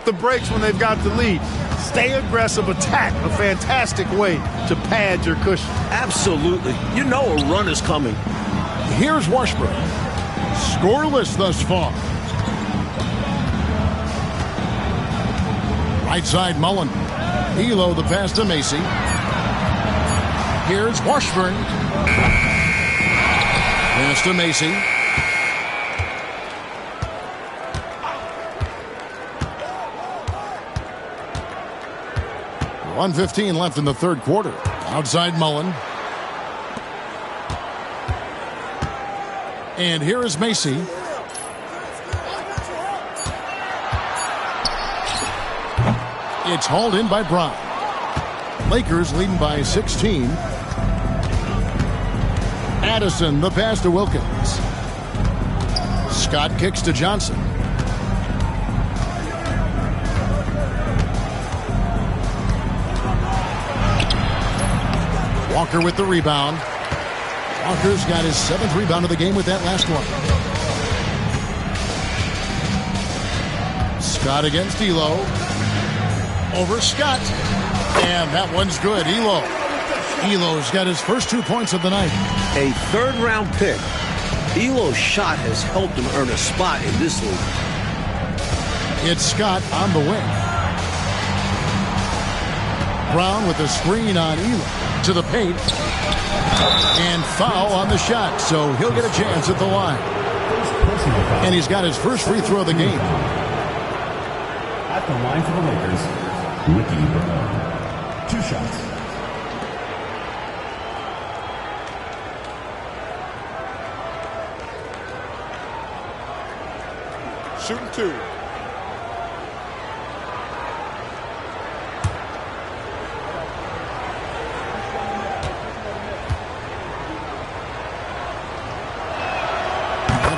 the brakes when they've got the lead. Stay aggressive, attack. A fantastic way to pad your cushion. Absolutely. You know a run is coming. Here's Washburn. Scoreless thus far. Right side, Mullen. Elo the pass to Macy. Here's Washburn. Pass to Macy. .115 left in the third quarter. Outside Mullen. And here is Macy. It's hauled in by Brown. Lakers leading by 16. Addison, the pass to Wilkins. Scott kicks to Johnson. Walker with the rebound. Walker's got his 7th rebound of the game with that last one. Scott against Elo. Over Scott. And that one's good. Elo's got his first 2 points of the night. A third-round pick. Elo's shot has helped him earn a spot in this league. It's Scott on the wing. Brown with a screen on Elo. To the paint. And foul on the shot, so he'll get a chance at the line. And he's got his first free throw of the game. At the line for the Lakers, Ricky Brown. 2 shots. Shooting 2.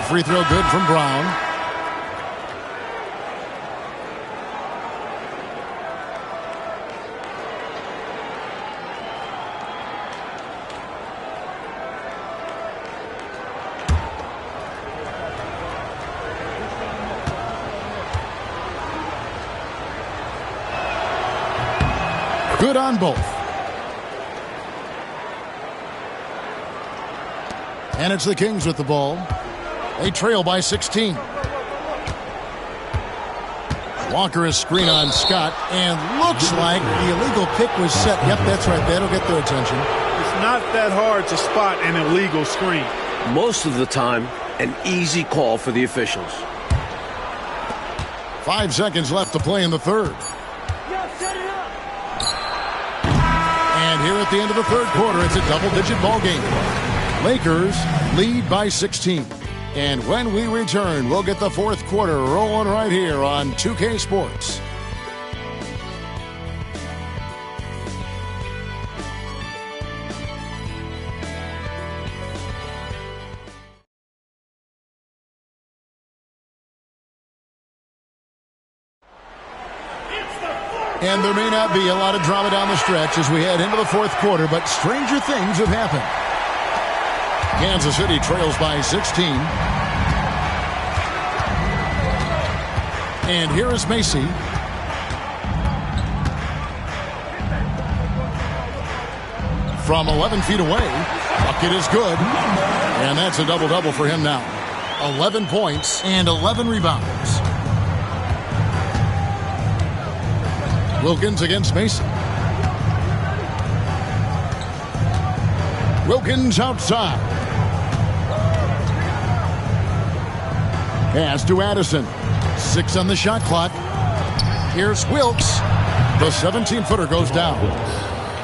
Free throw good from Brown. Good on both. And it's the Kings with the ball. They trail by 16. Walker is screen on Scott, and looks like the illegal pick was set. Yep, that's right. That'll get their attention. It's not that hard to spot an illegal screen. Most of the time, an easy call for the officials. 5 seconds left to play in the third. And here at the end of the third quarter, it's a double-digit ball game. Lakers lead by 16. And when we return, we'll get the fourth quarter rolling right here on 2K Sports. And there may not be a lot of drama down the stretch as we head into the fourth quarter, but stranger things have happened. Kansas City trails by 16. And here is Macy. From 11 feet away. Bucket is good. And that's a double-double for him now. 11 points and 11 rebounds. Wilkins against Mason. Wilkins outside. Pass to Addison. 6 on the shot clock. Here's Wilkes. The 17-footer goes down.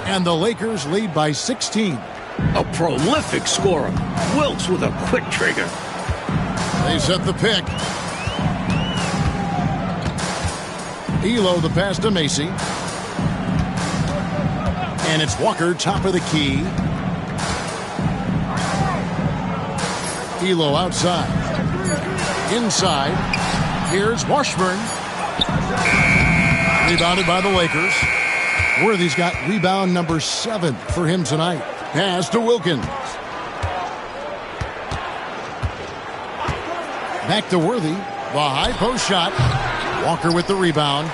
And the Lakers lead by 16. A prolific scorer. Wilkes with a quick trigger. They set the pick. Elo the pass to Macy. And it's Walker, top of the key. Elo outside. Inside. Here's Washburn. Rebounded by the Lakers. Worthy's got rebound number 7 for him tonight. Pass to Wilkins. Back to Worthy. The high post shot. Walker with the rebound.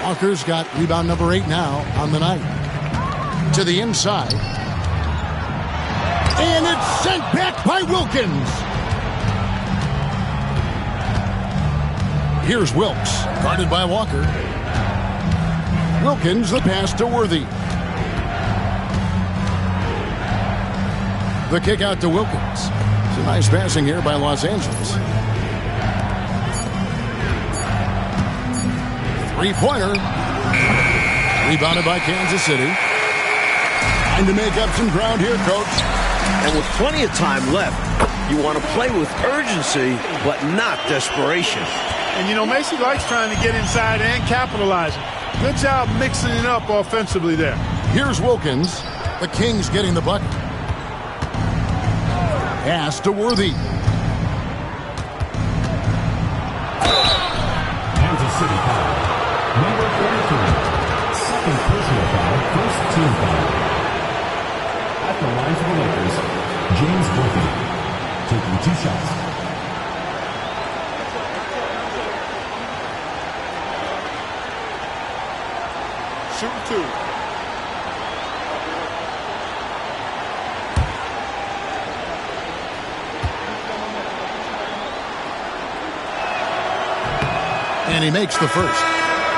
Walker's got rebound number 8 now on the night. To the inside. And it's sent back by Wilkins. Here's Wilkes, guarded by Walker. Wilkins, the pass to Worthy. The kick out to Wilkins. It's a nice passing here by Los Angeles. Three-pointer. Rebounded by Kansas City. Trying to make up some ground here, Coach. And with plenty of time left, you want to play with urgency, but not desperation. And, you know, Macy likes trying to get inside and capitalizing. Good job mixing it up offensively there. Here's Wilkins. The Kings getting the bucket. Pass to Worthy. Kansas City foul. Number 43. Second personal foul. First team foul. At the line for the Lakers, James Worthy. Taking 2 shots. Shooting 2. And he makes the first.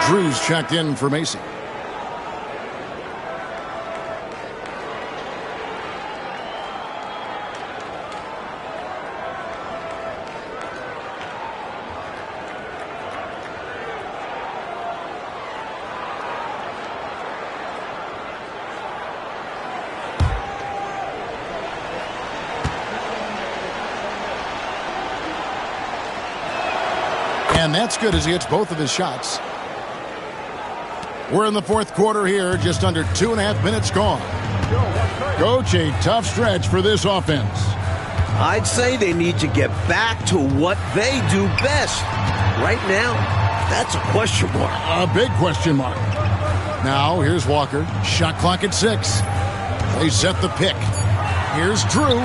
Drew's checked in for Macy. And that's good as he hits both of his shots. We're in the fourth quarter here, just under 2.5 minutes gone. Coach, a tough stretch for this offense. I'd say they need to get back to what they do best. Right now, that's a question mark. A big question mark. Now, here's Walker. Shot clock at 6. They set the pick. Here's Drew.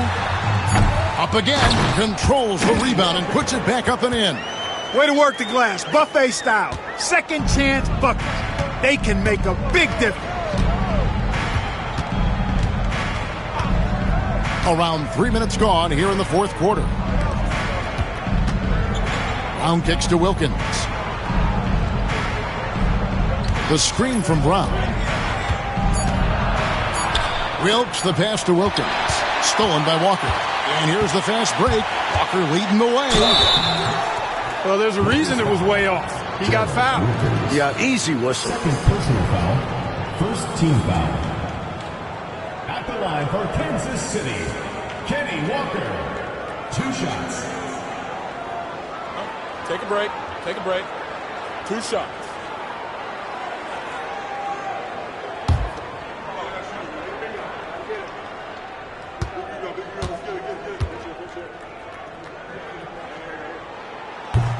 Up again. Controls the rebound and puts it back up and in. Way to work the glass, buffet style. Second chance buckets. They can make a big difference. Around 3 minutes gone here in the fourth quarter. Brown kicks to Wilkins. The screen from Brown. Wilkes, the pass to Wilkins. Stolen by Walker. And here's the fast break. Walker leading the way. Well, there's a reason it was way off. He got fouled. Yeah, easy whistle. Second personal foul. First team foul. At the line for Kansas City, Kenny Walker. 2 shots. Take a break. Take a break. 2 shots.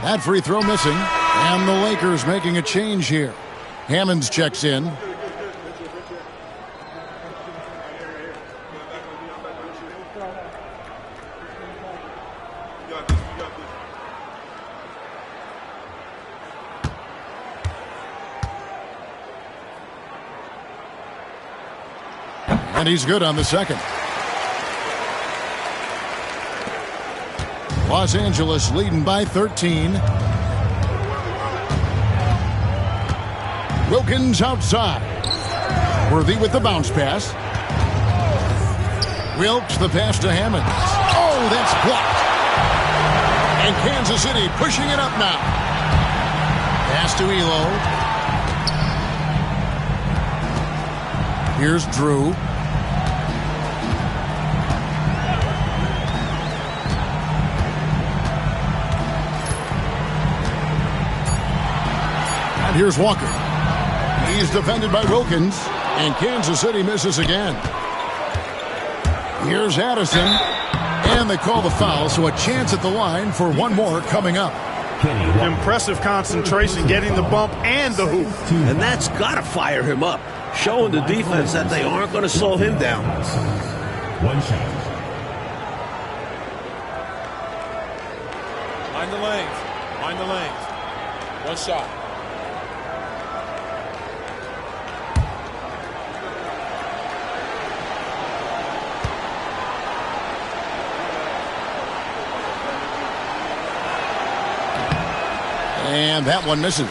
That free throw missing. And the Lakers making a change here. Hammonds checks in. And he's good on the second. Los Angeles leading by 13. Wilkins outside. Worthy with the bounce pass. Wilkes the pass to Hammonds. Oh, that's blocked. And Kansas City pushing it up now. Pass to Elo. Here's Drew. And here's Walker. He's defended by Wilkins, and Kansas City misses again. Here's Addison, and they call the foul, so a chance at the line for one more coming up. Impressive concentration, getting the bump and the hoop. And that's got to fire him up, showing the defense that they aren't going to slow him down. 1 shot. Mind the lanes. Mind the lanes. One shot. And that one misses.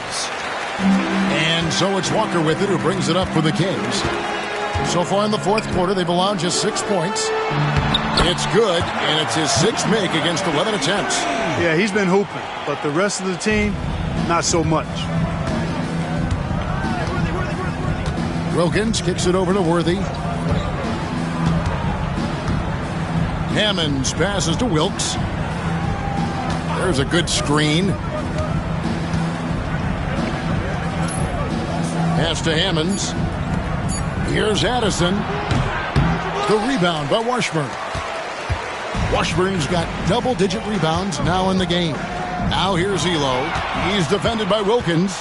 And so it's Walker with it who brings it up for the Kings. So far in the fourth quarter, they've allowed just 6 points. It's good, and it's his 6th make against 11 attempts. Yeah, he's been hooping, but the rest of the team, not so much. Wilkins kicks it over to Worthy. Hammonds passes to Wilkes. There's a good screen. Pass to Hammonds. Here's Addison. The rebound by Washburn. Washburn's got double-digit rebounds now in the game. Now here's Elo. He's defended by Wilkins.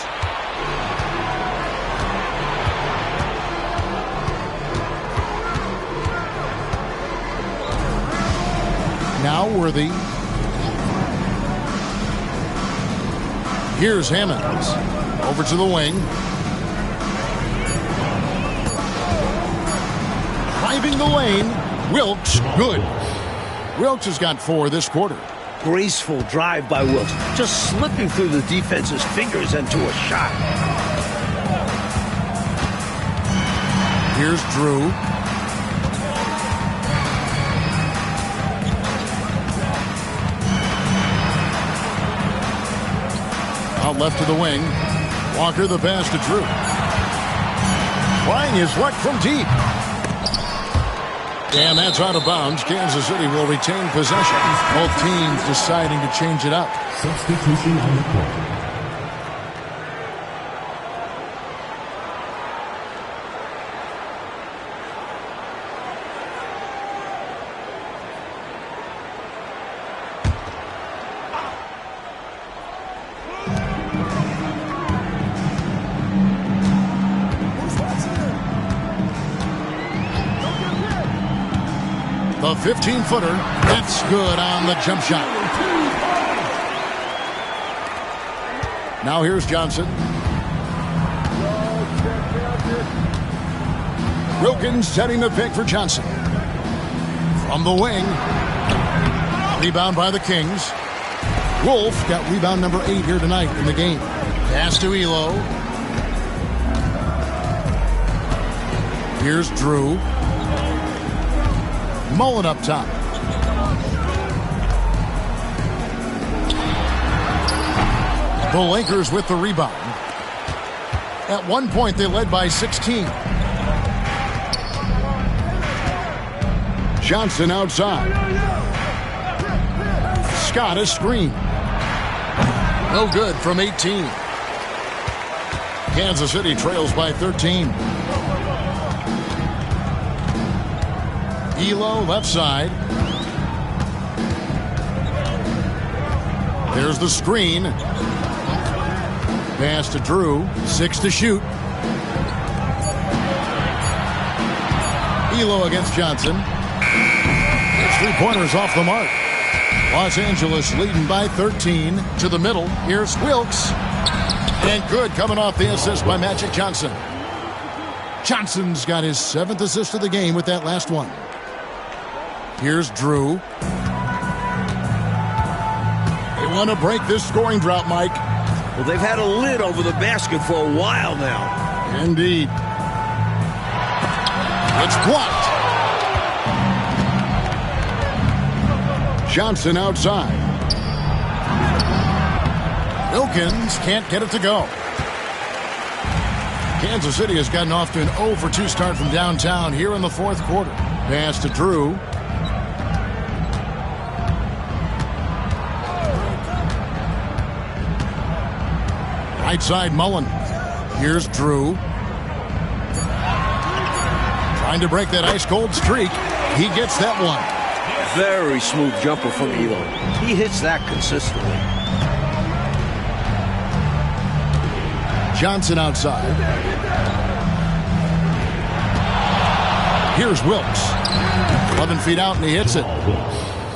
Now Worthy. Here's Hammonds. Over to the wing. Driving the lane. Wilkes, good. Wilkes has got 4 this quarter. Graceful drive by Wilkes, just slipping through the defense's fingers into a shot. Here's Drew. Out left to the wing. Walker the pass to Drew. Trying his luck from deep. And that's out of bounds. Kansas City will retain possession. Both teams deciding to change it up. Substitution on the court. The 15-footer, that's good on the jump shot. Now here's Johnson. Wilkins setting the pick for Johnson. From the wing. Rebound by the Kings. Wolf got rebound number 8 here tonight in the game. Pass to Elo. Here's Drew. Mullen up top. The Lakers with the rebound. At one point, they led by 16. Johnson outside. Scott a screen. No good from 18. Kansas City trails by 13. Elo left side. There's the screen. Pass to Drew. 6 to shoot. Elo against Johnson. His 3-pointers off the mark. Los Angeles leading by 13. To the middle. Here's Wilkes. And good coming off the assist by Magic Johnson. Johnson's got his 7th assist of the game with that last one. Here's Drew. They want to break this scoring drought, Mike. Well, they've had a lid over the basket for a while now. Indeed. It's blocked. Johnson outside. Wilkins can't get it to go. Kansas City has gotten off to an 0-for-2 start from downtown here in the fourth quarter. Pass to Drew. Right side, Mullen. Here's Drew. Trying to break that ice-cold streak. He gets that one. Very smooth jumper from Elo. He hits that consistently. Johnson outside. Here's Wilkes. 11 feet out, and he hits it.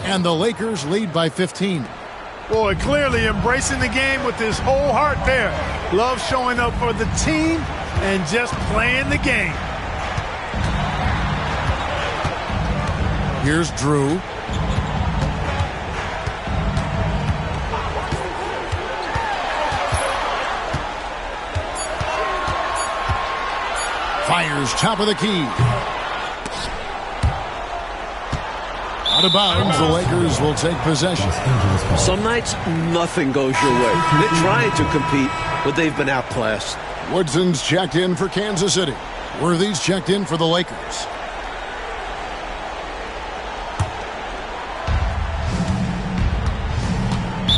And the Lakers lead by 15. Boy, clearly embracing the game with his whole heart there. Love showing up for the team and just playing the game. Here's Drew. Fires top of the key. Out of bounds, the Lakers will take possession. Some nights, nothing goes your way. They're trying to compete, but they've been outclassed. Woodson's checked in for Kansas City. Worthy's checked in for the Lakers.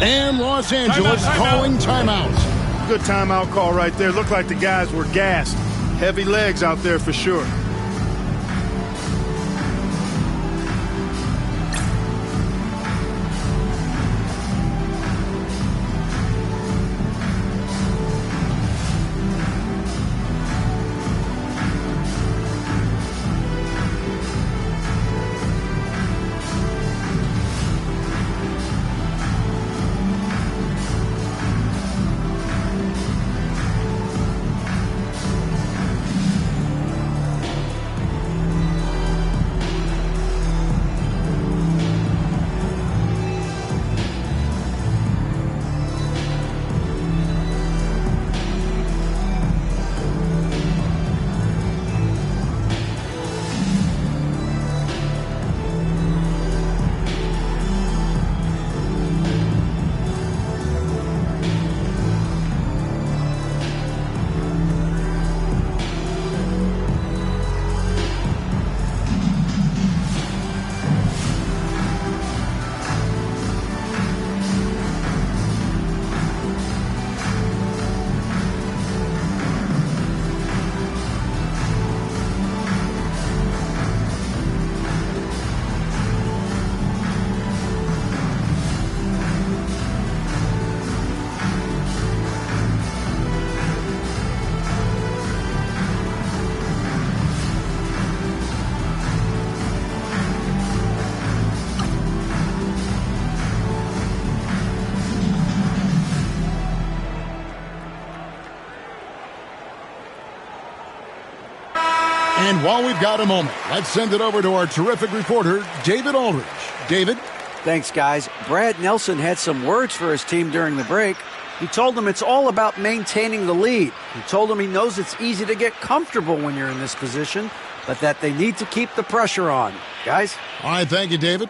And Los Angeles calling timeout. Good timeout call right there. Looked like the guys were gassed. Heavy legs out there for sure. And while we've got a moment, let's send it over to our terrific reporter, David Aldridge. David? Thanks, guys. Brad Nelson had some words for his team during the break. He told them it's all about maintaining the lead. He told them he knows it's easy to get comfortable when you're in this position, but that they need to keep the pressure on. Guys? All right, thank you, David.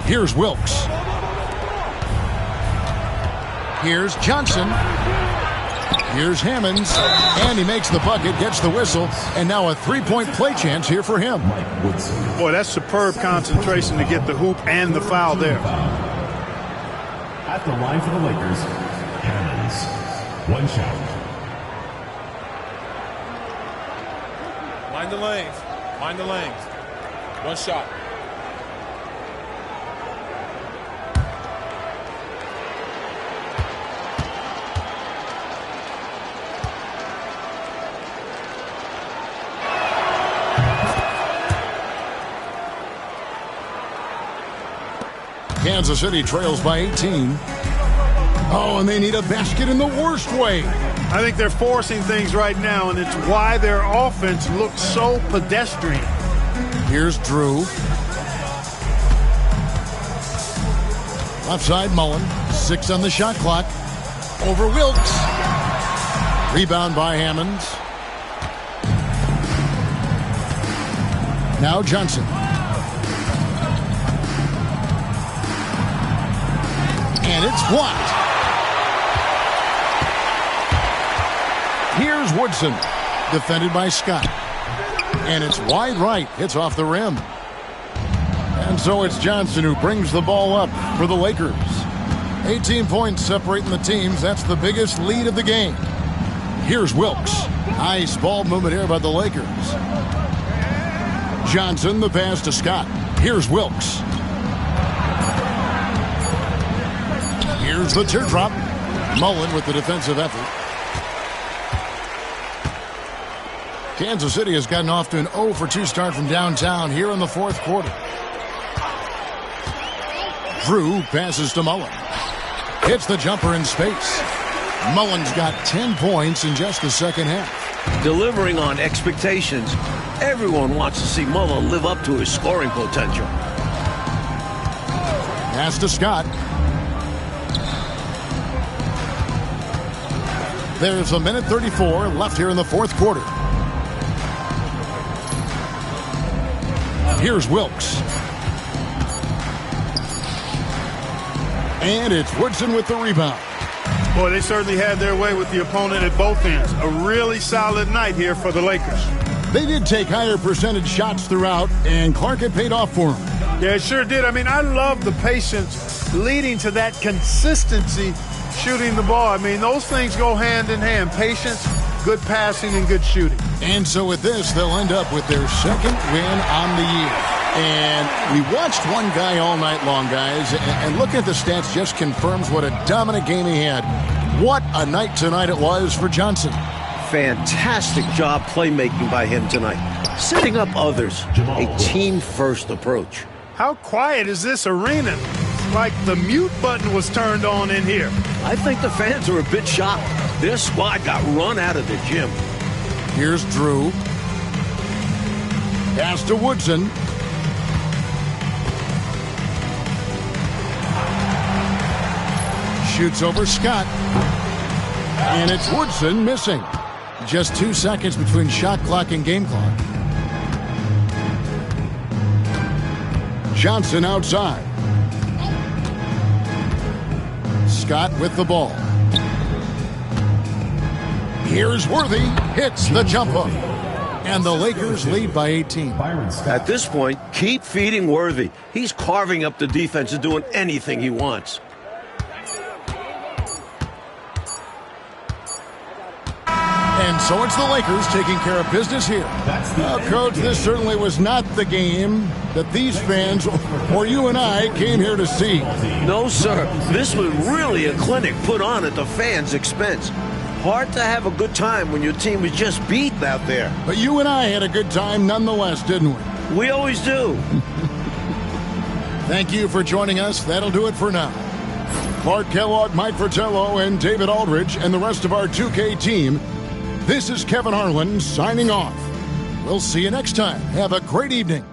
Here's Wilkes. Here's Johnson. Here's Hammonds. And he makes the bucket, gets the whistle, and now a three-point play chance here for him. Boy, that's superb concentration to get the hoop and the foul there. At the line for the Lakers, Hammonds. One shot. Mind the lanes. Mind the lanes. One shot. Kansas City trails by 18. Oh, and they need a basket in the worst way. I think they're forcing things right now, and it's why their offense looks so pedestrian. Here's Drew. Left side, Mullen. 6 on the shot clock. Over Wilkes. Rebound by Hammonds. Now Johnson. And it's blocked. Here's Woodson. Defended by Scott. And it's wide right. Hits off the rim. And so it's Johnson who brings the ball up for the Lakers. 18 points separating the teams. That's the biggest lead of the game. Here's Wilkes. Nice ball movement here by the Lakers. Johnson, the pass to Scott. Here's Wilkes. Here's the teardrop. Mullen with the defensive effort. Kansas City has gotten off to an 0 for 2 start from downtown here in the fourth quarter. Drew passes to Mullen. Hits the jumper in space. Mullen's got 10 points in just the second half. Delivering on expectations. Everyone wants to see Mullen live up to his scoring potential. Pass to Scott. There's a minute 34 left here in the fourth quarter. Here's Wilkes. And it's Woodson with the rebound. Boy, they certainly had their way with the opponent at both ends. A really solid night here for the Lakers. They did take higher percentage shots throughout, and Clark had paid off for him. Yeah, it sure did. I mean, I love the patience leading to that consistency shooting the ball. I mean, those things go hand in hand. Patience, good passing, and good shooting. And so with this, they'll end up with their second win on the year. And we watched one guy all night long, guys, and looking at the stats just confirms what a dominant game he had. What a night tonight it was for Johnson. Fantastic job playmaking by him tonight. Setting up others. A team-first approach. How quiet is this arena? Like the mute button was turned on in here. I think the fans are a bit shocked. Their squad got run out of the gym. Here's Drew. Pass to Woodson. Shoots over Scott. And it's Woodson missing. Just 2 seconds between shot clock and game clock. Johnson outside. Scott with the ball. Here's Worthy. Hits the jump hook. And the Lakers lead by 18. At this point, keep feeding Worthy. He's carving up the defense and doing anything he wants. And so it's the Lakers taking care of business here. Well, Coach, this certainly was not the game that these fans or you and I came here to see. No, sir. This was really a clinic put on at the fans' expense. Hard to have a good time when your team was just beat out there. But you and I had a good time nonetheless, didn't we? We always do. Thank you for joining us. That'll do it for now. Clark Kellogg, Mike Fratello, and David Aldridge, and the rest of our 2K team. This is Kevin Harlan signing off. We'll see you next time. Have a great evening.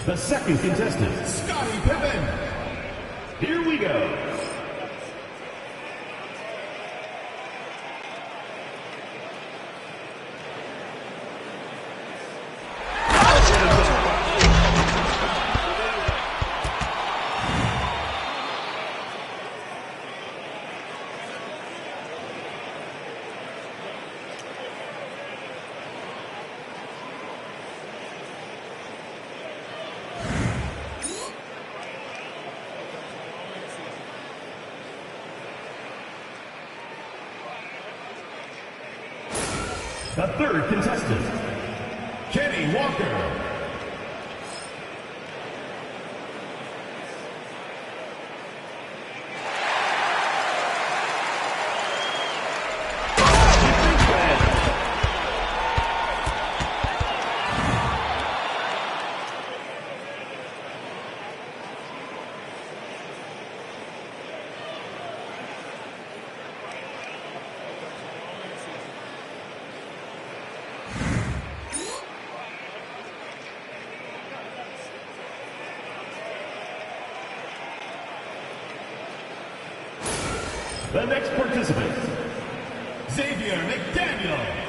The second contestant, Scottie Pippen. Here we go. The third contestant, Kenny Walker. The next participant, Xavier McDaniel.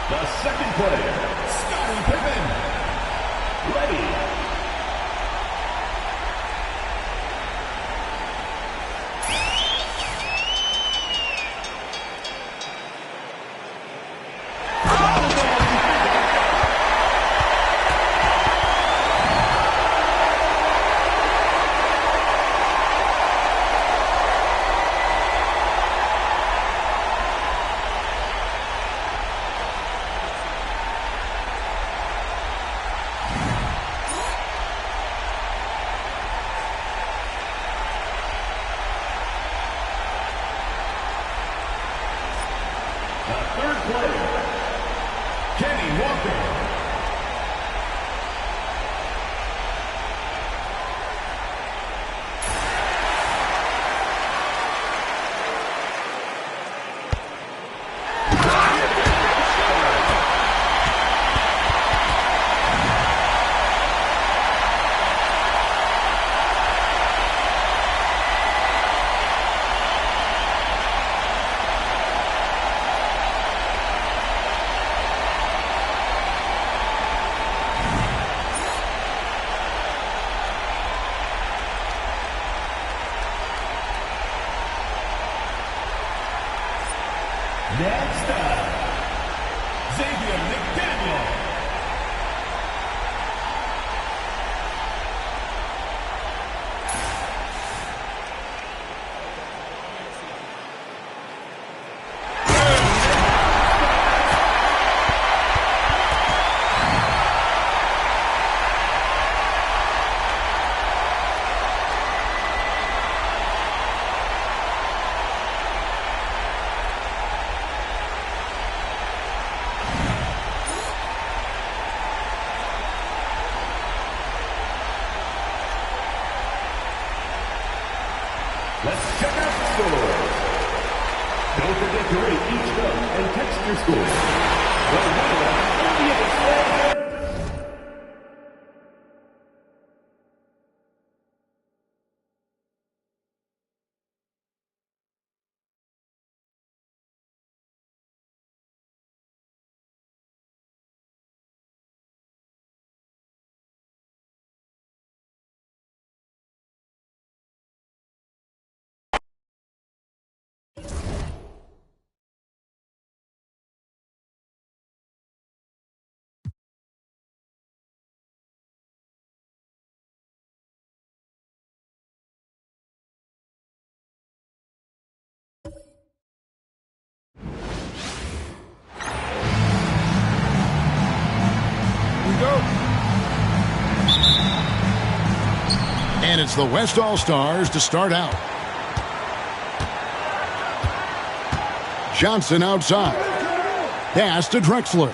The second player, Scottie Pippen. Ready. Third player, Kenny Walker. Next up, Xavier McDaniel. and text your score. The winner, Indiana State. And it's the West All-Stars to start out. Johnson outside. Pass to Drexler.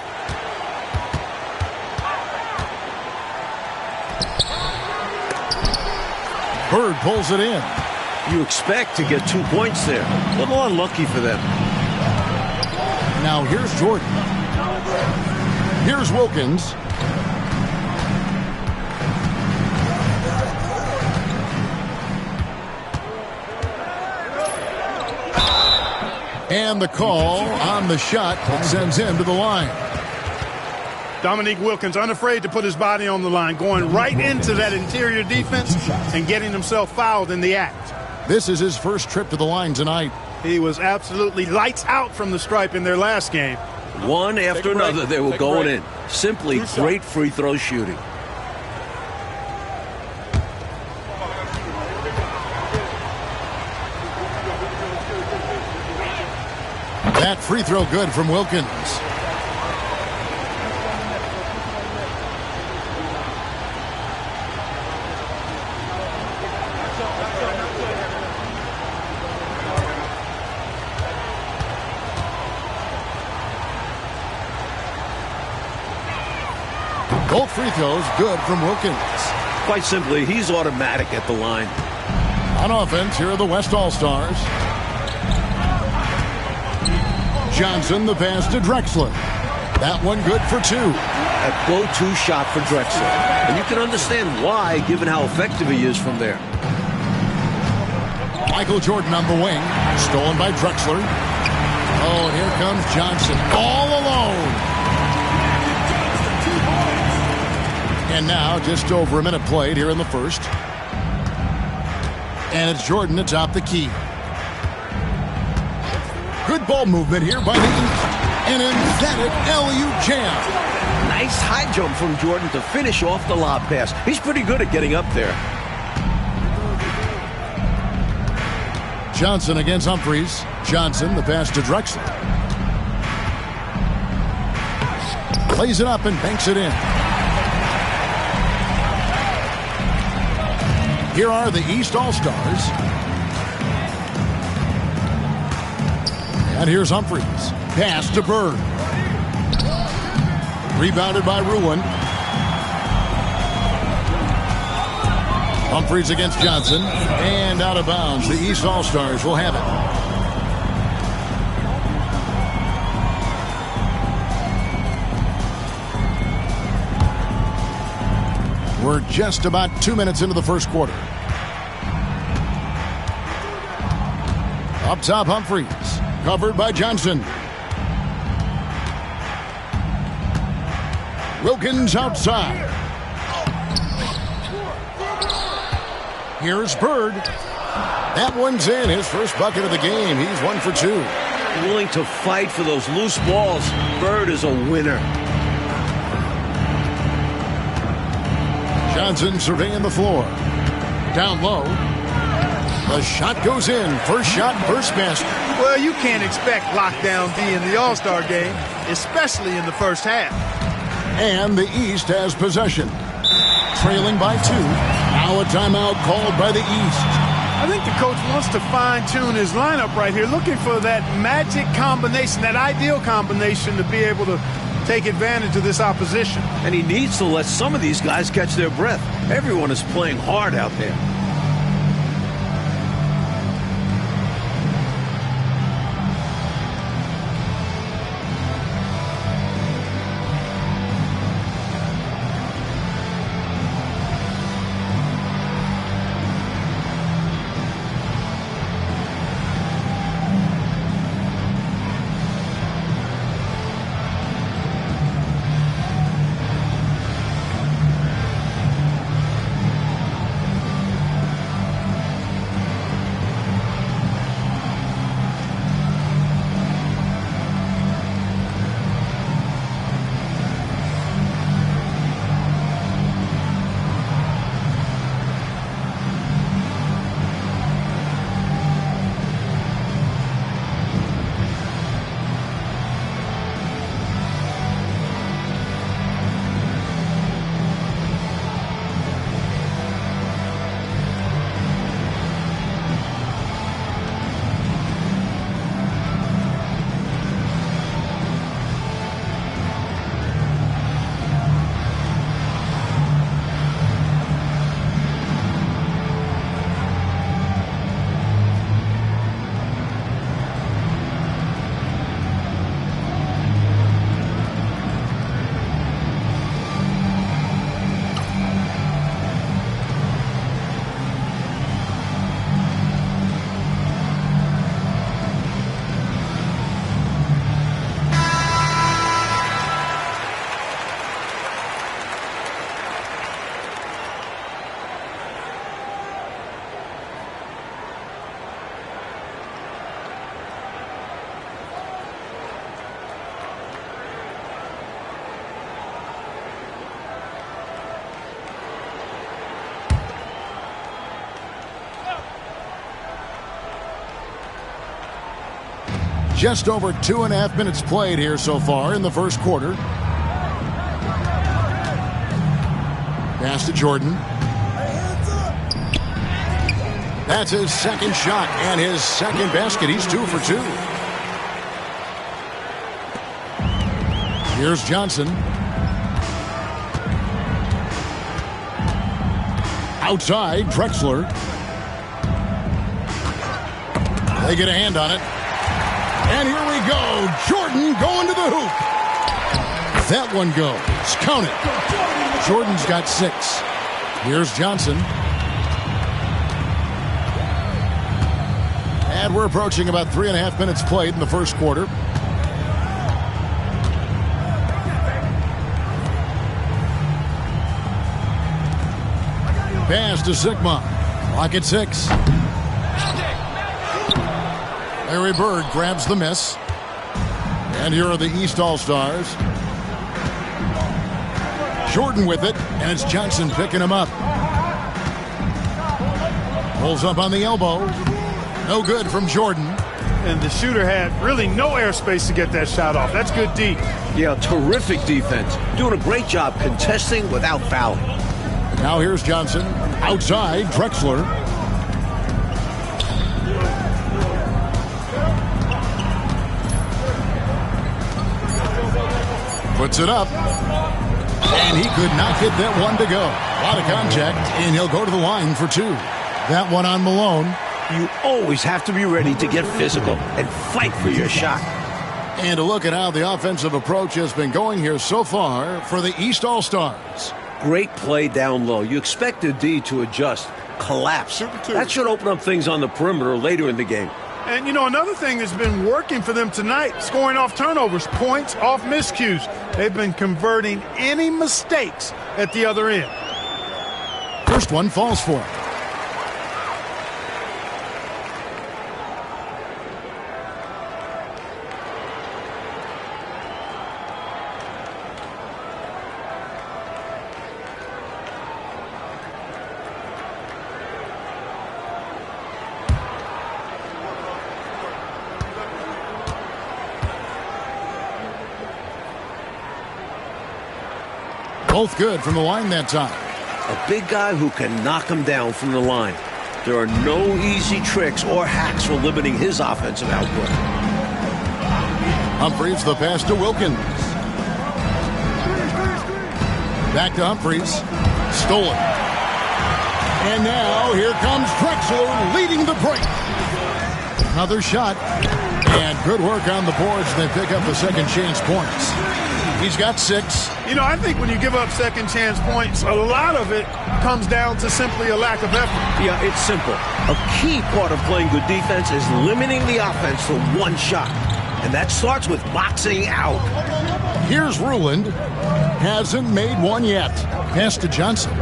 Bird pulls it in. You expect to get 2 points there. A little unlucky for them. Now here's Jordan. Here's Wilkins. And the call on the shot that sends him to the line. Dominique Wilkins, unafraid to put his body on the line, going right into that interior defense and getting himself fouled in the act. This is his first trip to the line tonight. He was absolutely lights out from the stripe in their last game. One after another, they were going in. Simply great free throw shooting. That free throw good from Wilkins. Both free throws good from Wilkins. Quite simply, he's automatic at the line. On offense, here are the West All-Stars. Johnson, the pass to Drexler. That one good for two. A go-to shot for Drexler. And you can understand why, given how effective he is from there. Michael Jordan on the wing. Stolen by Drexler. Oh, and here comes Johnson. All alone. And now, just over a minute played here in the first. And it's Jordan to top the key. Good ball movement here by the East. An emphatic LU jam. Nice high jump from Jordan to finish off the lob pass. He's pretty good at getting up there. Johnson against Humphries. Johnson, the pass to Drexler. Plays it up and banks it in. Here are the East All-Stars. And here's Humphries. Pass to Bird. Rebounded by Ruin. Humphries against Johnson. And out of bounds. The East All-Stars will have it. We're just about 2 minutes into the first quarter. Up top, Humphries. Covered by Johnson. Wilkins outside. Here's Bird. That one's in. His first bucket of the game. He's 1 for 2. Willing to fight for those loose balls. Bird is a winner. Johnson surveying the floor. Down low. The shot goes in. First shot, first basket. Well, you can't expect lockdown D in the All-Star game, especially in the first half. And the East has possession. Trailing by 2. Now a timeout called by the East. I think the coach wants to fine-tune his lineup right here, looking for that magic combination, that ideal combination to be able to take advantage of this opposition. And he needs to let some of these guys catch their breath. Everyone is playing hard out there. Just over 2.5 minutes played here so far in the first quarter. Pass to Jordan. That's his second shot and his second basket. He's 2 for 2. Here's Johnson. Outside, Drexler. They get a hand on it. And here we go. Jordan going to the hoop. That one goes. Count it. Jordan's got 6. Here's Johnson. And we're approaching about 3.5 minutes played in the first quarter. Pass to Sigma. Clock at 6. Larry Bird grabs the miss. And here are the East All-Stars. Jordan with it, and it's Johnson picking him up. Pulls up on the elbow. No good from Jordan. And the shooter had really no airspace to get that shot off. That's good deep. Yeah, terrific defense. Doing a great job contesting without fouling. Now here's Johnson. Outside, Drexler. Puts it up. And he could not get that one to go. A lot of contact, and he'll go to the line for 2. That one on Malone. You always have to be ready to get physical and fight for your shot. And a look at how the offensive approach has been going here so far for the East All-Stars. Great play down low. You expect the D to adjust, collapse. That should open up things on the perimeter later in the game. And, you know, another thing that's been working for them tonight, scoring off turnovers, points off miscues. They've been converting any mistakes at the other end. First one falls for him. Both good from the line that time. A big guy who can knock him down from the line. There are no easy tricks or hacks for limiting his offensive output. Humphries, the pass to Wilkins. Back to Humphries. Stolen. And now here comes Drexler leading the break. Another shot. And good work on the boards. They pick up the second chance points. He's got 6. You know, I think when you give up second chance points, a lot of it comes down to simply a lack of effort. Yeah, it's simple. A key part of playing good defense is limiting the offense to one shot. And that starts with boxing out. Here's Ruland. Hasn't made one yet. Pass to Johnson.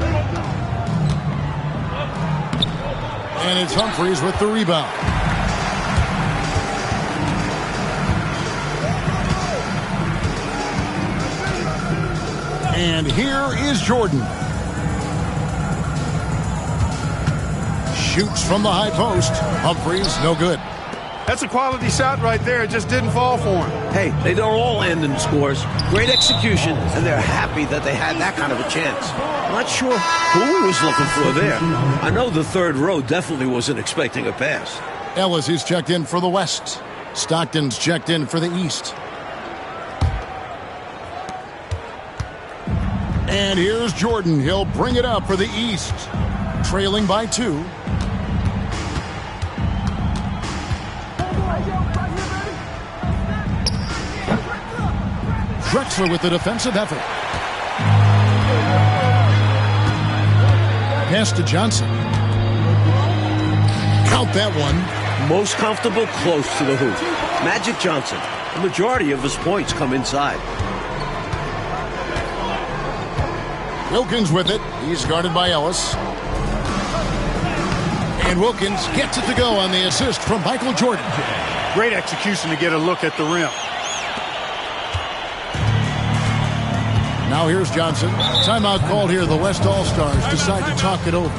And it's Humphries with the rebound. And here is Jordan. Shoots from the high post. Humphries, no good. That's a quality shot right there. It just didn't fall for him. Hey, they don't all end in scores. Great execution, and they're happy that they had that kind of a chance. Not sure who he was looking for there. I know the third row definitely wasn't expecting a pass. Ellis is checked in for the West. Stockton's checked in for the East. And here's Jordan. He'll bring it up for the East. Trailing by 2. Drexler with the defensive effort. Pass to Johnson. Count that one. Most comfortable close to the hoop. Magic Johnson. The majority of his points come inside. Wilkins with it. He's guarded by Ellis. And Wilkins gets it to go on the assist from Michael Jordan. Great execution to get a look at the rim. Now here's Johnson. Timeout called here. The West All-Stars decide to talk it over.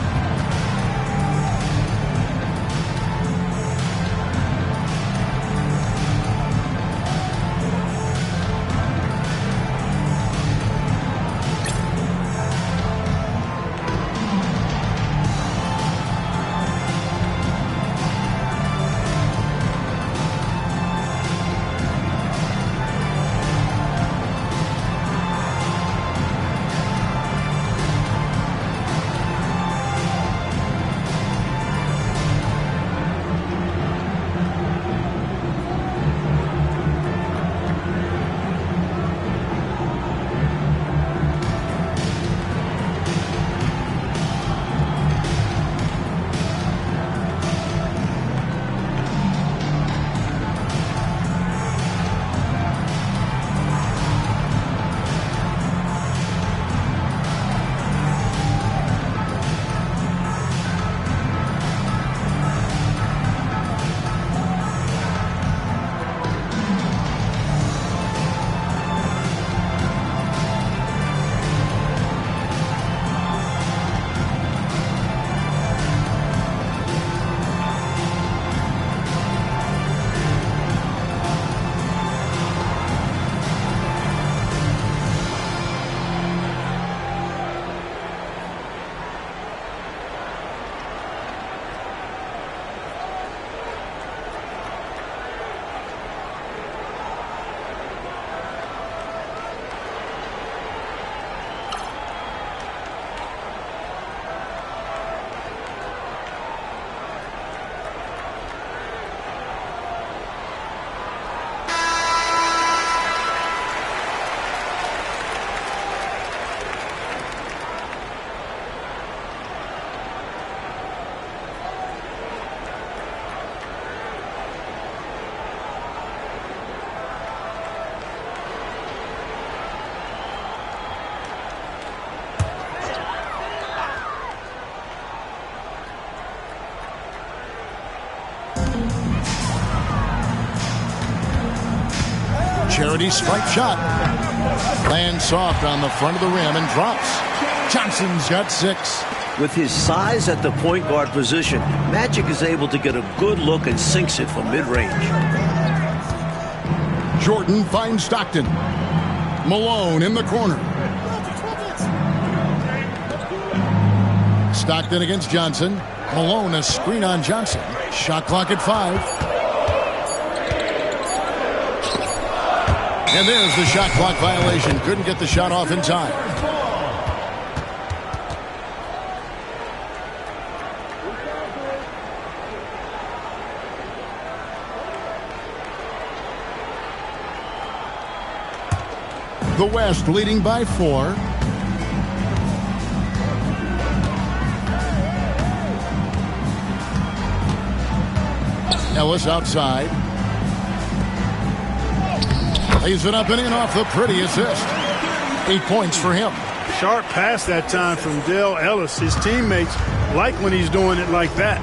Charity stripe shot. Lands soft on the front of the rim and drops. Johnson's got 6. With his size at the point guard position, Magic is able to get a good look and sinks it from mid-range. Jordan finds Stockton. Malone in the corner. Stockton against Johnson. Malone a screen on Johnson. Shot clock at 5. And there's the shot clock violation. Couldn't get the shot off in time. The West leading by 4. Ellis outside. Lays it up and in off the pretty assist. 8 points for him. Sharp pass that time from Dale Ellis. His teammates like when he's doing it like that.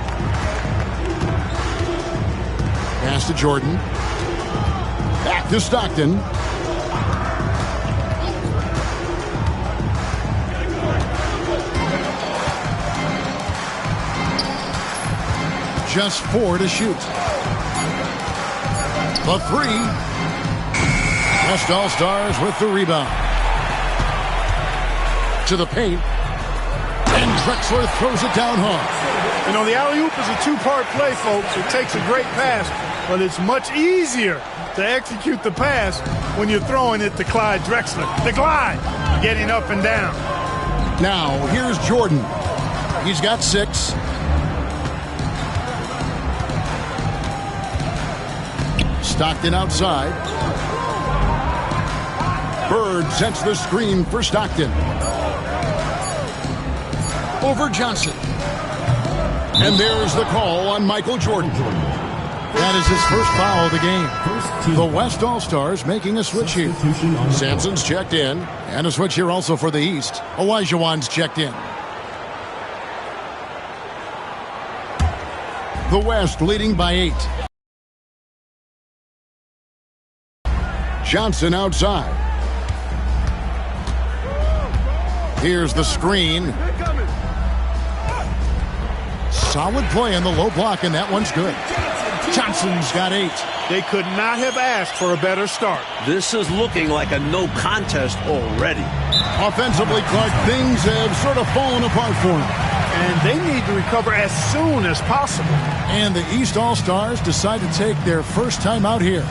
Pass to Jordan. Back to Stockton. Just 4 to shoot. The 3. West All-Stars with the rebound. To the paint. And Drexler throws it down hard. You know, the alley-oop is a two-part play, folks. It takes a great pass, but it's much easier to execute the pass when you're throwing it to Clyde Drexler. The glide, getting up and down. Now, here's Jordan. He's got 6. Stockton outside. Bird sets the screen for Stockton. Over Johnson. And there's the call on Michael Jordan. That is his first foul of the game. The West All-Stars making a switch here. Sampson's checked in. And a switch here also for the East. Olajuwon's checked in. The West leading by 8. Johnson outside. Here's the screen. Solid play in the low block, and that one's good. Johnson's got 8. They could not have asked for a better start. This is looking like a no contest already. Offensively, Clark, things have sort of fallen apart for him. And they need to recover as soon as possible. And the East All-Stars decide to take their first time out here.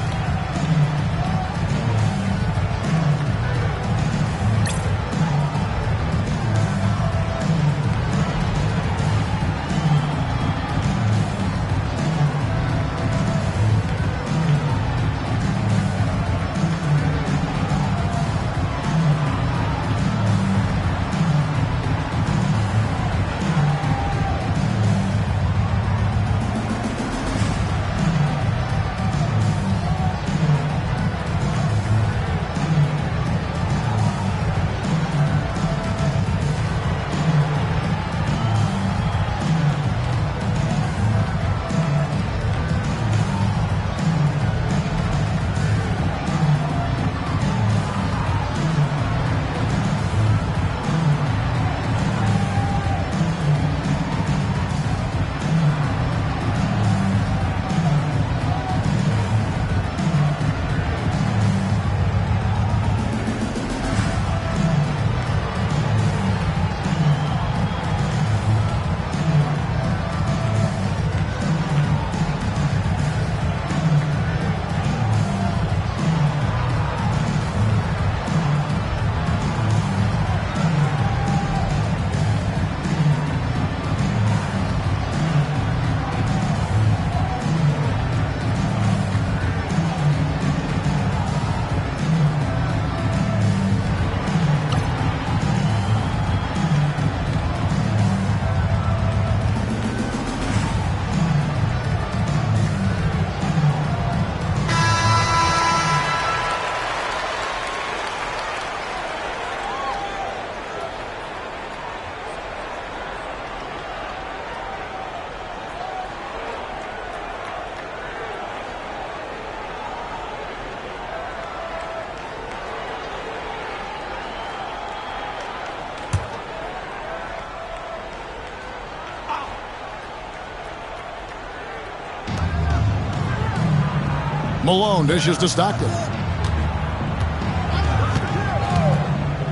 Malone dishes to Stockton.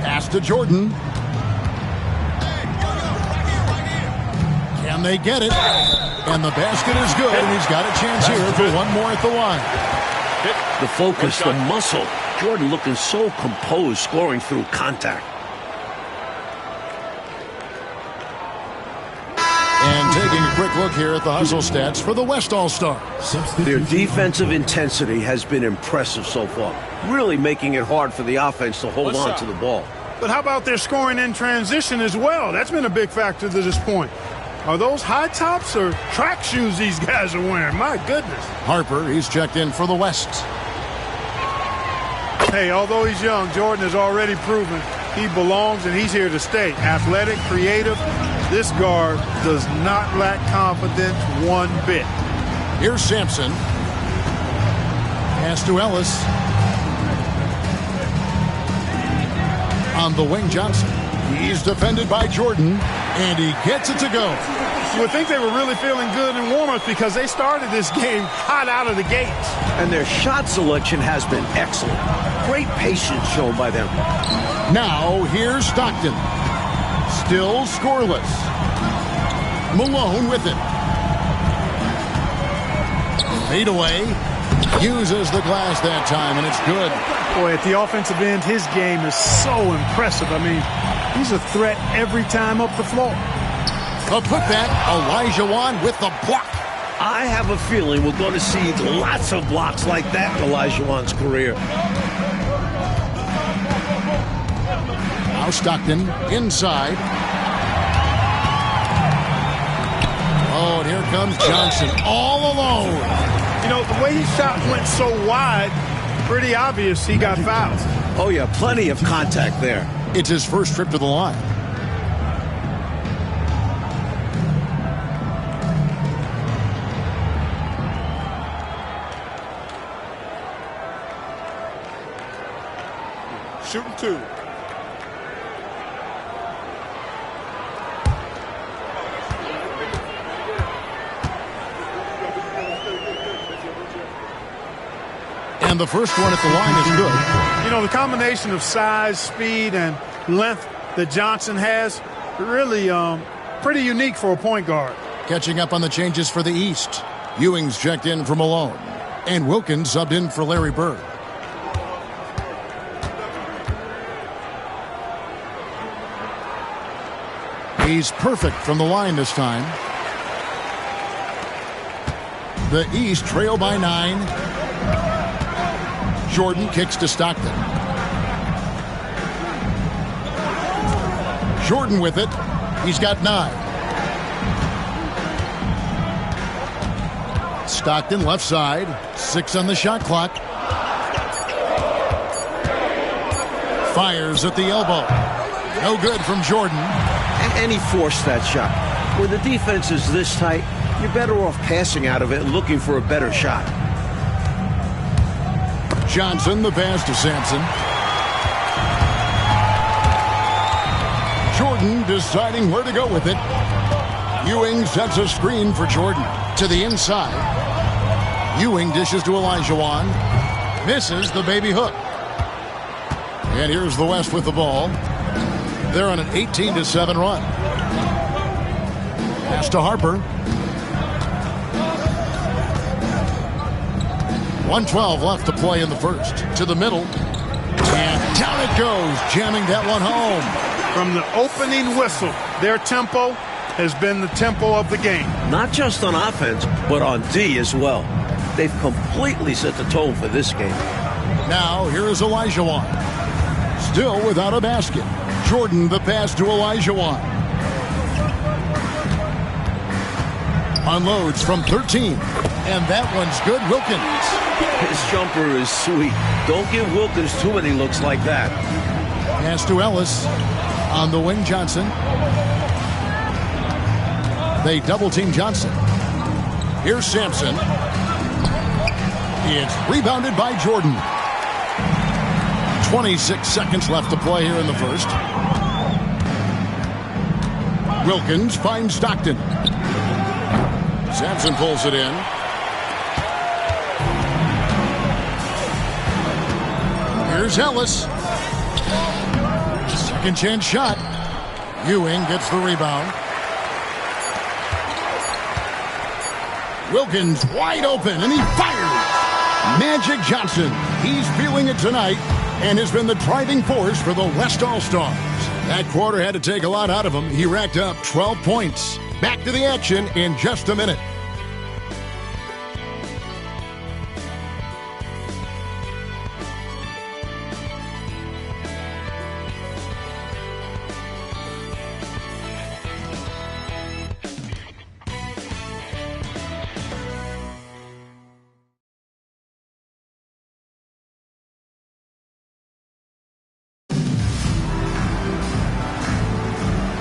Pass to Jordan. Can they get it? And the basket is good, and he's got a chance here for one more at the line. The focus, the muscle. Jordan looking so composed, scoring through contact. And taking a quick look here at the hustle stats for the West All-Star. Their defensive intensity has been impressive so far, really making it hard for the offense to hold on to the ball. But how about their scoring in transition as well? That's been a big factor to this point. Are those high tops or track shoes these guys are wearing? My goodness. Harper, he's checked in for the West. Hey, although he's young, Jordan has already proven he belongs and he's here to stay. Athletic, creative. This guard does not lack confidence one bit. Here's Sampson. Pass to Ellis. On the wing, Johnson. He's defended by Jordan, and he gets it to go. You would think they were really feeling good in warm-ups because they started this game hot out of the gates. And their shot selection has been excellent. Great patience shown by them. Now, here's Stockton. Still scoreless. Malone with it. Fade away. Uses the glass that time, and it's good. Boy, at the offensive end, his game is so impressive. I mean, he's a threat every time up the floor. The putback, Olajuwon with the block. I have a feeling we're going to see lots of blocks like that in Olajuwon's career. Now Stockton inside. Oh, and here comes Johnson all alone. You know, the way his shot went so wide, pretty obvious he got fouled. Oh, yeah, plenty of contact there. It's his first trip to the line. Shooting two. And the first one at the line is good. You know, the combination of size, speed, and length that Johnson has, really pretty unique for a point guard. Catching up on the changes for the East. Ewing's checked in for Malone. And Wilkins subbed in for Larry Bird. He's perfect from the line this time. The East trail by 9. Jordan kicks to Stockton. Jordan with it. He's got 9. Stockton left side. 6 on the shot clock. Fires at the elbow. No good from Jordan. And he forced that shot. When the defense is this tight, you're better off passing out of it and looking for a better shot. Johnson, the pass to Sampson. Jordan deciding where to go with it. Ewing sets a screen for Jordan. To the inside. Ewing dishes to Olajuwon. Misses the baby hook. And here's the West with the ball. They're on an 18-7 run. Pass to Harper. 1:12 left to play in the first. To the middle. And down it goes, jamming that one home. From the opening whistle, their tempo has been the tempo of the game. Not just on offense, but on D as well. They've completely set the tone for this game. Now, here is Olajuwon. Still without a basket. Jordan, the pass to Olajuwon. Unloads from 13. And that one's good. Wilkins. His jumper is sweet. Don't give Wilkins too many looks like that. Pass to Ellis. On the wing, Johnson. They double-team Johnson. Here's Sampson. It's rebounded by Jordan. 26 seconds left to play here in the first. Wilkins finds Stockton. Sampson pulls it in. Here's Ellis. Second chance shot. Ewing gets the rebound. Wilkins wide open, and he fires. Magic Johnson. He's feeling it tonight and has been the driving force for the West All-Stars. That quarter had to take a lot out of him. He racked up 12 points. Back to the action in just a minute.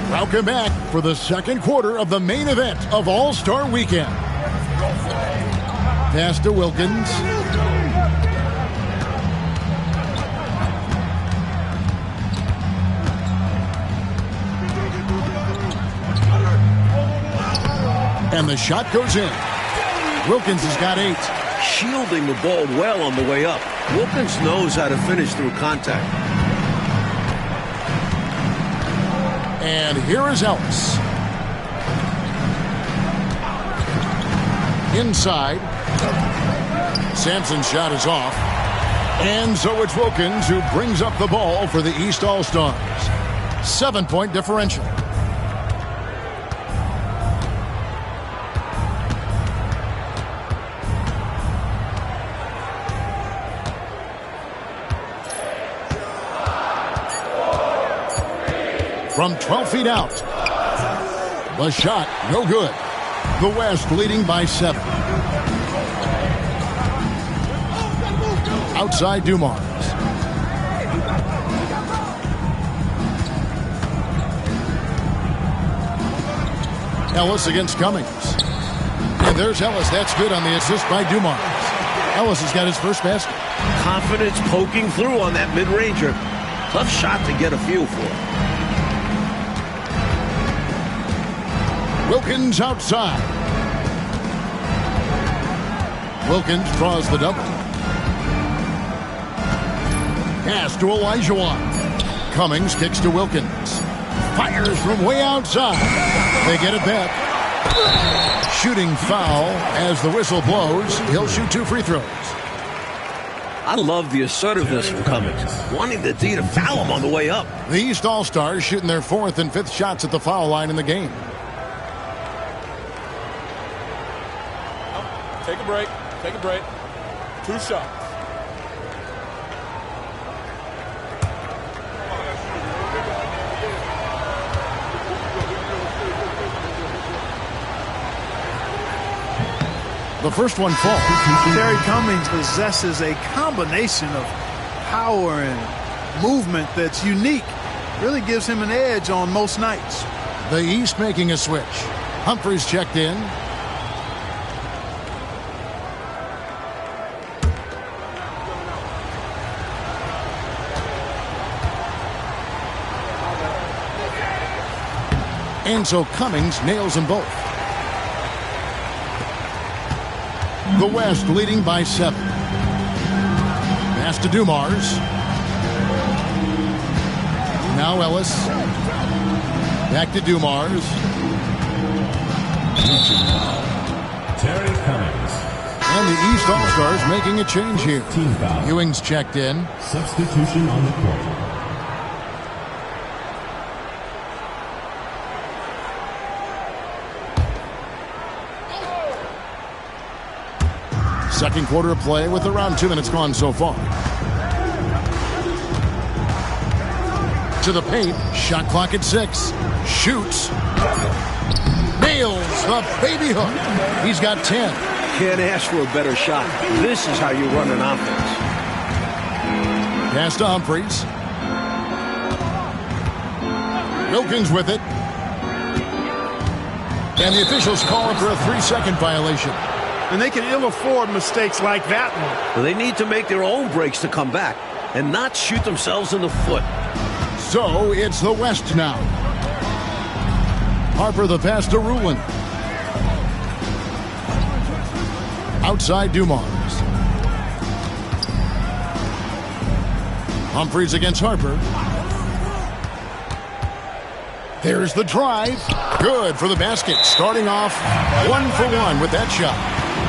Welcome back for the second quarter of the main event of All-Star Weekend. Pass to Wilkins. And the shot goes in. Wilkins has got 8. Shielding the ball well on the way up. Wilkins knows how to finish through contact. And here is Ellis. Inside. Sampson's shot is off. And so it's Wilkins who brings up the ball for the East All-Stars. 7-point differential. From 12 feet out. The shot, no good. The West leading by 7. Outside Dumars. Ellis against Cummings. And there's Ellis. That's good on the assist by Dumars. Ellis has got his first basket. Confidence poking through on that mid-ranger. Tough shot to get a feel for. Wilkins outside. Wilkins draws the double. Pass to Olajuwon. Cummings kicks to Wilkins. Fires from way outside. They get it back. Shooting foul as the whistle blows. He'll shoot 2 free throws. I love the assertiveness from Cummings, wanting the D to foul him on the way up. The East All-Stars shooting their 4th and 5th shots at the foul line in the game. Take a break. Take a break. 2 shots. The first one falls. Terry Cummings possesses a combination of power and movement that's unique. Really gives him an edge on most nights. The East making a switch. Humphries checked in. And so Cummings nails them both. The West leading by 7. Pass to Dumars. Now Ellis. Back to Dumars. Terry Cummings. And the East All-Stars making a change here. Team foul. Ewing's checked in. Substitution on the court. Second quarter of play with around 2 minutes gone so far. To the paint. Shot clock at 6. Shoots. Nails the baby hook. He's got 10. Can't ask for a better shot. This is how you run an offense. Pass to Humphries. Wilkins with it. And the officials call him for a 3-second violation. And they can ill afford mistakes like that one. They need to make their own breaks to come back and not shoot themselves in the foot. So it's the West now. Harper the pass to Rulin. Outside Dumars. Humphries against Harper. There's the drive. Good for the basket. Starting off 1 for 1 with that shot.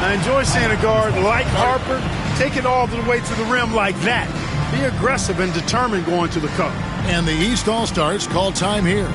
I enjoy seeing a guard like Harper take it all the way to the rim like that. Be aggressive and determined going to the cup. And the East All-Stars call time here.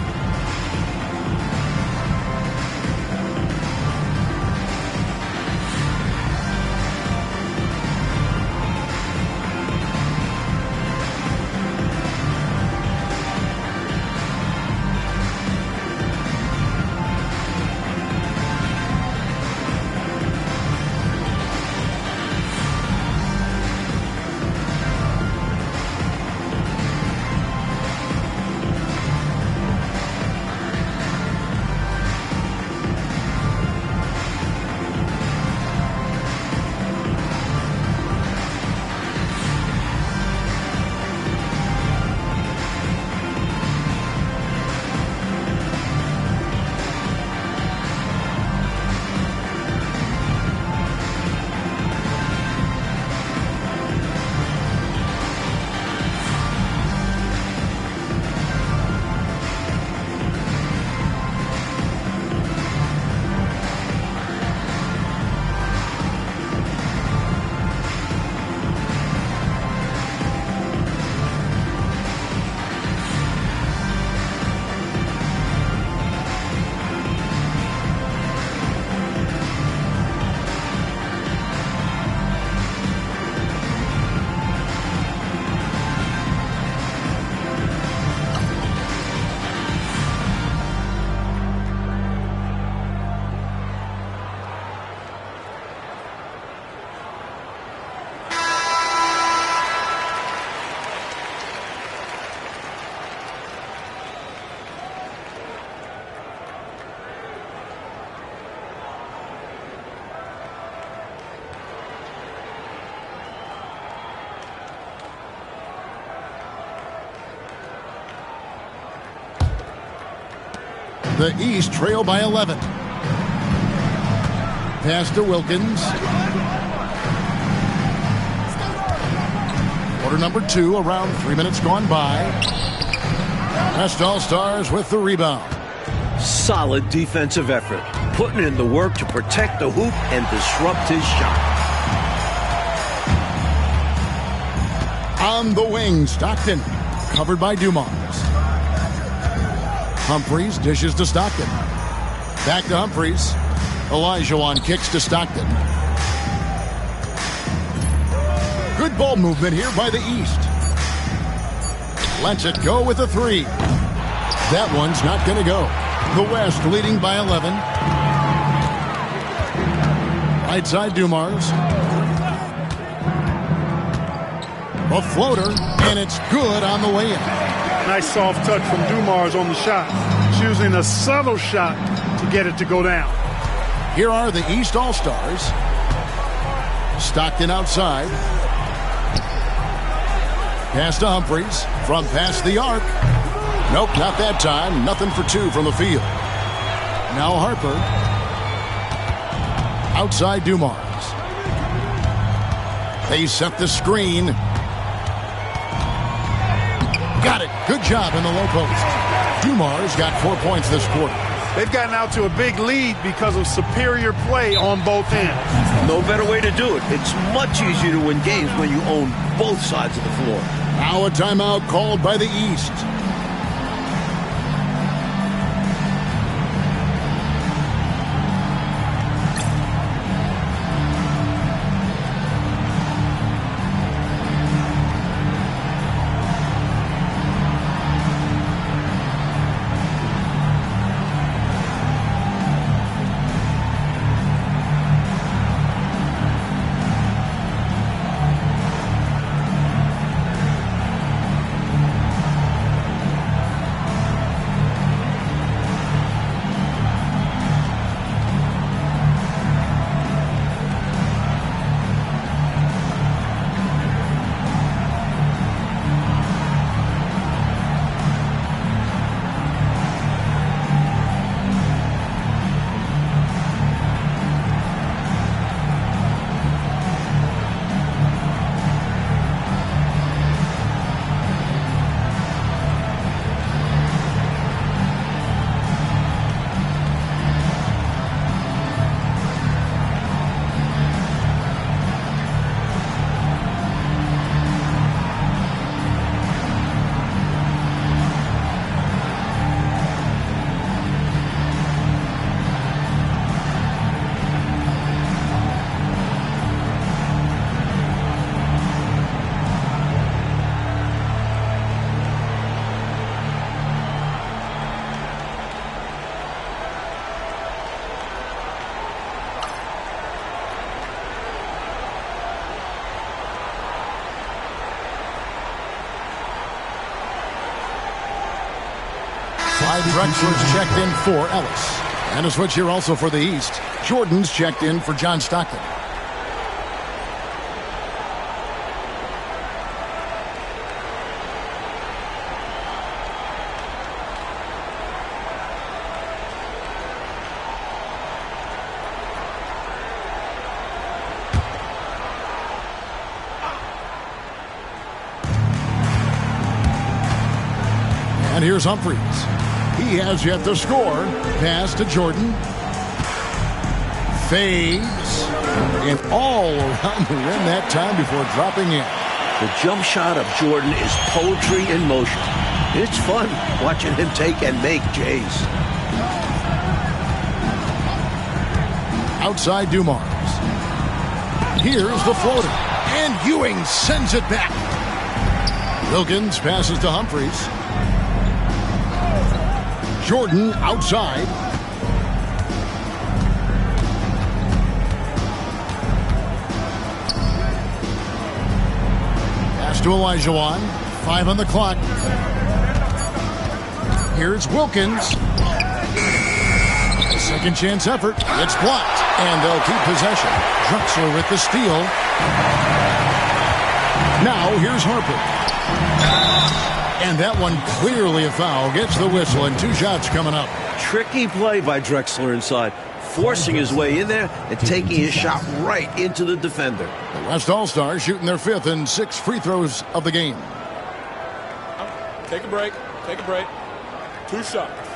The East trail by 11. Pass to Wilkins. Quarter number 2, around 3 minutes gone by. West All-Stars with the rebound. Solid defensive effort, putting in the work to protect the hoop and disrupt his shot. On the wing, Stockton, covered by Dumars. Humphries dishes to Stockton. Back to Humphries. Olajuwon kicks to Stockton. Good ball movement here by the East. Lets it go with a 3. That one's not going to go. The West leading by 11. Right side Dumars. A floater, and it's good on the way in. Nice soft touch from Dumars on the shot. Choosing a subtle shot to get it to go down. Here are the East All-Stars. Stockton outside. Pass to Humphries from past the arc. Nope, not that time. Nothing for 2 from the field. Now Harper. Outside Dumars. They set the screen. Got it. Good job in the low post. Dumars got 4 points this quarter. They've gotten out to a big lead because of superior play on both ends. No better way to do it. It's much easier to win games when you own both sides of the floor. Now a timeout called by the East. Clyde Drexler's checked in for Ellis. And a switch here also for the East. Jordan's checked in for John Stockton. And here's Humphries. He has yet to score. Pass to Jordan. Fades. And all around the rim that time before dropping in. The jump shot of Jordan is poetry in motion. It's fun watching him take and make Jays. Outside Dumars. Here's the floater. And Ewing sends it back. Wilkins passes to Humphries. Jordan outside. Pass to Olajuwon. 5 on the clock. Here's Wilkins. Second chance effort. It's blocked. And they'll keep possession. Drexler with the steal. Now here's Harper. And that one clearly a foul. Gets the whistle and 2 shots coming up. Tricky play by Drexler inside, forcing his way in there and taking his shot right into the defender. The West All-Stars shooting their 5th and 6th free throws of the game. Take a break. Take a break. 2 shots.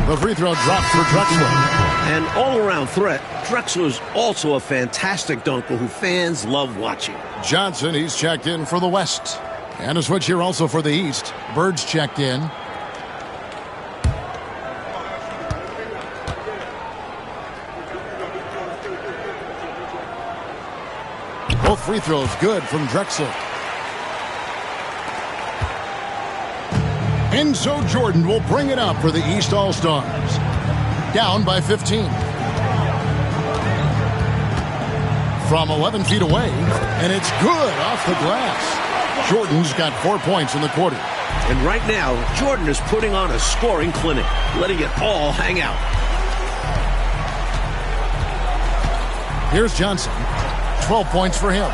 The free throw dropped for Drexler. An all-around threat, Drexler's also a fantastic dunker who fans love watching. Johnson, he's checked in for the West. And a switch here also for the East. Bird's checked in. Both free throws good from Drexler. Enzo Jordan will bring it up for the East All-Stars. Down by 15. From 11 feet away, and it's good off the glass. Jordan's got 4 points in the quarter. And right now, Jordan is putting on a scoring clinic, letting it all hang out. Here's Johnson. 12 points for him.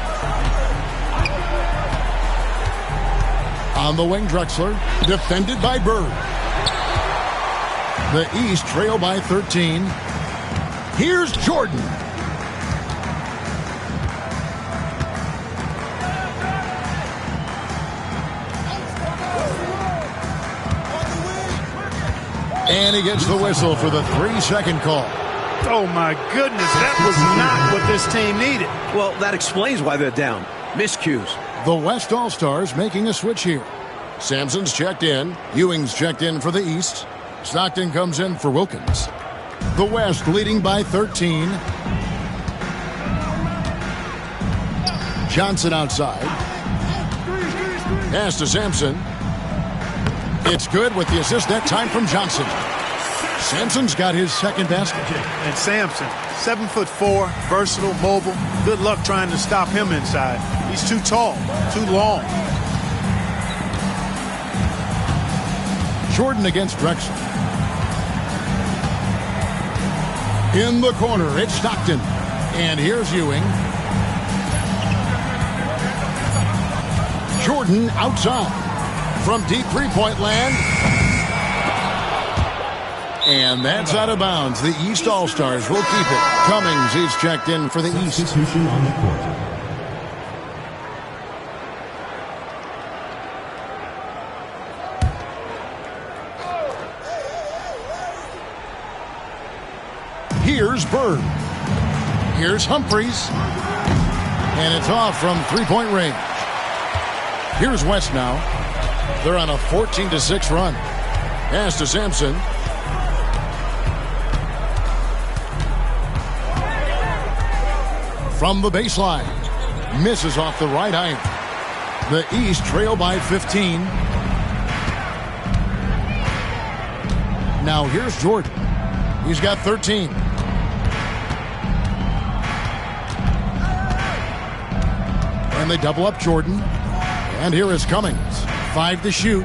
On the wing, Drexler, defended by Bird. The East trail by 13. Here's Jordan. And he gets the whistle for the 3-second call. Oh, my goodness. That was not what this team needed. Well, that explains why they're down. Miscues. The West All-Stars making a switch here. Sampson's checked in. Ewing's checked in for the East. Stockton comes in for Wilkins. The West leading by 13. Johnson outside. Pass to Sampson. It's good with the assist that time from Johnson. Sampson's got his second basket. And Sampson, 7'4", versatile, mobile. Good luck trying to stop him inside. He's too tall, too long. Jordan against Drexler. In the corner, it's Stockton. And here's Ewing. Jordan outside. From deep three-point land. And that's out of bounds. The East All-Stars will keep it. Cummings is checked in for the East. Substitution on the court. Here's Bird. Here's Humphries. And it's off from three-point range. Here's West now. They're on a 14-6 run. Pass to Sampson. From the baseline. Misses off the right iron. The East trail by 15. Now here's Jordan. He's got 13. And they double up Jordan. And here is Cummings. 5 to shoot.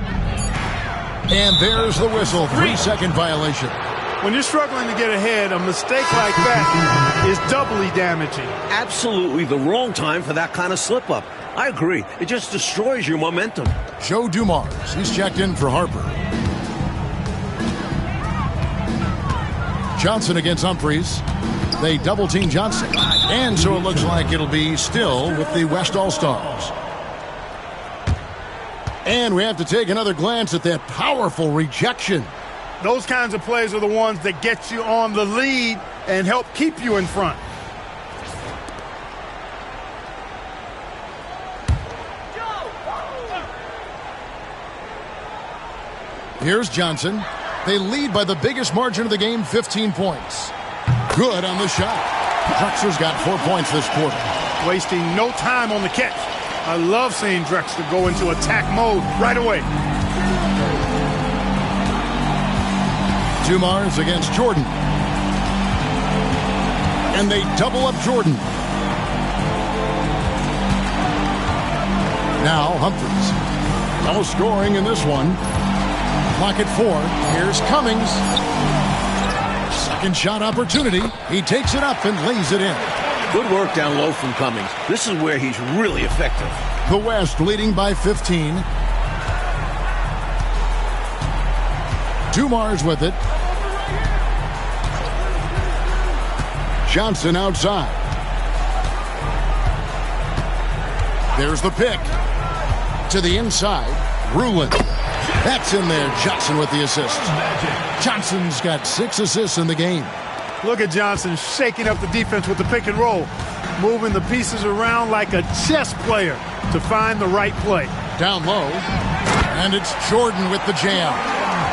And there's the whistle. 3-second violation. When you're struggling to get ahead, a mistake like that is doubly damaging. Absolutely the wrong time for that kind of slip-up. I agree. It just destroys your momentum. Joe Dumars. He's checked in for Harper. Johnson against Humphries. They double-team Johnson. And so it looks like it'll be still with the West All-Stars. And we have to take another glance at that powerful rejection. Those kinds of plays are the ones that get you on the lead and help keep you in front. Here's Johnson. They lead by the biggest margin of the game, 15 points. Good on the shot. Drexler's got 4 points this quarter. Wasting no time on the catch. I love seeing Drexler go into attack mode right away. Dumars against Jordan. And they double up Jordan. Now Humphries. No scoring in this one. Clock at 4. Here's Cummings. Second shot opportunity. He takes it up and lays it in. Good work down low from Cummings. This is where he's really effective. The West leading by 15. Dumars with it. Johnson outside. There's the pick. To the inside. Ruland. That's in there. Johnson with the assist. Johnson's got 6 assists in the game. Look at Johnson shaking up the defense with the pick and roll. Moving the pieces around like a chess player to find the right play. Down low. And it's Jordan with the jam.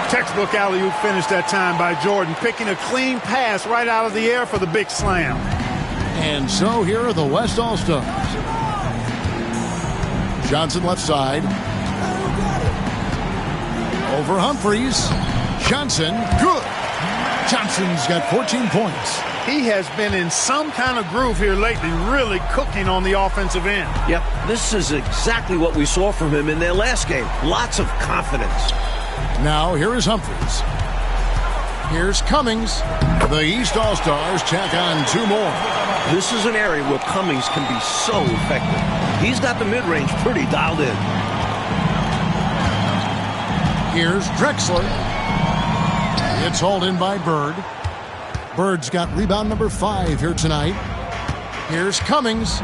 Textbook alley-oop finish that time by Jordan. Picking a clean pass right out of the air for the big slam. And so here are the West All-Stars. Johnson left side. Over Humphries. Johnson, good. Johnson's got 14 points. He has been in some kind of groove here lately, really cooking on the offensive end. Yep, this is exactly what we saw from him in their last game. Lots of confidence. Now here is Humphries. Here's Cummings. The East All-Stars tack on 2 more. This is an area where Cummings can be so effective. He's got the mid-range pretty dialed in. Here's Drexler. It's hauled in by Bird. Bird's got rebound number 5 here tonight. Here's Cummings.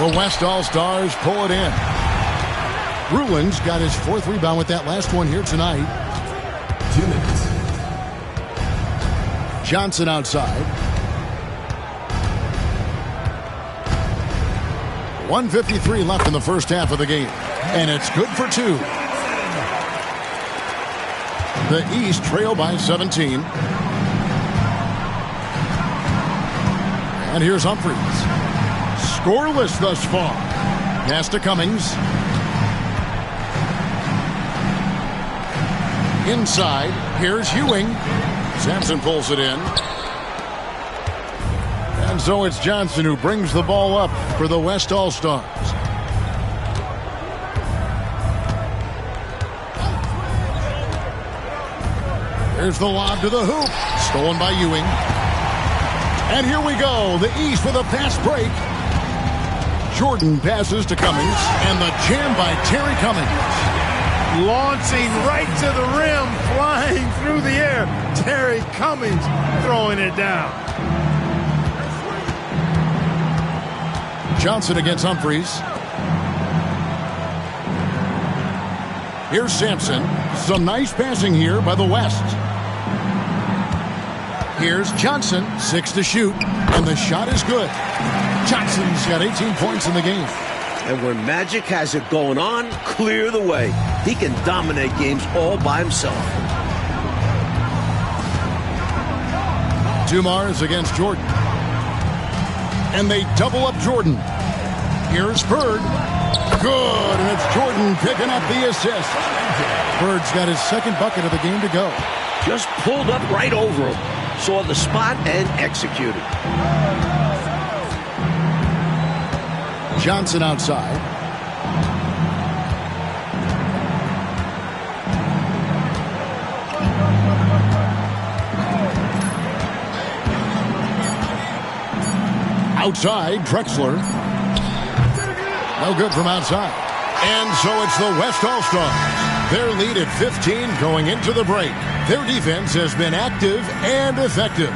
The West All-Stars pull it in. Ruland's got his 4th rebound with that last one here tonight. 2 minutes. Johnson outside. 1:53 left in the first half of the game. And it's good for 2. The East trail by 17. And here's Humphries. Scoreless thus far. Pass to Cummings. Inside. Here's Ewing. Sampson pulls it in. And so it's Johnson who brings the ball up for the West All-Stars. There's the lob to the hoop. Stolen by Ewing. And here we go. The East with a pass break. Jordan passes to Cummings. And the jam by Terry Cummings. Launching right to the rim. Flying through the air. Terry Cummings throwing it down. Johnson against Humphries. Here's Sampson. Some nice passing here by the West. Here's Johnson, 6 to shoot, and the shot is good. Johnson's got 18 points in the game. And when Magic has it going on, clear the way. He can dominate games all by himself. Dumars against Jordan. And they double up Jordan. Here's Bird. Good, and it's Jordan picking up the assist. Bird's got his 2nd bucket of the game to go. Just pulled up right over him. Saw the spot and executed. Johnson outside. Outside, Drexler. No good from outside. And so it's the West All-Stars. Their lead at 15 going into the break. Their defense has been active and effective.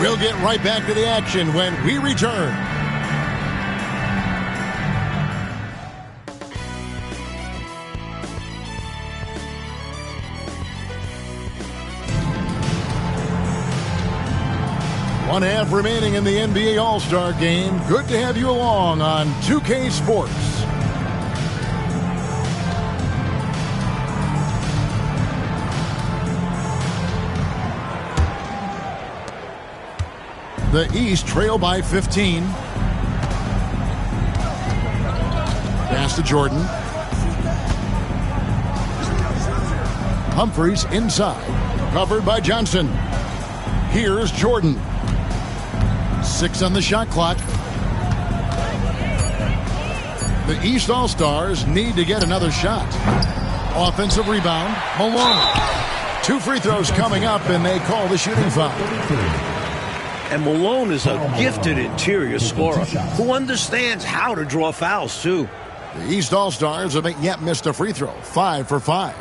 We'll get right back to the action when we return. One half remaining in the NBA All-Star Game. Good to have you along on 2K Sports. The East trail by 15. Pass to Jordan. Humphries inside. Covered by Johnson. Here's Jordan. 6 on the shot clock. The East All-Stars need to get another shot. Offensive rebound, Malone. 2 free throws coming up, and they call the shooting foul. And Malone is a gifted interior scorer who understands how to draw fouls, too. The East All-Stars haven't yet missed a free throw. 5 for 5.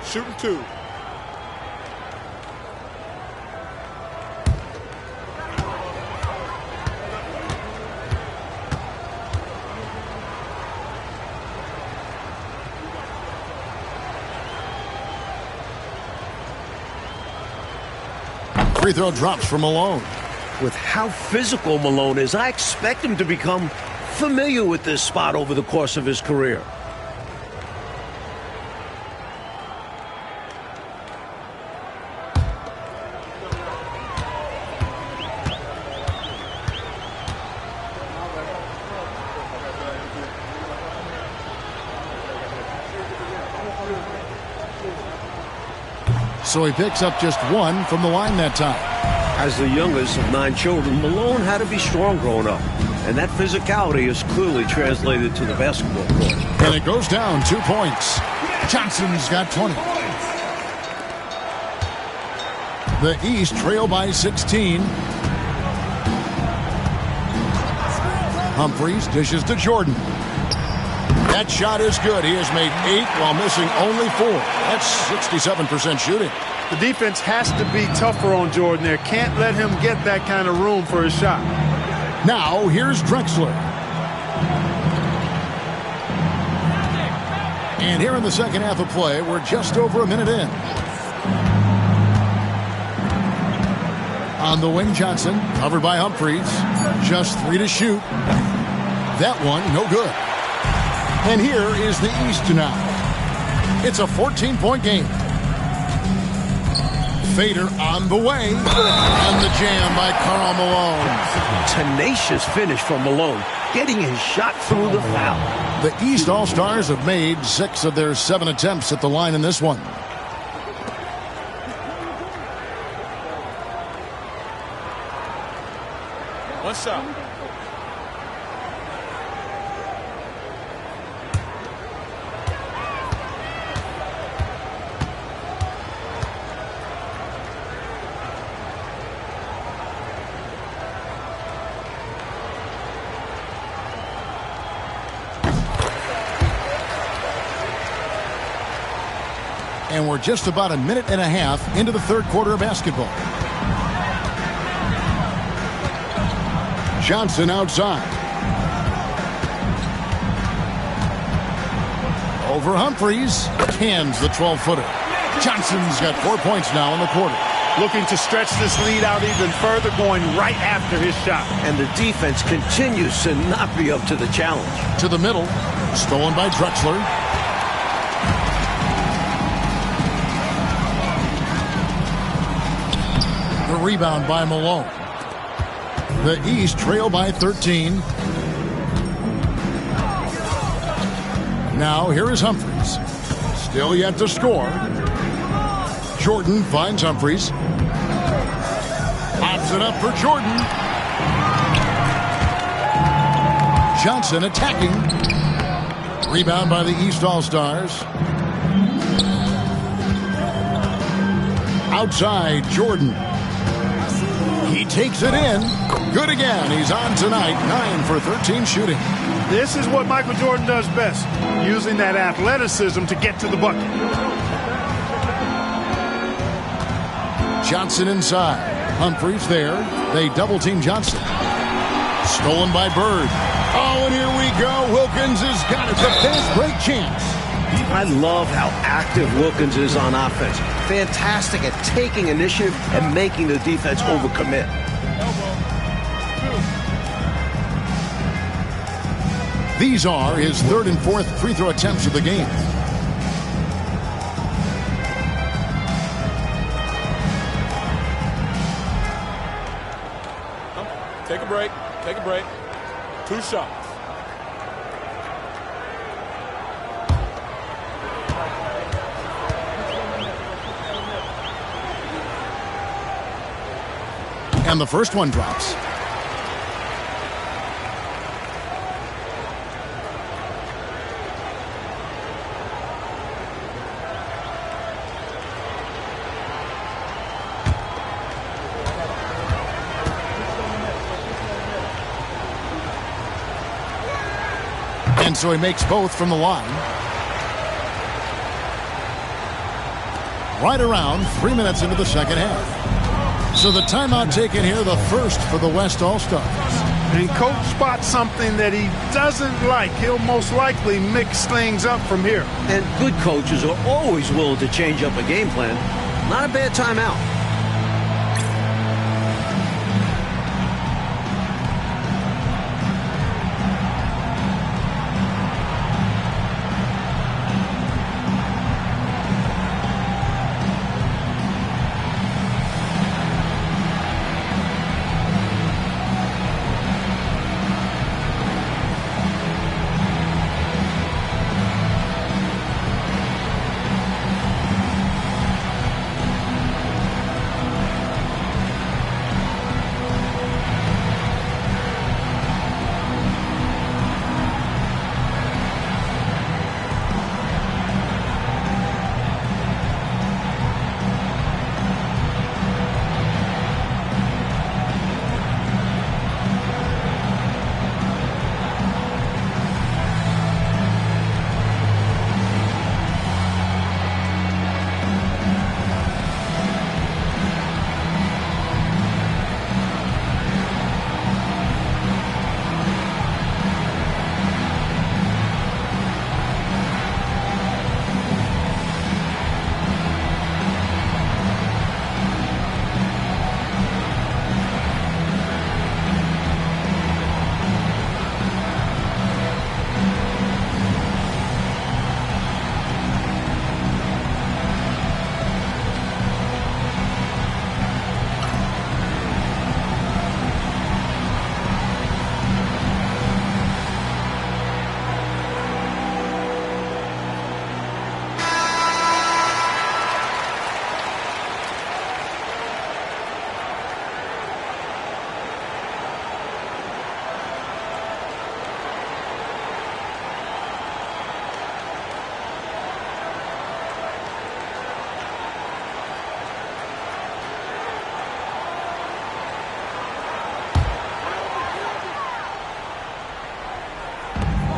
Shooting 2. Free throw drops for Malone. With how physical Malone is, I expect him to become familiar with this spot over the course of his career. So he picks up just 1 from the line that time. As the youngest of 9 children, Malone had to be strong growing up. And that physicality is clearly translated to the basketball court. And it goes down 2 points. Johnson's got 20. The East trail by 16. Humphries dishes to Jordan. That shot is good. He has made 8 while missing only 4. That's 67% shooting. The defense has to be tougher on Jordan there. Can't let him get that kind of room for his shot. Now, here's Drexler. And here in the second half of play, we're just over a minute in. On the wing, Johnson, covered by Humphries. Just 3 to shoot. That one, no good. And here is the East now. It's a 14-point game. Fader on the way. And the jam by Karl Malone. Tenacious finish from Malone, getting his shot through the foul. The East All-Stars have made 6 of their 7 attempts at the line in this one. One shot. And we're just about a minute and a half into the third quarter of basketball. Johnson outside. Over Humphries. Hands the 12-footer. Johnson's got 4 points now in the quarter. Looking to stretch this lead out even further, going right after his shot. And the defense continues to not be up to the challenge. To the middle. Stolen by Drexler. The rebound by Malone. The East trail by 13. Now here is Humphries. Still yet to score. Jordan finds Humphries. Pops it up for Jordan. Johnson attacking. Rebound by the East All-Stars. Outside, Jordan. He takes it in. Good again. He's on tonight. 9 for 13 shooting. This is what Michael Jordan does best, using that athleticism to get to the bucket. Johnson inside. Humphries there. They double-team Johnson. Stolen by Bird. Oh, and here we go. Wilkins has got it. The fast break chance. I love how active Wilkins is on offense. Fantastic at taking initiative and making the defense overcommit. These are his third and fourth free throw attempts of the game. Take a break. Take a break. 2 shots. And the first one drops. And so he makes both from the line. Right around 3 minutes into the second half. So the timeout taken here, the first for the West All-Stars. And coach spots something that he doesn't like. He'll most likely mix things up from here. And good coaches are always willing to change up a game plan. Not a bad timeout.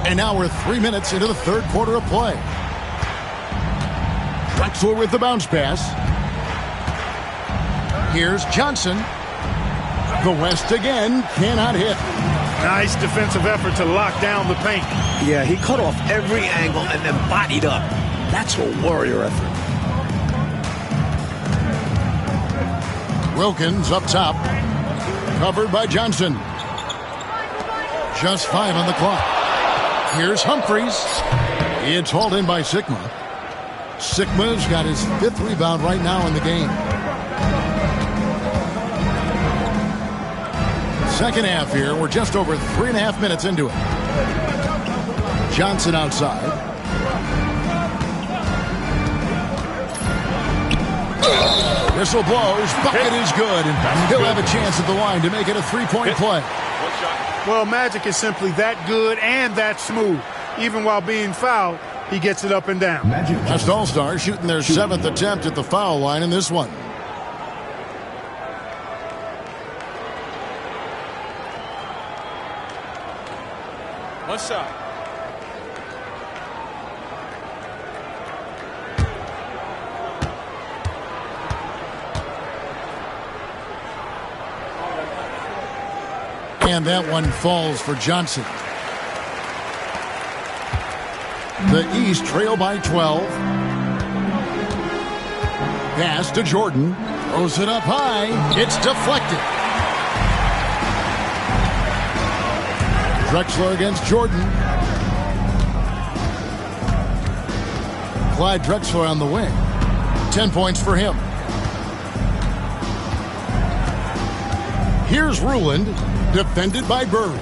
And now we're 3 minutes into the third quarter of play. Drexler with the bounce pass. Here's Johnson. The West again cannot hit. Nice defensive effort to lock down the paint. Yeah, he cut off every angle and then bodied up. That's a warrior effort. Wilkins up top. Covered by Johnson. Just 5 on the clock. Here's Humphries. It's hauled in by Sigma. Sigma's got his 5th rebound right now in the game. Second half here. We're just over 3.5 minutes into it. Johnson outside. Whistle blows. Bucket is good. And he'll have a chance at the line to make it a 3-point play. One shot. Well, Magic is simply that good and that smooth. Even while being fouled, he gets it up and down. West All-Stars shooting their 7th attempt at the foul line in this one. One shot. And that one falls for Johnson. The East trail by 12. Pass to Jordan. Throws it up high. It's deflected. Drexler against Jordan. Clyde Drexler on the wing. 10 points for him. Here's Ruland, defended by Bird.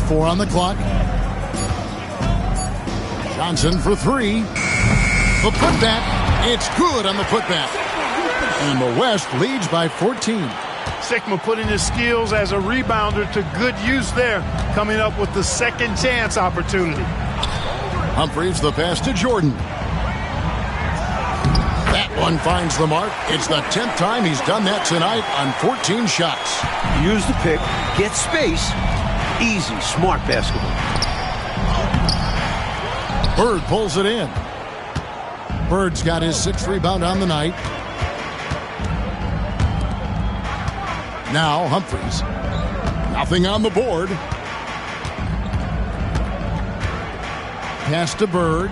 4 on the clock. Johnson for 3. The putback. It's good on the putback. And the West leads by 14. Sigma putting his skills as a rebounder to good use there, coming up with the second chance opportunity. Humphries the pass to Jordan. That one finds the mark. It's the 10th time he's done that tonight on 14 shots. Use the pick, get space. Easy, smart basketball. Bird pulls it in. Bird's got his 6th rebound on the night. Now Humphries. Nothing on the board. Pass to Bird.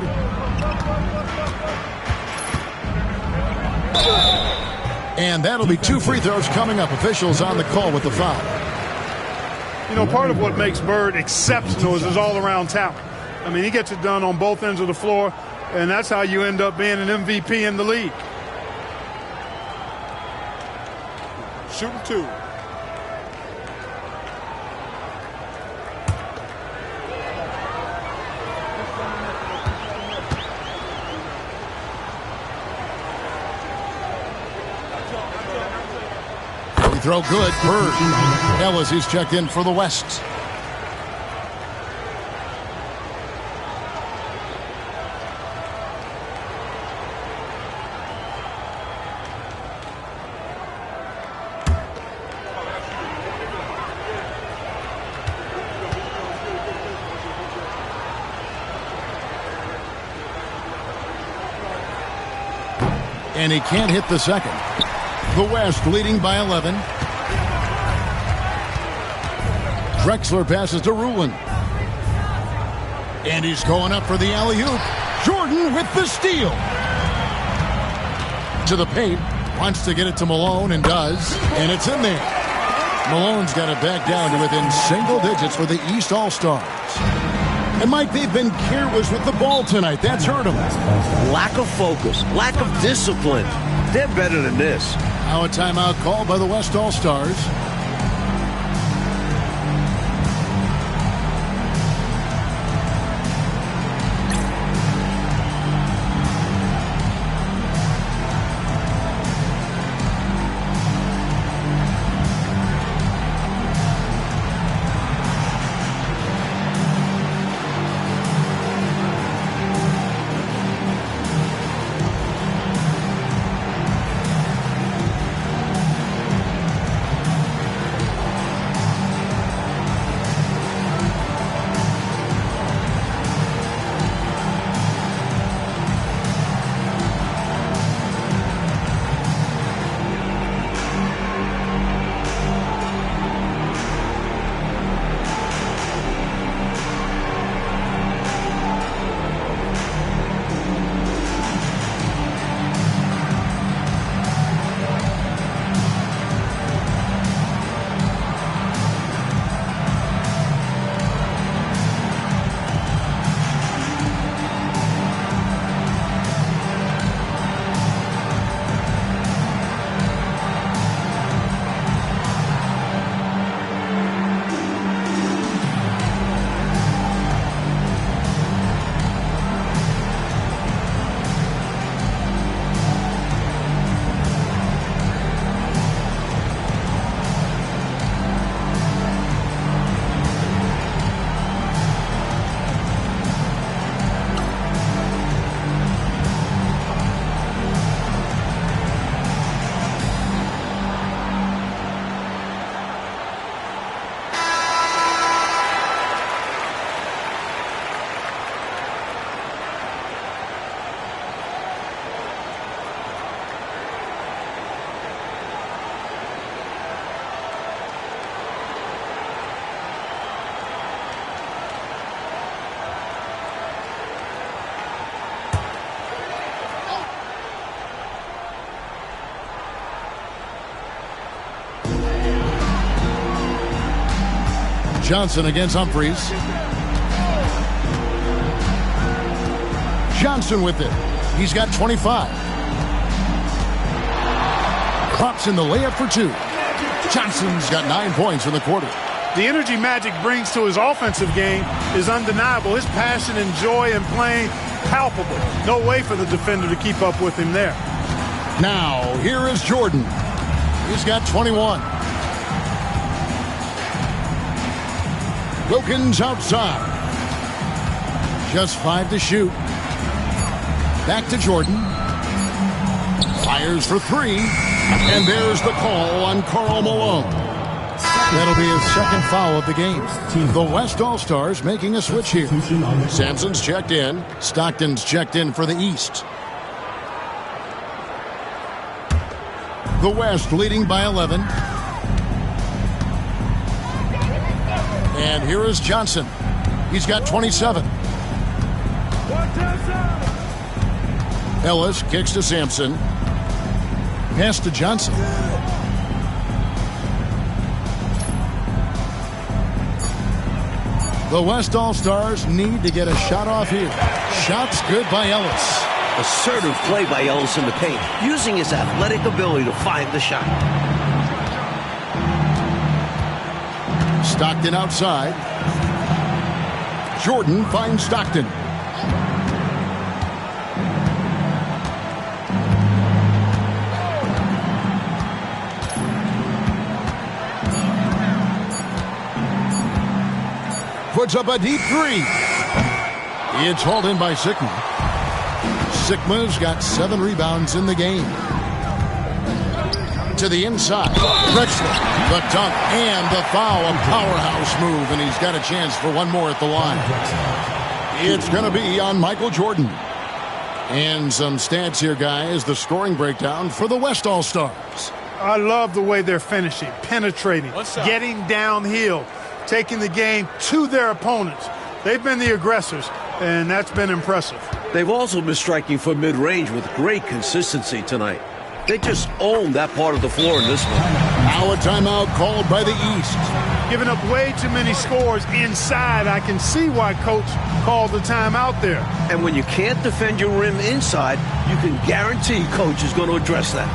And that'll be 2 free throws coming up. Officials on the call with the foul. You know, part of what makes Bird exceptional is his all-around talent. I mean, he gets it done on both ends of the floor, and that's how you end up being an MVP in the league. Shooting 2. Throw good. Bird. Ellis is checked in for the West. And he can't hit the second. The West leading by 11. Drexler passes to Ruland. And he's going up for the alley-oop. Jordan with the steal. To the paint. Wants to get it to Malone and does. And it's in there. Malone's got it back down to within single digits for the East All-Stars. And Mike, they've been careless with the ball tonight. That's hurt them. Lack of focus, lack of discipline. They're better than this. Now a timeout called by the West All-Stars. Johnson against Humphries. Johnson with it. He's got 25. Drops in the layup for 2. Johnson's got 9 points in the quarter. The energy Magic brings to his offensive game is undeniable. His passion and joy in playing, palpable. No way for the defender to keep up with him there. Now, here is Jordan. He's got 21. Wilkins outside. Just 5 to shoot. Back to Jordan. Fires for 3. And there's the call on Karl Malone. That'll be his second foul of the game. The West All-Stars making a switch here. Sampson's checked in. Stockton's checked in for the East. The West leading by 11. And here is Johnson. He's got 27. Ellis kicks to Sampson. Pass to Johnson. The West All-Stars need to get a shot off here. Shots good by Ellis. Assertive play by Ellis in the paint, using his athletic ability to find the shot. Stockton outside. Jordan finds Stockton. Puts up a deep 3. It's hauled in by Sikma. Sikma's got 7 rebounds in the game. To the inside. Drexler, the dunk, and the foul. A powerhouse move, and he's got a chance for one more at the line. It's going to be on Michael Jordan. And some stats here, guys. The scoring breakdown for the West All-Stars. I love the way they're finishing, penetrating, getting downhill, taking the game to their opponents. They've been the aggressors, and that's been impressive. They've also been striking for mid-range with great consistency tonight. They just own that part of the floor in this one. Now a timeout called by the East. Giving up way too many scores inside. I can see why Coach called the timeout there. And when you can't defend your rim inside, you can guarantee Coach is going to address that.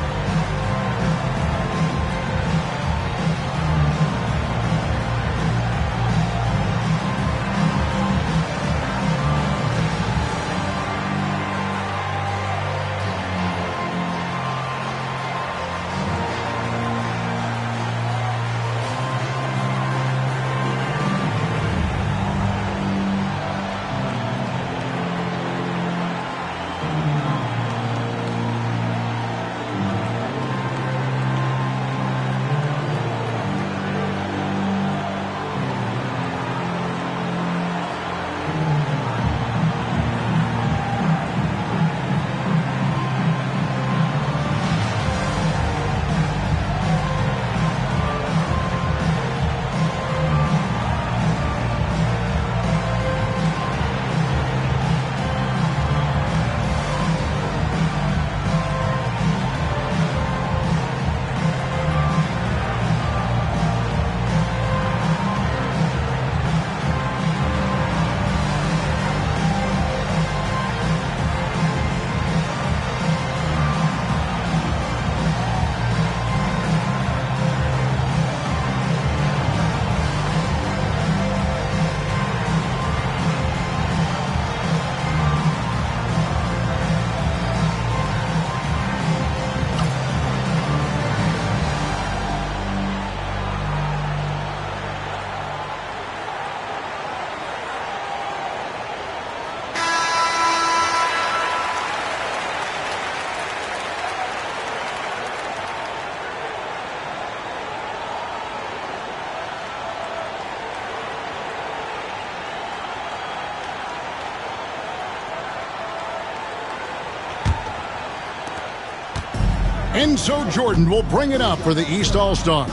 Enzo Jordan will bring it up for the East All-Stars.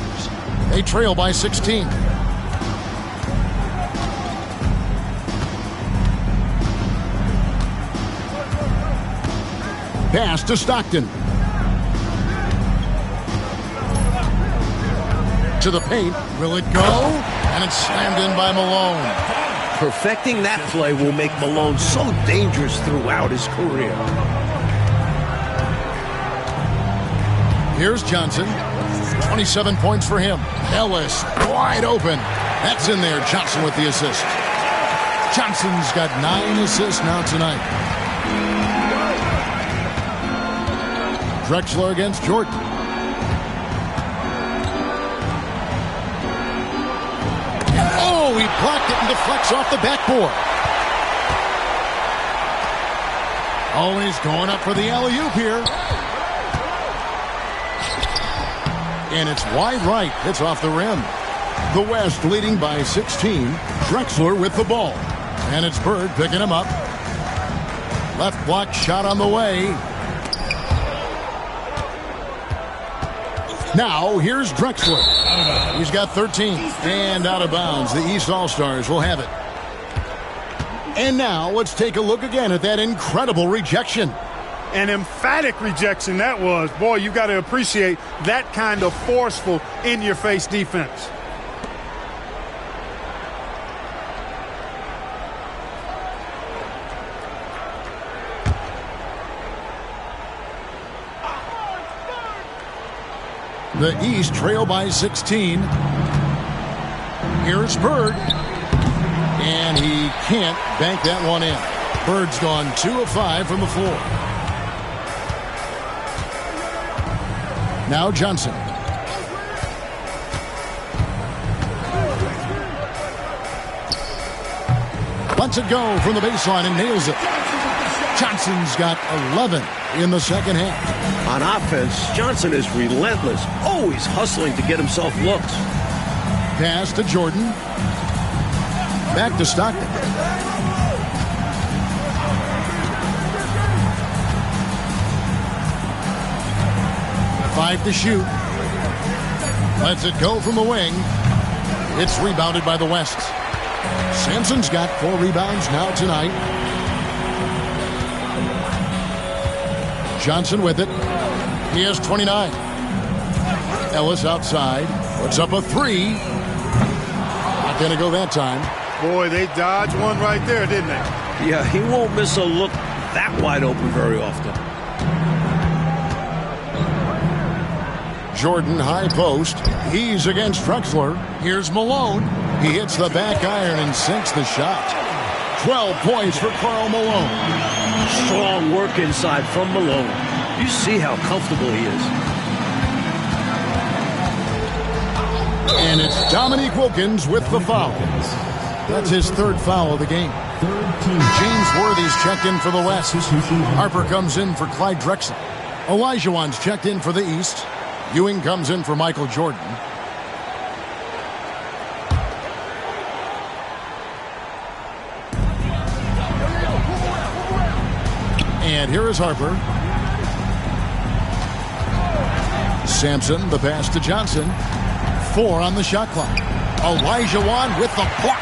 They trail by 16. Pass to Stockton. To the paint. Will it go? And it's slammed in by Malone. Perfecting that play will make Malone so dangerous throughout his career. Here's Johnson. 27 points for him. Ellis wide open. That's in there. Johnson with the assist. Johnson's got 9 assists now tonight. Drexler against Jordan. Oh, he blocked it and deflects off the backboard. Oh, he's going up for the alley-oop here. And it's wide right. It's off the rim. The West leading by 16. Drexler with the ball. And it's Bird picking him up. Left block shot on the way. Now, here's Drexler. He's got 13. And out of bounds. The East All-Stars will have it. And now, let's take a look again at that incredible rejection. An emphatic rejection that was. Boy, you got to appreciate that kind of forceful, in-your-face defense. The East trail by 16. Here's Bird. And he can't bank that one in. Bird's gone 2 of 5 from the floor. Now Johnson. Lets it go from the baseline and nails it. Johnson's got 11 in the second half. On offense, Johnson is relentless, always hustling to get himself looks. Pass to Jordan. Back to Stockton. Five to shoot. Lets it go from the wing. It's rebounded by the West. Sampson's got 4 rebounds now tonight. Johnson with it. He has 29. Ellis outside. Puts up a 3. Not going to go that time. Boy, they dodged one right there, didn't they? Yeah, he won't miss a look that wide open very often. Jordan high post. He's against Drexler. Here's Malone. He hits the back iron and sinks the shot. 12 points for Karl Malone. Strong work inside from Malone. You see how comfortable he is. And it's Dominique Wilkins with the foul. That's his 3rd foul of the game. James Worthy's checked in for the West. Harper comes in for Clyde Drexler. Olajuwon's checked in for the East. Ewing comes in for Michael Jordan. And here is Harper. Sampson, the pass to Johnson. 4 on the shot clock. Olajuwon with the block.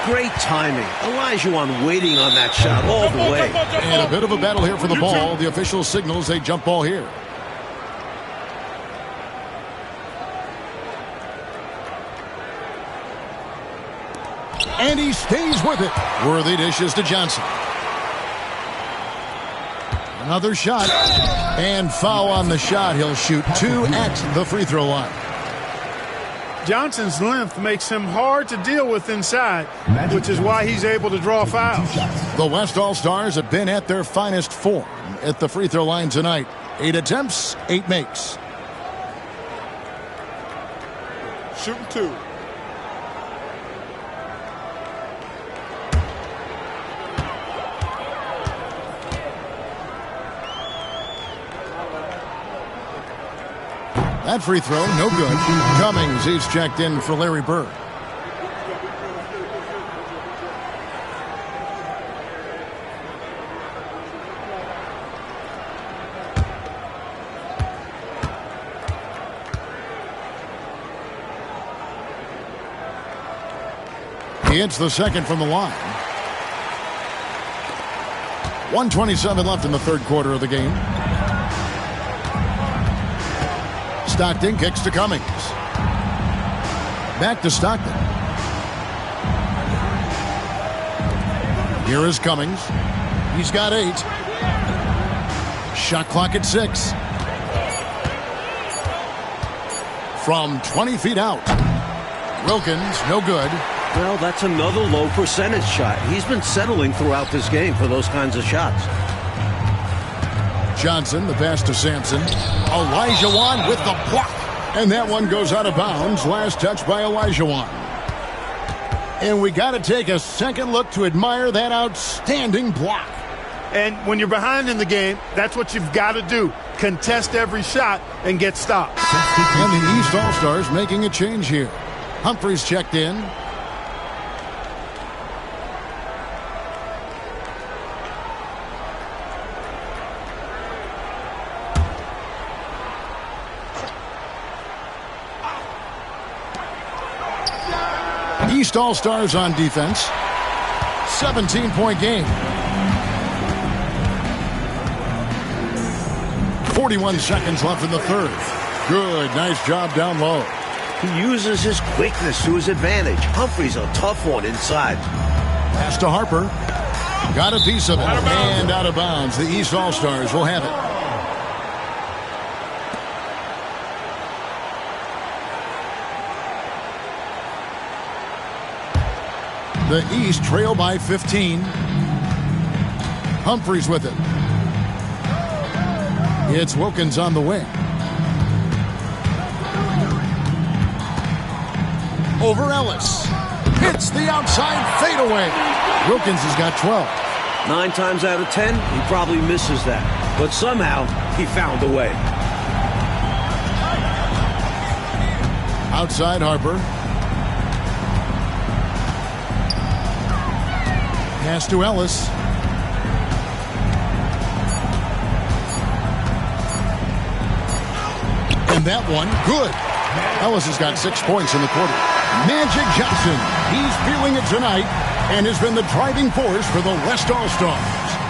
Great timing. Olajuwon waiting on that shot all the way. And a bit of a battle here for the ball. The official signals a jump ball here. And he stays with it. Worthy dishes to Johnson. Another shot. And foul on the shot. He'll shoot 2 at the free throw line. Johnson's length makes him hard to deal with inside, which is why he's able to draw fouls. The West All-Stars have been at their finest form at the free throw line tonight. 8 attempts, 8 makes. Shooting 2. That free throw, no good. Cummings, he's checked in for Larry Bird. He hits the second from the line. 1:27 left in the 3rd quarter of the game. Stockton kicks to Cummings. Back to Stockton. Here is Cummings. He's got 8. Shot clock at 6. From 20 feet out. Wilkins, no good. Well, that's another low percentage shot. He's been settling throughout this game for those kinds of shots. Johnson, the pass to Sampson. Olajuwon with the block. And that one goes out of bounds. Last touch by Olajuwon. And we got to take a second look to admire that outstanding block. And when you're behind in the game, that's what you've got to do. Contest every shot and get stopped. And the East All-Stars making a change here. Humphries checked in. East All-Stars on defense. 17-point game. 41 seconds left in the third. Good, nice job down low. He uses his quickness to his advantage. Humphries a tough one inside. Pass to Harper. Got a piece of it. And out of bounds. The East All-Stars will have it. The East trail by 15. Humphries with it. It's Wilkins on the wing. Over Ellis. Hits the outside fadeaway. Wilkins has got 12. 9 times out of 10, he probably misses that. But somehow, he found a way. Outside Harper. Pass to Ellis. And that one, good. Ellis has got 6 points in the quarter. Magic Johnson, he's feeling it tonight and has been the driving force for the West All-Stars.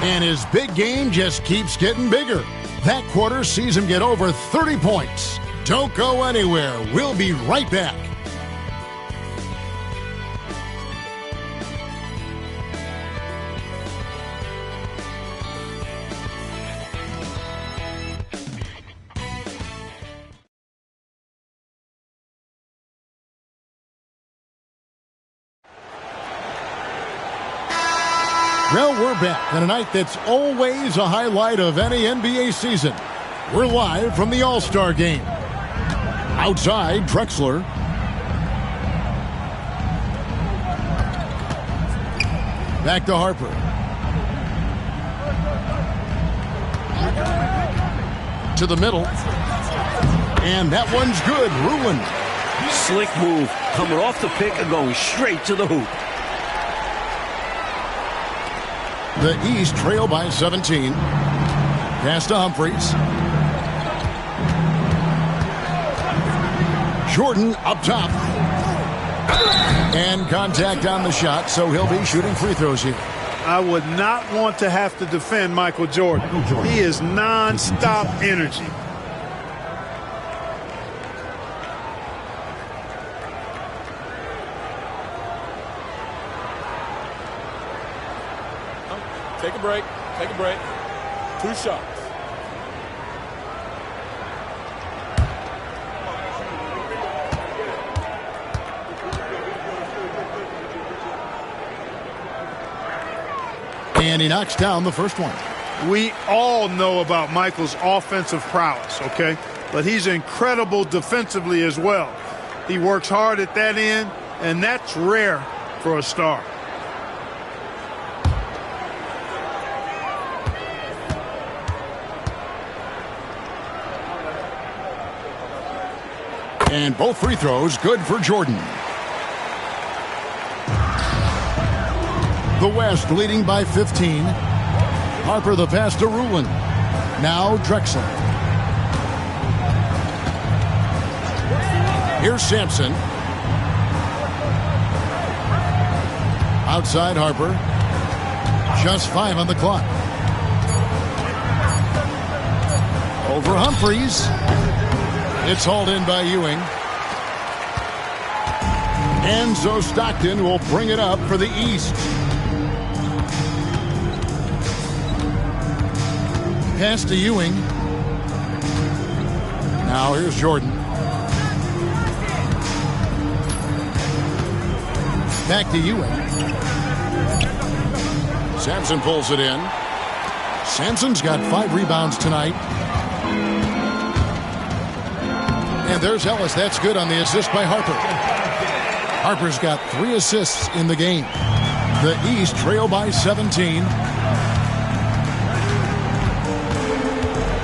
And his big game just keeps getting bigger. That quarter sees him get over 30 points. Don't go anywhere. We'll be right back. Well, we're back on a night that's always a highlight of any NBA season. We're live from the All-Star Game. Outside, Drexler. Back to Harper. To the middle. And that one's good. Rulin. Slick move. Coming off the pick and going straight to the hoop. The East trail by 17. Pass to Humphries. Jordan up top. And contact on the shot, so he'll be shooting free throws here. I would not want to have to defend Michael Jordan. He is non-stop energy. Take a break. Take a break. 2 shots. And he knocks down the first one. We all know about Michael's offensive prowess, okay? But he's incredible defensively as well. He works hard at that end, and that's rare for a star. And both free throws good for Jordan. The West leading by 15. Harper the pass to Rulin. Now Drexler. Here's Sampson. Outside Harper. Just 5 on the clock. Over Humphries. It's hauled in by Ewing. Enzo Stockton will bring it up for the East. Pass to Ewing. Now here's Jordan. Back to Ewing. Sampson pulls it in. Sampson's got 5 rebounds tonight. And there's Ellis. That's good on the assist by Harper. Harper's got 3 assists in the game. The East trail by 17.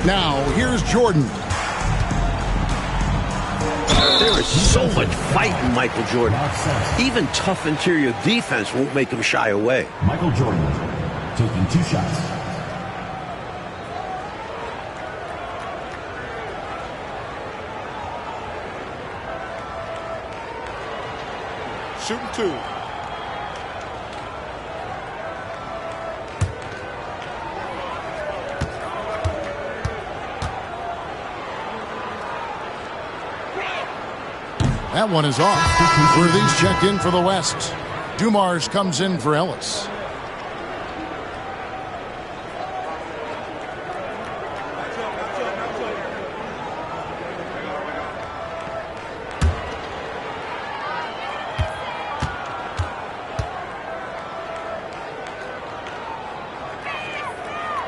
Now, here's Jordan. There is so much fight in Michael Jordan. Even tough interior defense won't make him shy away. Michael Jordan taking 2 shots. Shooting 2. That one is off. Worthy's checked in for the West. Dumars comes in for Ellis.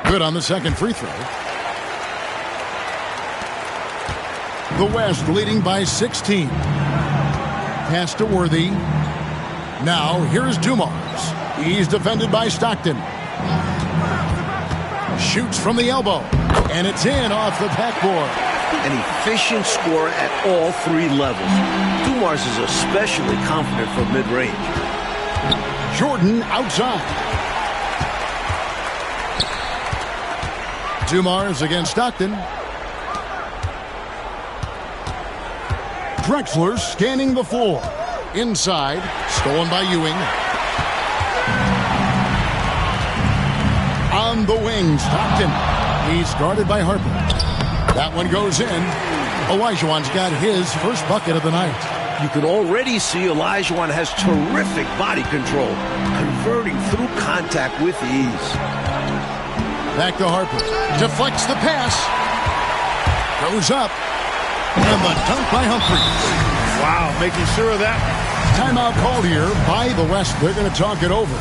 Good on the second free throw. The West leading by 16. Pass to Worthy. Now here's Dumars. He's defended by Stockton. Shoots from the elbow. And it's in off the backboard. An efficient scorer at all 3 levels. Dumars is especially confident from mid-range. Jordan outside. Dumars against Stockton. Drexler scanning the floor. Inside. Stolen by Ewing. On the wing, Stockton. He's guarded by Harper. That one goes in. Olajuwon's got his first bucket of the night. You can already see Olajuwon has terrific body control, converting through contact with ease. Back to Harper. Deflects the pass. Goes up. And the dunk by Humphries. Wow, making sure of that. Timeout called here by the West. They're going to talk it over.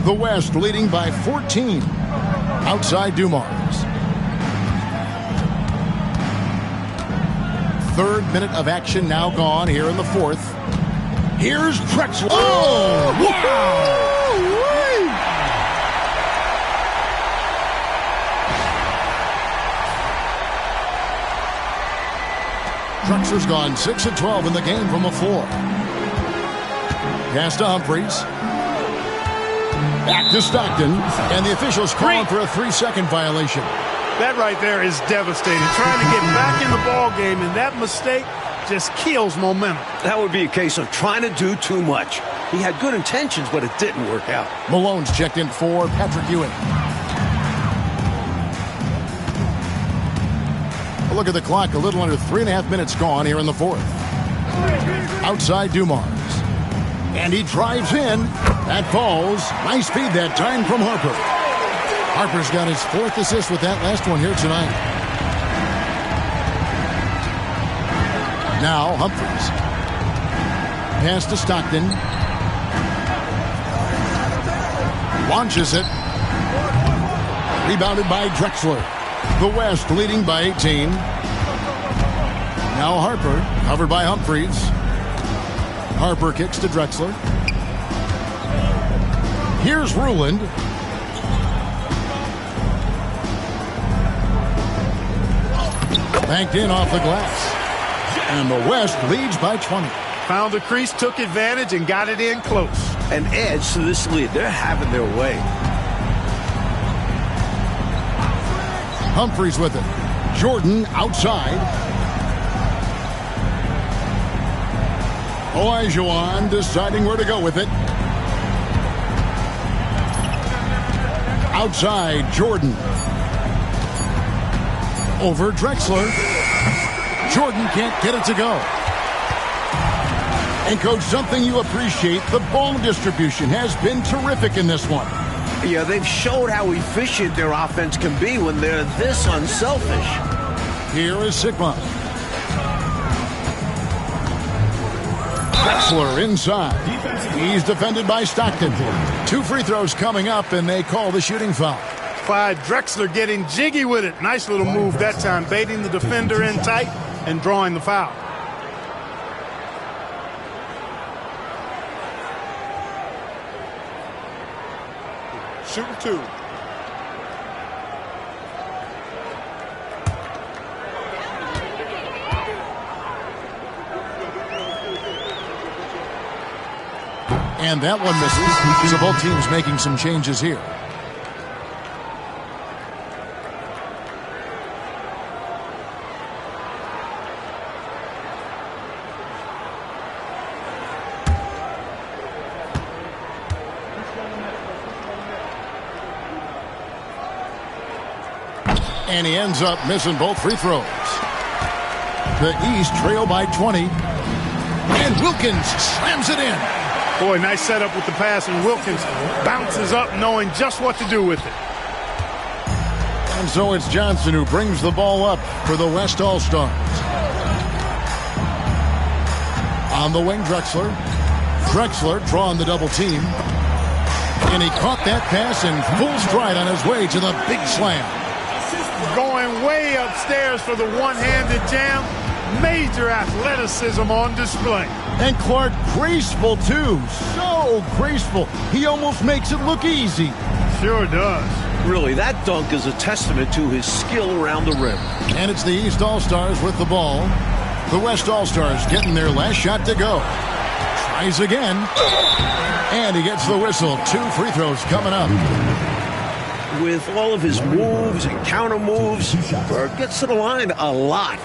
The West leading by 14. Outside Dumars. Third minute of action now gone here in the fourth. Here's Drexler. Oh, wow! Drexler's gone 6 of 12 in the game from the floor. Pass to Humphries. Back to Stockton, and the officials calling for a 3-second violation. That right there is devastating. Trying to get back in the ball game, and that mistake just kills momentum. That would be a case of trying to do too much. He had good intentions, but it didn't work out. Malone's checked in for Patrick Ewing. look at the clock. A little under 3.5 minutes gone here in the fourth. Outside Dumars. And he drives in. That falls. Nice feed that time from Harper. Harper's got his 4th assist with that last one here tonight. Now Humphries. Pass to Stockton. Launches it. Rebounded by Drexler. The West leading by 18. Now Harper, covered by Humphries. Harper kicks to Drexler. Here's Ruland. Banked in off the glass. And the West leads by 20. Found the crease, took advantage, and got it in close. An edge to this lead. They're having their way. Humphries with it. Jordan outside. Olajuwon deciding where to go with it. Outside, Jordan. Over Drexler. Jordan can't get it to go. And, Coach, something you appreciate, the ball distribution has been terrific in this one. Yeah, they've showed how efficient their offense can be when they're this unselfish. Here is Sigma. Drexler inside. He's defended by Stockton. 2 free throws coming up, and they call the shooting foul. Clyde Drexler getting jiggy with it. Nice little move that time, baiting the defender in tight and drawing the foul. Shooting 2. And that one misses. So both teams making some changes here. And he ends up missing both free throws. The East trail by 20. And Wilkins slams it in. Boy, nice setup with the pass, and Wilkins bounces up knowing just what to do with it. And so it's Johnson who brings the ball up for the West All-Stars. On the wing, Drexler. Drexler drawing the double team. And he caught that pass in full stride on his way to the big slam. Going way upstairs for the one-handed jam. Major athleticism on display. And Clark graceful, too. So graceful. He almost makes it look easy. Sure does. Really, that dunk is a testament to his skill around the rim. And it's the East All-Stars with the ball. The West All-Stars getting their last shot to go. Tries again. And he gets the whistle. 2 free throws coming up. With all of his moves and counter moves, Bird gets to the line a lot.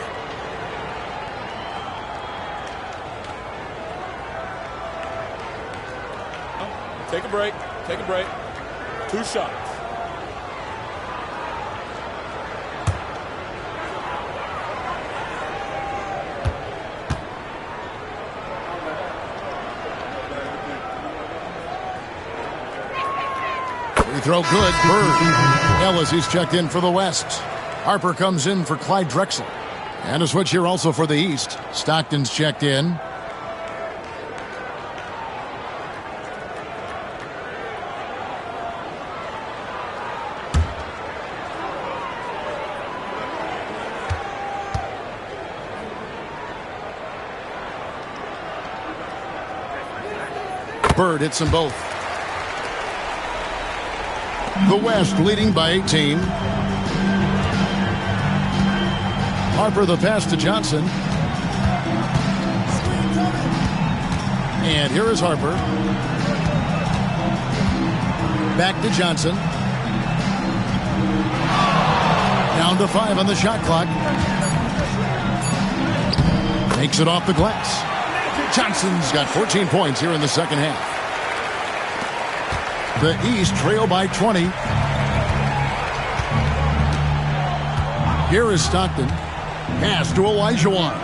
Take a break. Take a break. 2 shots. Free throw good. Bird. Ellis, he's checked in for the West. Harper comes in for Clyde Drexler. And a switch here also for the East. Stockton's checked in. Bird hits them both. The West leading by 18. Harper the pass to Johnson. And here is Harper. Back to Johnson. Down to 5 on the shot clock. Makes it off the glass. Johnson's got 14 points here in the second half. The East trail by 20. Here is Stockton. Pass to Olajuwon.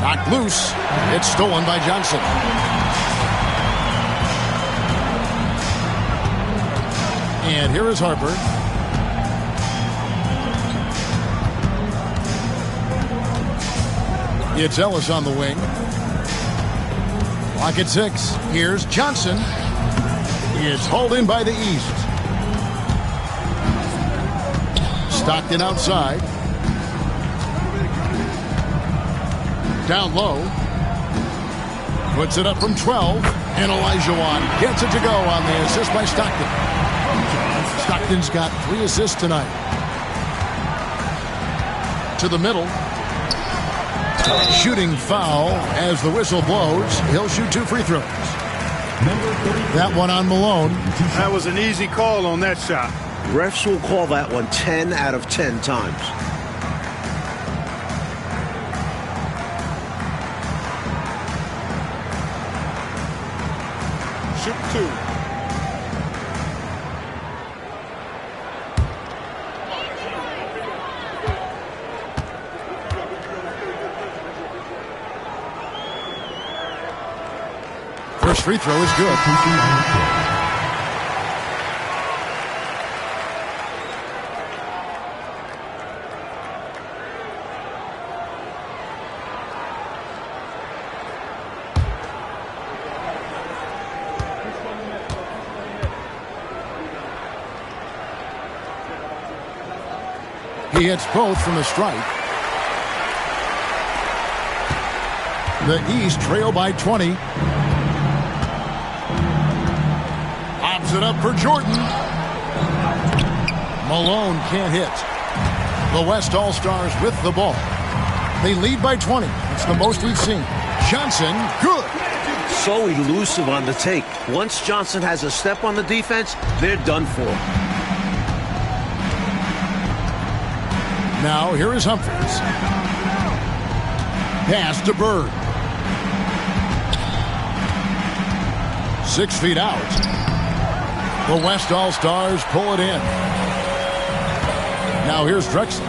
Knocked loose. It's stolen by Johnson. And here is Harper. It's Ellis on the wing. Clock at 6. Here's Johnson. It's hauled in by the East. Stockton outside. Down low. Puts it up from 12. And Olajuwon gets it to go on the assist by Stockton. Stockton's got 3 assists tonight. To the middle. Shooting foul as the whistle blows. He'll shoot 2 free throws. That one on Malone. That was an easy call on that shot. Refs will call that one 10 out of 10 times. Shoot 2. First free throw is good. He hits both from the strike. The East trail by 20. It up for Jordan. Malone can't hit. The West All-Stars with the ball. They lead by 20. It's the most we've seen. Johnson, good. So elusive on the take. Once Johnson has a step on the defense, they're done for. Now here is Humphries. Pass to Bird. 6 feet out. The West All-Stars pull it in. Now here's Drexler.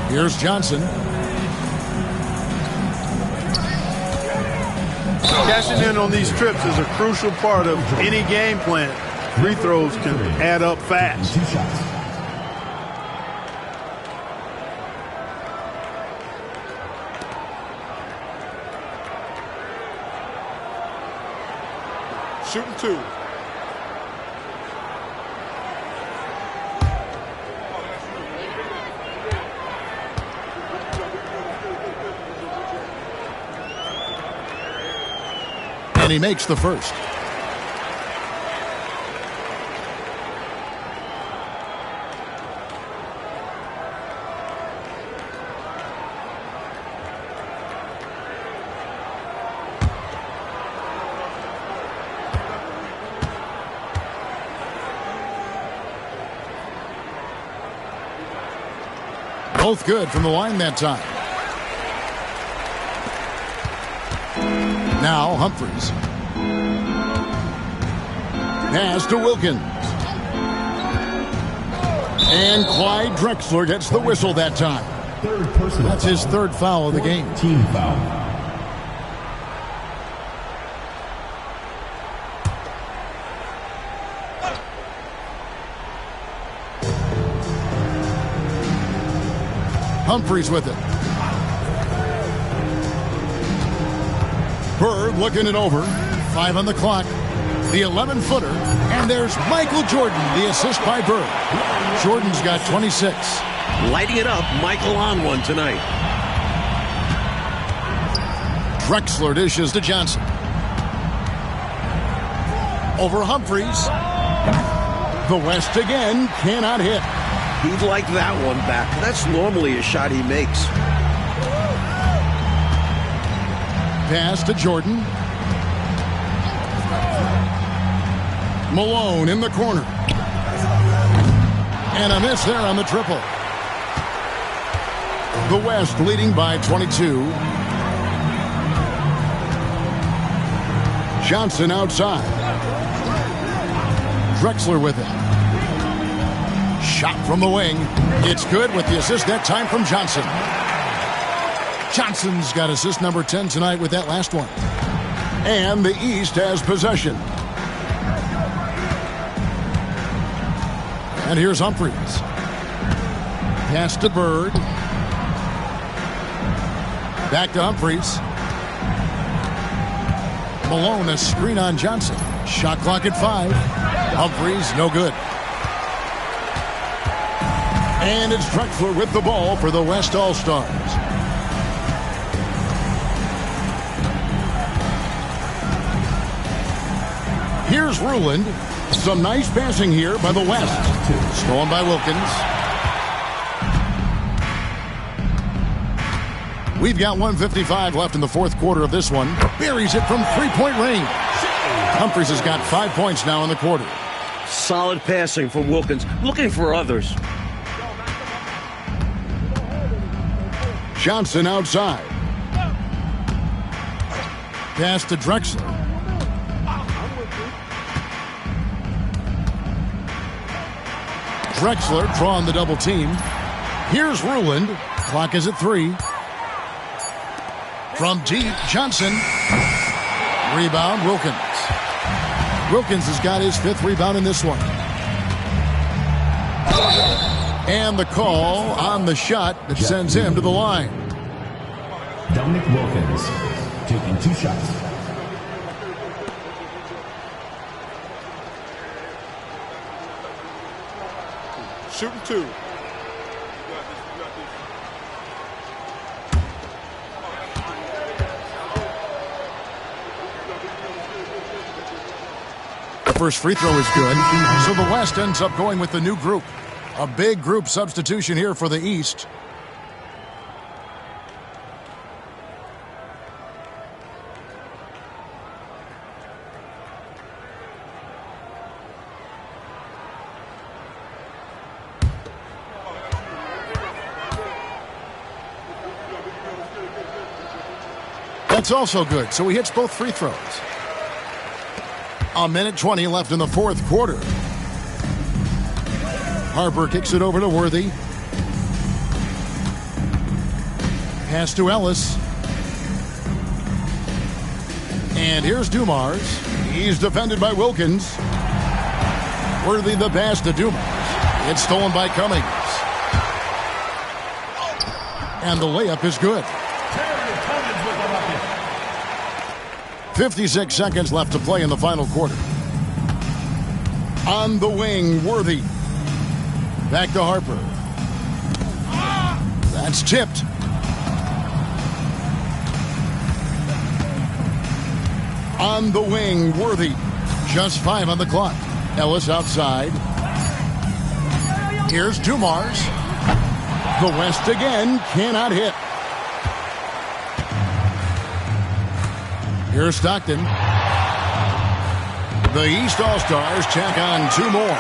Here's Johnson. Cashing in on these trips is a crucial part of any game plan. Free throws can add up fast. 2 shots. Shooting 2. And he makes the first. Both good from the line that time. Now Humphries. Pass to Wilkins. And Clyde Drexler gets the whistle that time. That's his 3rd foul of the game. Team foul. Humphries with it. Bird looking it over. 5 on the clock. The 11-footer. And there's Michael Jordan, the assist by Bird. Jordan's got 26. Lighting it up, Michael on one tonight. Drexler dishes to Johnson. Over Humphries. The West again cannot hit. He'd like that one back. That's normally a shot he makes. Pass to Jordan. Malone in the corner. And a miss there on the triple. The West leading by 22. Johnson outside. Drexler with it. Shot from the wing. It's good with the assist that time from Johnson. Johnson's got assist number 10 tonight with that last one. And the East has possession. And here's Humphries. Pass to Bird. Back to Humphries. Malone, a screen on Johnson. Shot clock at 5. Humphries, no good. And it's Drexler with the ball for the West All-Stars. Here's Ruland. Some nice passing here by the West. Stolen by Wilkins. We've got 1:55 left in the fourth quarter of this one. Buries it from three-point range. Humphries has got 5 points now in the quarter. Solid passing from Wilkins, looking for others. Johnson outside. Pass to Drexler. Drexler drawing the double team. Here's Ruland. Clock is at 3. From deep, Johnson. Rebound, Wilkins. Wilkins has got his 5th rebound in this one. And the call on the shot that sends him to the line. Dominic Wilkins taking 2 shots. Shooting 2. The first free throw is good, so the West ends up going with the new group. A big group substitution here for the East. That's also good, so he hits both free throws. 1:20 left in the fourth quarter. Harper kicks it over to Worthy. Pass to Ellis. And here's Dumars. He's defended by Wilkins. Worthy the pass to Dumars. It's stolen by Cummings. And the layup is good. 56 seconds left to play in the final quarter. On the wing, Worthy. Back to Harper. That's tipped. On the wing, Worthy. Just 5 on the clock. Ellis outside. Here's Dumars. The West again cannot hit. Here's Stockton. The East All-Stars tack on 2 more.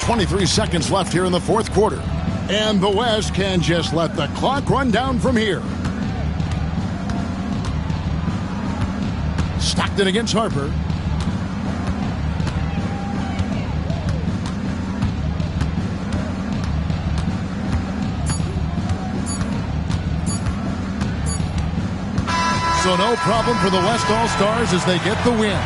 23 seconds left here in the fourth quarter. And the West can just let the clock run down from here. Stockton against Harper. So no problem for the West All-Stars as they get the win.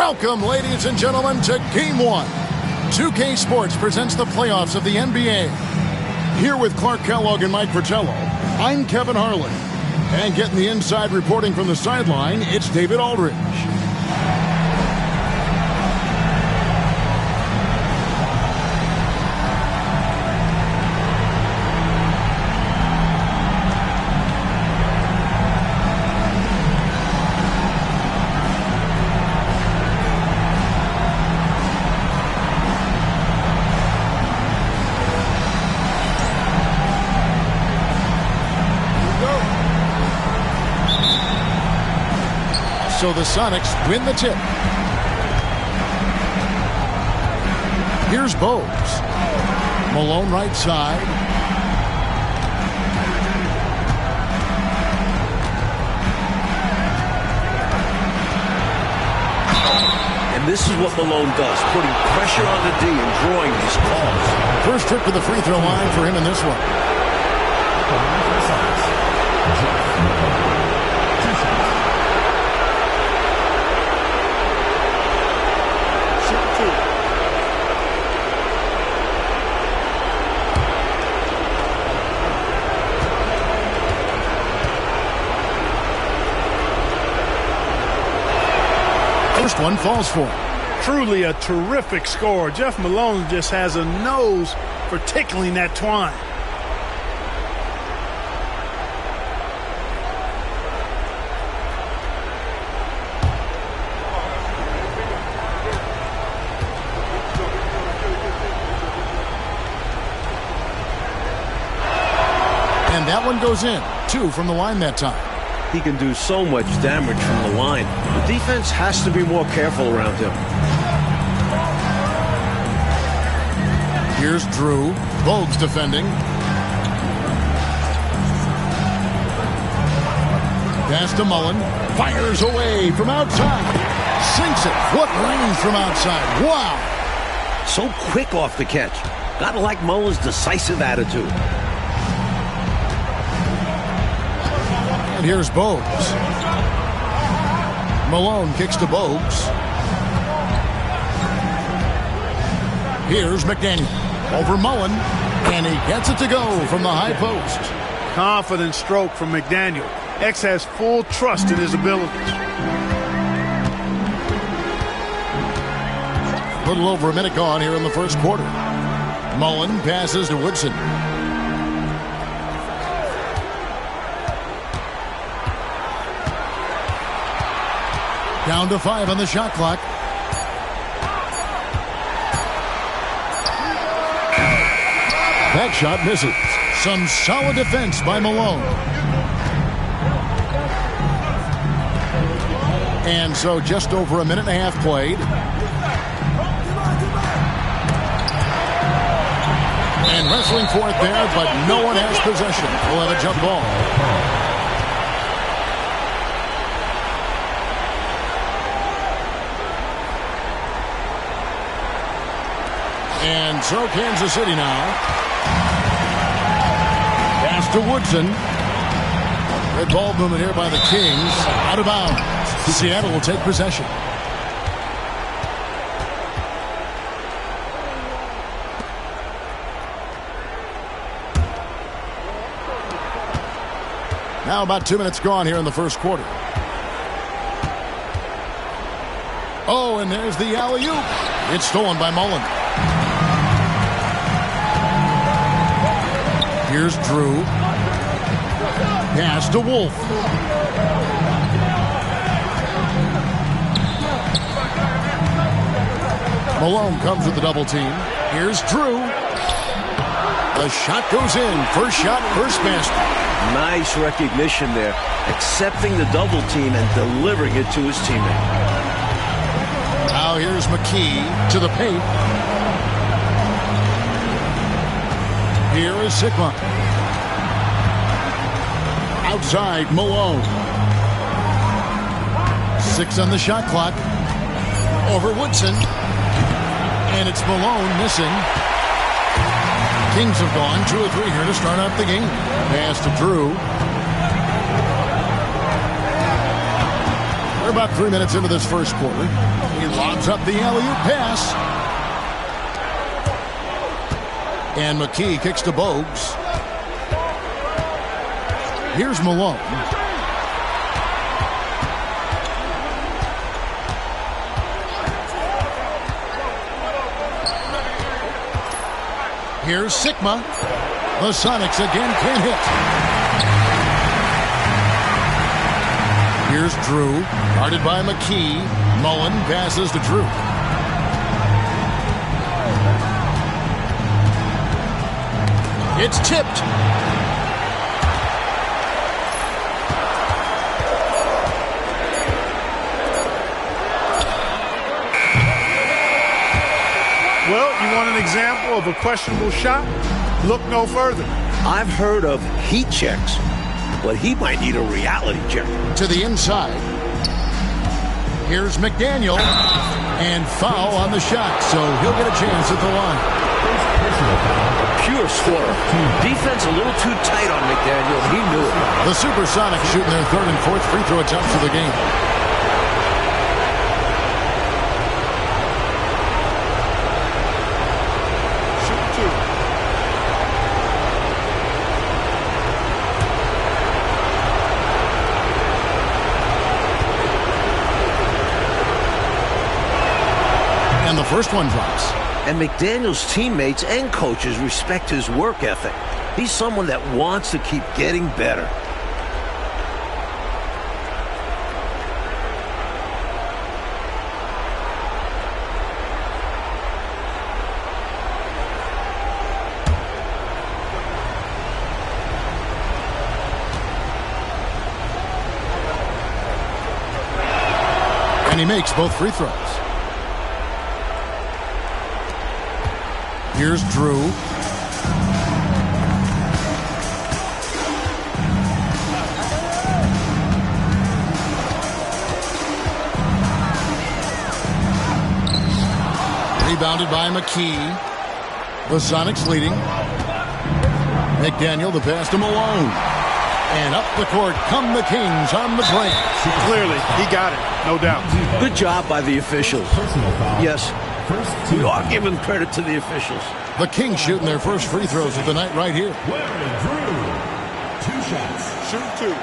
Welcome, ladies and gentlemen, to Game 1. 2K Sports presents the playoffs of the NBA. Here with Clark Kellogg and Mike Fratello, I'm Kevin Harlan. And getting the inside reporting from the sideline, it's David Aldridge. So the Sonics win the tip. Here's Bogues. Malone right side. And this is what Malone does, putting pressure on the D and drawing these calls. First trip to the free throw line for him in this one. First one falls for him. Truly a terrific score. Jeff Malone just has a nose for tickling that twine. And that one goes in. 2 from the line that time. He can do so much damage from the line. The defense has to be more careful around him. Here's Drew. Bogues defending. Pass to Mullen. Fires away from outside. Sinks it. What range from outside. Wow. So quick off the catch. Gotta like Mullen's decisive attitude. And here's Bogues. Malone kicks to Bogues. Here's McDaniel. Over Mullen. And he gets it to go from the high post. Confident stroke from McDaniel. X has full trust in his abilities. A little over a minute gone here in the first quarter. Mullen passes to Woodson. Down to 5 on the shot clock. That shot misses. Some solid defense by Malone. And so just over a minute and a half played. And wrestling for it there, but no one has possession. We'll have a jump ball. And so Kansas City now. Pass to Woodson. Red ball movement here by the Kings. Out of bounds. Seattle will take possession. Now about 2 minutes gone here in the first quarter. Oh, and there's the alley-oop. It's stolen by Mullen. Here's Drew. Pass to Wolf. Malone comes with the double team. Here's Drew. The shot goes in. First shot, first basket. Nice recognition there. Accepting the double team and delivering it to his teammate. Now here's McKee to the paint. Here is Sigma. Outside, Malone. 6 on the shot clock. Over Woodson. And it's Malone missing. Kings have gone 2 or 3 here to start out the game. Pass to Drew. We're about 3 minutes into this first quarter. He lobs up the alley-oop pass. And McKee kicks to Bogues. Here's Malone. Here's Sikma. The Sonics again can't hit. Here's Drew. Guarded by McKee. Mullen passes to Drew. It's tipped. Well, you want an example of a questionable shot? Look no further. I've heard of heat checks, but he might need a reality check. To the inside. Here's McDaniel. And foul on the shot, so he'll get a chance at the line. Pure scorer. Defense a little too tight on McDaniel. He knew it. The Supersonics shooting their third and fourth free throw attempts of the game. And the first one drops. And McDaniel's teammates and coaches respect his work ethic. He's someone that wants to keep getting better. And he makes both free throws. Here's Drew. Rebounded by McKee. The Sonics leading. McDaniel, the pass to Malone. And up the court come the Kings on the break. Clearly, he got it, no doubt. Good job by the officials. Yes, we are giving credit to the officials. The Kings shooting their first free throws of the night right here. Drew. 2 shots. Shoot 2.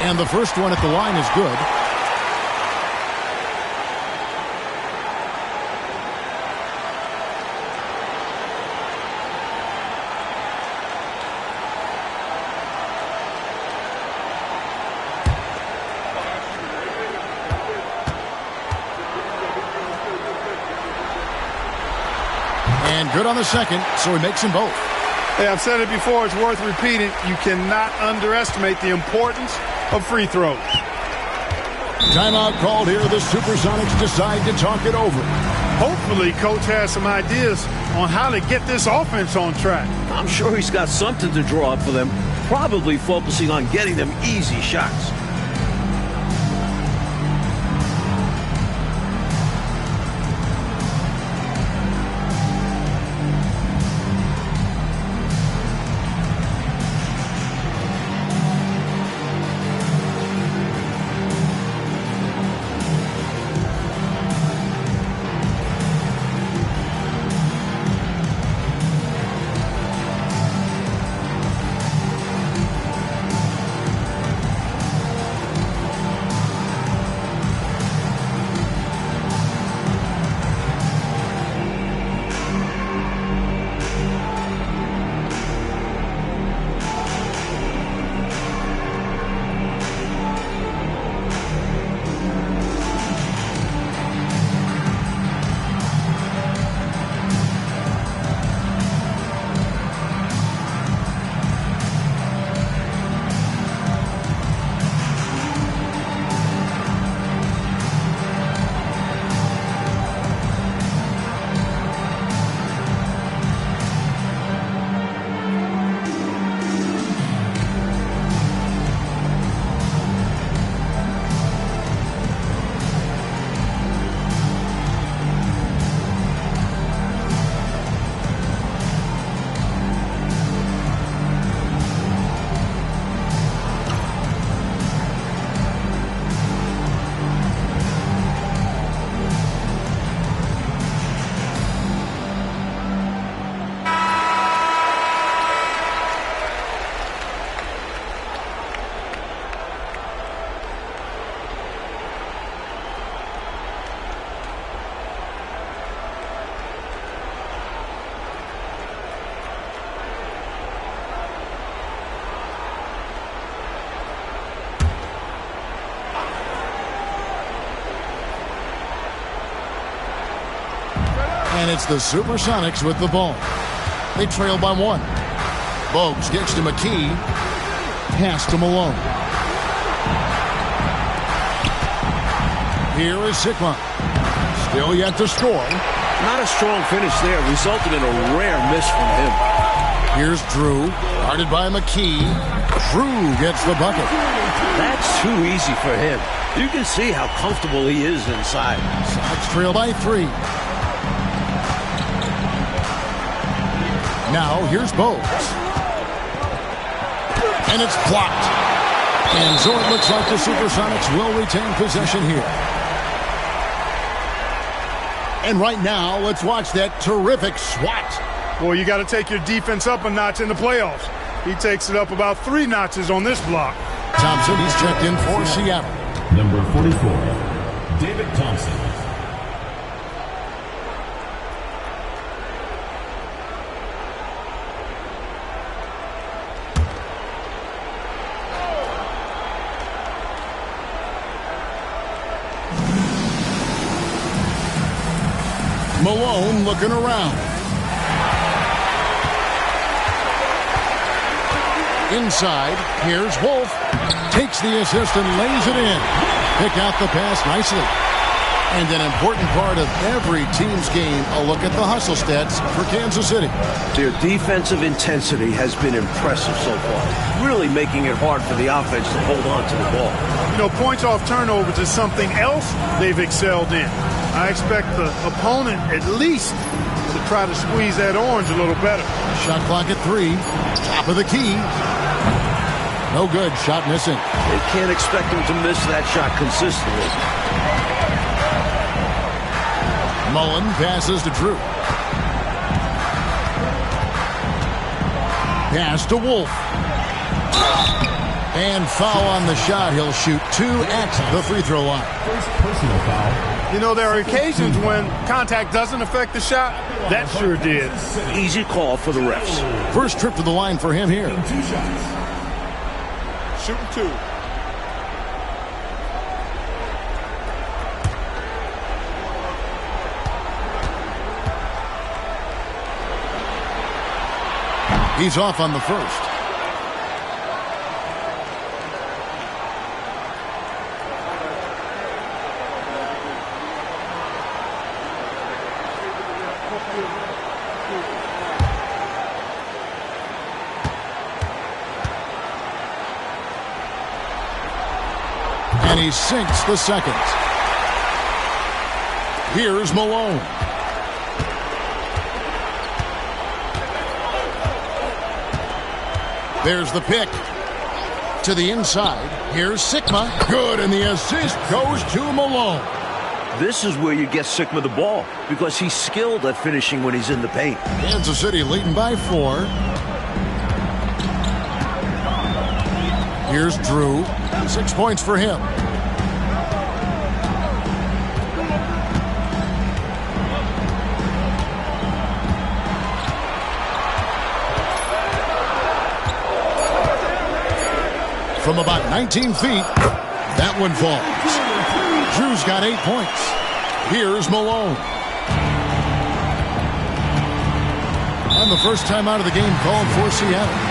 And the first one at the line is good. And good on the second, so he makes them both. Hey, I've said it before, it's worth repeating. You cannot underestimate the importance of free throws. Timeout called here. The Supersonics decide to talk it over. Hopefully, Coach has some ideas on how to get this offense on track. I'm sure he's got something to draw up for them, probably focusing on getting them easy shots. And it's the Supersonics with the ball. They trail by 1. Bogues gets to McKee. Pass to Malone. Here is Sikma. Still yet to score. Not a strong finish there. Resulted in a rare miss from him. Here's Drew. Guarded by McKee. Drew gets the bucket. That's too easy for him. You can see how comfortable he is inside. Sox trail by 3. Now here's Bogues. And it's blocked. And so it looks like the Supersonics will retain possession here. And right now, let's watch that terrific swat. Well, you got to take your defense up a notch in the playoffs. He takes it up about 3 notches on this block. Thompson, he's checked in for Seattle. Number 44, David Thompson. Malone looking around. Inside, here's Wolf. Takes the assist and lays it in. Pick out the pass nicely. And an important part of every team's game, a look at the hustle stats for Kansas City. Their defensive intensity has been impressive so far, really making it hard for the offense to hold on to the ball. You know, points off turnovers is something else they've excelled in. I expect the opponent at least to try to squeeze that orange a little better. Shot clock at 3. Top of the key. No good. Shot missing. They can't expect him to miss that shot consistently. Mullen passes to Drew. Pass to Wolf. And foul on the shot. He'll shoot 2 at the free throw line. First personal foul. You know, there are occasions when contact doesn't affect the shot. That sure did. Easy call for the refs. First trip to the line for him here. 2 shots. Shooting 2. He's off on the first. And he sinks the second. Here's Malone. There's the pick. To the inside. Here's Sikma. Good, and the assist goes to Malone. This is where you get Sikma the ball, because he's skilled at finishing when he's in the paint. Kansas City leading by 4. Here's Drew. 6 points for him. From about 19 feet, that one falls. Drew's got 8 points. Here's Malone. And the first time out of the game called for Seattle.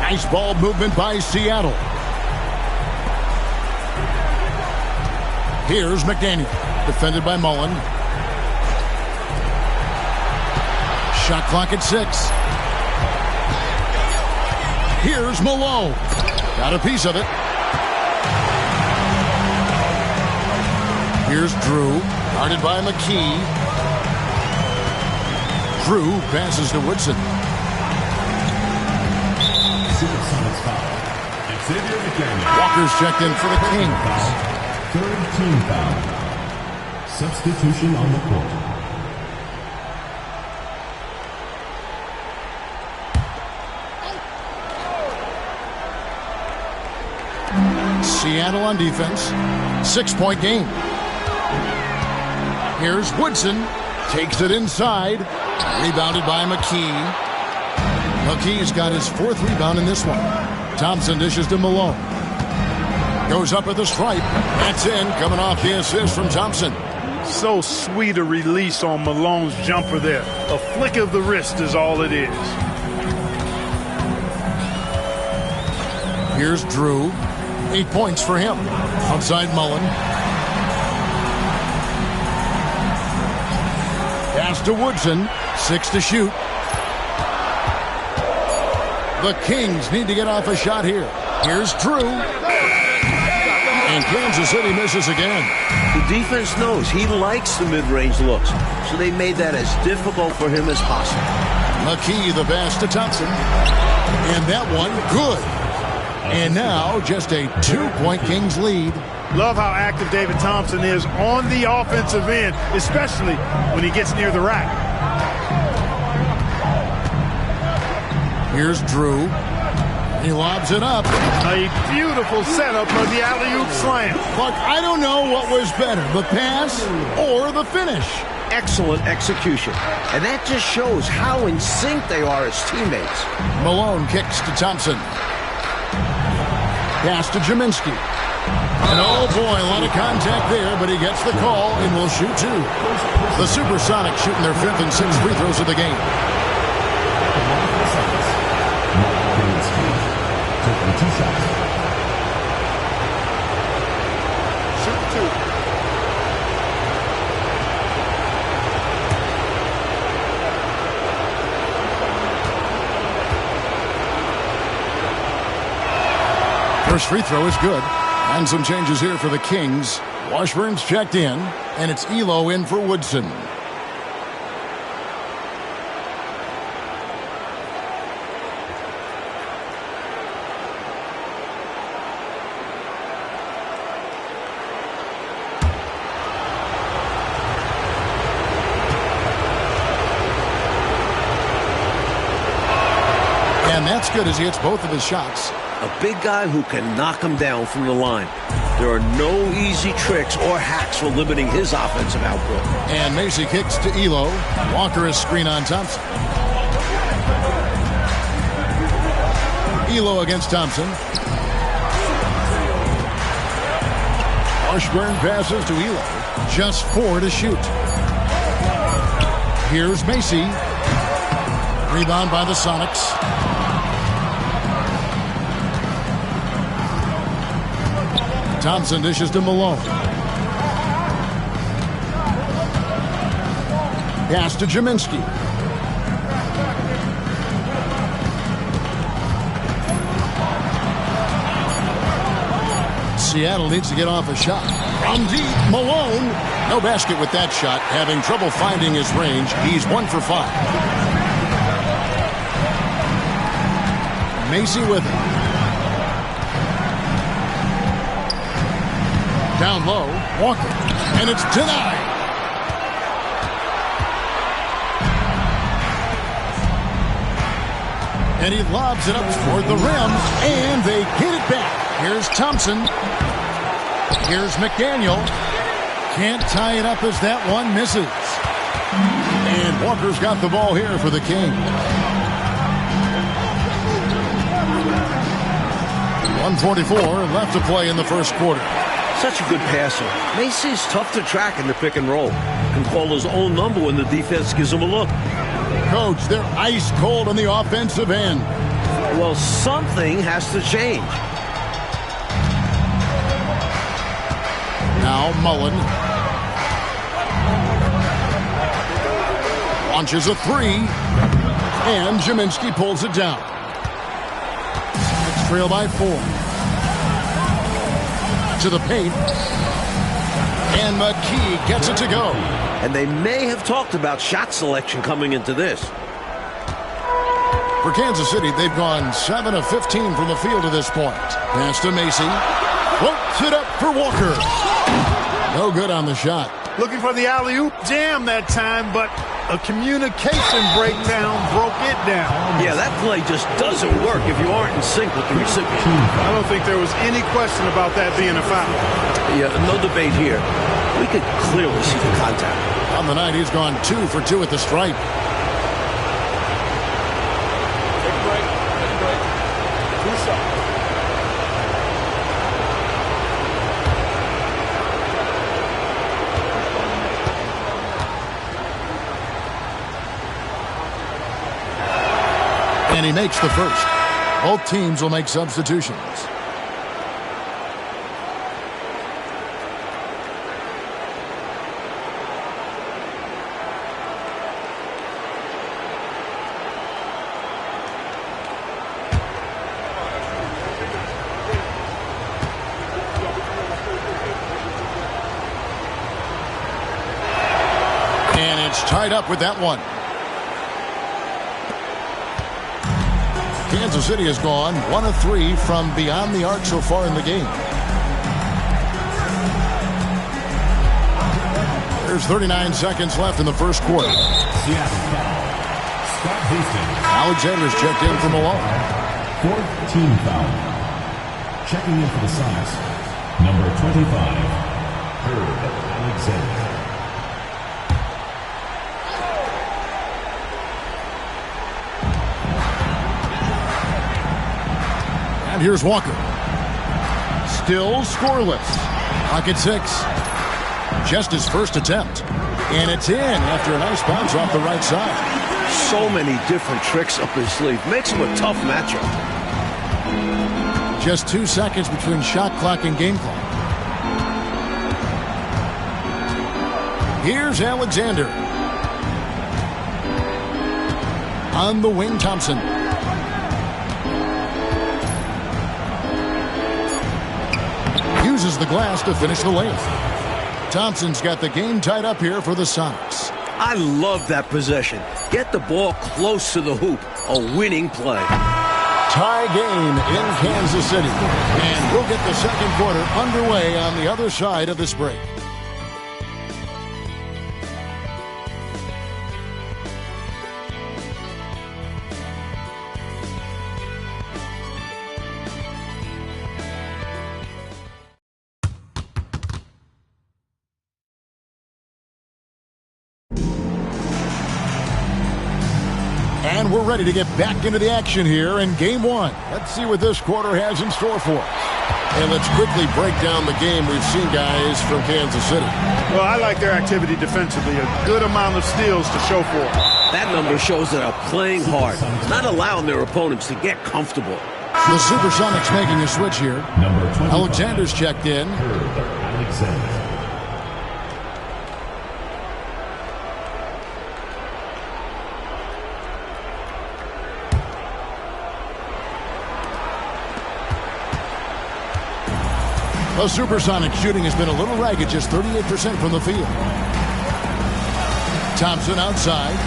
Nice ball movement by Seattle. Here's McDaniel, defended by Mullen. Shot clock at 6. Here's Malone. Got a piece of it. Here's Drew, guarded by McKee. Drew passes to Woodson. Supersonics foul. Xavier McDaniel. Walker's checked in for the Kings. Third team foul. Substitution on the court. Seattle on defense. 6-point game. Here's Woodson. Takes it inside. Rebounded by McKee. McKee's got his 4th rebound in this one. Thompson dishes to Malone. Goes up at the stripe. That's in. Coming off the assist from Thompson. So sweet a release on Malone's jumper there. A flick of the wrist is all it is. Here's Drew. 8 points for him. Outside Mullen. Pass to Woodson. 6 to shoot. The Kings need to get off a shot here. Here's Drew. And Kansas City misses again. The defense knows he likes the mid-range looks, so they made that as difficult for him as possible. McKee the pass to Thompson. And that one, good. And now just a 2-point Kings lead. Love how active David Thompson is on the offensive end, especially when he gets near the rack. Here's Drew. He lobs it up. A beautiful setup for the alley-oop slam. Look, I don't know what was better, the pass or the finish. Excellent execution. And that just shows how in sync they are as teammates. Malone kicks to Thompson. Pass to Jaminski. And oh boy, a lot of contact there, but he gets the call and will shoot 2. The Supersonics shooting their 5th and 6th free throws of the game. Taking 2 shots. Shoot 2. First free throw is good. And some changes here for the Kings. Washburn's checked in, and it's Elo in for Woodson. And that's good as he hits both of his shots. A big guy who can knock him down from the line. There are no easy tricks or hacks for limiting his offensive output. And Macy kicks to Elo. Walker is screen on Thompson. Elo against Thompson. Washburn passes to Elo. Just 4 to shoot. Here's Macy. Rebound by the Sonics. Thompson dishes to Malone. Pass to Jaminski. Seattle needs to get off a shot. From deep, Malone. No basket with that shot. Having trouble finding his range. He's 1 for 5. Macy with it. Down low, Walker, and it's denied. And he lobs it up toward the rim, and they get it back. Here's Thompson. Here's McDaniel. Can't tie it up as that one misses. And Walker's got the ball here for the Kings. 1:44 left to play in the first quarter. Such a good passer. Macy's tough to track in the pick and roll. Can call his own number when the defense gives him a look. Coach, they're ice cold on the offensive end. Well, something has to change. Now Mullen launches a three, and Jaminski pulls it down. It's trailed by 4. To the paint, and McKee gets it to go. And they may have talked about shot selection coming into this. For Kansas City, they've gone 7 of 15 from the field to this point. Pass to Macy. Floats it up for Walker. No good on the shot. Looking for the alley-oop jam that time, but a communication breakdown broke it down. Yeah, that play just doesn't work if you aren't in sync with the recipient. I don't think there was any question about that being a foul. Yeah, no debate here. We could clearly see the contact. On the night, he's gone 2 for 2 at the stripe. Take a break. Take a break. 2 shots. And he makes the first. Both teams will make substitutions. And it's tied up with that one. Kansas City has gone 1 of 3 from beyond the arc so far in the game. There's 39 seconds left in the first quarter. Seattle foul. Scott Hastings. Alexander's checked in for Malone. 4th team foul. Checking in for the Sox, number 25, Herb Alexander. And here's Walker. Still scoreless. Pocket 6. Just his first attempt. And it's in after a nice bounce off the right side. So many different tricks up his sleeve. Makes him a tough matchup. Just 2 seconds between shot clock and game clock. Here's Alexander. On the wing, Thompson. Uses the glass to finish the lane. Thompson's got the game tied up here for the Sonics. I love that possession. Get the ball close to the hoop. A winning play. Tie game in Kansas City. And we'll get the second quarter underway on the other side of this break. And we're ready to get back into the action here in Game 1. Let's see what this quarter has in store for us. And let's quickly break down the game we've seen, guys, from Kansas City. Well, I like their activity defensively. A good amount of steals to show for it. That number shows that they're playing hard, not allowing their opponents to get comfortable. The Supersonics making a switch here. Number 25, Alexander's checked in. Herb Alexander. The Supersonic shooting has been a little ragged, just 38% from the field. Thompson outside.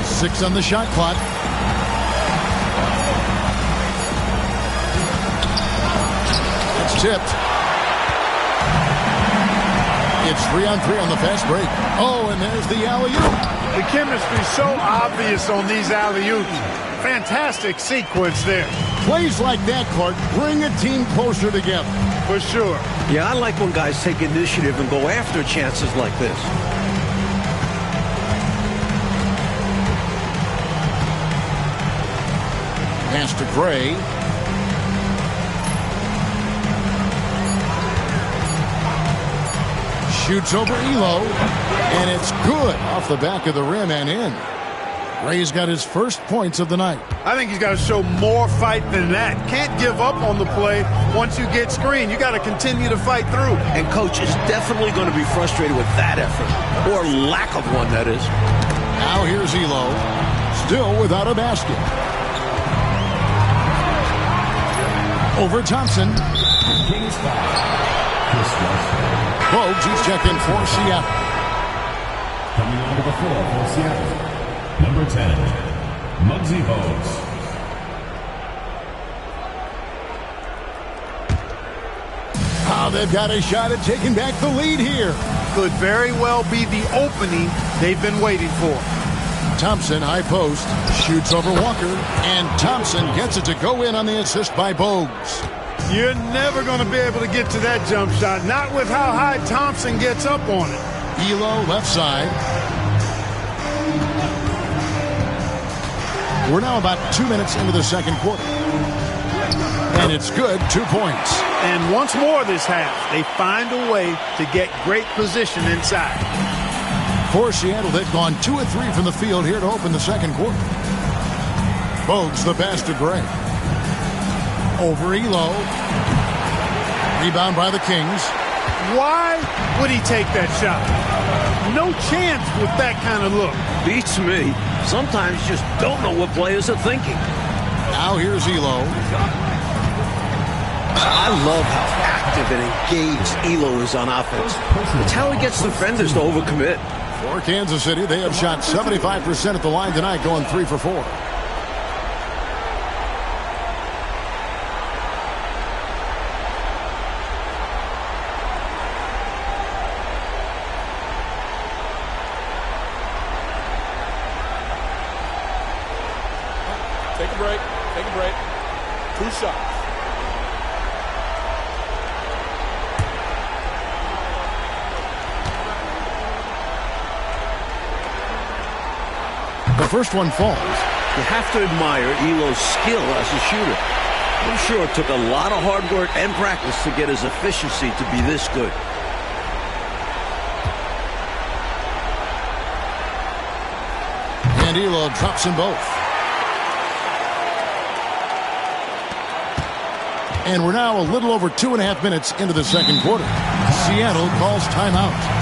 Six on the shot clock. It's tipped. It's 3-on-3 on the fast break. Oh, and there's the alley-oop. The chemistry's so obvious on these alley-oops. Fantastic sequence there. Plays like that, Clark, bring a team closer together. For sure. Yeah, I like when guys take initiative and go after chances like this. Pass to Gray. Shoots over Elo, and it's good off the back of the rim and in. Ray's got his first points of the night. I think he's got to show more fight than that. Can't give up on the play once you get screened. You got to continue to fight through. And coach is definitely going to be frustrated with that effort, or lack of one, that is. Now here's Elo, still without a basket. Over Thompson. Kings foul. Chris Webster. Bogues is checked in for Seattle. Coming onto the floor for Seattle. Number 10, Muggsy Bogues. Oh, they've got a shot at taking back the lead here. Could very well be the opening they've been waiting for. Thompson, high post, shoots over Walker, and Thompson gets it to go in on the assist by Bogues. You're never going to be able to get to that jump shot, not with how high Thompson gets up on it. Elo, left side. We're now about 2 minutes into the second quarter. And it's good, 2 points. And once more this half, they find a way to get great position inside. For Seattle, they've gone 2 of 3 from the field here to open the second quarter. Bogues the pass to Gray. Over Elo. Rebound by the Kings. Why would he take that shot? No chance with that kind of look. Beats me. Sometimes you just don't know what players are thinking. Now here's Elo. I love how active and engaged Elo is on offense. It's how he gets defenders to overcommit. For Kansas City, they have shot 75% at the line tonight, going 3 for 4. Take a break. Take a break. 2 shots. The first one falls. You have to admire Elo's skill as a shooter. I'm sure it took a lot of hard work and practice to get his efficiency to be this good. And Elo drops them both. And we're now a little over 2.5 minutes into the second quarter. Seattle calls timeout.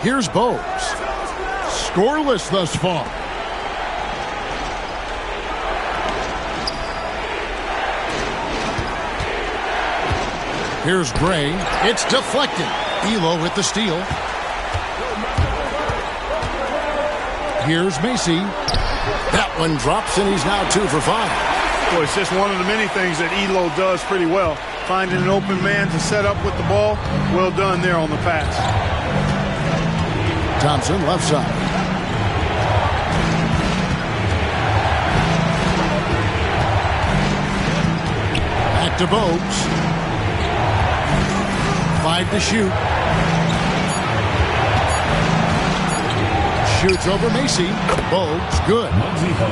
Here's Bowes. Scoreless thus far. Here's Gray. It's deflected. Elo with the steal. Here's Macy. That one drops, and he's now 2 for 5. Boy, it's just one of the many things that Elo does pretty well. Finding an open man to set up with the ball. Well done there on the pass. Thompson, left side. Back to Bowes. 5 to shoot. Shoots over Macy. Bowes, good.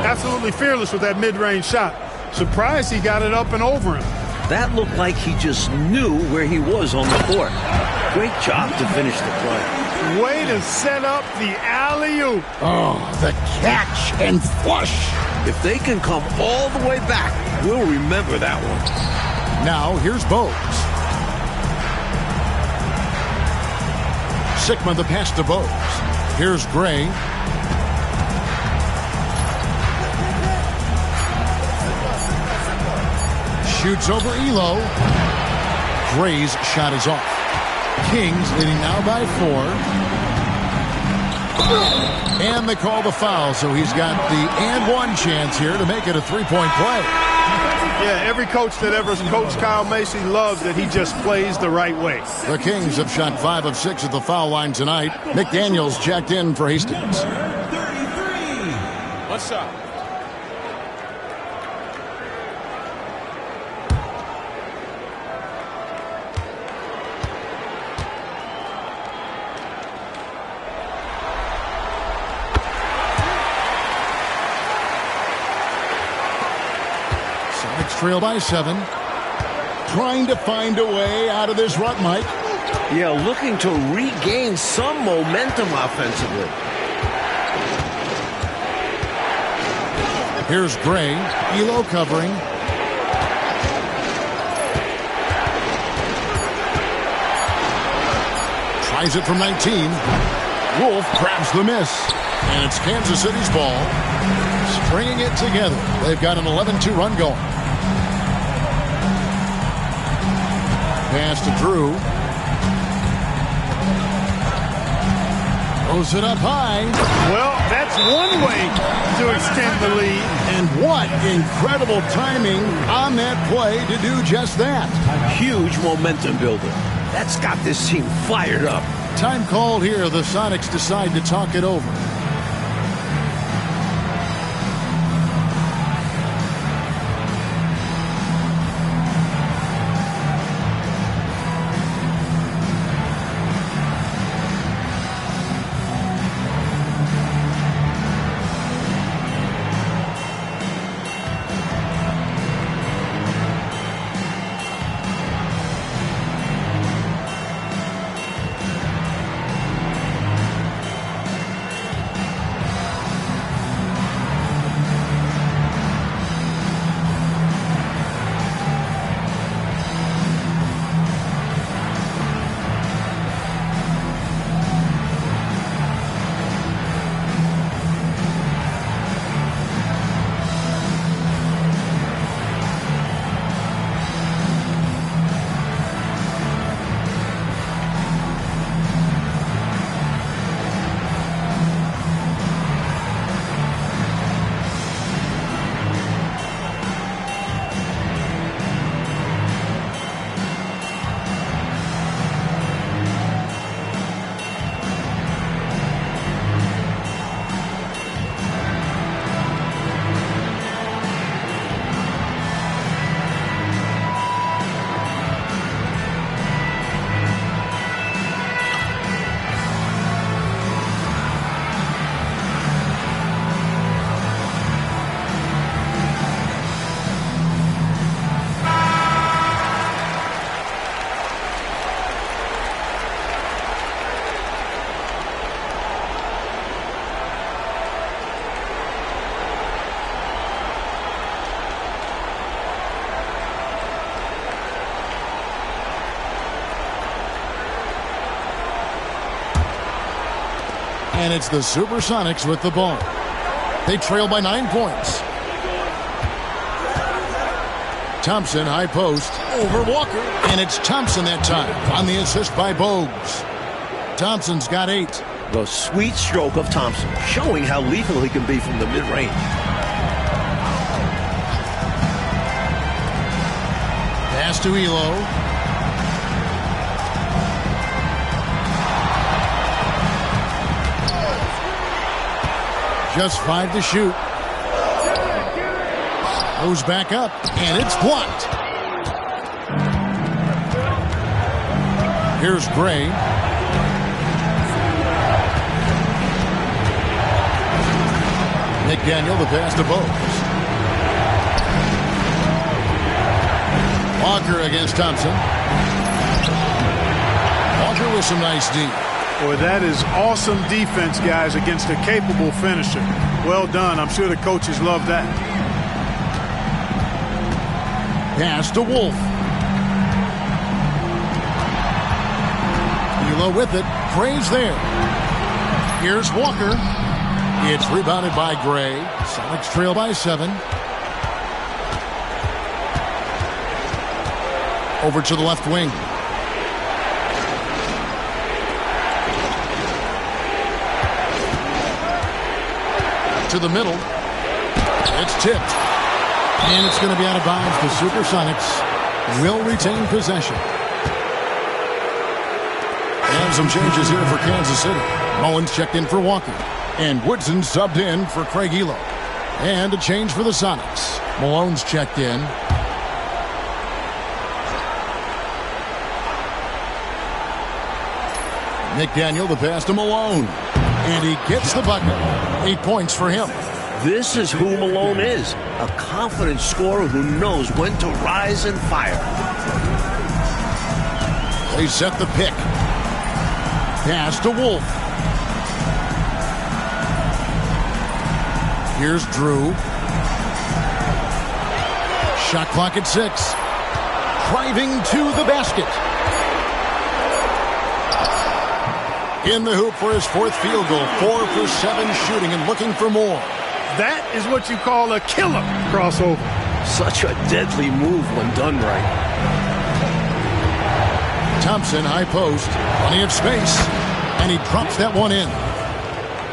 Absolutely fearless with that mid-range shot. Surprised he got it up and over him. That looked like he just knew where he was on the court. Great job to finish the play. Way to set up the alley-oop. Oh, the catch and flush. If they can come all the way back, we'll remember that one. Now, here's Bowes. Sigma the pass to Bowes. Here's Gray. Shoots over Elo. Gray's shot is off. Kings leading now by 4. And they call the foul, so he's got the and one chance here to make it a 3-point play. Yeah, every coach that ever coached Kyle Macy loves that he just plays the right way. The Kings have shot 5 of 6 at the foul line tonight. McDaniels checked in for Hastings. 33. One shot. Trail by 7. Trying to find a way out of this rut, Mike. Yeah, looking to regain some momentum offensively. Here's Gray. Elo covering. Tries it from 19. Wolf grabs the miss. And it's Kansas City's ball. Stringing it together. They've got an 11-2 run going. Pass to Drew. Throws it up high. Well, that's one way to extend the lead. And what incredible timing on that play to do just that. Huge momentum builder. That's got this team fired up. Time called here. The Sonics decide to talk it over. And it's the Supersonics with the ball. They trail by 9 points. Thompson, high post, over Walker. And it's Thompson that time on the assist by Bogues. Thompson's got 8. The sweet stroke of Thompson, showing how lethal he can be from the mid-range. Pass to Elo. Just 5 to shoot. Goes back up, and it's blocked. Here's Gray. McDaniel, the pass to Bogues. Walker against Thompson. Walker with some nice D. Boy, that is awesome defense, guys, against a capable finisher. Well done. I'm sure the coaches love that. Pass to Wolf. Elo with it. Gray's there. Here's Walker. It's rebounded by Gray. Sonics trail by 7. Over to the left wing. To the middle. It's tipped. And it's going to be out of bounds. The Supersonics will retain possession. And some changes here for Kansas City. Mullins checked in for Walker. And Woodson subbed in for Craig Elo. And a change for the Sonics. Malone's checked in. McDaniel, the pass to Malone. And he gets the bucket. 8 points for him. This is who Malone is. A confident scorer who knows when to rise and fire. They set the pick. Pass to Wolf. Here's Drew. Shot clock at 6. Driving to the basket. In the hoop for his 4th field goal. 4 for 7 shooting and looking for more. That is what you call a killer crossover. Such a deadly move when done right. Thompson, high post. Plenty of space. And he drops that one in.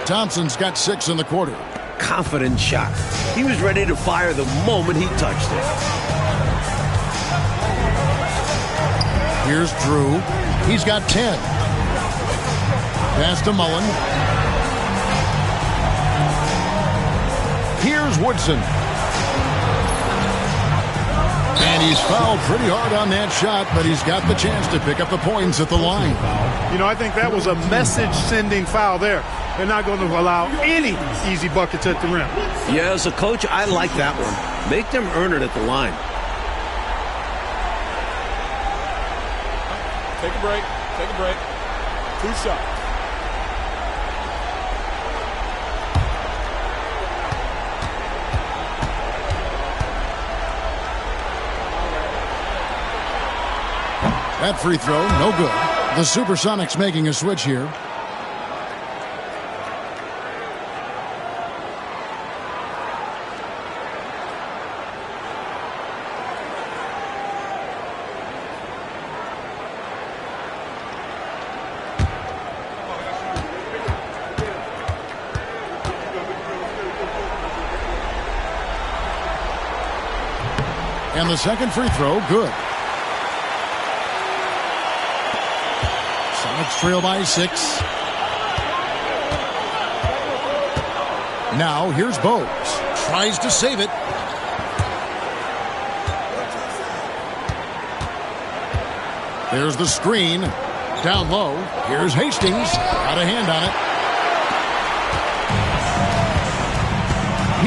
Thompson's got 6 in the quarter. Confident shot. He was ready to fire the moment he touched it. Here's Drew. He's got 10. Pass to Mullen. Here's Woodson. And he's fouled pretty hard on that shot, but he's got the chance to pick up the points at the line. You know, I think that was a message-sending foul there. They're not going to allow any easy buckets at the rim. Yeah, as a coach, I like that one. Make them earn it at the line. Take a break. Take a break. 2 shots. That free throw, no good. The Supersonics making a switch here. And the second free throw, good. Sonics trail by 6. Now here's Bogues. Tries to save it. There's the screen. Down low. Here's Hastings. Got a hand on it.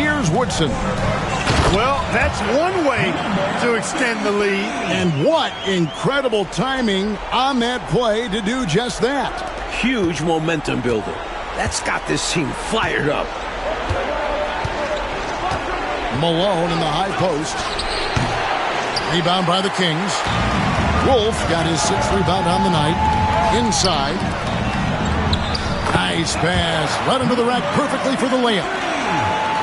Here's Woodson. Well, that's one way to extend the lead. And what incredible timing on that play to do just that. Huge momentum builder. That's got this team fired up. Malone in the high post. Rebound by the Kings. Wolf got his 6th rebound on the night. Inside. Nice Nice pass. Right into the rack perfectly for the layup.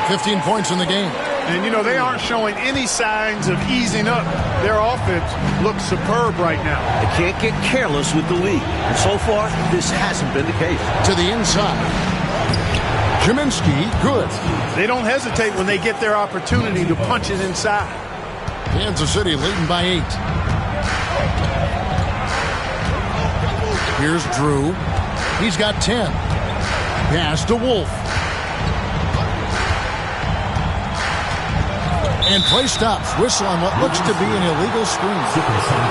15 points in the game. And, you know, they aren't showing any signs of easing up. Their offense looks superb right now. They can't get careless with the lead. And so far, this hasn't been the case. To the inside. Kaminsky, good. They don't hesitate when they get their opportunity to punch it inside. Kansas City leading by 8. Here's Drew. He's got 10. Pass to Wolf. And play stops. Whistle on what looks to be an illegal screen.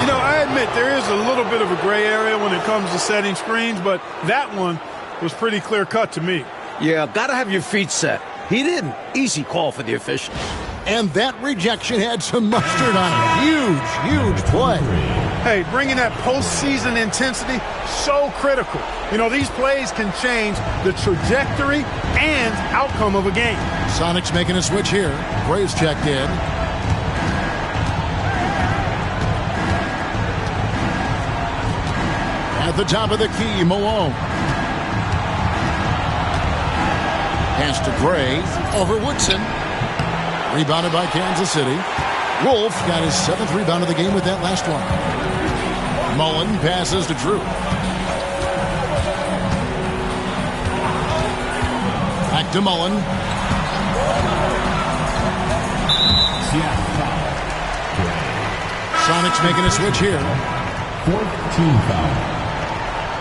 You know, I admit there is a little bit of a gray area when it comes to setting screens, but that one was pretty clear-cut to me. Yeah, got to have your feet set. He didn't. Easy call for the officials. And that rejection had some mustard on it. Huge, huge play. Hey, bringing that postseason intensity, so critical. You know, these plays can change the trajectory and outcome of a game. Sonics making a switch here. Braves checked in. At the top of the key, Malone. Pass to Gray. Over Woodson. Rebounded by Kansas City. Wolf got his 7th rebound of the game with that last one. Mullen passes to Drew. Back to Mullen. Sonics making a switch here. 4th team foul.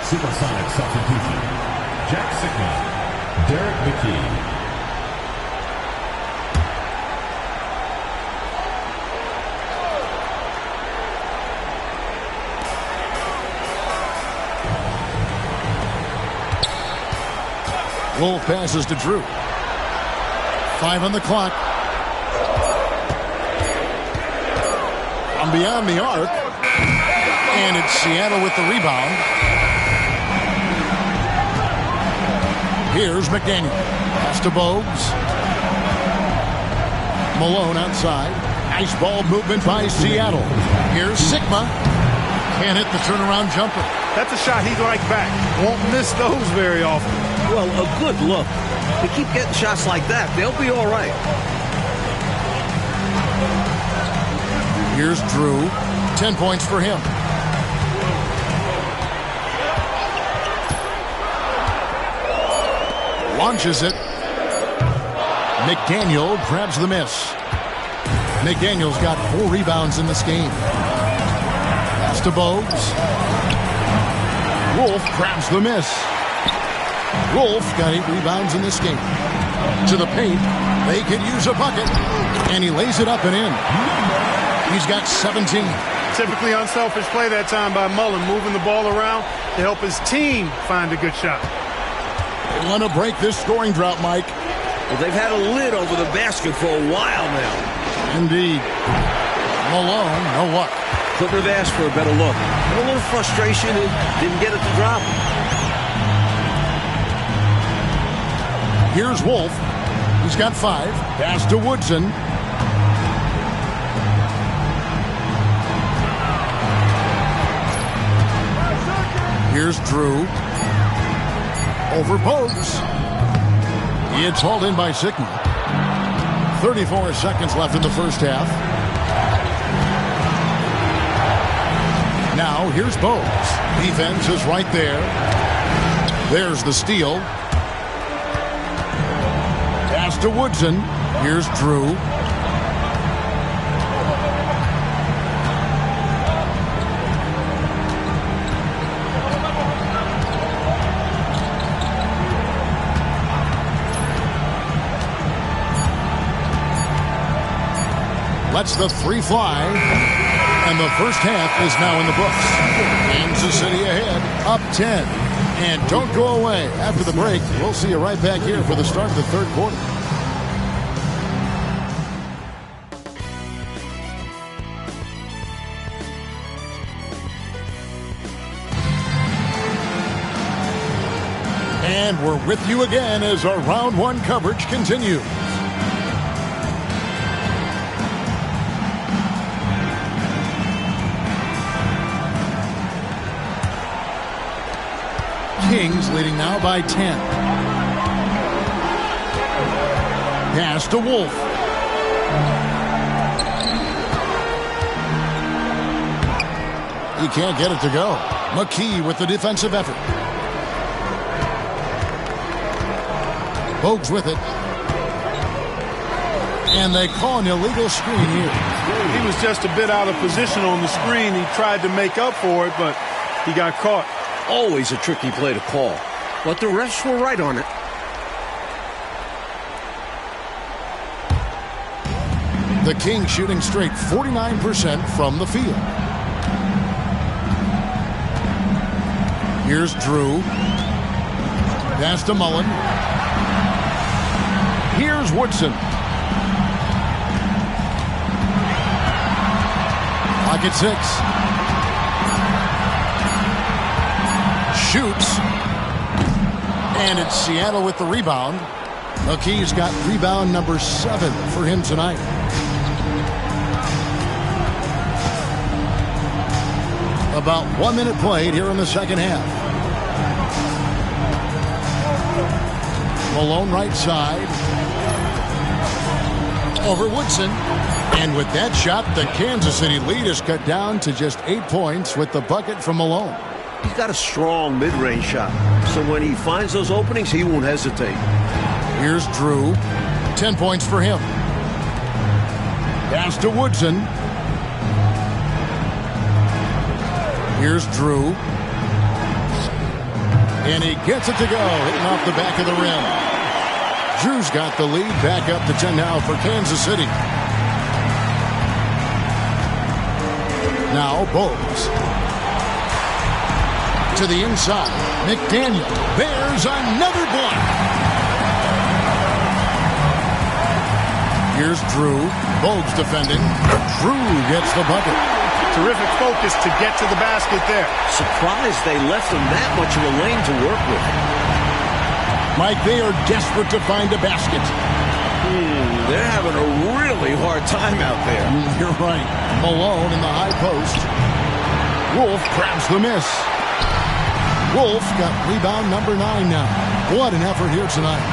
Supersonic substitution. Jack Sigma. Derek McKee. Wolf passes to Drew. 5 on the clock. From beyond the arc. And it's Seattle with the rebound. Here's McDaniel. Pass to Bogues. Malone outside. Nice ball movement by Seattle. Here's Sigma. Can't hit the turnaround jumper. That's a shot he'd like back. Won't miss those very often. Well, a good look. They keep getting shots like that. They'll be all right. Here's Drew. 10 points for him. Launches it. McDaniel grabs the miss. McDaniel's got 4 rebounds in this game. Pass to Bogues. Wolf grabs the miss. Wolf got 8 rebounds in this game. To the paint. They could use a bucket. And he lays it up and in. He's got 17. Typically unselfish play that time by Mullen, moving the ball around to help his team find a good shot. They want to break this scoring drought, Mike. Well, they've had a lid over the basket for a while now. Indeed. Malone, no luck. Couldn't have asked for a better look. A little frustration and didn't get it to drop. Here's Wolf. He's got 5. Pass to Woodson. Here's Drew. Over Bogues. It's hauled in by Sigma. 34 seconds left in the first half. Now here's Bogues. Defense is right there. There's the steal. Pass to Woodson. Here's Drew. Lets the 3 fly. And the first half is now in the books. Kansas City ahead, up 10. And don't go away. After the break, we'll see you right back here for the start of the third quarter. And we're with you again as our round 1 coverage continues. Kings leading now by 10. Pass to Wolf. He can't get it to go. McKee with the defensive effort. Bogues with it. And they call an illegal screen here. He was just a bit out of position on the screen. He tried to make up for it, but he got caught. Always a tricky play to call, but the refs were right on it. The Kings shooting straight 49% from the field. Here's Drew. Pass to Mullen. Here's Woodson. Clock at 6. Shoots. And it's Seattle with the rebound. McKee's got rebound number 7 for him tonight. About 1 minute played here in the second half. Malone right side. Over Woodson. And with that shot, the Kansas City lead is cut down to just 8 points with the bucket from Malone. He's got a strong mid-range shot, so when he finds those openings, he won't hesitate. Here's Drew. 10 points for him. Pass to Woodson. Here's Drew. And he gets it to go, hitting off the back of the rim. Drew's got the lead, back up to 10 now for Kansas City. Now Bogues. To the inside. McDaniel. There's another block. Here's Drew. Bogues defending. Drew gets the bucket. Terrific focus to get to the basket there. Surprised they left him that much of a lane to work with. Mike, they are desperate to find a basket. They're having a really hard time out there. You're right. Malone in the high post. Wolf grabs the miss. Wolf got rebound number 9 now. What an effort here tonight.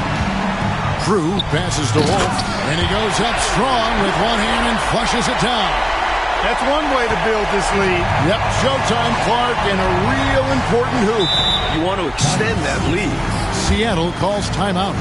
Drew passes to Wolf, and he goes up strong with one hand and flushes it down. That's one way to build this lead. Yep, showtime, Clark, and a real important hoop. You want to extend that lead. Seattle calls timeout.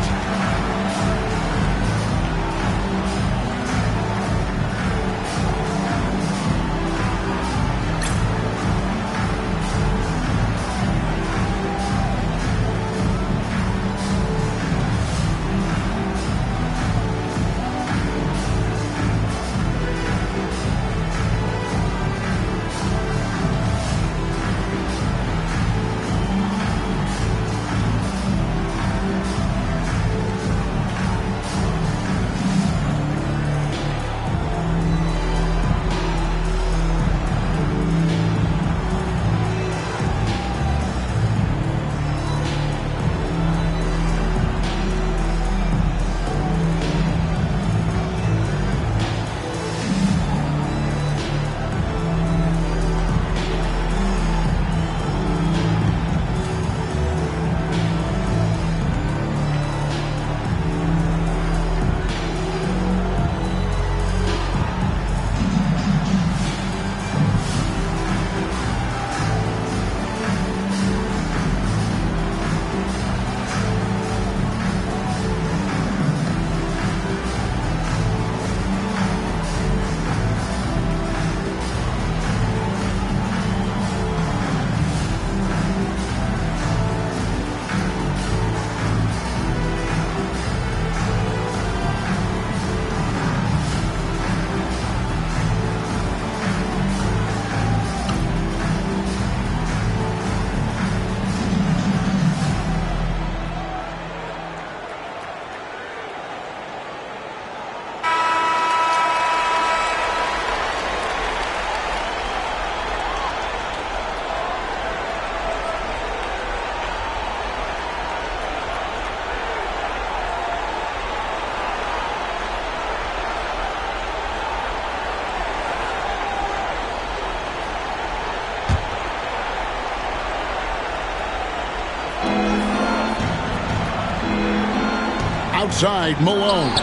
Outside, Malone.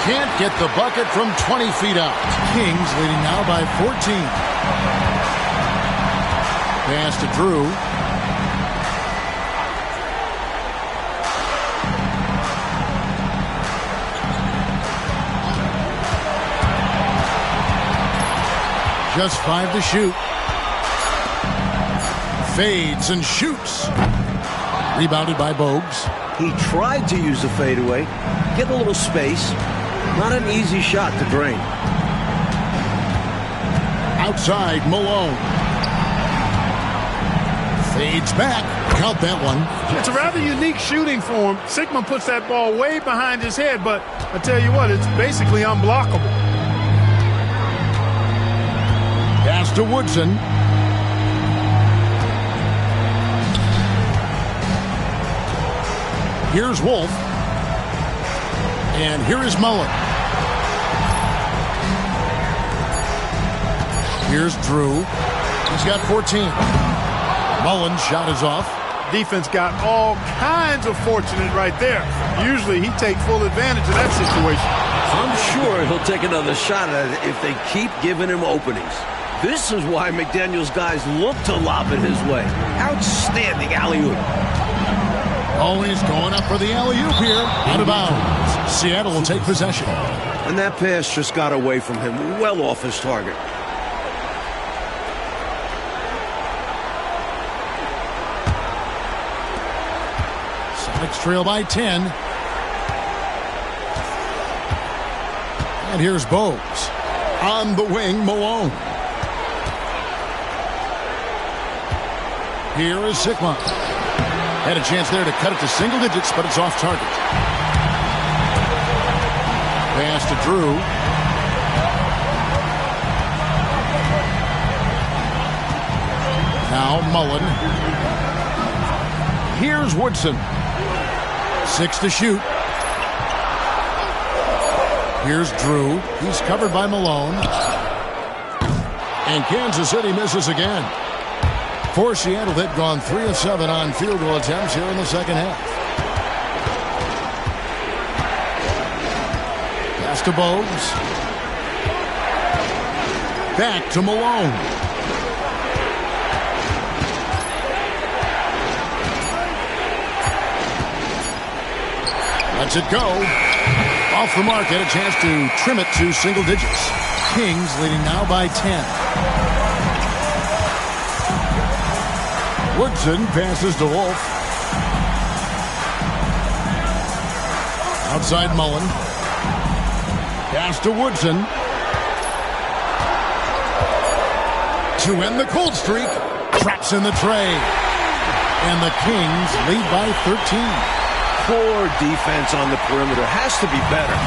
Can't get the bucket from 20 feet out. Kings leading now by 14. Pass to Drew. Just 5 to shoot. Fades and shoots. Rebounded by Bogues. He tried to use the fadeaway, get a little space. Not an easy shot to drain. Outside, Malone. Fades back. Count that one. It's a rather unique shooting for him. Sigma puts that ball way behind his head, but I tell you what, it's basically unblockable. Pass to Woodson. Here's Wolf. And here is Mullen. Here's Drew. He's got 14. Mullen's shot is off. Defense got all kinds of fortunate right there. Usually he takes full advantage of that situation. I'm sure he'll take another shot at it if they keep giving him openings. This is why McDaniel's guys look to lob it his way. Outstanding alley-oop. Always going up for the alley-oop here. Out of bounds. Seattle will take possession. And that pass just got away from him, well off his target. Sonics trail by 10. And here's Bogues. On the wing, Malone. Here is Sigma. Had a chance there to cut it to single digits, but it's off target. Pass to Drew. Now Mullen. Here's Woodson. 6 to shoot. Here's Drew. He's covered by Malone. And Kansas City misses again. For Seattle, they've gone 3 of 7 on field goal attempts here in the second half. Pass to Bogues. Back to Malone. Lets it go. Off the mark, had a chance to trim it to single digits. Kings leading now by 10. Woodson passes to Wolf. Outside Mullen. Pass to Woodson. To end the cold streak. Traps in the tray. And the Kings lead by 13. Poor defense on the perimeter. Has to be better.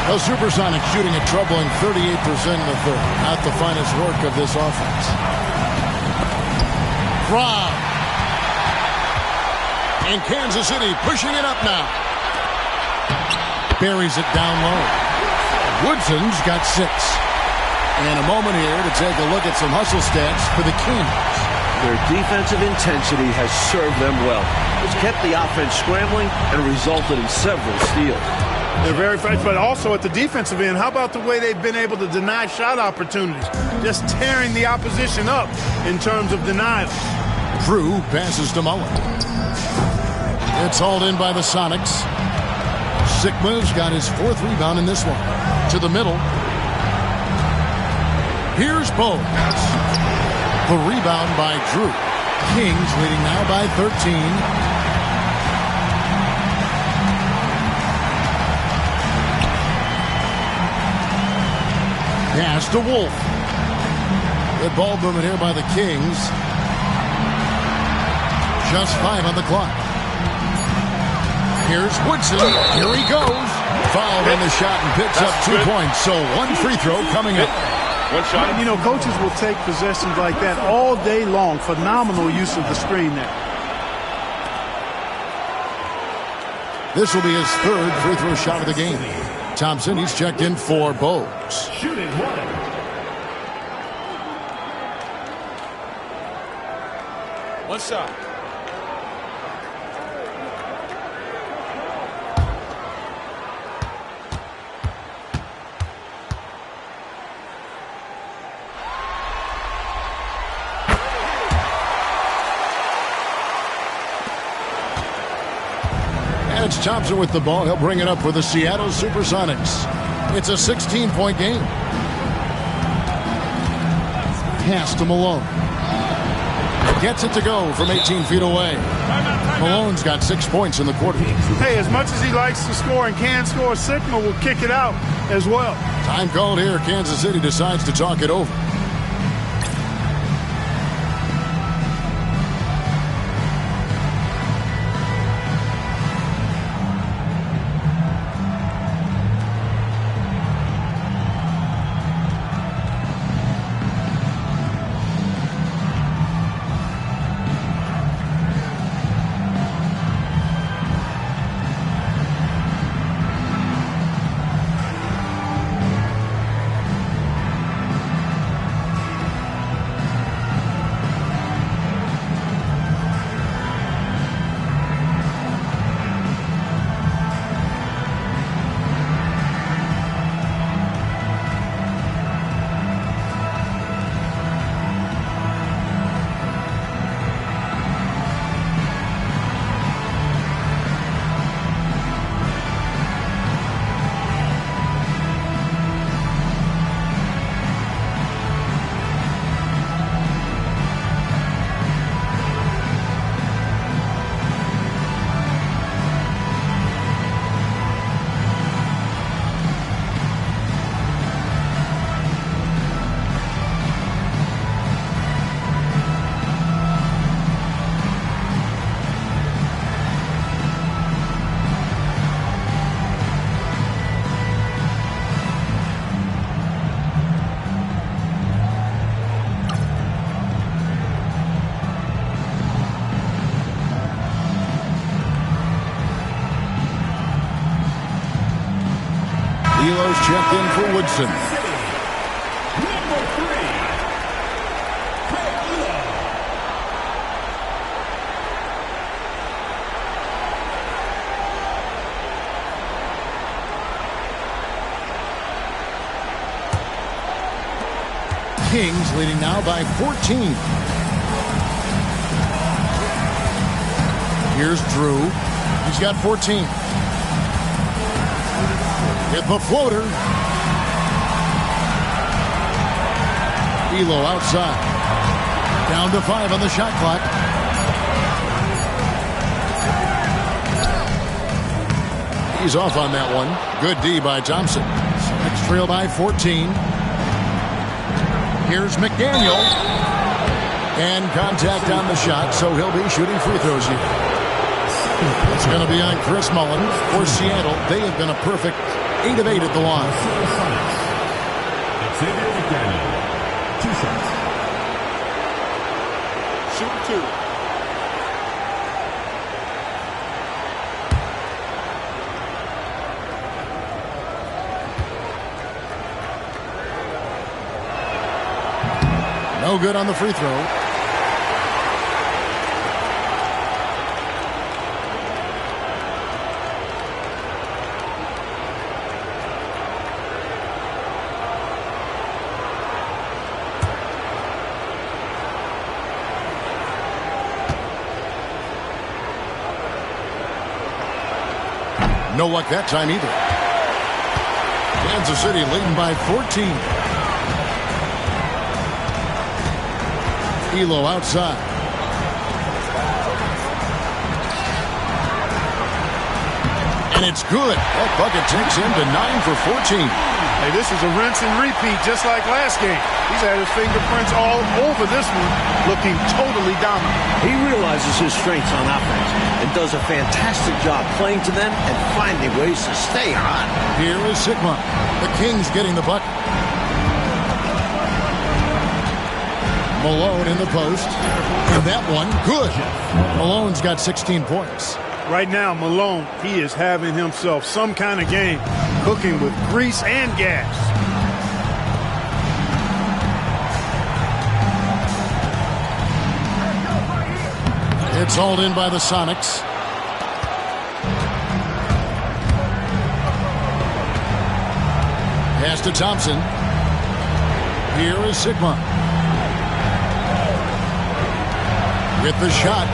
The Supersonics shooting a troubling 38% in the third. Not the finest work of this offense. Rob. And Kansas City pushing it up now. Buries it down low. Woodson's got 6. And a moment here to take a look at some hustle stats for the Kings. Their defensive intensity has served them well. It's kept the offense scrambling and resulted in several steals. They're very fresh, but also at the defensive end, how about the way they've been able to deny shot opportunities? Just tearing the opposition up in terms of denial. Drew passes to Mullen. It's hauled in by the Sonics. Sigma's got his 4th rebound in this one. To the middle. Here's Bogues. The rebound by Drew. Kings leading now by 13. Pass to Wolf. Good ball movement here by the Kings. Just 5 on the clock. Here's Woodson. Here he goes. Fouled in the shot and picks up 2 points. So 1 free throw coming up. One shot. You know, coaches will take possessions like that all day long. Phenomenal use of the screen there. This will be his 3rd free throw shot of the game. Thompson, he's checked in for Bogues. Shooting 1. One shot. And it's Thompson with the ball. He'll bring it up for the Seattle Supersonics. It's a 16-point game. Pass to Malone. Gets it to go from 18 feet away. Malone's got 6 points in the quarter. Hey, as much as he likes to score and can score, Sigma will kick it out as well. Time called here. Kansas City decides to talk it over. Elo's checked in for Woodson. Kings leading now by 14. Here's Drew. He's got 14. Hit the floater. Elo outside. Down to 5 on the shot clock. He's off on that one. Good D by Thompson. Next trail by 14. Here's McDaniel. And contact on the shot, so he'll be shooting free throws here. It's going to be on Chris Mullin for Seattle. They have been a perfect 8 of 8 at the line. Xavier McDaniel, 2 shots. Shoot 2. No good on the free throw. No luck that time either. Kansas City leading by 14. Elo outside. And it's good. That bucket takes him to 9 for 14. Hey, this is a rinse and repeat just like last game. He's had his fingerprints all over this one, looking totally dominant. He realizes his strengths on offense and does a fantastic job playing to them and finding ways to stay hot. Here is Sigma. The Kings getting the bucket. Malone in the post. And that one, good. Malone's got 16 points. Right now, Malone, he is having himself some kind of game, cooking with grease and gas. It's hauled in by the Sonics. Pass to Thompson. Here is Sigma. With the shot.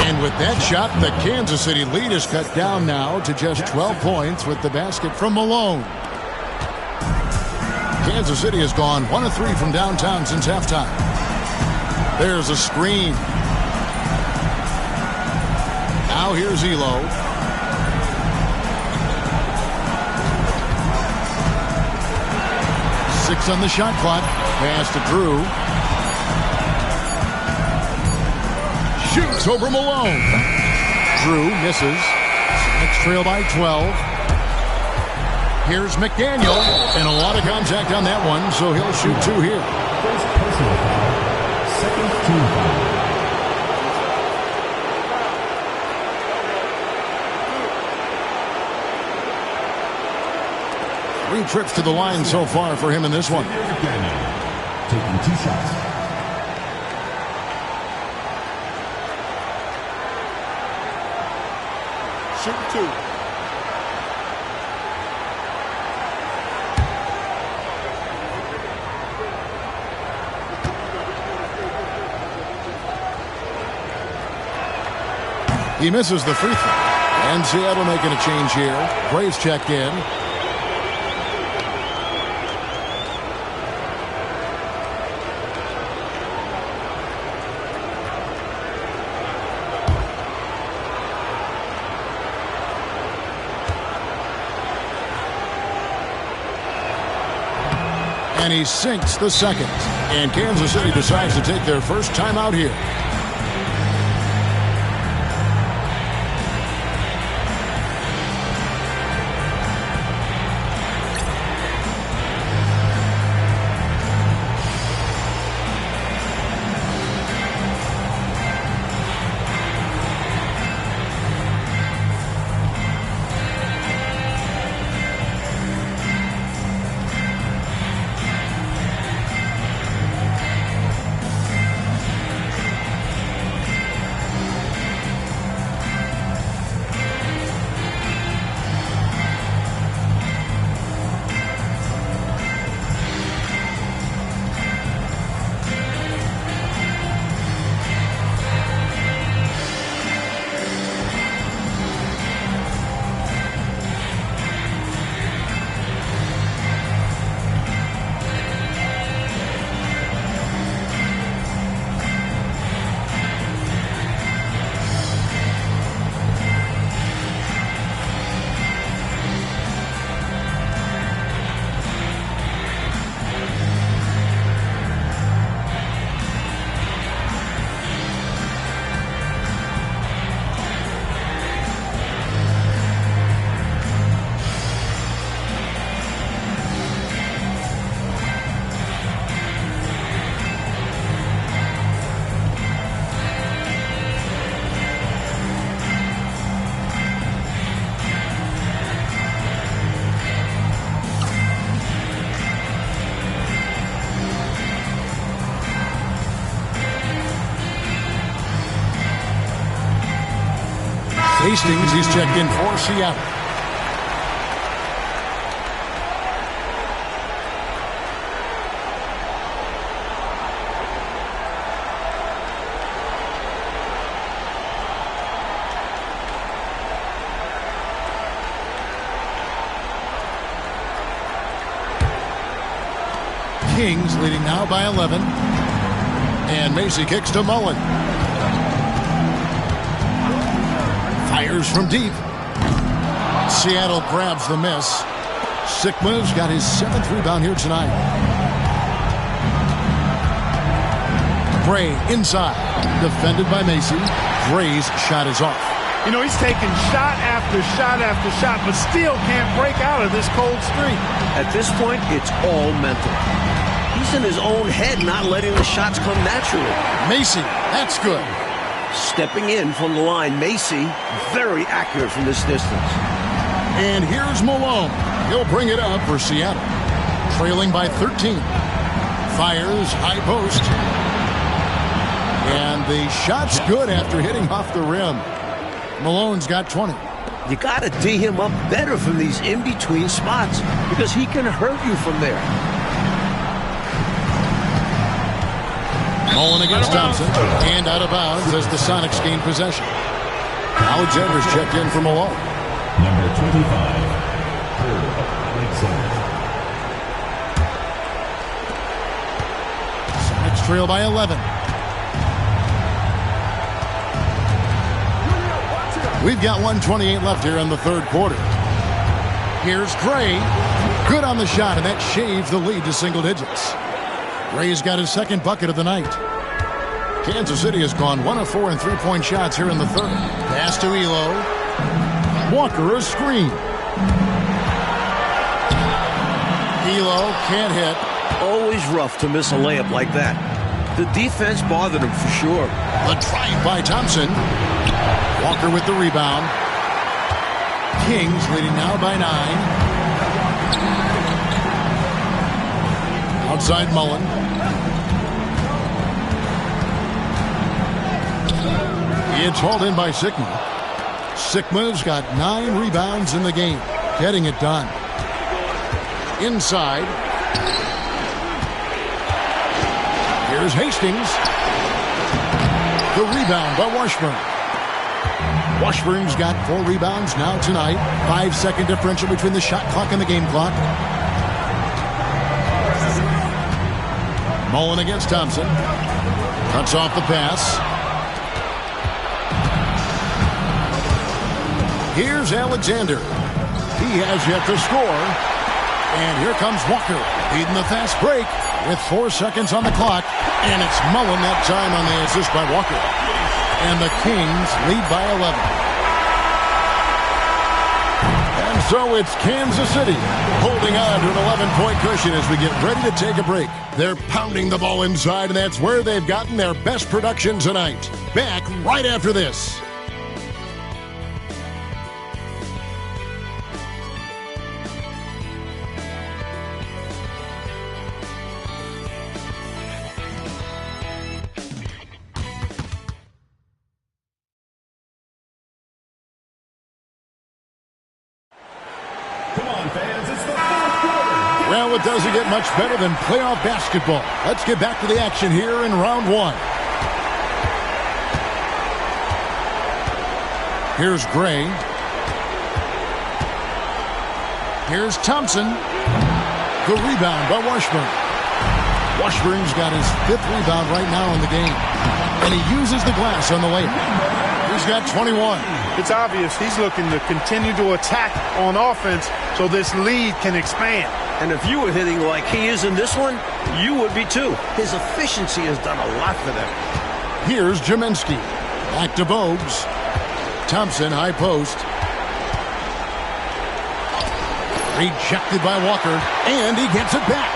And with that shot, the Kansas City lead is cut down now to just 12 points with the basket from Malone. Kansas City has gone 1 of 3 from downtown since halftime. There's a screen. Now here's Elo. Six on the shot clock. Pass to Drew. Shoots over Malone. Drew misses. Next trail by 12. Here's McDaniel. And a lot of contact on that one, so he'll shoot 2 here. First personal foul. Second team foul. 3 trips to the line so far for him in this one. Taking 2 shots. Shooting 2. He misses the free throw. And Seattle making a change here. Graves checked in. And he sinks the second. And Kansas City decides to take their first timeout here. Hastings, he's checked in for Seattle. Kings leading now by 11. And Macy kicks to Mullen. Fires from deep. Seattle grabs the miss. Sikma's got his 7th rebound here tonight. Gray inside. Defended by Macy. Gray's shot is off. You know, he's taking shot after shot after shot, but still can't break out of this cold streak. At this point, it's all mental. He's in his own head, not letting the shots come naturally. Macy, that's good. Stepping in from the line, Macy, very accurate from this distance. And here's Malone. He'll bring it up for Seattle. Trailing by 13. Fires, high post. And the shot's good after hitting off the rim. Malone's got 20. You got to D him up better from these in-between spots because he can hurt you from there. Mullen against Thompson. And out of bounds as the Sonics gain possession. Alexander's checked in for Malone. Number 25, Alexander. Sonics trail by 11. We've got 1:28 left here in the third quarter. Here's Gray. Good on the shot, and that shaves the lead to single digits. Gray's got his second bucket of the night. Kansas City has gone 1 of 4 in three-point shots here in the third. Pass to Elo. Walker a screen. Elo can't hit. Always rough to miss a layup like that. The defense bothered him for sure. The drive by Thompson. Walker with the rebound. Kings leading now by 9. Outside Mullen. It's hauled in by Sikma. Sikma's got 9 rebounds in the game, getting it done. Inside. Here's Hastings. The rebound by Washburn. Washburn's got 4 rebounds now tonight. 5-second differential between the shot clock and the game clock. Mullen against Thompson. Cuts off the pass. Here's Alexander. He has yet to score. And here comes Walker, leading the fast break with 4 seconds on the clock. And it's Mullen that time on the assist by Walker. And the Kings lead by 11. And so it's Kansas City holding on to an 11-point cushion as we get ready to take a break. They're pounding the ball inside, and that's where they've gotten their best production tonight. Back right after this. Well, it doesn't get much better than playoff basketball. Let's get back to the action here in round 1. Here's Gray. Here's Thompson. The rebound by Washburn. Washburn's got his 5th rebound right now in the game. And he uses the glass on the layup. He's got 21. It's obvious he's looking to continue to attack on offense so this lead can expand. And if you were hitting like he is in this one, you would be too. His efficiency has done a lot for them. Here's Jaminsky. Back to Bogues. Thompson, high post. Rejected by Walker. And he gets it back.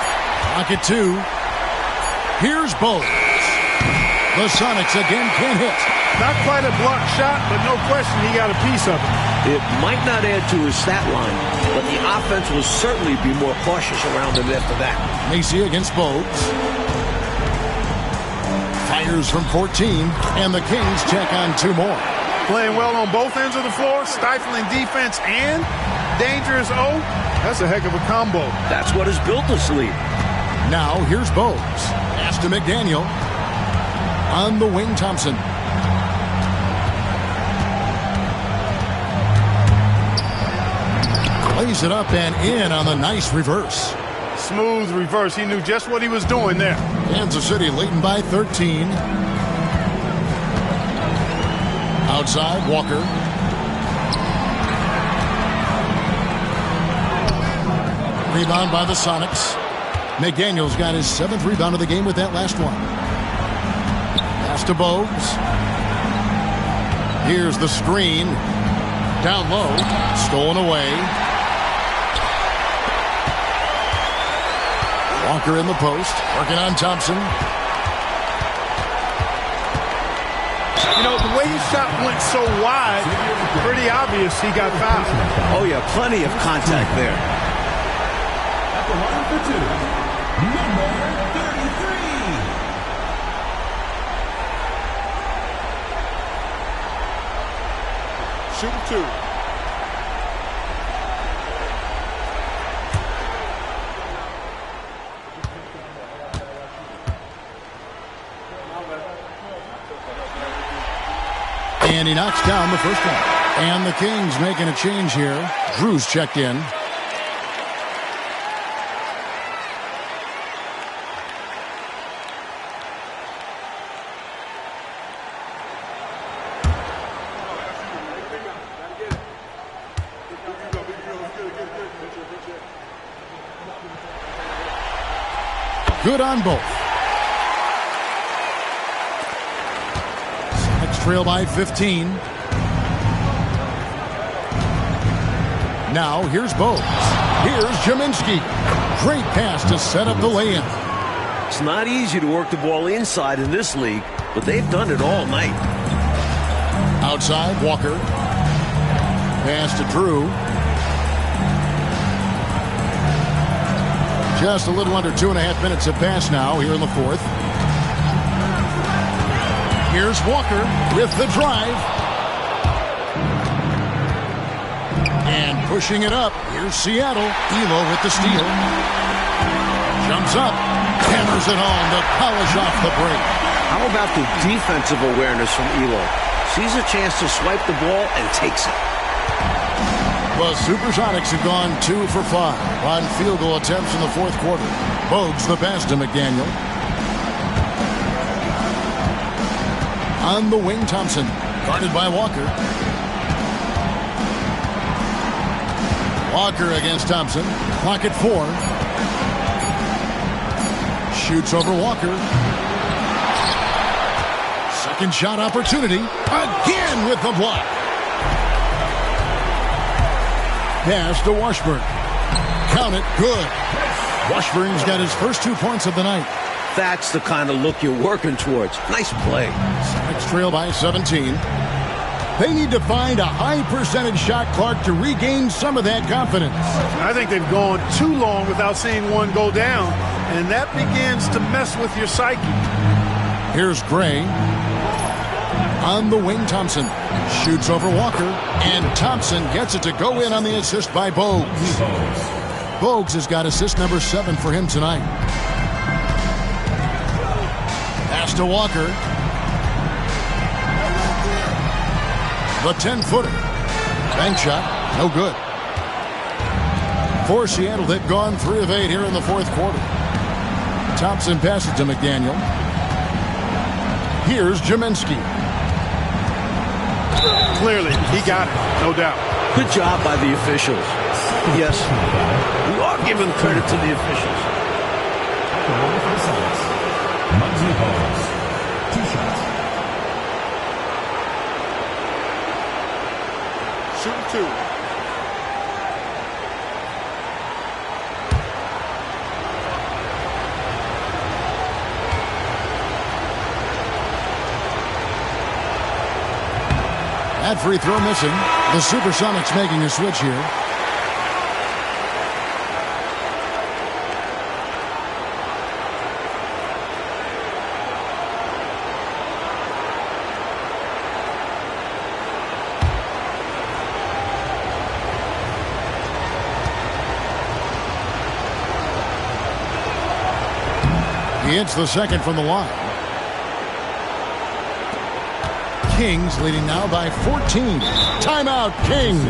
Pocket 2. Here's Bogues. The Sonics again can't hit. Not quite a blocked shot, but no question he got a piece of it. It might not add to his stat line, but the offense will certainly be more cautious around him after that. Macy against Bogues. Fires from 14, and the Kings check on 2 more. Playing well on both ends of the floor, stifling defense and dangerous O. That's a heck of a combo. That's what has built this lead. Now here's Bogues. Pass to McDaniel. On the wing, Thompson. Plays it up and in on the nice reverse. Smooth reverse. He knew just what he was doing there. Kansas City leading by 13. Outside, Walker. Rebound by the Sonics. McDaniel's got his 7th rebound of the game with that last one. Pass to Bogues. Here's the screen. Down low. Stolen away. Walker in the post. Working on Thompson. You know, the way his shot went so wide, pretty obvious he got fouled. Oh, yeah, plenty of contact there. At the line for 2, number 33. Shoot 2. And he knocks down the first one. And the Kings making a change here. Drew's checked in. Good on both. Sonics trail by 15. Now here's Bogues. Here's Jaminski. Great pass to set up the lay-in. It's not easy to work the ball inside in this league, but they've done it all night. Outside, Walker. Pass to Drew. Just a little under 2.5 minutes have passed now here in the fourth. Here's Walker with the drive. And pushing it up. Here's Seattle. Elo with the steal. Jumps up. Hammers it home to polish off the break. How about the defensive awareness from Elo? Sees a chance to swipe the ball and takes it. The Supersonics have gone 2 for 5 on field goal attempts in the fourth quarter. Bogues the pass to McDaniel. On the wing, Thompson. Guarded by Walker. Walker against Thompson. Clock at 4. Shoots over Walker. Second shot opportunity. Again with the block. Pass to Washburn. Count it. Good. Washburn's got his first 2 points of the night. That's the kind of look you're working towards. Nice play. Sonics trail by 17. They need to find a high percentage shot clock to regain some of that confidence. I think they've gone too long without seeing one go down, and that begins to mess with your psyche. Here's Gray. On the wing, Thompson. Shoots over Walker, and Thompson gets it to go in on the assist by Bogues. Bogues has got assist number 7 for him tonight. Pass to Walker. The 10-footer. Bank shot, no good. For Seattle, they've gone 3 of 8 here in the fourth quarter. Thompson passes to McDaniel. Here's Jaminski. Clearly, he got it, no doubt. Good job by the officials. Yes, we are giving credit to the officials. Muggsy Bogues. 2 shots. Shooting 2. That free throw missing. The Supersonics making a switch here. He hits the second from the line. Kings leading now by 14. Timeout, Kings.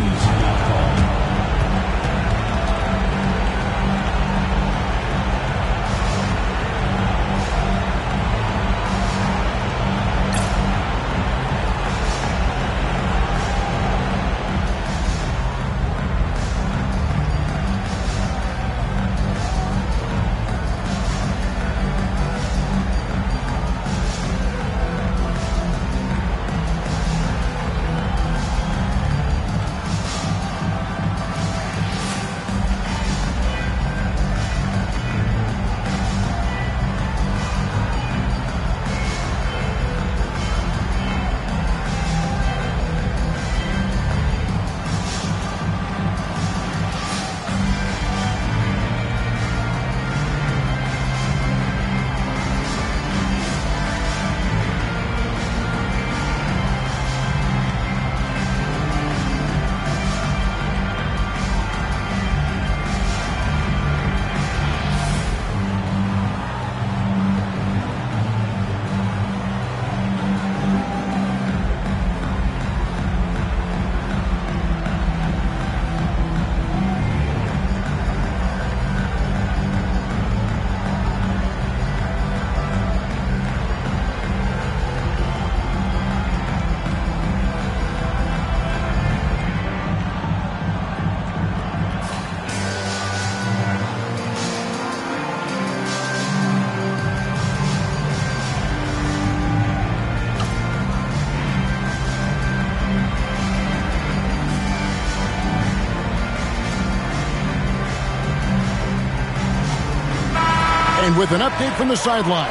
And with an update from the sideline,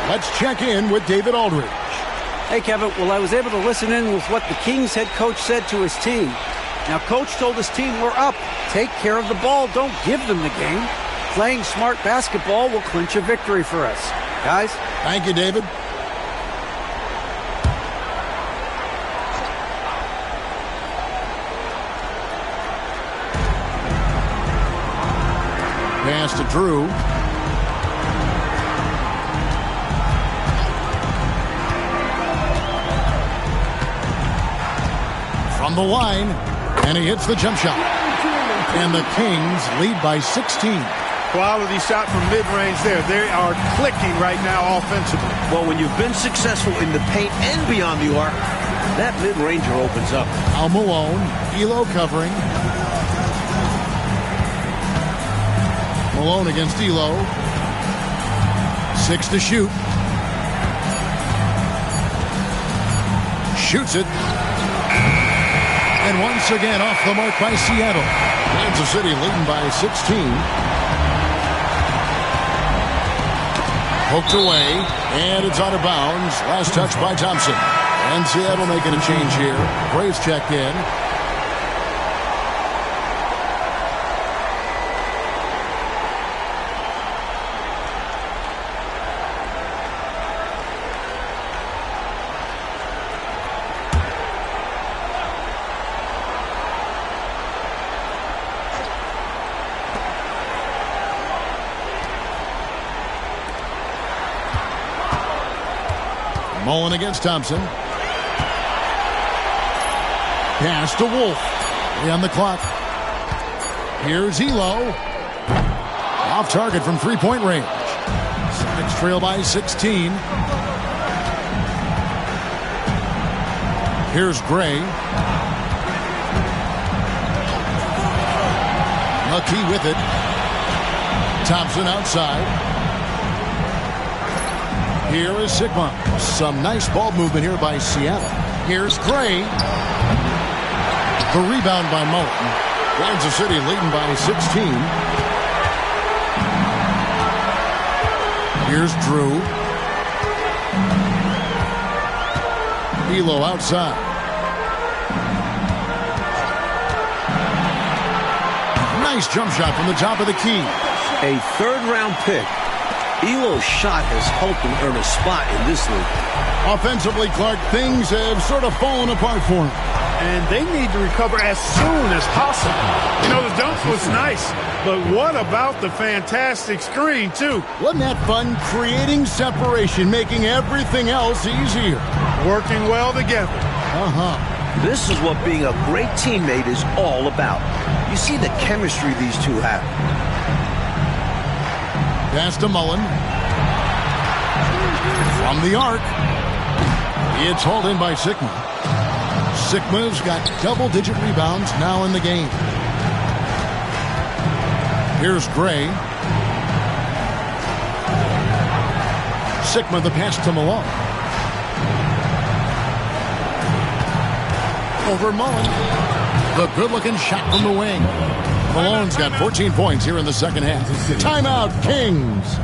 let's check in with David Aldridge. Hey, Kevin. Well, I was able to listen in with what the Kings head coach said to his team. Now, coach told his team, we're up. Take care of the ball. Don't give them the game. Playing smart basketball will clinch a victory for us. Guys? Thank you, David. Pass to Drew. From the line, and he hits the jump shot. And the Kings lead by 16. Quality shot from mid-range there. They are clicking right now offensively. Well, when you've been successful in the paint and beyond the arc, that mid-ranger opens up. Al Malone, Elo covering. Malone against Elo. 6 to shoot. Shoots it. And once again off the mark by Seattle. Kansas City leading by 16. Poked away, and it's out of bounds. Last touch by Thompson. And Seattle making a change here. Graves checked in. Mullen against Thompson. Pass to Wolf. 3 on the clock. Here's Elo. Off target from three-point range. Celtics trail by 16. Here's Gray. McKee with it. Thompson outside. Here is Sigma. Some nice ball movement here by Seattle. Here's Gray. The rebound by Mullen. Kansas City leading by 16. Here's Drew. Elo outside. Nice jump shot from the top of the key. A third-round pick. Elo's shot has helped him earn a spot in this league. Offensively, Clark, things have sort of fallen apart for him. And they need to recover as soon as possible. You know, the dunk was nice, but what about the fantastic screen, too? Wasn't that fun? Creating separation, making everything else easier. Working well together. This is what being a great teammate is all about. You see the chemistry these two have. Pass to Mullen. From the arc. It's hauled in by Sigma. Sigma's got double-digit rebounds now in the game. Here's Gray. Sigma the pass to Malone. Over Mullen. The good-looking shot from the wing. Malone's got 14 points here in the second half. Timeout, Kings.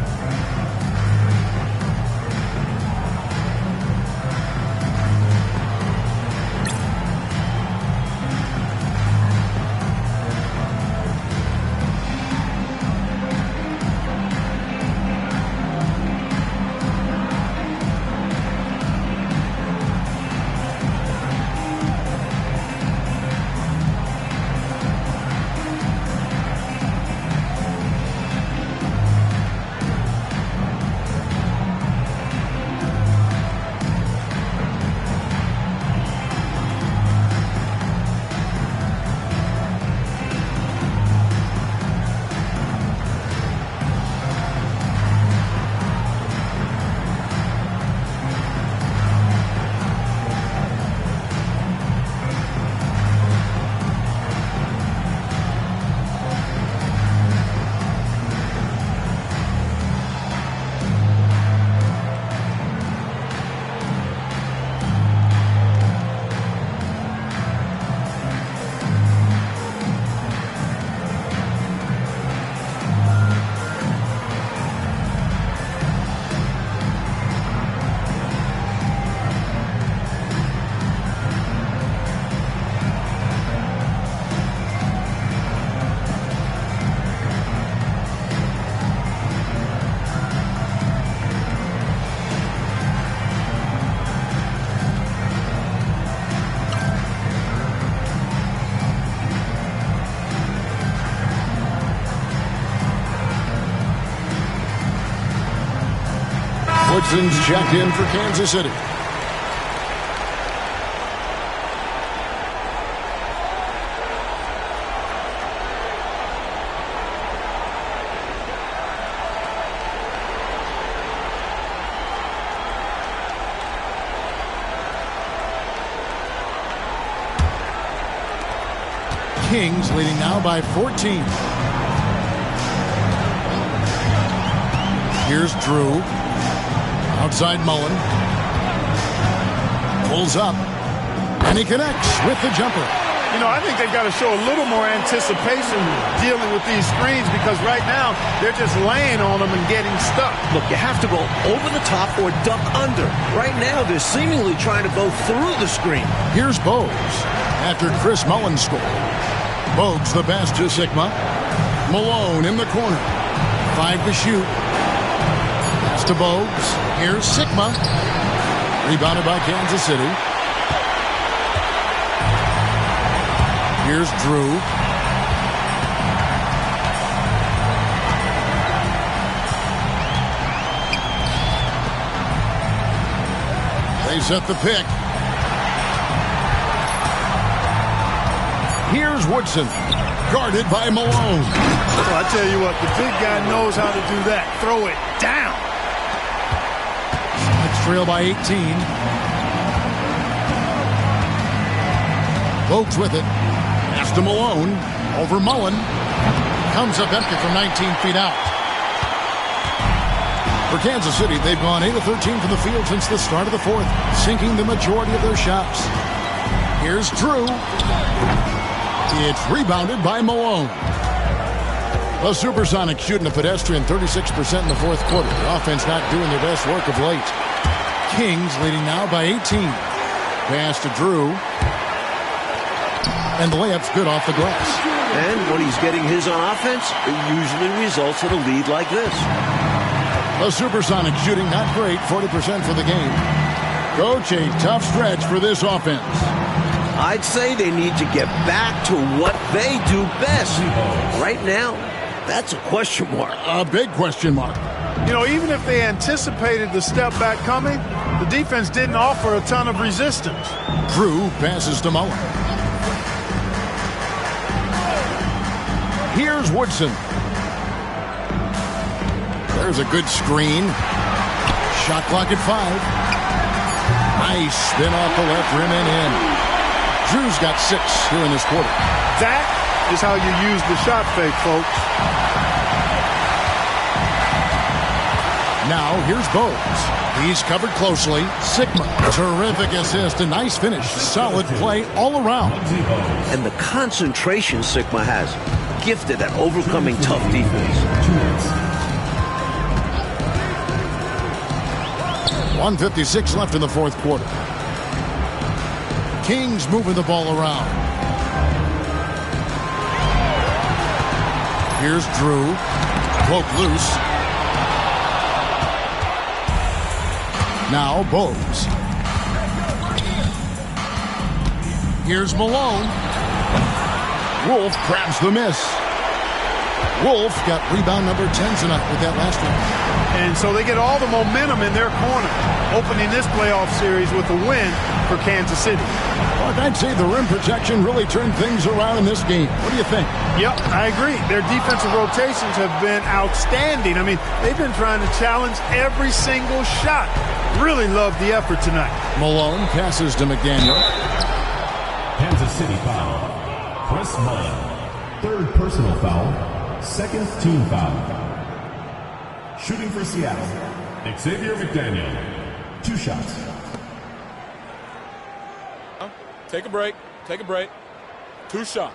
Woodson's checked in for Kansas City. Kings leading now by 14. Here's Drew. Outside Mullen. Pulls up. And he connects with the jumper. You know, I think they've got to show a little more anticipation dealing with these screens because right now they're just laying on them and getting stuck. Look, you have to go over the top or duck under. Right now, they're seemingly trying to go through the screen. Here's Bogues after Chris Mullen scored. Bogues the pass to Sigma. Malone in the corner. 5 to shoot. Pass to Bogues. Here's Sigma. Rebounded by Kansas City. Here's Drew. They set the pick. Here's Woodson. Guarded by Malone. Well, I tell you what, the big guy knows how to do that. Throw it down. Let's trail by 18. Bogues with it. Pass to Malone. Over Mullen. Comes up empty from 19 feet out. For Kansas City, they've gone 8 of 13 from the field since the start of the fourth, sinking the majority of their shots. Here's Drew. It's rebounded by Malone. The Supersonics shooting a pedestrian 36% in the fourth quarter. The offense not doing their best work of late. Kings leading now by 18. Pass to Drew. And the layup's good off the glass. And when he's getting his on offense, it usually results in a lead like this. The Supersonics shooting not great, 40% for the game. Coach, a tough stretch for this offense. I'd say they need to get back to what they do best. Right now, that's a question mark. A big question mark. You know, even if they anticipated the step back coming, the defense didn't offer a ton of resistance. Drew passes to Mullen. Here's Woodson. There's a good screen. Shot clock at 5. Nice spin off the left rim and in. Drew's got 6 here in this quarter. That is how you use the shot fake, folks. Now, here's Bogues. He's covered closely. Sigma. Terrific assist. A nice finish. Solid play all around. And the concentration Sigma has. Gifted at overcoming tough defense. 1:56 left in the fourth quarter. Kings moving the ball around. Here's Drew. Broke loose. Now Bogues. Here's Malone. Wolf grabs the miss. Wolf got rebound number 10 tonight with that last one. And so they get all the momentum in their corner, opening this playoff series with a win for Kansas City. Look, I'd say the rim protection really turned things around in this game. What do you think? Yep, I agree. Their defensive rotations have been outstanding. I mean, they've been trying to challenge every single shot. Really love the effort tonight. Malone passes to McDaniel. Kansas City foul. Chris Mullen. 3rd personal foul. 2nd team foul. Shooting for Seattle, Xavier McDaniel. 2 shots. Take a break. Take a break. 2 shots.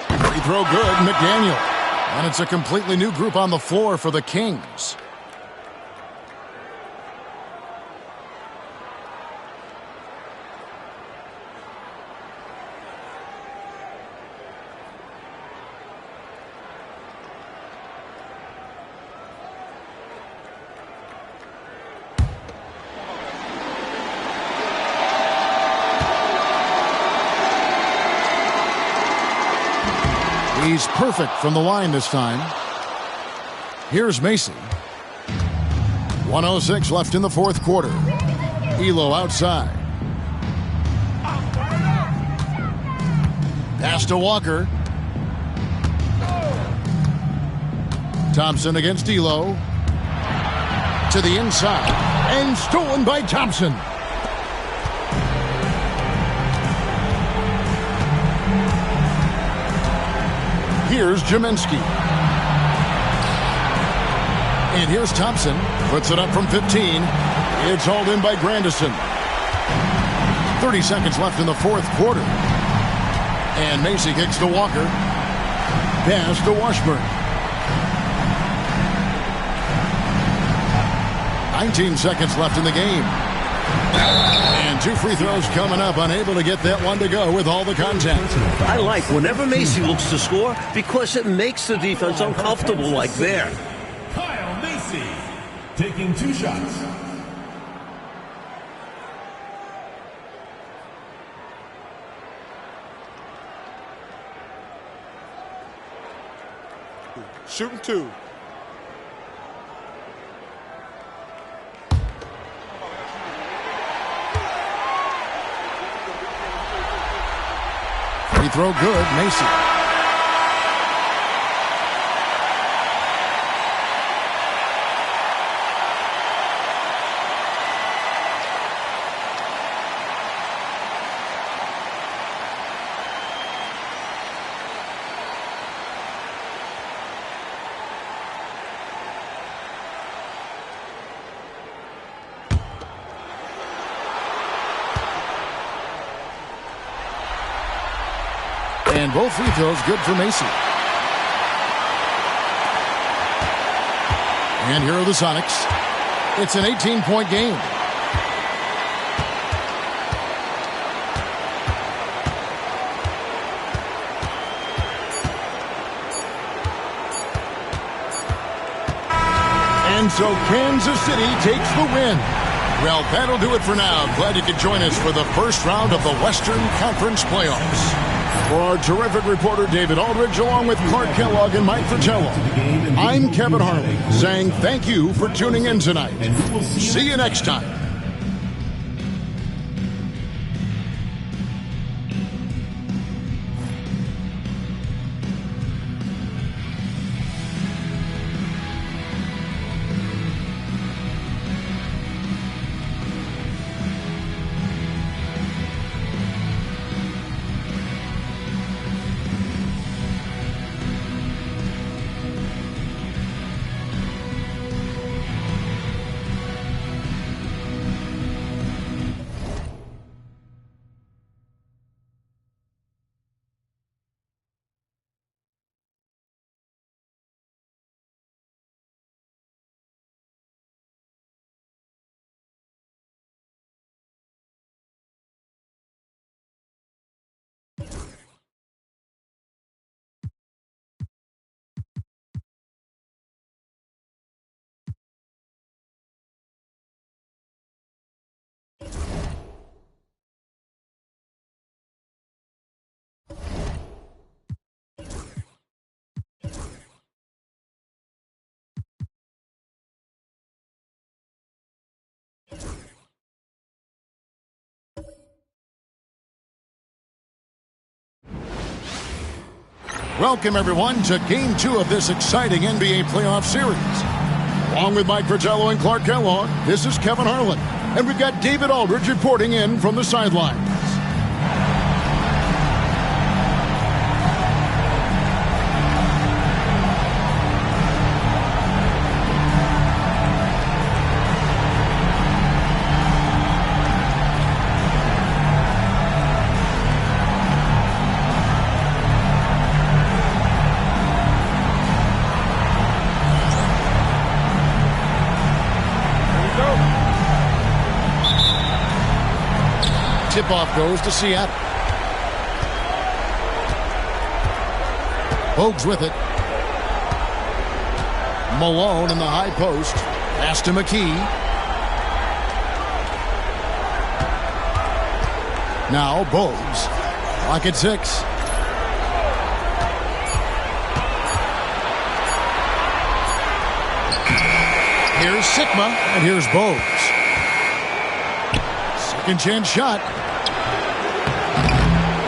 Free throw good, McDaniel. And it's a completely new group on the floor for the Kings. He's perfect from the line this time. Here's Macy. 1:06 left in the fourth quarter. Elo outside. Pass to Walker. Thompson against Elo. To the inside. And stolen by Thompson. Here's Jaminski. And here's Thompson. Puts it up from 15. It's hauled in by Grandison. 30 seconds left in the fourth quarter. And Macy kicks to Walker. Pass to Washburn. 19 seconds left in the game. And 2 free throws coming up. Unable to get that one to go with all the contact. I like whenever Macy looks to score because it makes the defense uncomfortable like there. Kyle Macy taking 2 shots. Shooting 2. Free throw good, Macy. And both free throws good for Macy. And here are the Sonics. It's an 18-point game. And so Kansas City takes the win. Well, that'll do it for now. Glad you could join us for the first round of the Western Conference playoffs. For our terrific reporter, David Aldridge, along with Clark Kellogg and Mike Fratello, I'm Kevin Harlan, saying thank you for tuning in tonight. See you next time. Welcome, everyone, to Game 2 of this exciting NBA playoff series. Along with Mike Fratello and Clark Kellogg, this is Kevin Harlan. And we've got David Aldridge reporting in from the sidelines. Tip-off goes to Seattle. Bogues with it. Malone in the high post. Pass to McKee. Now Bogues. Clock at 6. Here's Sigma, and here's Bogues. Second chance shot.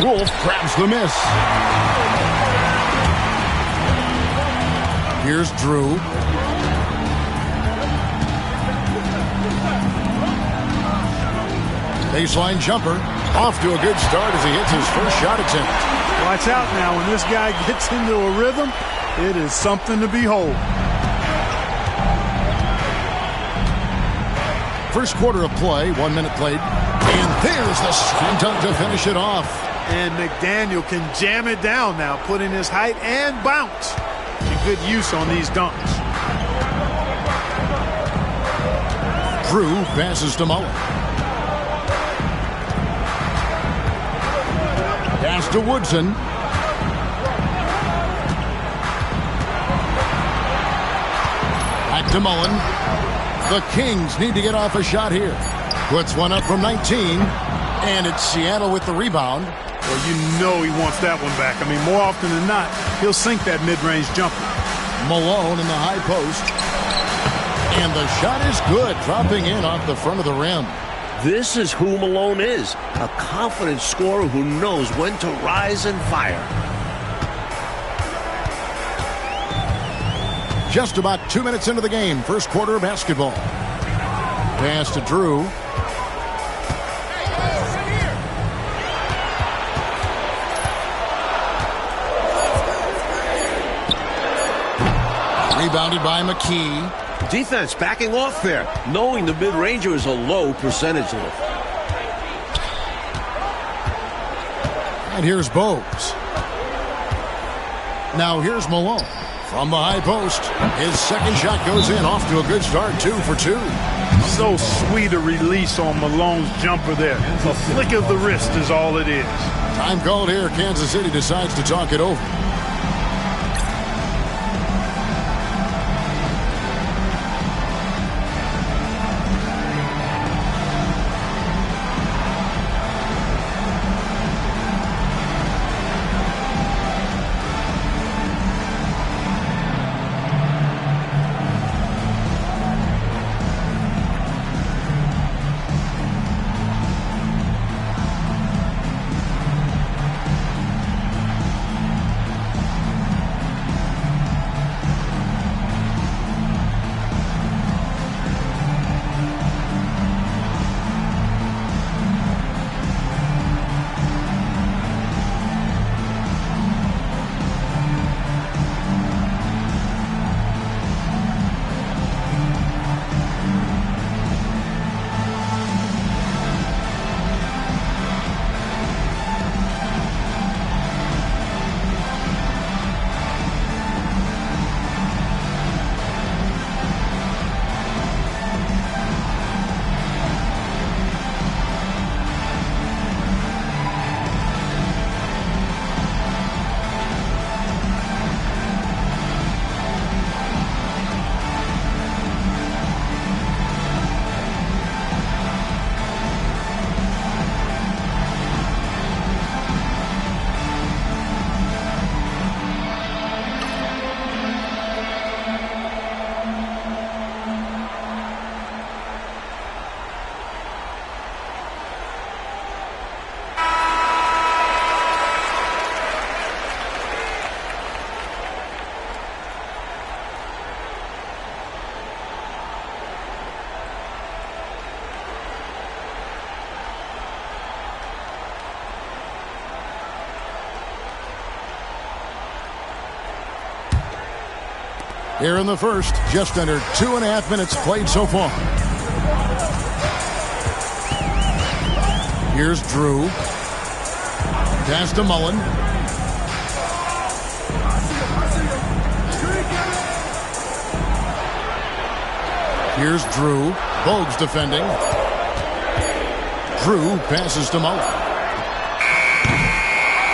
Wolf grabs the miss. Here's Drew. Baseline jumper. Off to a good start as he hits his first shot attempt. Watch out now. When this guy gets into a rhythm, it is something to behold. First quarter of play, 1 minute played. And there's the slam dunk to finish it off. And McDaniel can jam it down now, putting his height and bounce to good use on these dunks. Drew passes to Mullen. Pass to Woodson. Back to Mullen. The Kings need to get off a shot here. Puts one up from 19. And it's Seattle with the rebound. Well, you know he wants that one back. I mean, more often than not, he'll sink that mid-range jumper. Malone in the high post. And the shot is good, dropping in off the front of the rim. This is who Malone is, a confident scorer who knows when to rise and fire. Just about 2 minutes into the game, first quarter of basketball. Pass to Drew. Rebounded by McKee. Defense backing off there, knowing the mid-ranger is a low percentage look. And here's Bogues. Now here's Malone from the high post. His second shot goes in, off to a good start, 2 for 2. So sweet a release on Malone's jumper there. A flick of the wrist is all it is. Time called here. Kansas City decides to talk it over. Here in the first, just under 2.5 minutes played so far. Here's Drew. Pass to Mullen. Here's Drew. Bogues defending. Drew passes to Mullen.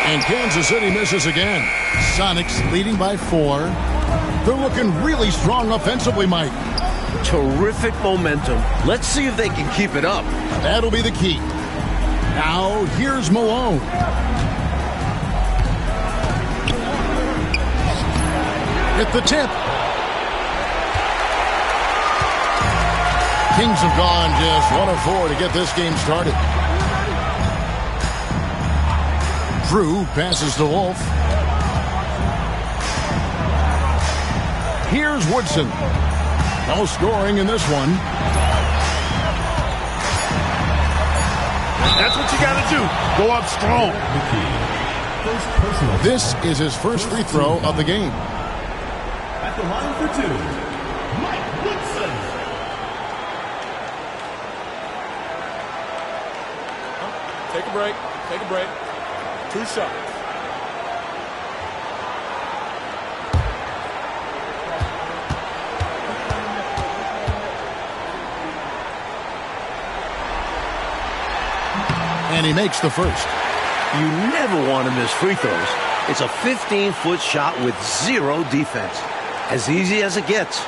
And Kansas City misses again. Sonics leading by 4. They're looking really strong offensively, Mike. Terrific momentum. Let's see if they can keep it up. That'll be the key. Now, here's Malone. Hit the tip. Kings have gone just 1 of 4 to get this game started. Drew passes to Wolf. Here's Woodson. No scoring in this one. That's what you got to do. Go up strong. This is his first free throw of the game. At the line for 2, Mike Woodson. Take a break. Take a break. 2 shots. And he makes the first. You never want to miss free throws. It's a 15-foot shot with 0 defense. As easy as it gets.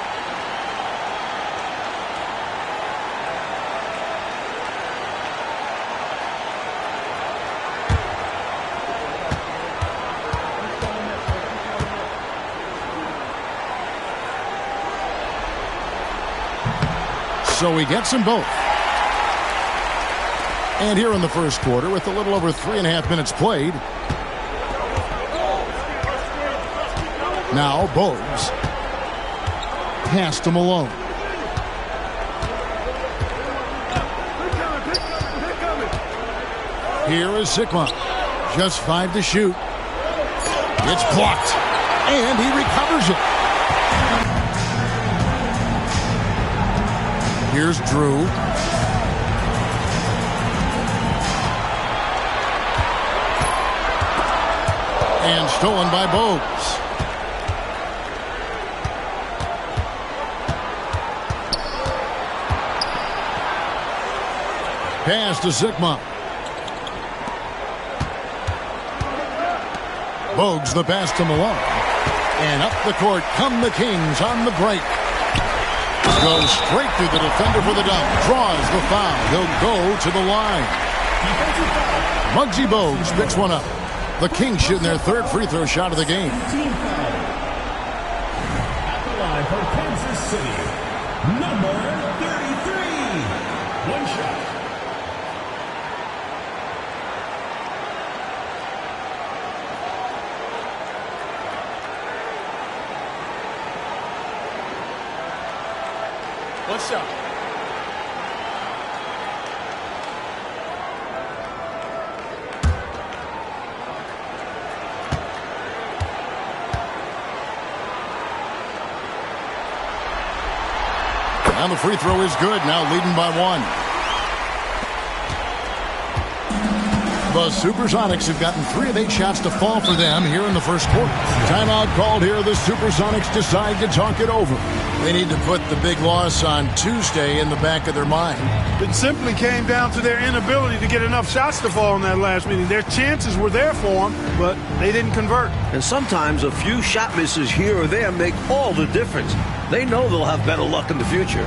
So he gets them both. And here in the first quarter, with a little over 3.5 minutes played. Now Bogues. Pass to Malone. Here is Sikma. Just 5 to shoot. It's blocked. And he recovers it. Here's Drew. And stolen by Bogues. Pass to Sikma. Bogues the pass to Malone. And up the court come the Kings on the break. Goes straight through the defender for the dunk. Draws the foul. He'll go to the line. Muggsy Bogues picks one up. The Kings shooting their third free throw shot of the game. At the line for Kansas City, number 33. 1 shot. One shot. And the free throw is good. Now leading by 1. The Supersonics have gotten 3 of 8 shots to fall for them here in the first quarter. Timeout called here. The Supersonics decide to talk it over. They need to put the big loss on Tuesday in the back of their mind. It simply came down to their inability to get enough shots to fall in that last meeting. Their chances were there for them, but they didn't convert. And sometimes a few shot misses here or there make all the difference. They know they'll have better luck in the future.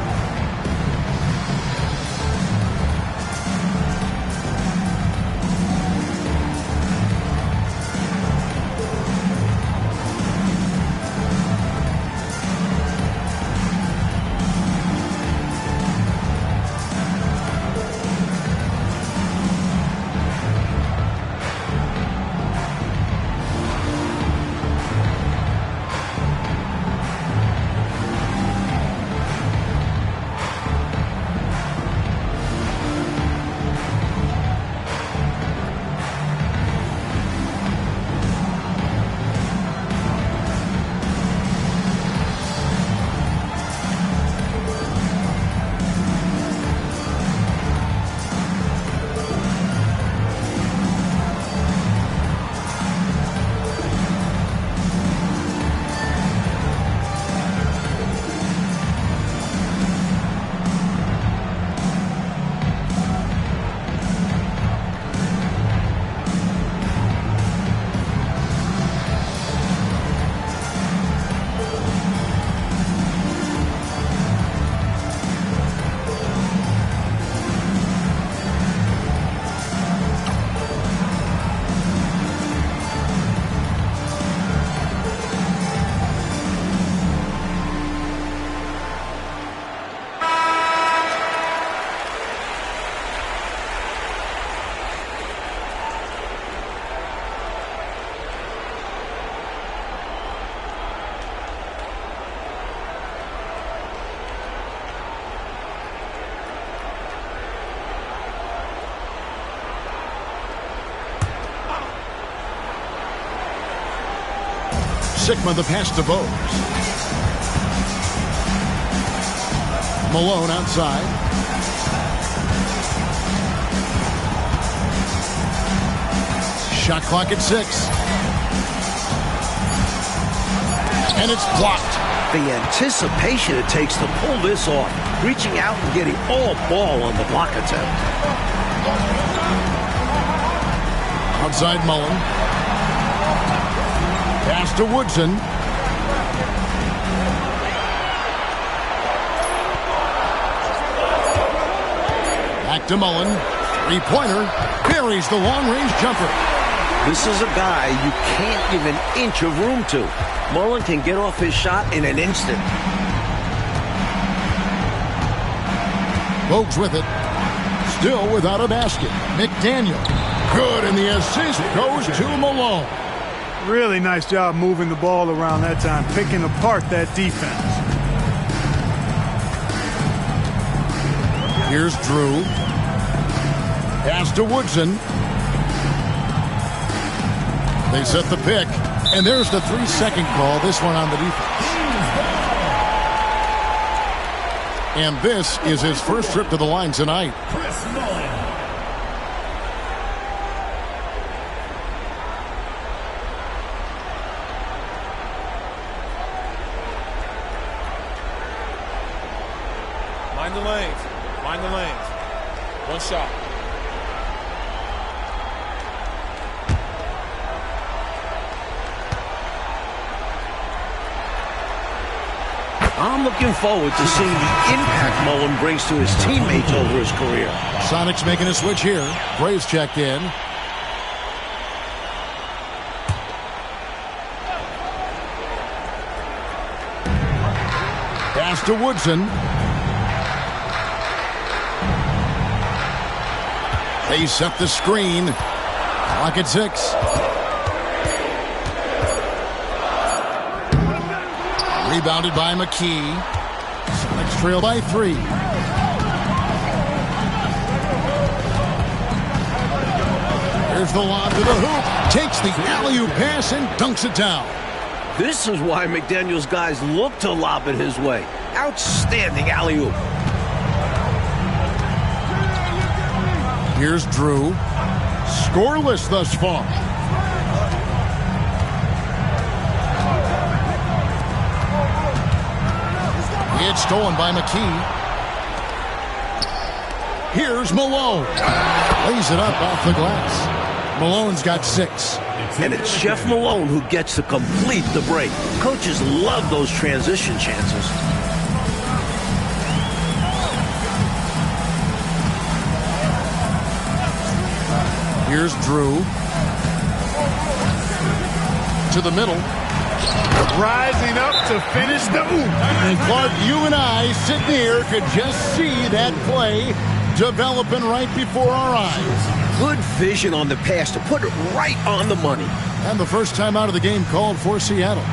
Sikma the pass to Bose. Malone outside. Shot clock at 6. And it's blocked. The anticipation it takes to pull this off, reaching out and getting all ball on the block attempt. Outside Mullen. Pass to Woodson. Back to Mullen. Three-pointer. Buries the long-range jumper. This is a guy you can't give an inch of room to. Mullen can get off his shot in an instant. Bogues with it. Still without a basket. McDaniel. Good, and the assist goes to Malone. Really nice job moving the ball around that time, picking apart that defense. Here's Drew. Pass to Woodson. They set the pick, and there's the 3-second call, this one on the defense. And this is his first trip to the line tonight. Chris Mullin. Mind the lanes. Mind the lanes. One shot. I'm looking forward to seeing the impact Mullen brings to his teammates over his career. Sonics making a switch here. Braves checked in. Pass to Woodson. They set the screen. Clock at 6. Rebounded by McKee. Sonics trail by 3. Here's the lob to the hoop. Takes the alley-oop pass and dunks it down. This is why McDaniel's guys look to lob it his way. Outstanding alley-oop. Here's Drew. Scoreless thus far. It's stolen by McKee. Here's Malone. Lays it up off the glass. Malone's got 6. And it's Jeff Malone who gets to complete the break. Coaches love those transition chances. Here's Drew. To the middle. Rising up to finish the oop. And Clark, you and I sitting here could just see that play developing right before our eyes. Good vision on the pass to put it right on the money. And the first time out of the game called for Seattle.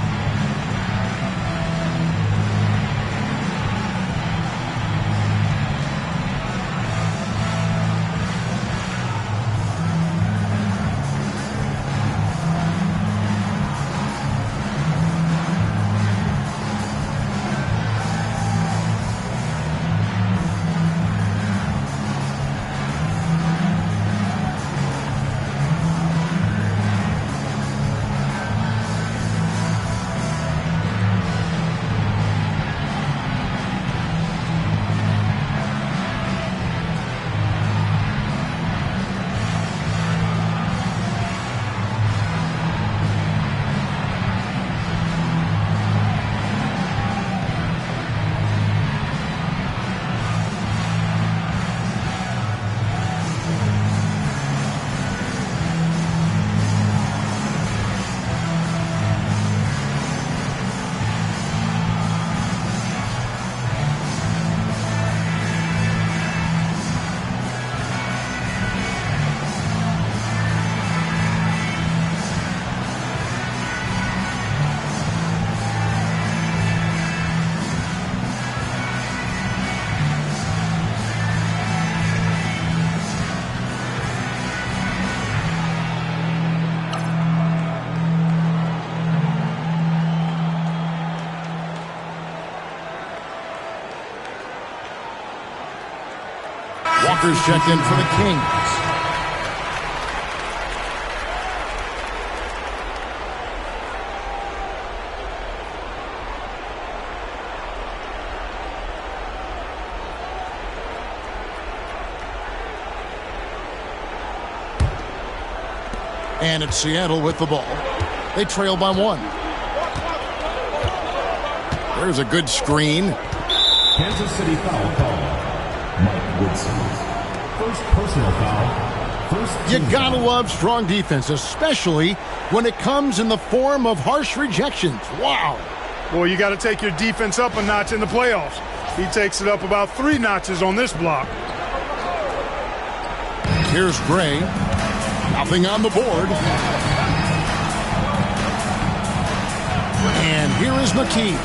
Walker's checked in for the Kings. And it's Seattle with the ball. They trail by 1. There's a good screen. Kansas City foul call. Mike Woodson. First personal foul. First You team gotta foul. love strong defense, especially when it comes in the form of harsh rejections. Wow. Boy, you got to take your defense up a notch in the playoffs. He takes it up about 3 notches on this block. Here's Gray. Nothing on the board. And here is McKee.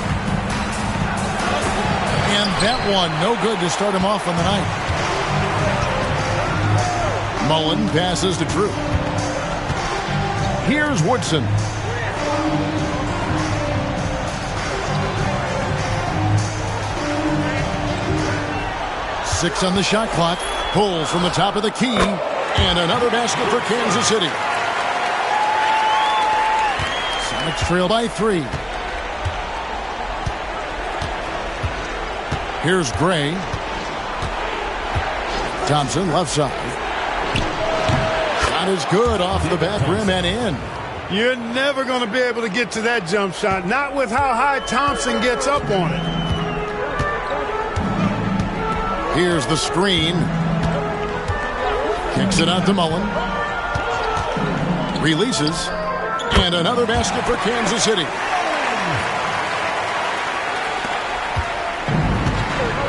And that one, no good to start him off on the night. Mullen passes to Drew. Here's Woodson. Six on the shot clock. Pulls from the top of the key. And another basket for Kansas City. Sonics trail by 3. Here's Gray. Thompson left side. Shot is good off the back rim and in. You're never going to be able to get to that jump shot, not with how high Thompson gets up on it. Here's the screen. Kicks it out to Mullen. Releases. And another basket for Kansas City.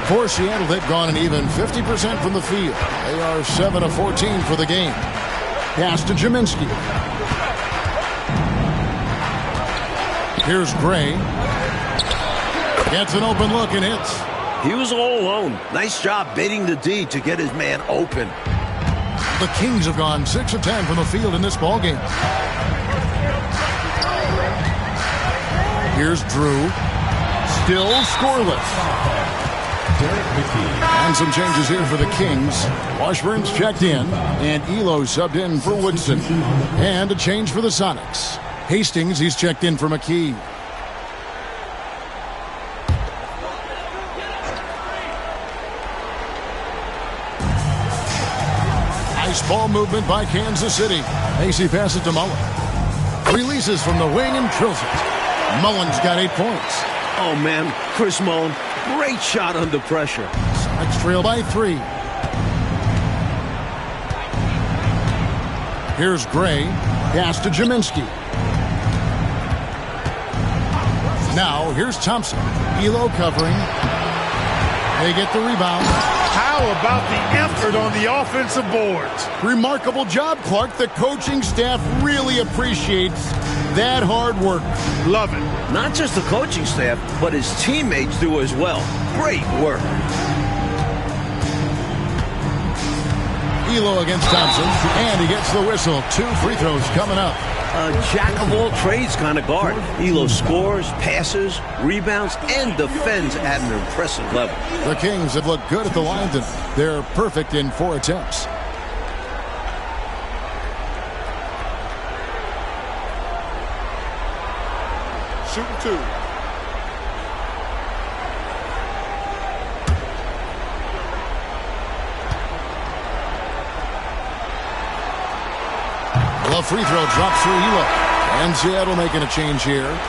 For Seattle, they've gone an even 50% from the field. They are 7 of 14 for the game. Pass to Jaminski. Here's Gray. Gets an open look and hits. He was all alone. Nice job baiting the D to get his man open. The Kings have gone 6 of 10 from the field in this ballgame. Here's Drew. Still scoreless. Derek McKee. And some changes here for the Kings. Washburn's checked in, and Elo subbed in for Woodson. And a change for the Sonics. Hastings, he's checked in for McKee. Nice ball movement by Kansas City. AC passes to Mullen. Releases from the wing and drills it. Mullen's got 8 points. Oh, man, Chris Mullen, great shot under pressure. Sonics trail by 3. Here's Gray. Pass to Jaminski. Now, here's Thompson. Elo covering. They get the rebound. How about the effort on the offensive boards? Remarkable job, Clark. The coaching staff really appreciates that hard work. Love it. Not just the coaching staff, but his teammates do as well. Great work. Elo against Thompson, and he gets the whistle. 2 free throws coming up. A jack-of-all-trades kind of guard. Elo scores, passes, rebounds, and defends at an impressive level. The Kings have looked good at the line tonight. They're perfect in 4 attempts. Shooting 2. The free throw drops for Elo. And Seattle making a change here.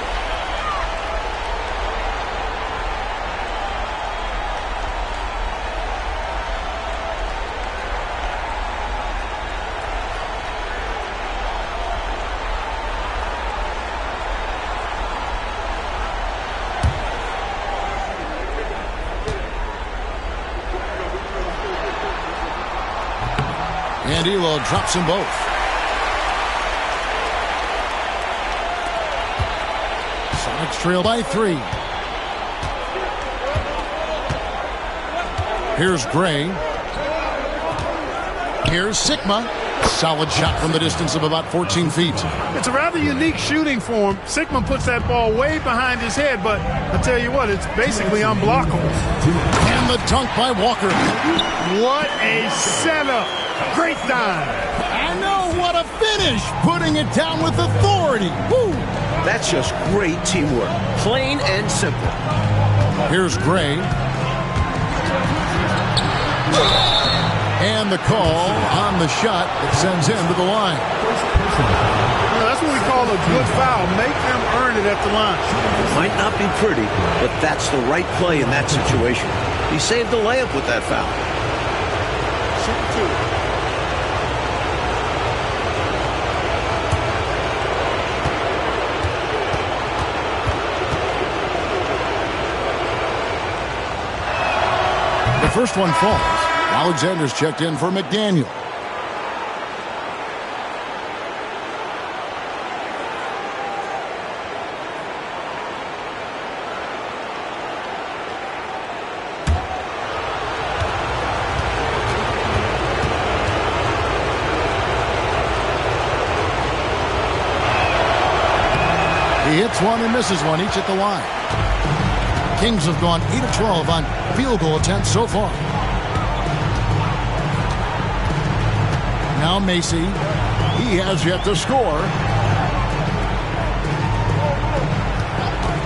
And Elo drops them both. Sonics trail by 3. Here's Gray. Here's Sigma. Solid shot from the distance of about 14 feet. It's a rather unique shooting form. Sigma puts that ball way behind his head, but I tell you what, it's basically unblockable. And the dunk by Walker. What a setup. Great dive. I know, what a finish. Putting it down with authority. Woo! That's just great teamwork. Plain and simple. Here's Gray. And the call on the shot that sends him to the line. That's what we call a good foul. Make them earn it at the line. Might not be pretty, but that's the right play in that situation. He saved the layup with that foul. The first one falls. Alexander's checked in for McDaniel. He hits one and misses one, each at the line. Kings have gone 8 of 12 on field goal attempts so far. Now Macy. He has yet to score.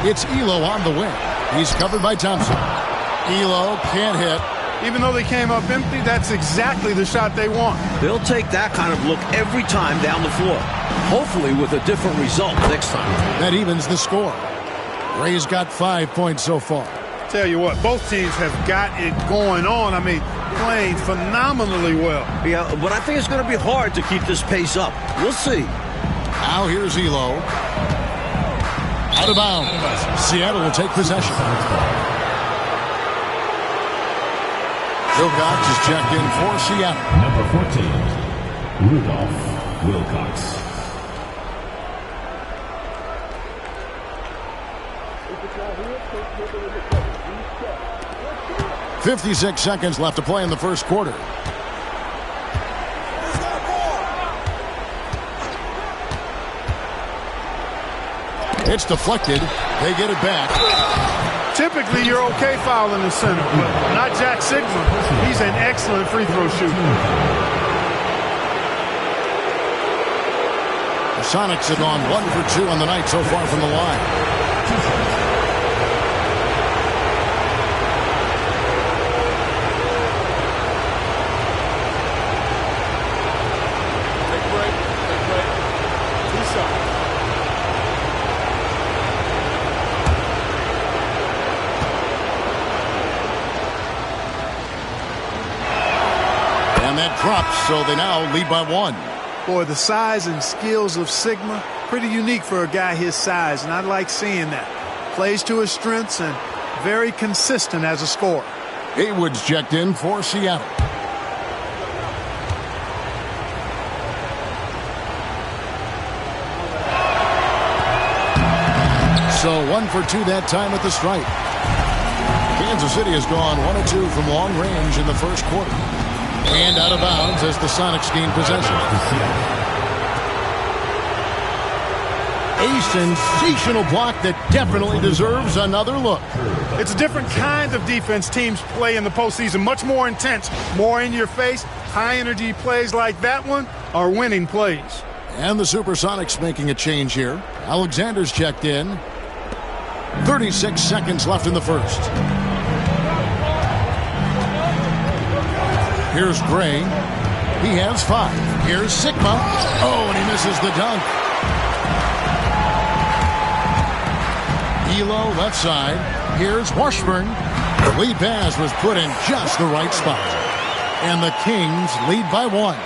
It's Elo on the wing. He's covered by Thompson. Elo can't hit. Even though they came up empty, that's exactly the shot they want. They'll take that kind of look every time down the floor. Hopefully with a different result next time. That evens the score. Ray's got 5 points so far. Tell you what, both teams have got it going on. I mean, playing phenomenally well. Yeah, but I think it's going to be hard to keep this pace up. We'll see. Now here's Elo. Out of bounds. Seattle will take possession. Wilcox is checked in for Seattle. Number 14, Rudolph Wilcox. 56 seconds left to play in the first quarter. It's deflected. They get it back. Typically, you're okay fouling the center, but not Jack Sigma. He's an excellent free throw shooter. The Sonics have gone 1 for 2 on the night so far from the line. Drops, so they now lead by 1. Boy, the size and skills of Sigma, pretty unique for a guy his size, and I like seeing that. Plays to his strengths and very consistent as a scorer. Haywood's checked in for Seattle. So 1 for 2 that time at the stripe. Kansas City has gone 1 of 2 from long range in the first quarter. And out of bounds as the Sonics gain possession. A sensational block that definitely deserves another look. It's a different kind of defense teams play in the postseason. Much more intense, more in your face. High energy plays like that one are winning plays. And the Supersonics making a change here. Alexander's checked in. 36 seconds left in the first. Here's Gray. He has 5. Here's Sigma. Oh, and he misses the dunk. Elo left side. Here's Washburn. The lead pass was put in just the right spot. And the Kings lead by 1.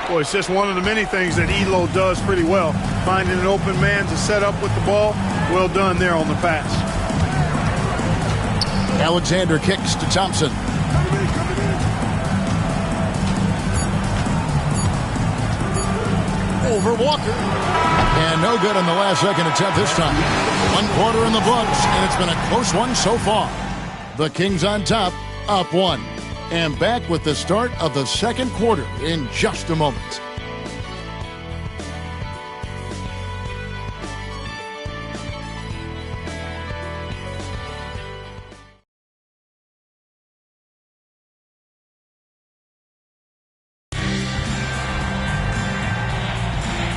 Boy, it's just one of the many things that Elo does pretty well. Finding an open man to set up with the ball. Well done there on the pass. Alexander kicks to Thompson. Over Walker. And no good on the last second attempt this time. 1 quarter in the books, and it's been a close one so far. The Kings on top, up 1. And back with the start of the second quarter in just a moment.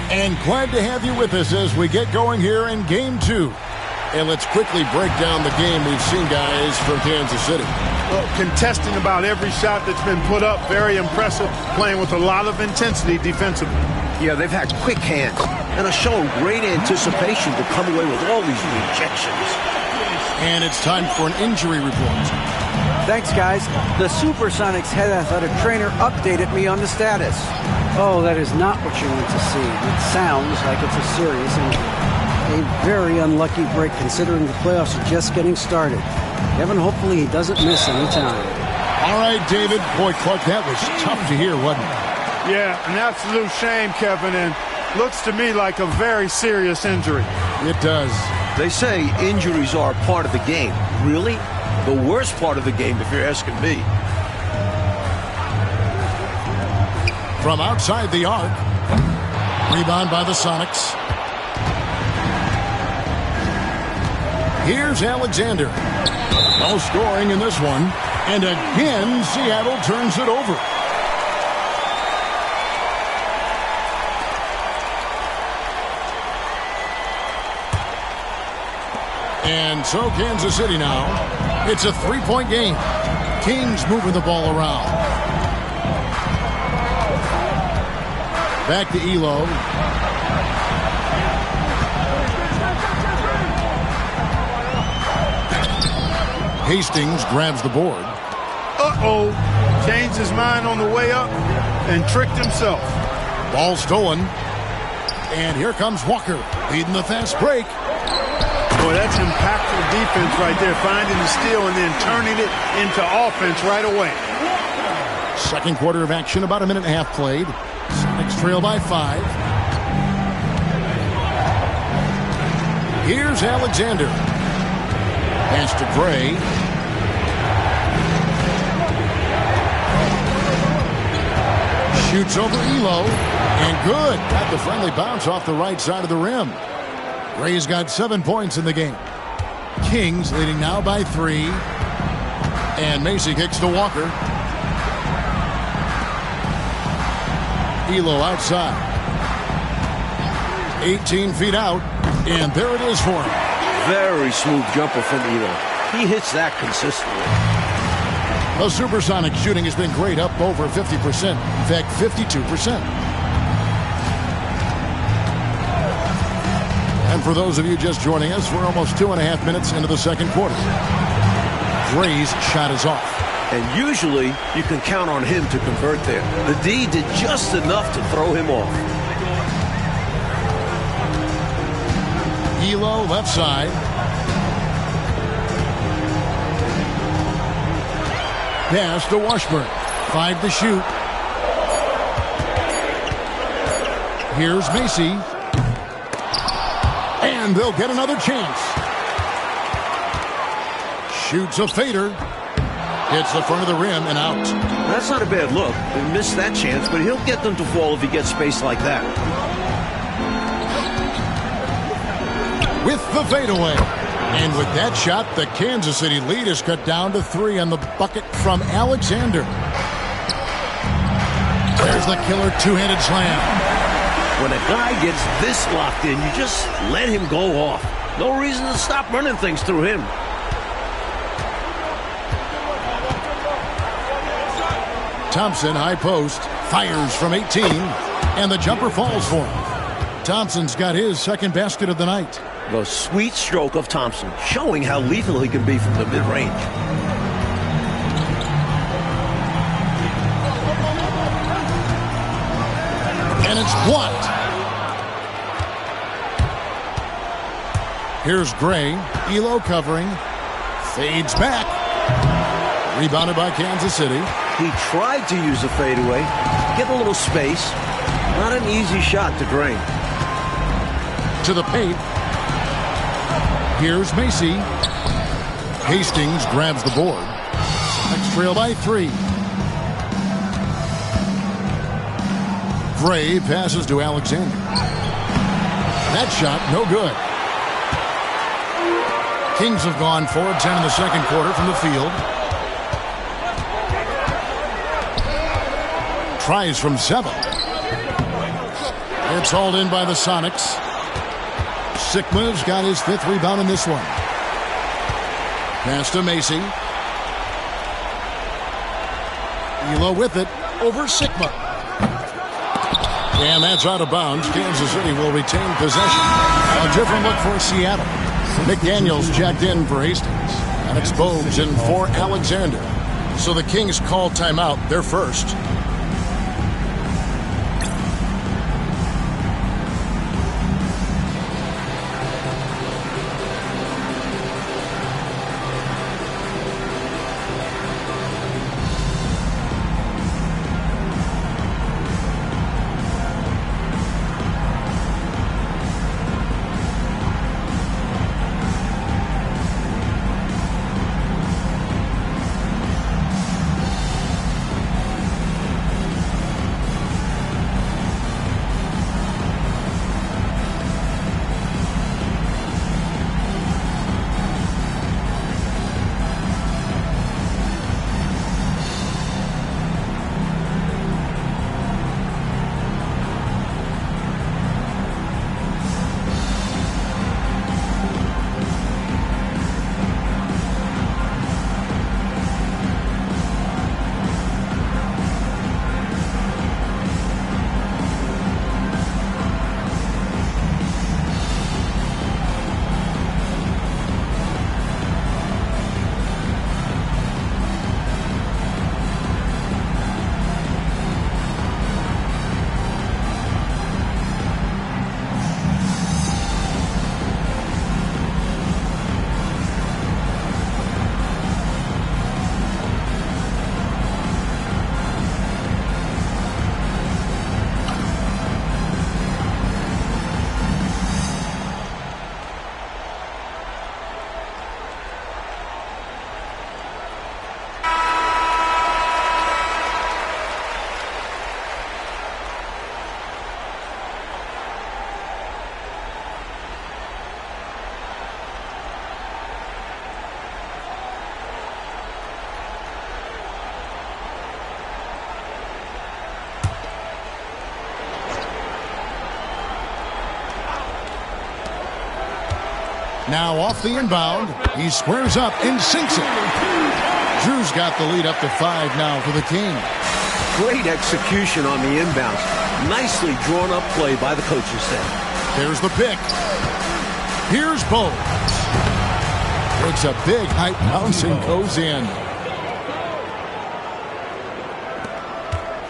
And glad to have you with us as we get going here in Game 2. And let's quickly break down the game we've seen, guys, from Kansas City. Well, contesting about every shot that's been put up. Very impressive. Playing with a lot of intensity defensively. Yeah, they've had quick hands and are showing great anticipation to come away with all these rejections. And it's time for an injury report. Thanks, guys. The Supersonics head athletic trainer updated me on the status. Oh, that is not what you want to see. It sounds like it's a serious injury. A very unlucky break considering the playoffs are just getting started. Kevin, hopefully he doesn't miss any time. All right, David. Boy, Clark, that was tough to hear, wasn't it? Yeah, an absolute shame, Kevin, and looks to me like a very serious injury. It does. They say injuries are a part of the game. Really? The worst part of the game, if you're asking me. From outside the arc. Rebound by the Sonics. Here's Alexander. No scoring in this one. And again, Seattle turns it over. And so Kansas City now. It's a three-point game. Kings moving the ball around. Back to Elo. Hastings grabs the board. Uh-oh. Changed his mind on the way up and tricked himself. Ball stolen. And here comes Walker, leading the fast break. Boy, that's impactful defense right there, finding the steal and then turning it into offense right away. Second quarter of action, about a minute and a half played. Sonics trail by 5. Here's Alexander. Pass to Gray. Shoots over Elo. And good. Got the friendly bounce off the right side of the rim. Gray's got 7 points in the game. Kings leading now by 3. And Macy kicks to Walker. Elo outside. 18 feet out. And there it is for him. Very smooth jumper from Elo. He hits that consistently. The Supersonic shooting has been great, up over 50%. In fact, 52%. And for those of you just joining us, we're almost 2.5 minutes into the second quarter. Gray's shot is off. And usually, you can count on him to convert there. The D did just enough to throw him off. Elo left side. Pass to Washburn. 5 to shoot. Here's Macy. And they'll get another chance. Shoots a fader. Hits the front of the rim and out. That's not a bad look. He missed that chance, but he'll get them to fall if he gets space like that. With the fadeaway. And with that shot, the Kansas City lead is cut down to 3 on the bucket from Alexander. There's the killer two-handed slam. When a guy gets this locked in, you just let him go off. No reason to stop running things through him. Thompson, high post, fires from 18, and the jumper falls for him. Thompson's got his second basket of the night. The sweet stroke of Thompson, showing how lethal he can be from the mid-range. And it's blocked. Here's Gray. Elo covering. Fades back. Rebounded by Kansas City. He tried to use a fadeaway. Get a little space. Not an easy shot to drain. To the paint. Here's Macy. Hastings grabs the board. Sonics trail by 3. Gray passes to Alexander. That shot, no good. Kings have gone 4 of 10 in the second quarter from the field. Tries from 7. It's hauled in by the Sonics. Sikma's got his 5th rebound in this one. Pass to Macy. Elo with it over Sikma. And that's out of bounds. Kansas City will retain possession. A different look for Seattle. McDaniels checked in for Hastings. Alex Bogues in for Alexander. So the Kings call timeout. They're first. Now off the inbound. He squares up and sinks it. Drew's got the lead up to 5 now for the Kings. Great execution on the inbounds. Nicely drawn up play by the coaching staff. There's the pick. Here's Bogues. Takes a big high bounce and goes in.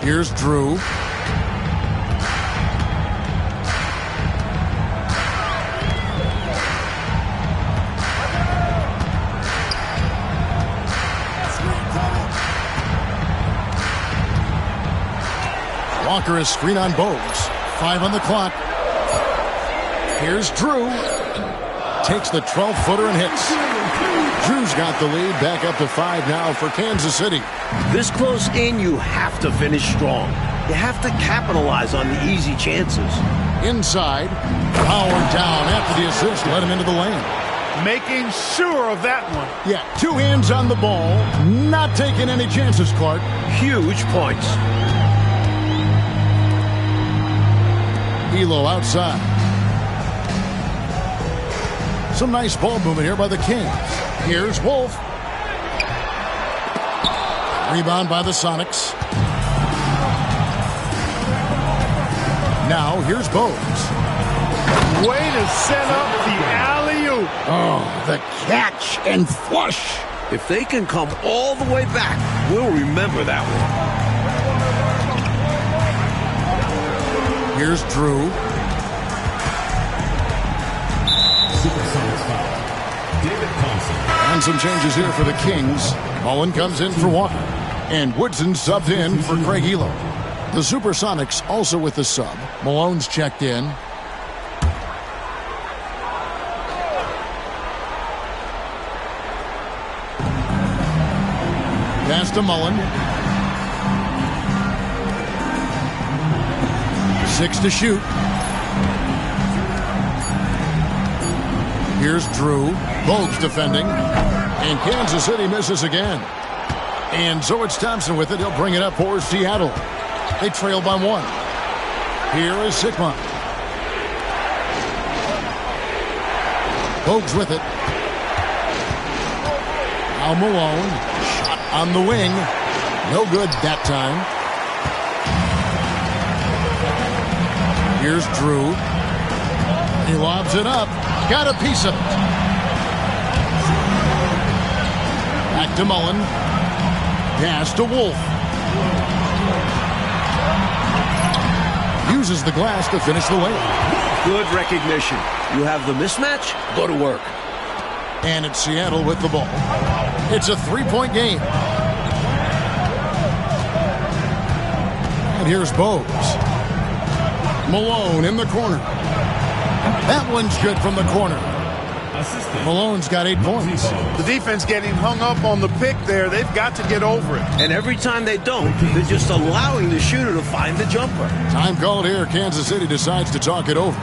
Here's Drew. Walker is screen on Bogues. 5 on the clock. Here's Drew. Takes the 12-footer and hits. Drew's got the lead back up to 5 now for Kansas City. This close in, you have to finish strong. You have to capitalize on the easy chances. Inside. Powered down after the assist. Let him into the lane. Making sure of that one. Yeah, 2 hands on the ball. Not taking any chances, Clark. Huge points. Elo outside. Some nice ball movement here by the Kings. Here's Wolf. Rebound by the Sonics. Now here's Bogues. Way to set up the alley-oop. Oh, the catch and flush. If they can come all the way back, we'll remember that one. Here's Drew. Supersonics foul. David Thompson. And some changes here for the Kings. Mullen comes in for Walker. And Woodson subbed in for Craig Elo. The Supersonics also with the sub. Malone's checked in. Pass to Mullen. 6 to shoot. Here's Drew. Bogues defending. And Kansas City misses again. And so it's Thompson with it. He'll bring it up for Seattle. They trail by 1. Here is Sikma. Bogues with it. Now Malone. Shot on the wing. No good that time. Here's Drew. He lobs it up. Got a piece of it. Back to Mullen. Pass to Wolf. Uses the glass to finish the layup. Good recognition. You have the mismatch, go to work. And it's Seattle with the ball. It's a three-point game. And here's Bogues. Malone in the corner. That one's good from the corner. Malone's got 8 points. The defense getting hung up on the pick there. They've got to get over it. And every time they don't, they're just allowing the shooter to find the jumper. Time called here. Kansas City decides to talk it over.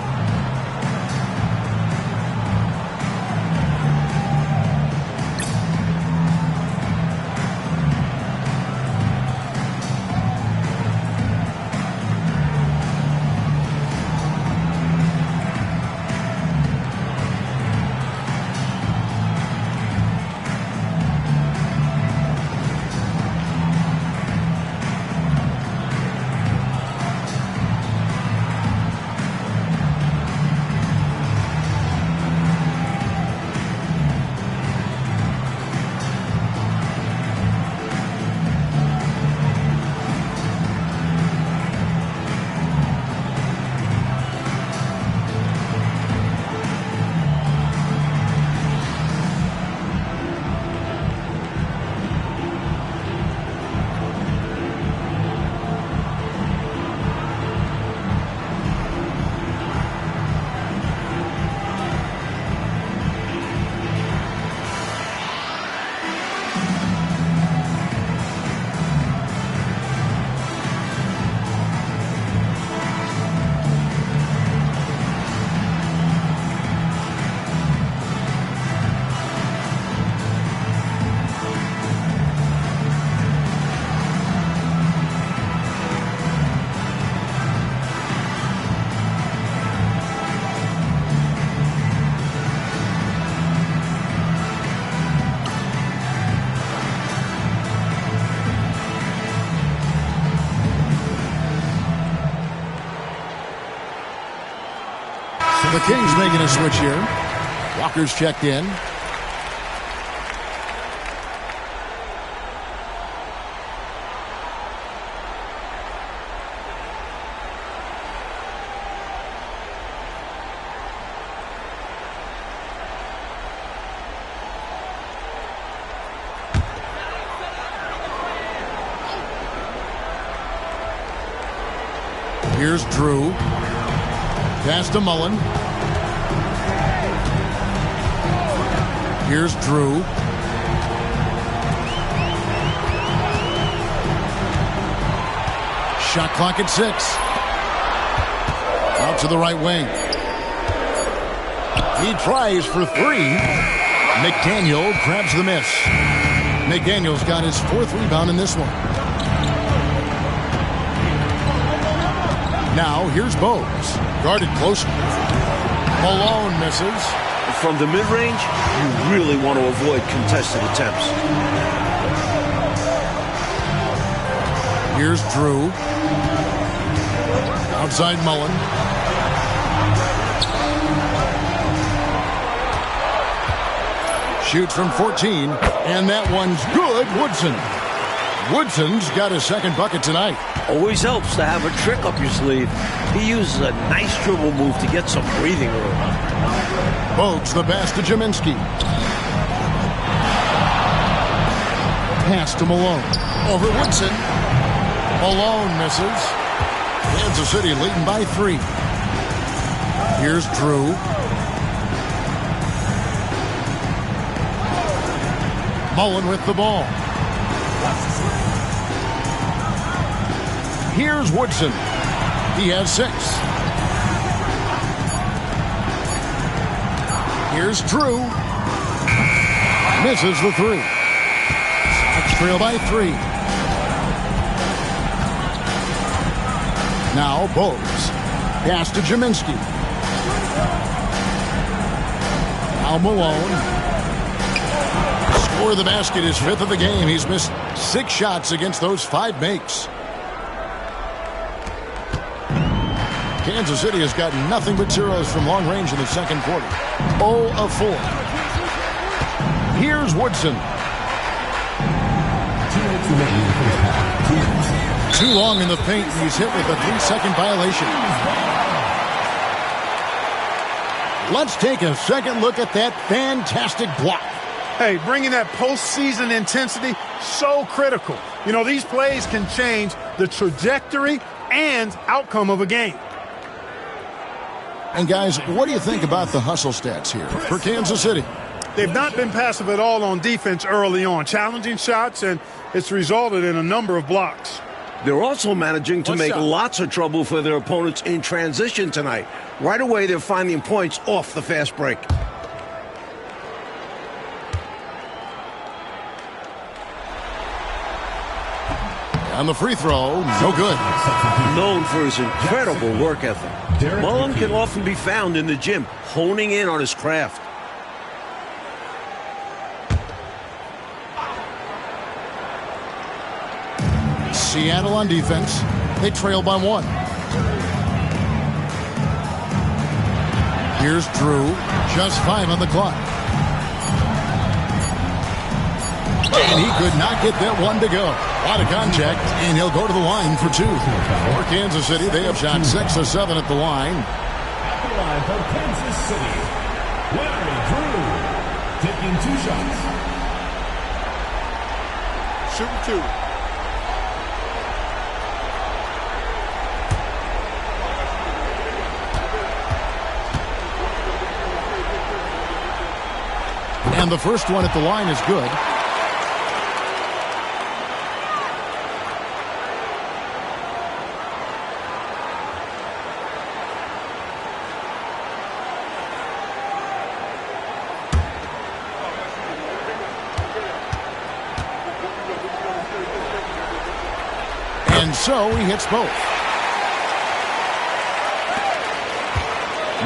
The Kings making a switch here. Walker's checked in. Here's Drew. Pass to Mullen. Here's Drew. Shot clock at 6. Out to the right wing. He tries for 3. McDaniel grabs the miss. McDaniel's got his 4th rebound in this one. Now here's Bogues. Guarded closely. Malone misses. From the mid-range, you really want to avoid contested attempts. Here's Drew. Outside Mullen. Shoots from 14, and that one's good. Woodson's got his 2nd bucket tonight. Always helps to have a trick up your sleeve. He uses a nice dribble move to get some breathing room. Bogues the pass to Jaminski. Pass to Malone. Over Woodson. Malone misses. Kansas City leading by 3. Here's Drew. Mullen with the ball. Here's Woodson. He has 6. Here's Drew. Misses the 3. Sox trail by 3. Now Bogues. Pass to Jaminski. Now Now Malone. Score of the basket is 5th of the game. He's missed 6 shots against those 5 makes. Kansas City has got nothing but zeros from long range in the second quarter. 0 of 4. Here's Woodson. 2 minutes remaining in the first half. Too long in the paint, and he's hit with a 3-second violation. Let's take a second look at that fantastic block. Hey, bringing that postseason intensity, so critical. You know, these plays can change the trajectory and outcome of a game. And guys, what do you think about the hustle stats here for Kansas City? They've not been passive at all on defense early on. Challenging shots, and it's resulted in a number of blocks. They're also managing to make lots of trouble for their opponents in transition tonight. Right away, they're finding points off the fast break. On the free throw, no good. Known for his incredible work ethic, Mullen can often be found in the gym, honing in on his craft. Seattle on defense. They trail by 1. Here's Drew. Just 5 on the clock. And he could not get that one to go. A lot of contact, and he'll go to the line for 2. For Kansas City, they have shot 6 of 7 at the line. At the line for Kansas City, Larry Drew, taking 2 shots. Shooting 2. And the first one at the line is good. And so he hits both.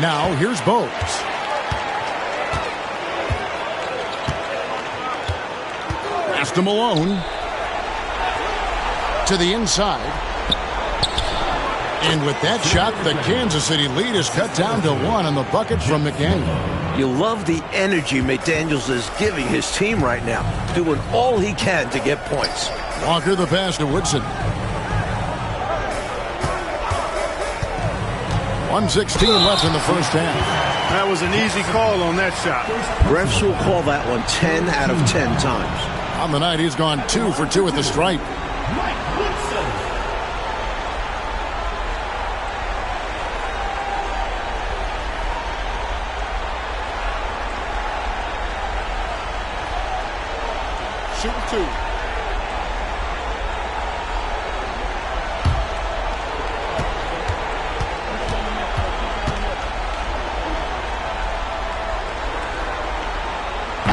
Now here's Bogues. Pass to Malone. To the inside. And with that shot, the Kansas City lead is cut down to 1 on the bucket from McDaniel. You love the energy McDaniels is giving his team right now, doing all he can to get points. Walker the pass to Woodson. 1:16 left in the first half. That was an easy call on that shot. Refs will call that one 10 out of 10 times. On the night, he's gone 2 for 2 at the stripe. Mike Woodson. Shooting 2.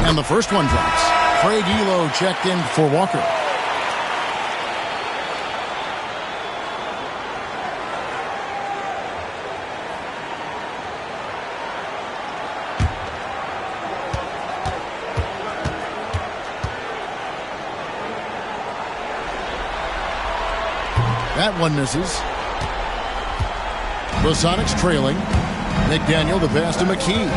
And the first one drops. Craig Elo checked in for Walker. That one misses. The Sonics trailing. McDaniel the pass to McKee.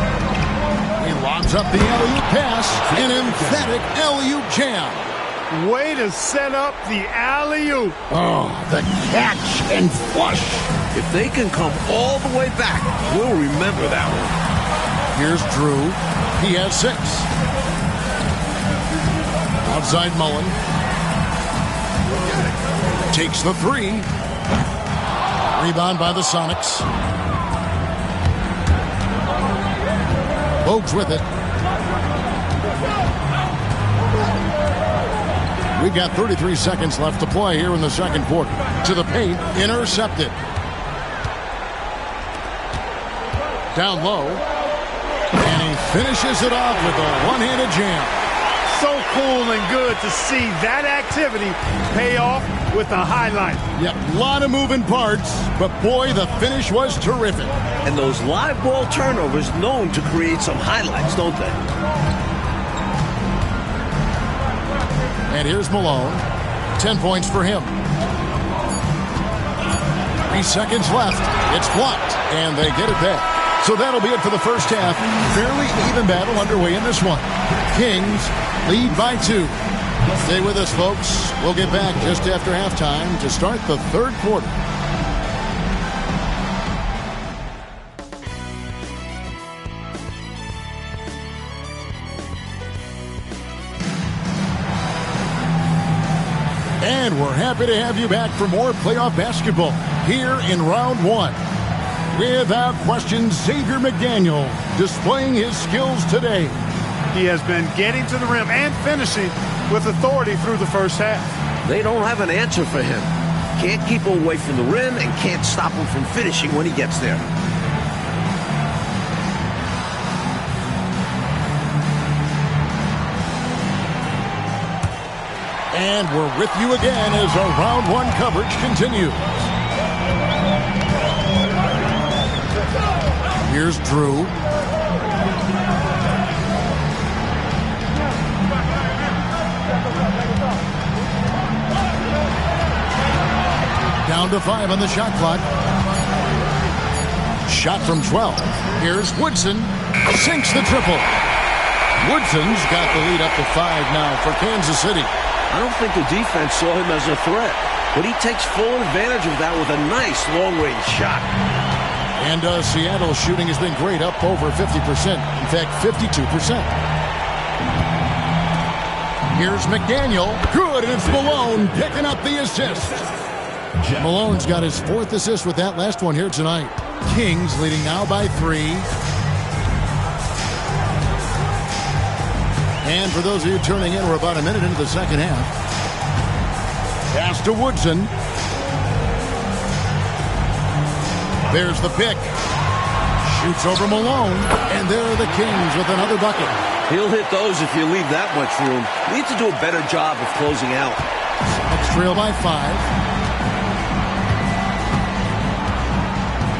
He lobs up the alley-oop pass. An emphatic alley-oop jam. Way to set up the alley-oop. Oh, the catch and flush. If they can come all the way back, we'll remember that one. Here's Drew. He has 6. Outside Mullen. Takes the 3. Rebound by the Sonics. Bogues with it. We've got 33 seconds left to play here in the second quarter. To the paint, intercepted. Down low. And he finishes it off with a one-handed jam. so cool and good to see that activity pay off with a highlight. Yep, a lot of moving parts, but boy, the finish was terrific. And those live ball turnovers known to create some highlights, don't they? And here's Malone. 10 points for him. 3 seconds left. It's blocked, and they get it back. So that'll be it for the first half. Fairly even battle underway in this one. Kings lead by 2. Stay with us, folks. We'll get back just after halftime to start the third quarter. And we're happy to have you back for more playoff basketball here in round 1. Without question, Xavier McDaniel displaying his skills today. He has been getting to the rim and finishing with authority through the first half. They don't have an answer for him. Can't keep him away from the rim and can't stop him from finishing when he gets there. And we're with you again as our round 1 coverage continues. Here's Drew. Down to 5 on the shot clock. Shot from 12. Here's Woodson. Sinks the triple. Woodson's got the lead up to 5 now for Kansas City. I don't think the defense saw him as a threat, but he takes full advantage of that with a nice long-range shot. And Seattle's shooting has been great, up over 50%. In fact, 52%. Here's McDaniel. Good, and it's Malone picking up the assist. Malone's got his 4th assist with that last one here tonight. Kings leading now by 3. And for those of you tuning in, we're about a minute into the second half. Pass to Woodson. There's the pick. Shoots over Malone. And there are the Kings with another bucket. He'll hit those if you leave that much room. Need to do a better job of closing out. Next trail by 5.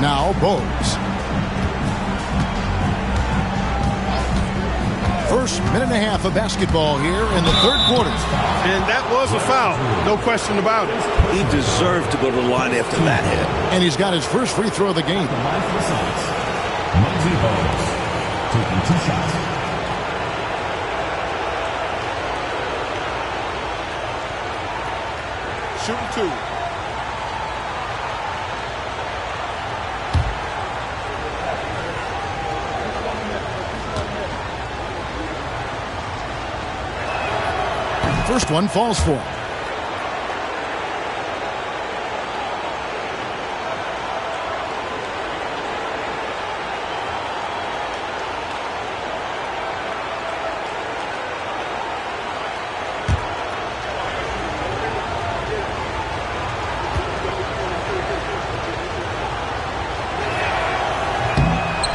Now Bogues. First minute and a half of basketball here in the third quarter. And that was a foul. No question about it. He deserved to go to the line after that hit. And he's got his first free throw of the game. Muggsy Bogues taking 2 shots. Shooting 2. First one falls for him.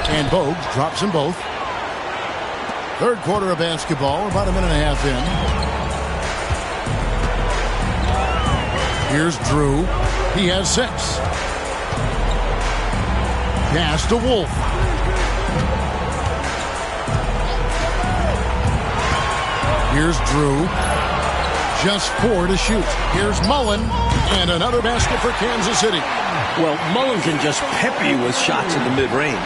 And Bogues drops them both. Third quarter of basketball, about a minute and a half in. Here's Drew. He has 6. Pass to Wolf. Here's Drew. Just 4 to shoot. Here's Mullen. And another basket for Kansas City. Well, Mullen can just pepper you with shots in the mid-range.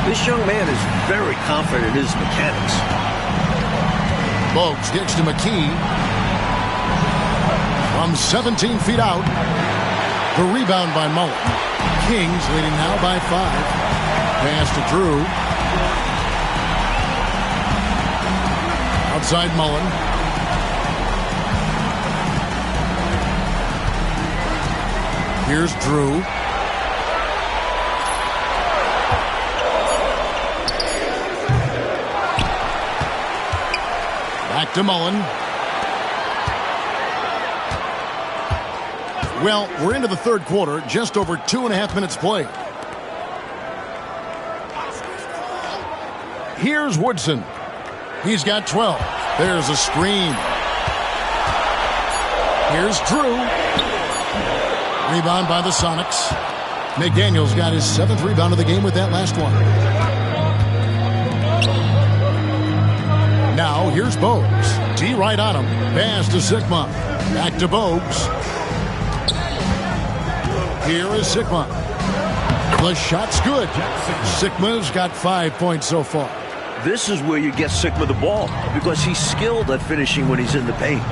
This young man is very confident in his mechanics. Bogues gets to McKee. From 17 feet out. The rebound by Mullen. Kings leading now by 5. Pass to Drew. Outside Mullen. Here's Drew. Back to Mullen. Well, we're into the third quarter, just over 2.5 minutes played. Here's Woodson. He's got 12. There's a screen. Here's Drew. Rebound by the Sonics. McDaniels got his 7th rebound of the game with that last one. Now here's Bogues. D right on him. Pass to Sigma. Back to Bogues. Here is Sigma. The shot's good. Sigma's got 5 points so far. This is where you get Sigma the ball because he's skilled at finishing when he's in the paint.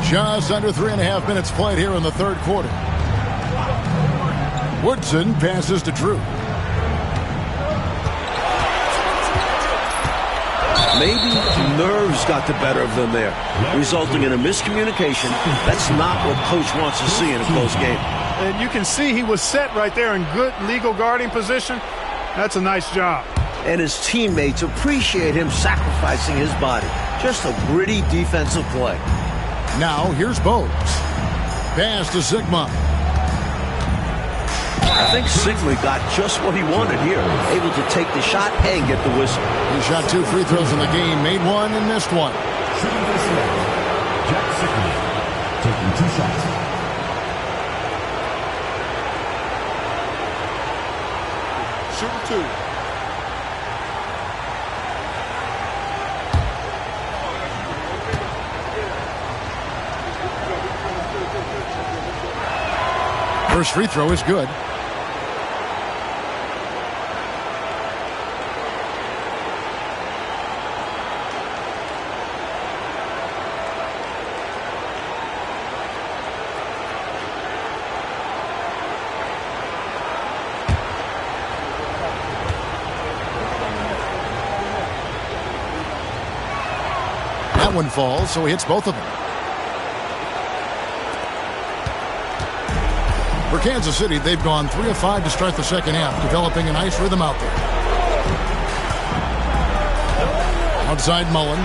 Just under 3.5 minutes played here in the third quarter. Woodson passes to Drew. Maybe nerves got the better of them there, resulting in a miscommunication. That's not what coach wants to see in a close game. And you can see he was set right there in good legal guarding position. That's a nice job. And his teammates appreciate him sacrificing his body. Just a gritty defensive play. Now here's Bogues. Pass to Sigma. I think Sigma got just what he wanted here, able to take the shot and get the whistle. He shot 2 free throws in the game, made one and missed one. Shooting this round, Jack Sigma taking 2 shots. Shooting 2. First free throw is good. That one falls, so he hits both of them. For Kansas City, they've gone 3 of 5 to start the second half, developing a nice rhythm out there. Outside Mullen.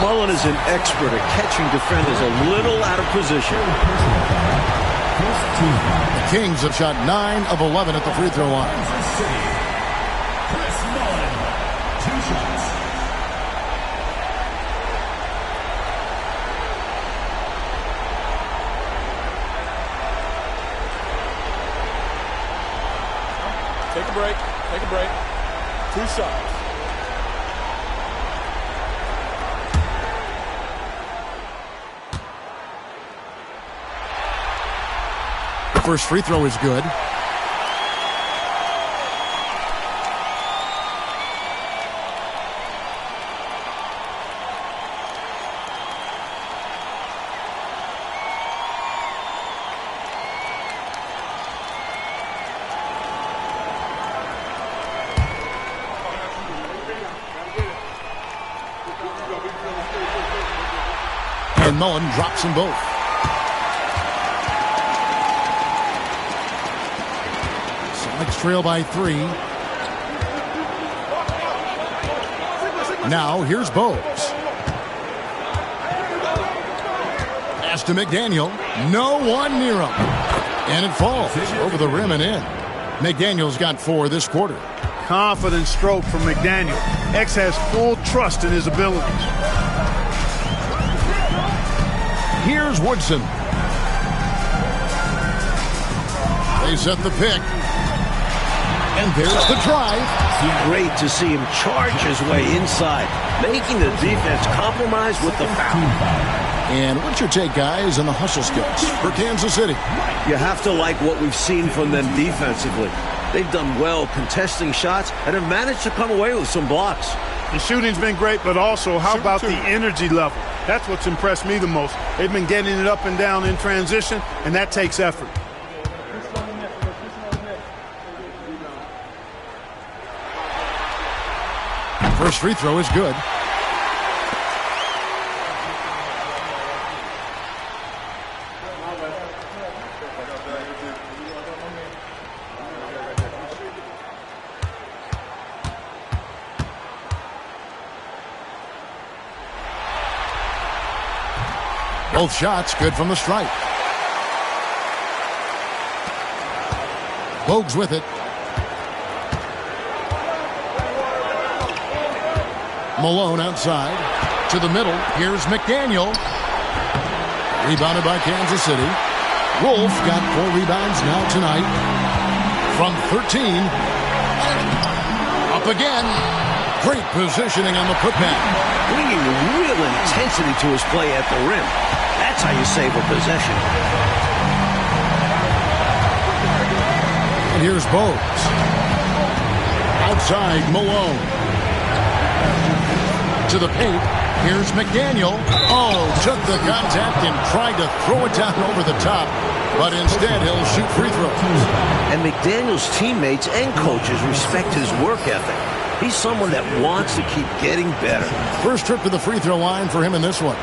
Mullen is an expert at catching defenders a little out of position. The Kings have shot 9 of 11 at the free throw line. Chris Mullen, 2 shots. Take a break. Take a break. 2 shots. The first free throw is good. And Mullen drops them both. Sonics trail by 3. Now here's Bogues. Pass to McDaniel. No one near him. And it falls over the rim and in. McDaniel's got 4 this quarter. Confident stroke from McDaniel. X has full trust in his abilities. Here's Woodson. They set the pick. And there's the drive. Great to see him charge his way inside, making the defense compromise with the foul. And what's your take, guys, on the hustle skills for Kansas City? You have to like what we've seen from them defensively. They've done well contesting shots and have managed to come away with some blocks. The shooting's been great, but also how about the energy level? That's what's impressed me the most. They've been getting it up and down in transition, and that takes effort. First free throw is good. Both shots good from the stripe. Bogues with it. Malone outside. To the middle. Here's McDaniel. Rebounded by Kansas City. Wolf got 4 rebounds now tonight. From 13. Up again. Great positioning on the putback. Bringing real intensity to his play at the rim. That's how you save a possession. And here's Bogues. Outside, Malone. To the paint. Here's McDaniel. Oh, took the contact and tried to throw it down over the top. But instead, he'll shoot free throws. And McDaniel's teammates and coaches respect his work ethic. He's someone that wants to keep getting better. First trip to the free throw line for him in this one.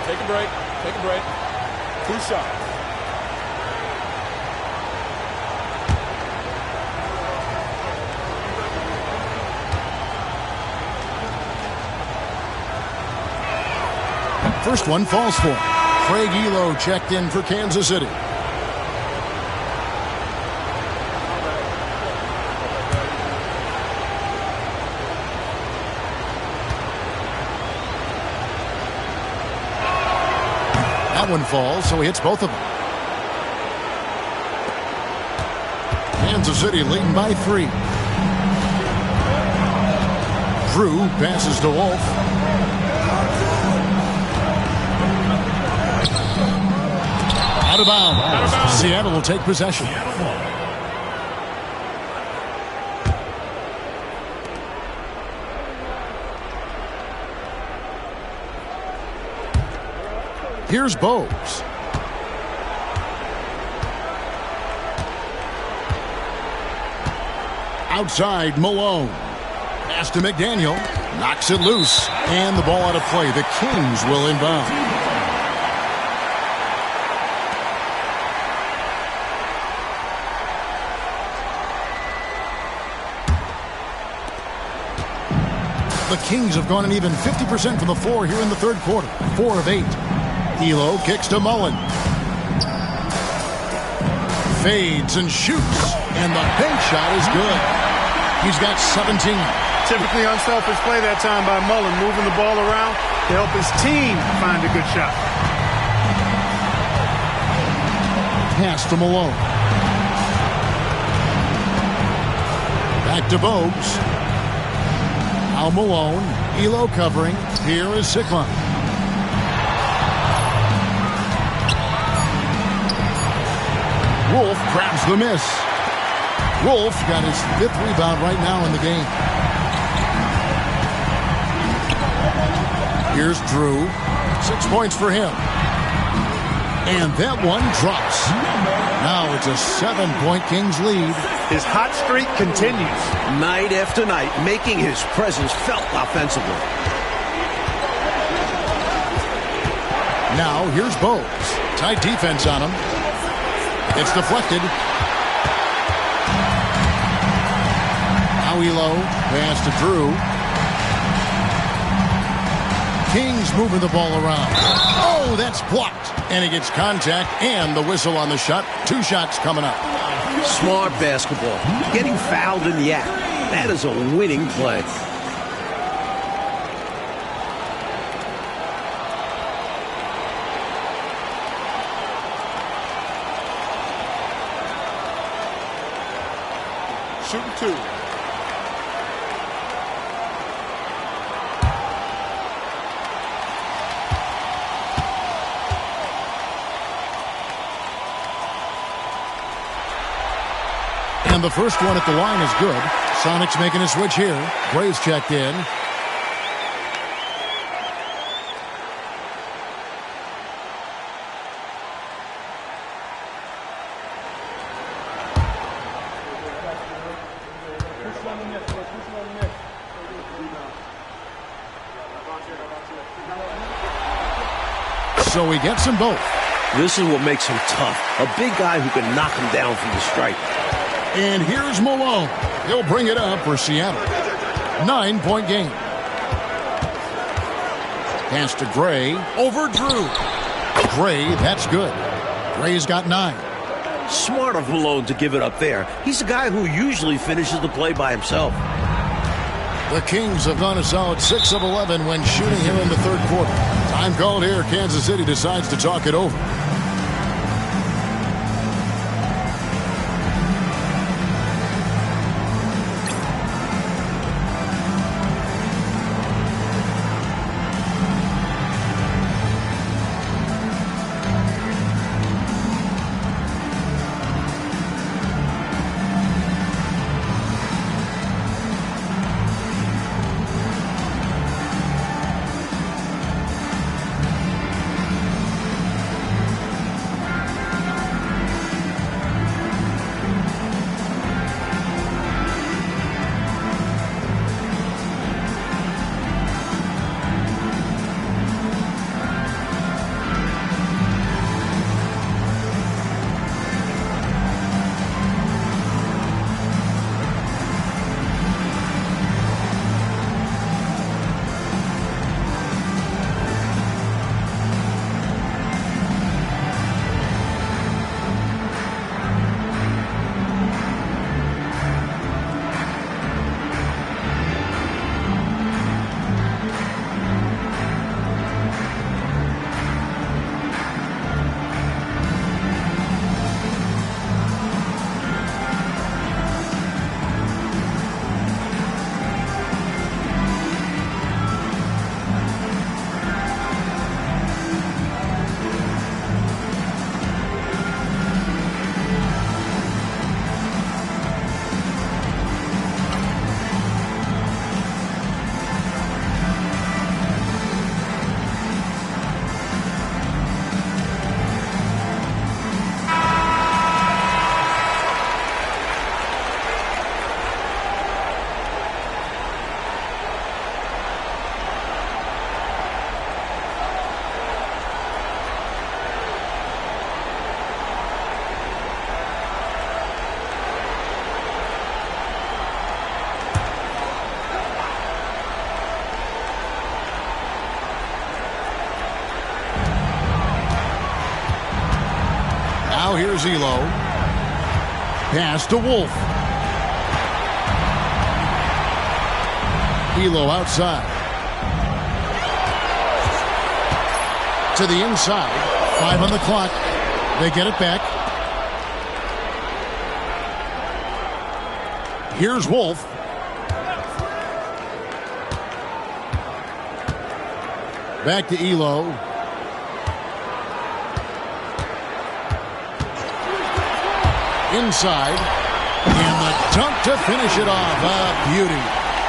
Take a break. Take a break. 2 shots. First one falls for him. Craig Elo checked in for Kansas City. That one falls, so he hits both of them. Kansas City leading by 3. Drew passes to Wolf. Out of bounds. Seattle will take possession. Here's Bogues. Outside, Malone. Pass to McDaniel. Knocks it loose. And the ball out of play. The Kings will inbound. The Kings have gone an even 50% from the floor here in the third quarter. 4 of 8. Elo kicks to Mullen. Fades and shoots. And the bank shot is good. He's got 17. Typically unselfish play that time by Mullen, moving the ball around to help his team find a good shot. Pass to Malone. Back to Bogues. Now Malone. Elo covering. Here is Sikma. Wolf grabs the miss. Wolf got his 5th rebound right now in the game. Here's Drew. 6 points for him. And that one drops. Now it's a 7-point Kings lead. His hot streak continues. Night after night, making his presence felt offensively. Now here's Bogues. Tight defense on him. It's deflected. Now Elo. Pass to Drew. Kings moving the ball around. Oh, that's blocked. And he gets contact and the whistle on the shot. 2 shots coming up. Smart basketball. Getting fouled in the act. That is a winning play. Shooting 2. And the first one at the line is good. Sonics making a switch here. Gray's checked in. So he gets them both. This is what makes him tough. A big guy who can knock him down from the stripe. And here's Malone. He'll bring it up for Seattle. 9-point game. Pass to Gray. Over Drew. Gray, that's good. Gray's got 9. Smart of Malone to give it up there. He's a guy who usually finishes the play by himself. The Kings have gone a solid 6 of 11 when shooting here in the third quarter. Time called here. Kansas City decides to talk it over. Now here's Elo. Pass to Wolf. Elo outside. To the inside. 5 on the clock. They get it back. Here's Wolf. Back to Elo. Inside. And the dunk to finish it off. A beauty.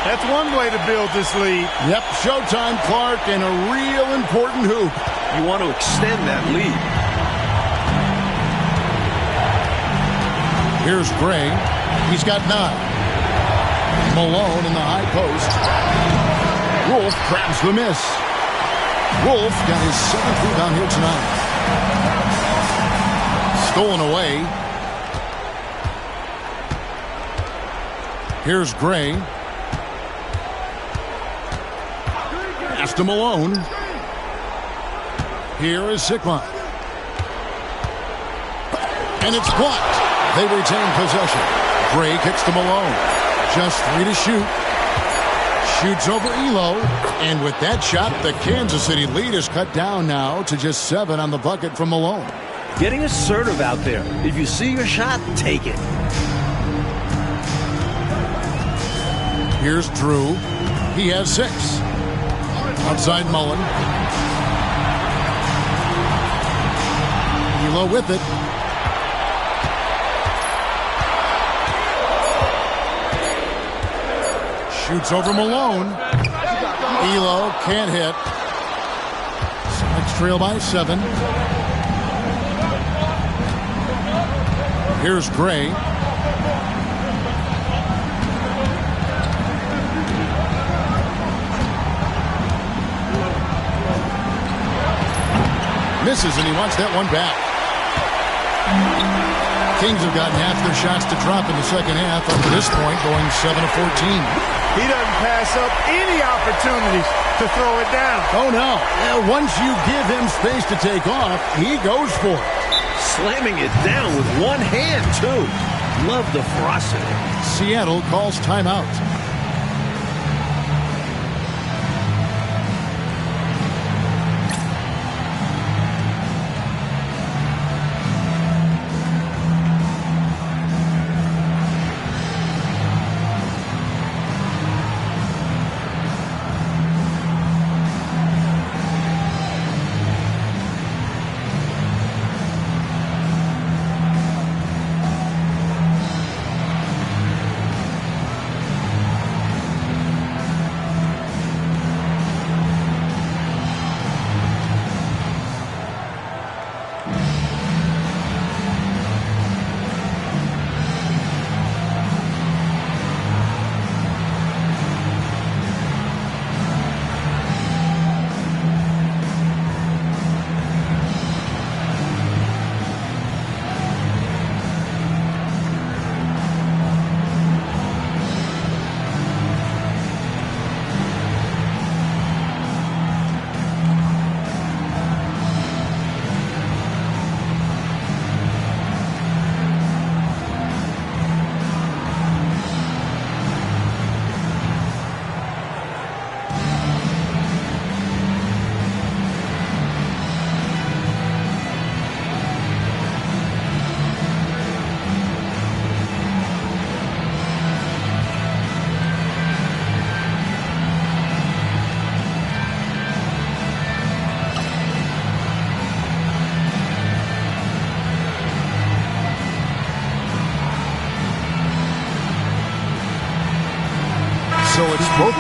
That's one way to build this lead. Yep, showtime, Clark, and a real important hoop. You want to extend that lead. Here's Gray. He's got 9. Malone in the high post. Wolf grabs the miss. Wolf got his 7th rebound here tonight. Stolen away. Here's Gray. Pass to Malone. Here is Sikma. And it's blocked. They retain possession. Gray kicks to Malone. Just 3 to shoot. Shoots over Elo. And with that shot, the Kansas City lead is cut down now to just 7 on the bucket from Malone. Getting assertive out there. If you see your shot, take it. Here's Drew. He has 6. Outside Mullen. Elo with it. Shoots over Malone. Elo can't hit. Celtics trail by 7. Here's Gray. Misses, and he wants that one back. Kings have gotten half their shots to drop in the second half up to this point, going 7 of 14. He doesn't pass up any opportunities to throw it down. Oh, no. Once you give him space to take off, he goes for it. Slamming it down with one hand, too. Love the ferocity. Seattle calls timeout.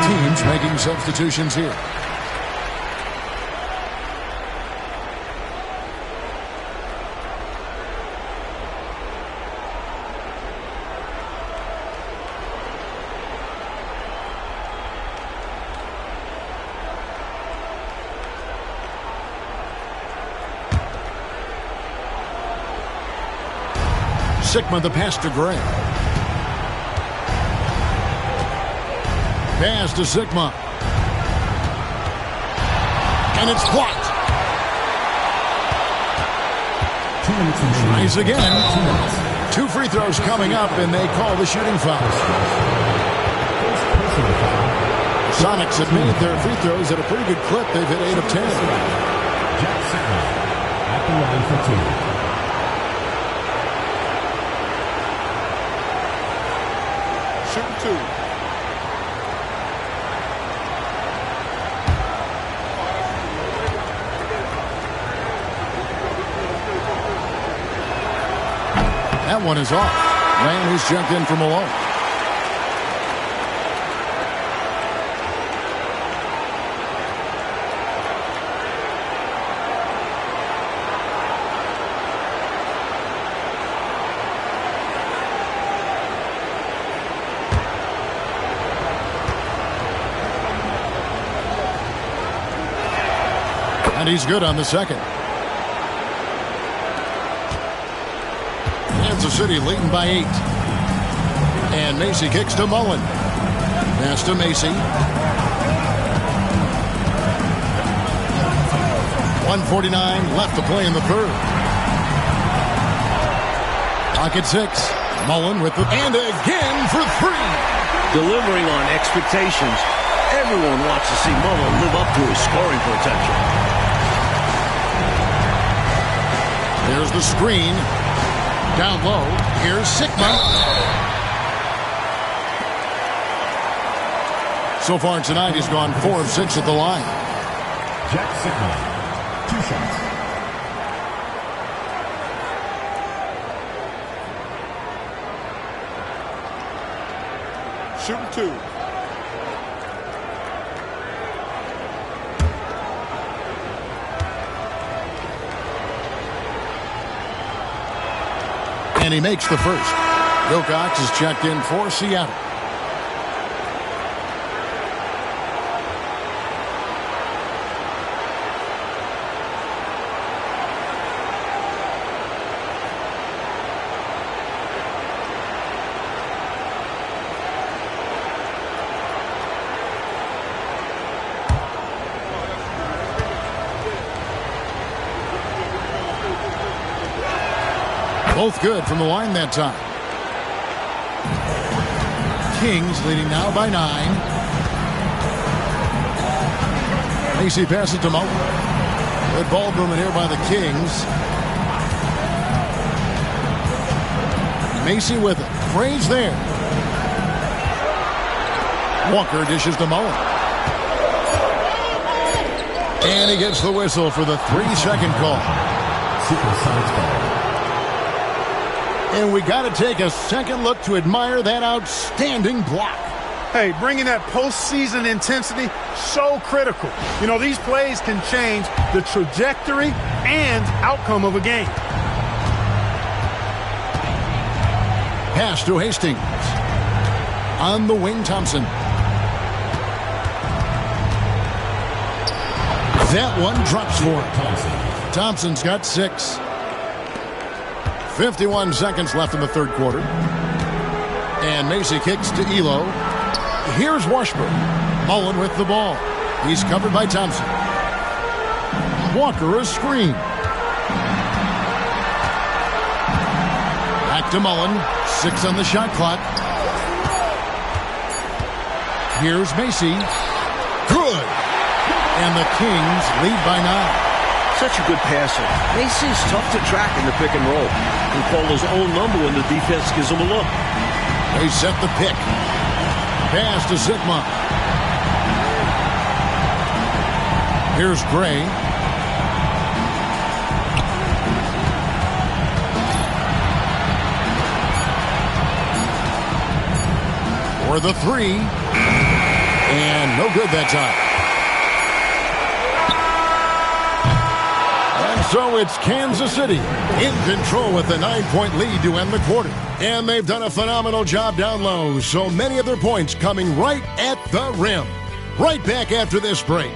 teams making substitutions here. Sigma the pass to Gray. Pass to Sigma. And it's blocked. 2 minutes remaining. Tries again. 2 minutes. 2 free throws coming up, and they call the shooting foul. First personal foul. Sonics have made their free throws at a pretty good clip. They've hit 8 of 10. Jack Sigma at the line for 2. Shooting 2. That one is off. Lamb who's jumped in for Malone. And he's good on the second. Kansas City leading by 8. And Macy kicks to Mullen. Pass to Macy. 1:49 left to play in the third. Pocket 6. Mullen with the... And again for 3. Delivering on expectations. Everyone wants to see Mullen live up to his scoring potential. There's the screen. Down low. Here's Sigma. So far tonight, he's gone 4 of 6 at the line. Jack Sigma, 2 shots. Shooting 2. And he makes the first. Wilcox is checked in for Seattle. Both good from the line that time. Kings leading now by 9. Macy passes to Mullen. Good ball movement here by the Kings. Macy with it. Gray's there. Walker dishes to Mullen. And he gets the whistle for the 3-second call. Super Sonics ball. And we got to take a second look to admire that outstanding block. Hey, bringing that postseason intensity, so critical. You know, these plays can change the trajectory and outcome of a game. Pass to Hastings. On the wing, Thompson. That one drops for him. Thompson's got 6. 51 seconds left in the third quarter. And Macy kicks to Elo. Here's Washburn. Mullen with the ball. He's covered by Thompson. Walker a screen. Back to Mullen. 6 on the shot clock. Here's Macy. Good. And the Kings lead by 9. Such a good passer. Macy's tough to track in the pick and roll. Can call his own number when the defense gives him a look. They set the pick. Pass to Sigma. Here's Gray. For the 3. And no good that time. And so it's Kansas City in control with a 9-point lead to end the quarter. And they've done a phenomenal job down low, so many of their points coming right at the rim. Right back after this break.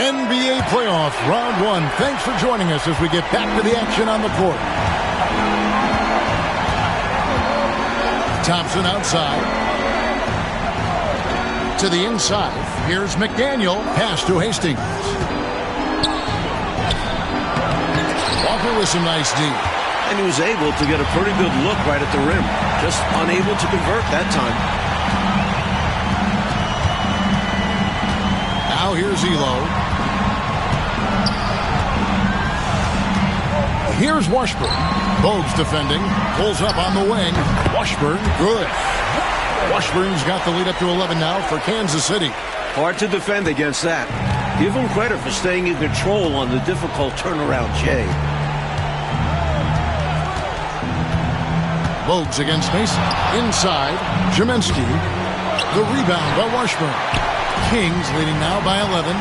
NBA playoffs, round one. Thanks for joining us as we get back to the action on the court. Thompson outside. To the inside. Here's McDaniel. Pass to Hastings. Walker with some nice D. And he was able to get a pretty good look right at the rim. Just unable to convert that time. Now here's Elo. Here's Washburn. Bogues defending. Pulls up on the wing. Washburn, good. Washburn's got the lead up to 11 now for Kansas City. Hard to defend against that. Give him credit for staying in control on the difficult turnaround Jay. Bogues against Mason. Inside, Jerminski. The rebound by Washburn. Kings leading now by 11.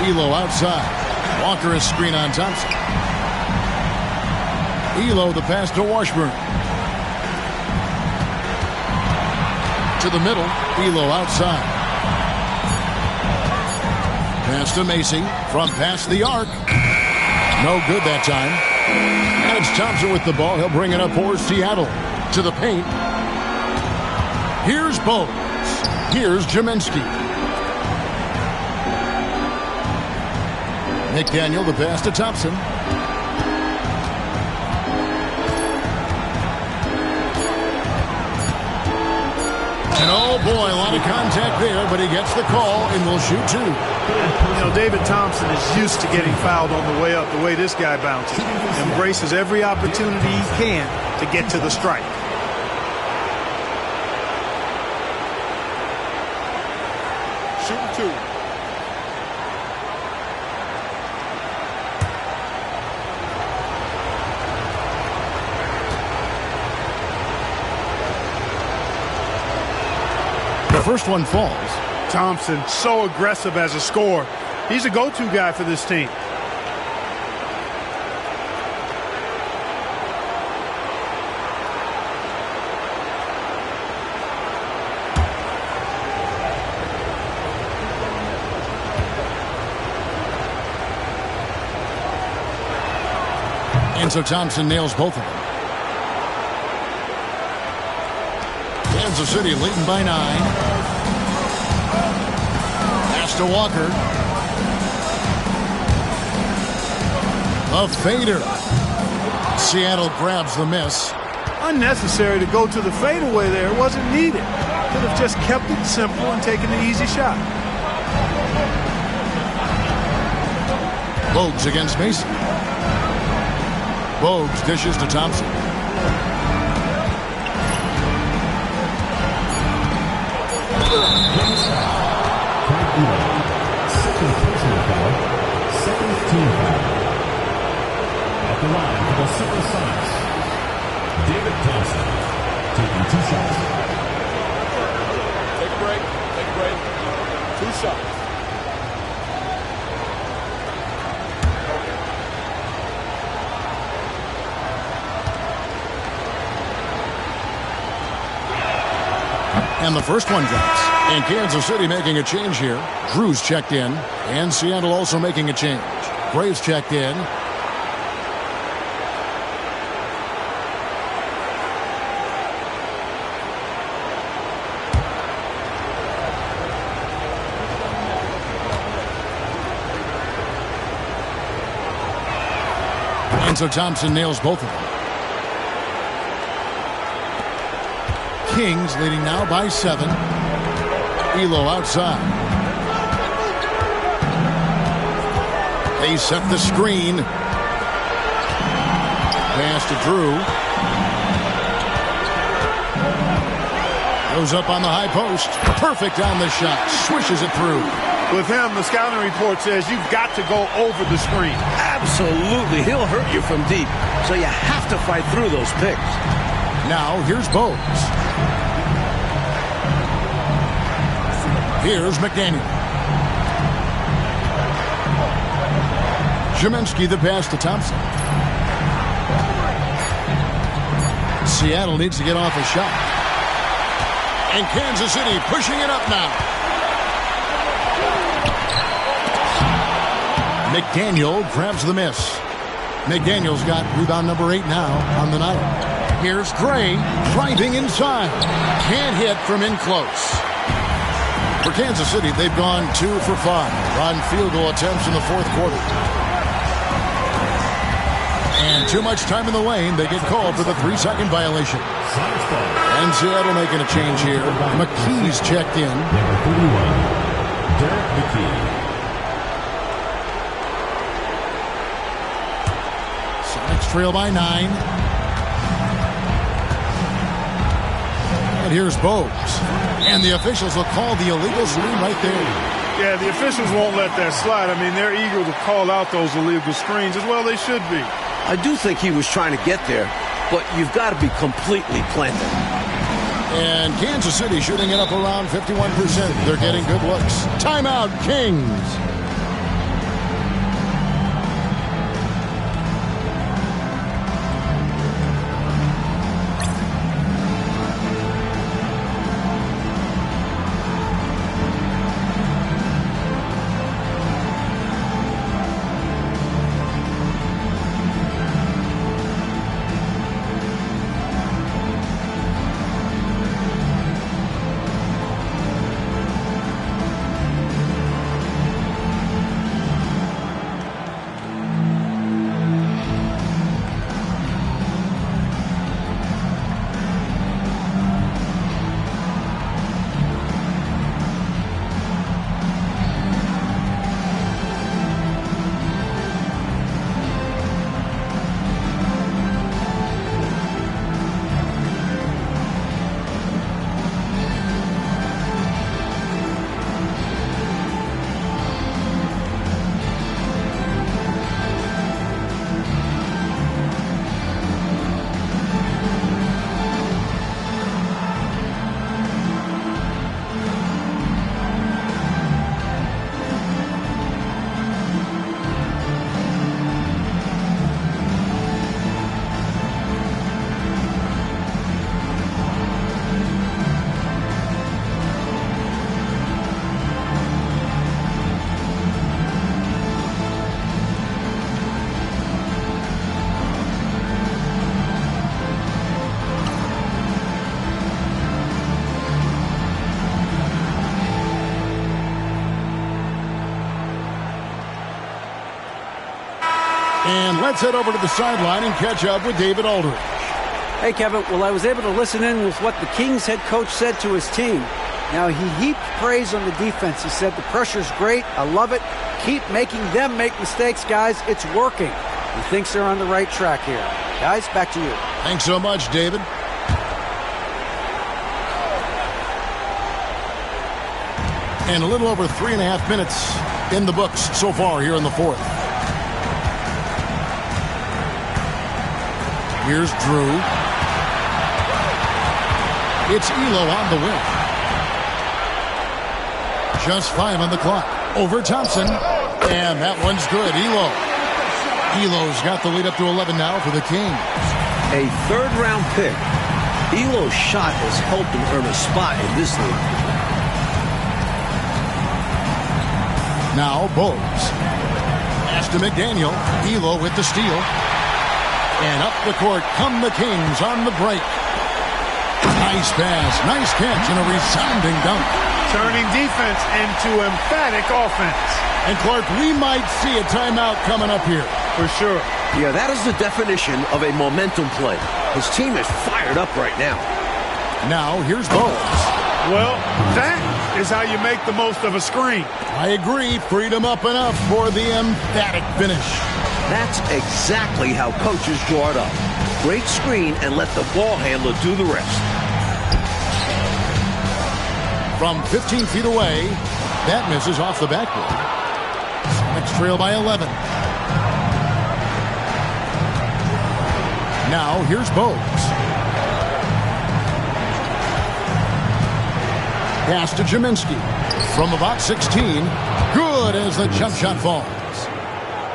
Elo outside. Walker is screen on Thompson. Elo the pass to Washburn. To the middle. Elo outside. Pass to Macy from past the arc. No good that time. And it's Thompson with the ball. He'll bring it up for Seattle. To the paint. Here's Bogues. Here's Jerminski. McDaniel the pass to Thompson. And oh boy, a lot of contact there, but he gets the call and will shoot two. You know, David Thompson is used to getting fouled on the way up, the way this guy bounces. Embraces every opportunity he can to get to the strike. Shooting two. The first one falls. Thompson, so aggressive as a scorer. He's a go-to guy for this team. And so Thompson nails both of them. Kansas City leading by 9. Pass to Walker. A fader. Seattle grabs the miss. Unnecessary to go to the fadeaway there. It wasn't needed. Could have just kept it simple and taken the easy shot. Bogues against Mason. Bogues dishes to Thompson. Second personal foul. Second team foul. At the line for the Super Sonics, David Thompson taking 2 shots. Take a break. Take a break. 2 shots. And the first one drops. And Kansas City making a change here. Drew's checked in. And Seattle also making a change. Graves checked in. And so Thompson nails both of them. Kings leading now by 7. Elo outside. They set the screen. pass to Drew. Goes up on the high post. Perfect on the shot. Swishes it through. With him, the scouting report says you've got to go over the screen. Absolutely. He'll hurt you from deep. So you have to fight through those picks. Now, here's Bowes. Here's McDaniel. Ziminski the pass to Thompson. Seattle needs to get off a shot. And Kansas City pushing it up now. McDaniel grabs the miss. McDaniel's got rebound number 8 now on the night. Here's Gray driving inside. Can't hit from in close. For Kansas City, they've gone 2 for 5 on field goal attempts in the fourth quarter. And too much time in the lane. They get called for the 3-second violation. And Seattle making a change here. McKee's checked in. Number 31, Derek McKee. Sonics trail by 9. And here's Bowes. And the officials will call the illegal screen right there. Yeah, the officials won't let that slide. I mean, they're eager to call out those illegal screens as well. They should be. I do think he was trying to get there, but you've got to be completely planted. And Kansas City shooting it up around 51%. They're getting good looks. Timeout, Kings. And let's head over to the sideline and catch up with David Aldridge. Hey, Kevin. Well, I was able to listen in with what the Kings head coach said to his team. Now, he heaped praise on the defense. He said, the pressure's great. I love it. Keep making them make mistakes, guys. It's working. He thinks they're on the right track here. Guys, back to you. Thanks so much, David. And a little over 3.5 minutes in the books so far here in the fourth. Here's Drew. It's Elo on the wing. Just 5 on the clock. Over Thompson. And that one's good. Elo's got the lead up to 11 now for the Kings. A third-round pick. Elo's shot has helped him earn a spot in this league. Now Bowes. Pass to McDaniel. Elo with the steal. And up the court come the Kings on the break. Nice pass, nice catch, and a resounding dunk. Turning defense into emphatic offense. And Clark, we might see a timeout coming up here. For sure. Yeah, that is the definition of a momentum play. His team is fired up right now. Now here's Bowes. Well, that is how you make the most of a screen. I agree. Freed him up enough for the emphatic finish. That's exactly how coaches draw it up. great screen and let the ball handler do the rest. From 15 feet away, that misses off the backboard. Sonics trail by 11. Now here's Bogues. Pass to Jaminski. From about 16. Good as the jump shot falls.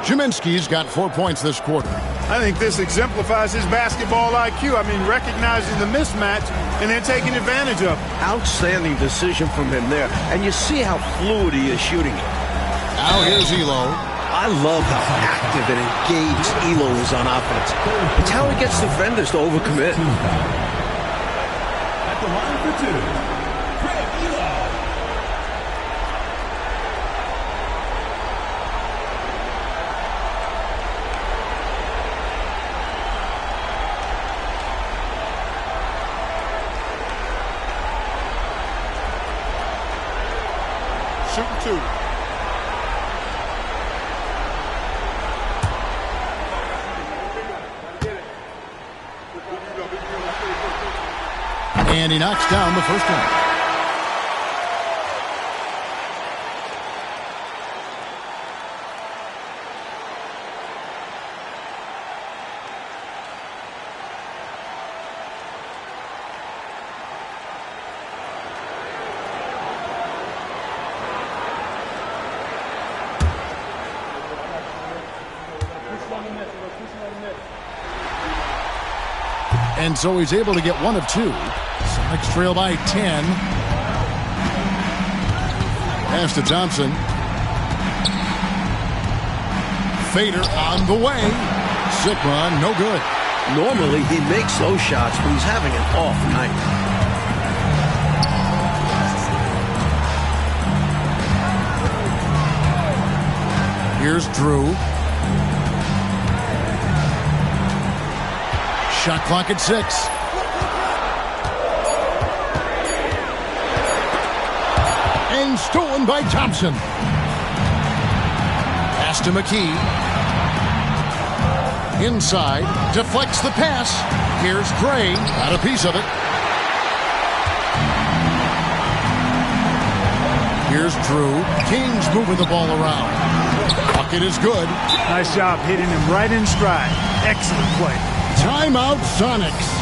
Jaminski's got 4 points this quarter. I think this exemplifies his basketball IQ. I mean, recognizing the mismatch and then taking advantage of it. Outstanding decision from him there. And you see how fluid he is shooting it. Now here's Elo. I love how active and engaged Elo is on offense. It's how he gets defenders to overcommit. At the line for two, Greg Elo. Shooting two. And he knocks down the first one. And so he's able to get one of two. Sonics trail by 10. Pass to Thompson. Fader on the way. Sick run, no good. Normally he makes those shots, but he's having an off night. Here's Drew. Shot clock at 6. And stolen by Thompson. Pass to McKee. Inside. Deflects the pass. Here's Gray. Got a piece of it. Here's Drew. King's moving the ball around. Bucket is good. Nice job hitting him right in stride. Excellent play. Timeout Sonics.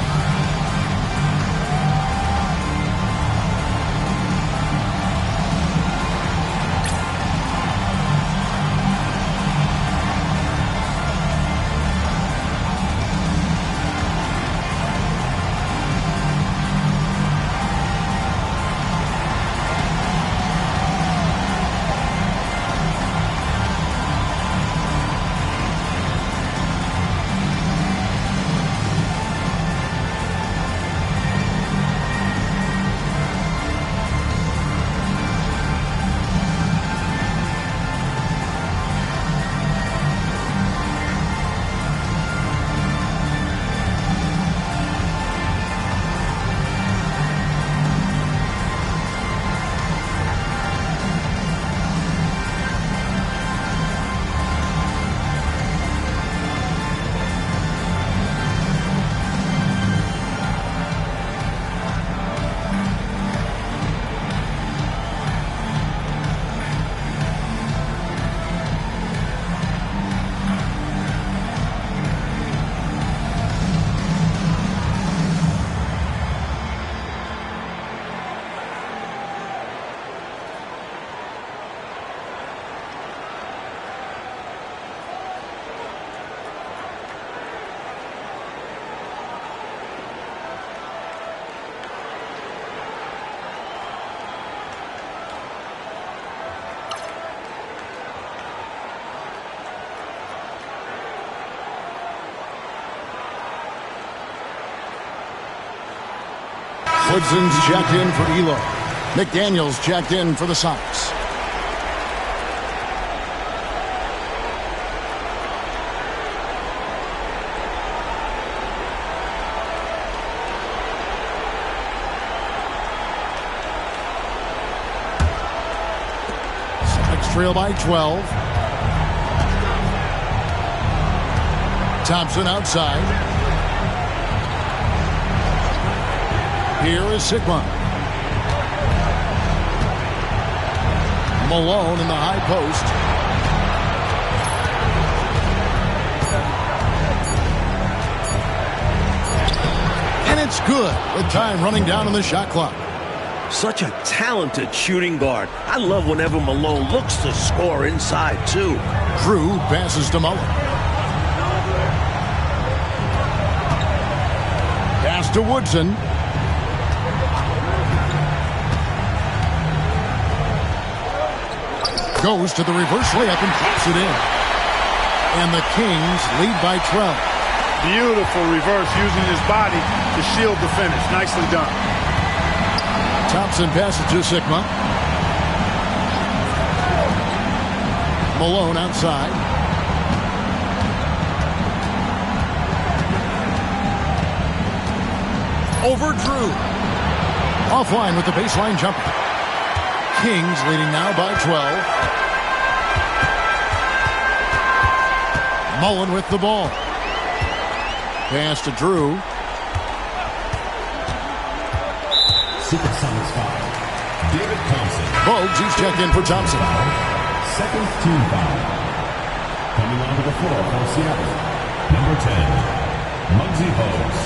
Woodson's checked in for Elo. McDaniels checked in for the Sox. Sox trail by 12. Thompson outside. Here is Sigma. Malone in the high post. And it's good with time running down on the shot clock. Such a talented shooting guard. I love whenever Malone looks to score inside, too. Drew passes to Mullen. Pass to Woodson. Goes to the reverse layup and pops it in. And the Kings lead by 12. Beautiful reverse using his body to shield the finish. Nicely done. Thompson passes to Sigma. Malone outside. Over Drew. Offline with the baseline jumper. Kings leading now by 12. Mullen with the ball. Pass to Drew. Supersonics foul. David Thompson. Bogues, he's checked in for Thompson. Second team foul. Coming onto the floor for Seattle. Number 10, Muggsy Bogues.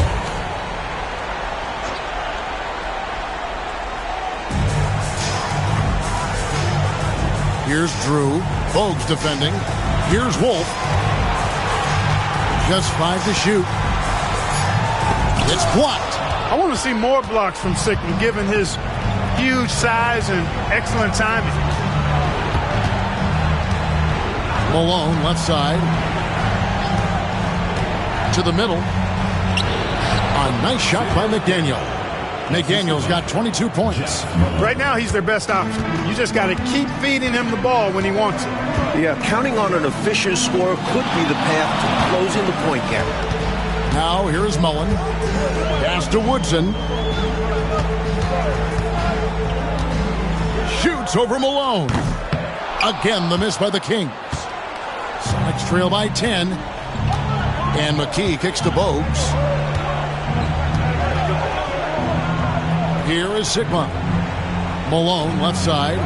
Here's Drew. Bogues defending. Here's Wolf. Just 5 to shoot. It's blocked. I want to see more blocks from Sigma, given his huge size and excellent timing. Malone, left side. To the middle. A nice shot by McDaniel. McDaniel's got 22 points. Right now, he's their best option. You just got to keep feeding him the ball when he wants it. Yeah, counting on an efficient score could be the path to closing the point gap. Now, here is Mullen. Pass to Woodson. Shoots over Malone. Again, the miss by the Kings. Sonics trail by 10. And McKee kicks to Bogues. Here is Sigma. Malone, left side.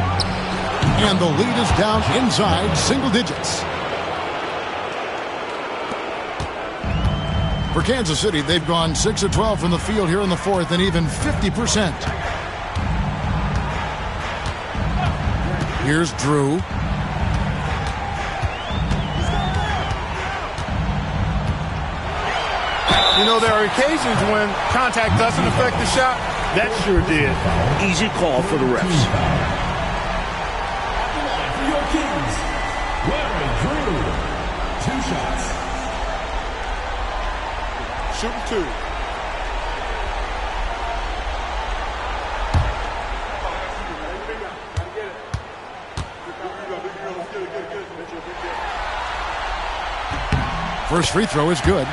And the lead is down inside single digits. For Kansas City, they've gone 6 of 12 from the field here in the fourth and even 50%. Here's Drew. You know, there are occasions when contact doesn't affect the shot. That sure did. Easy call for the refs. For your Kings, Larry Drew. 2 shots. Shooting 2. First free throw is good.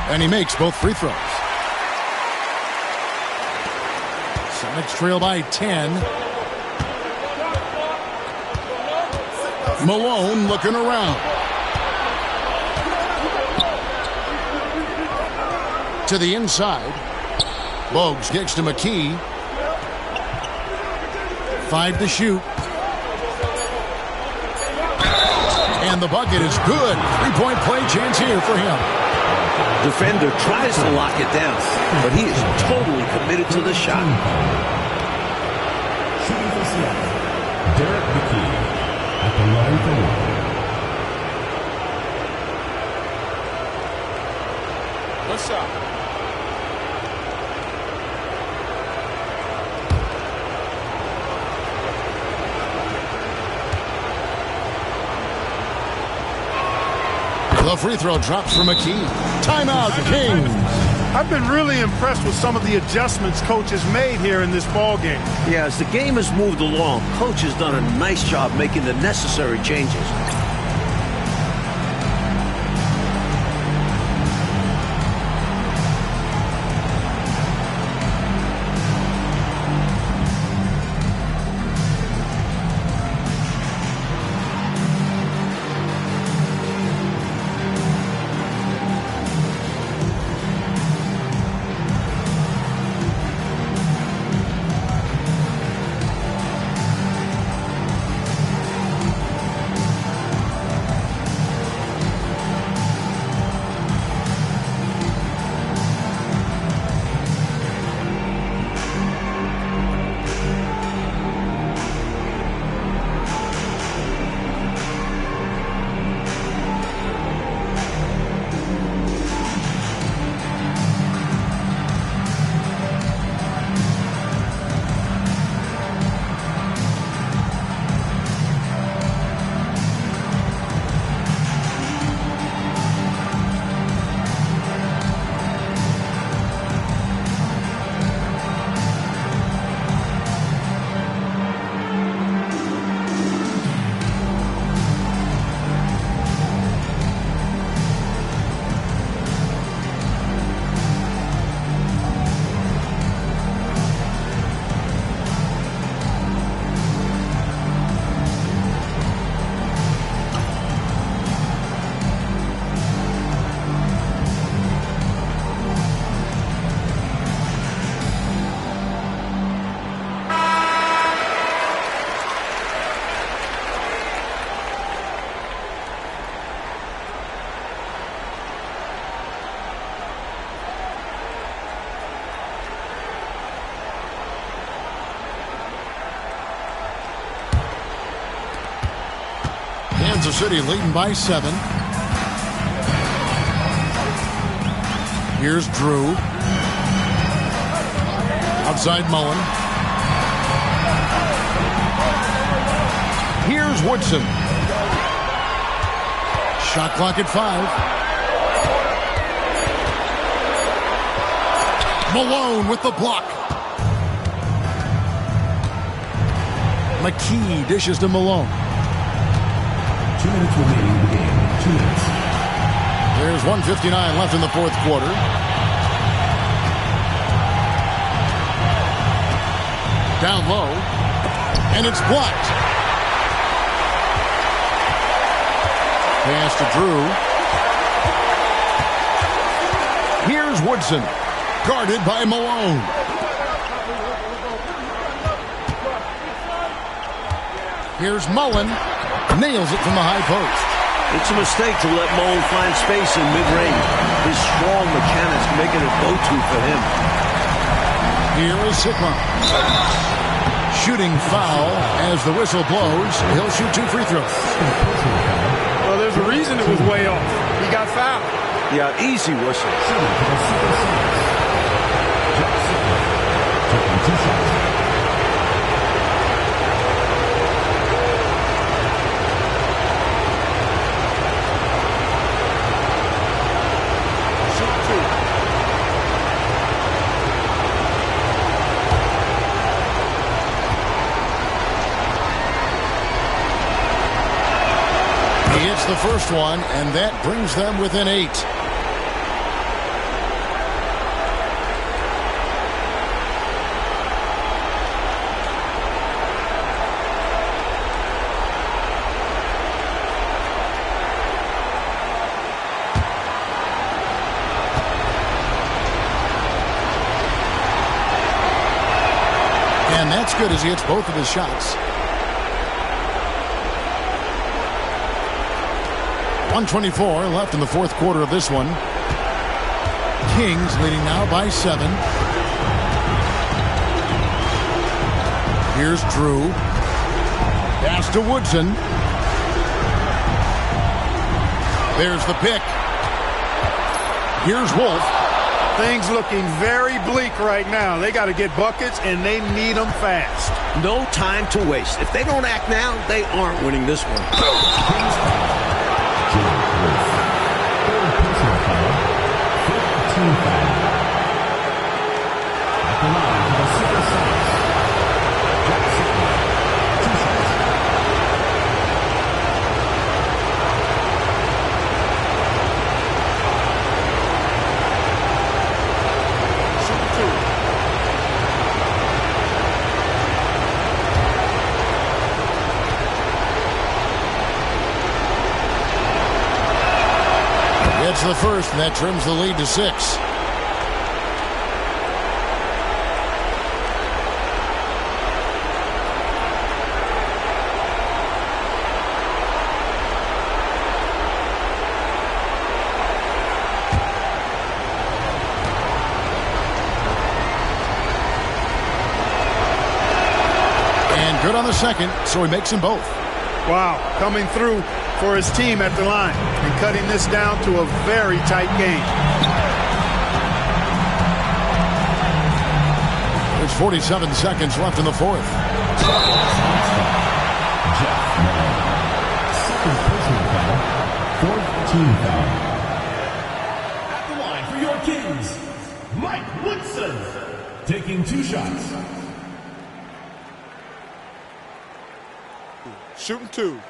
And he makes both free throws. Sonics trail by 10. Malone looking around. To the inside. Bogues kicks to McKee. 5 to shoot. And the bucket is good. 3-point play chance here for him. Defender tries to lock it down, but he is totally committed to the shot. Shooting for Seattle, Derek McKee at the line for one. Good shot. The free throw drops for McKee. Timeout, Kings. I've been really impressed with some of the adjustments Coach has made here in this ball game. Yeah, as the game has moved along, Coach has done a nice job making the necessary changes. Kansas City leading by 7. Here's Drew. Outside Mullen. Here's Woodson. Shot clock at 5. Malone with the block. McKee dishes to Malone. 2 minutes remaining in the game. 2 minutes. There's 1:59 left in the fourth quarter. Down low. And it's blocked. Pass to Drew. Here's Woodson. Guarded by Malone. Here's Mullen. Nails it from the high post. It's a mistake to let Mullen find space in mid-range. His strong mechanics make it a go-to for him. Here is Sigma. Shooting foul as the whistle blows. He'll shoot 2 free throws. Well, there's a reason it was way off. He got fouled. Yeah, easy whistle. Taking 2 shots. He hits the first one, and that brings them within 8. And that's good as he hits both of his shots. 1:24 left in the fourth quarter of this one. Kings leading now by 7. Here's Drew. Pass to Woodson. There's the pick. Here's Wolf. Things looking very bleak right now. They got to get buckets, and they need them fast. No time to waste. If they don't act now, they aren't winning this one. Third personal foul. 15 foul. At the line for the Supersonics. Jack Sigma. 2 shots. Gets the first, and that trims the lead to 6. And good on the second, so he makes them both. Wow, coming through for his team at the line and cutting this down to a very tight game. There's 47 seconds left in the fourth. Jeff Mullen. Second personal foul. Fourth team foul. At the line for your Kings, Mike Woodson. Taking 2 shots. Shooting 2.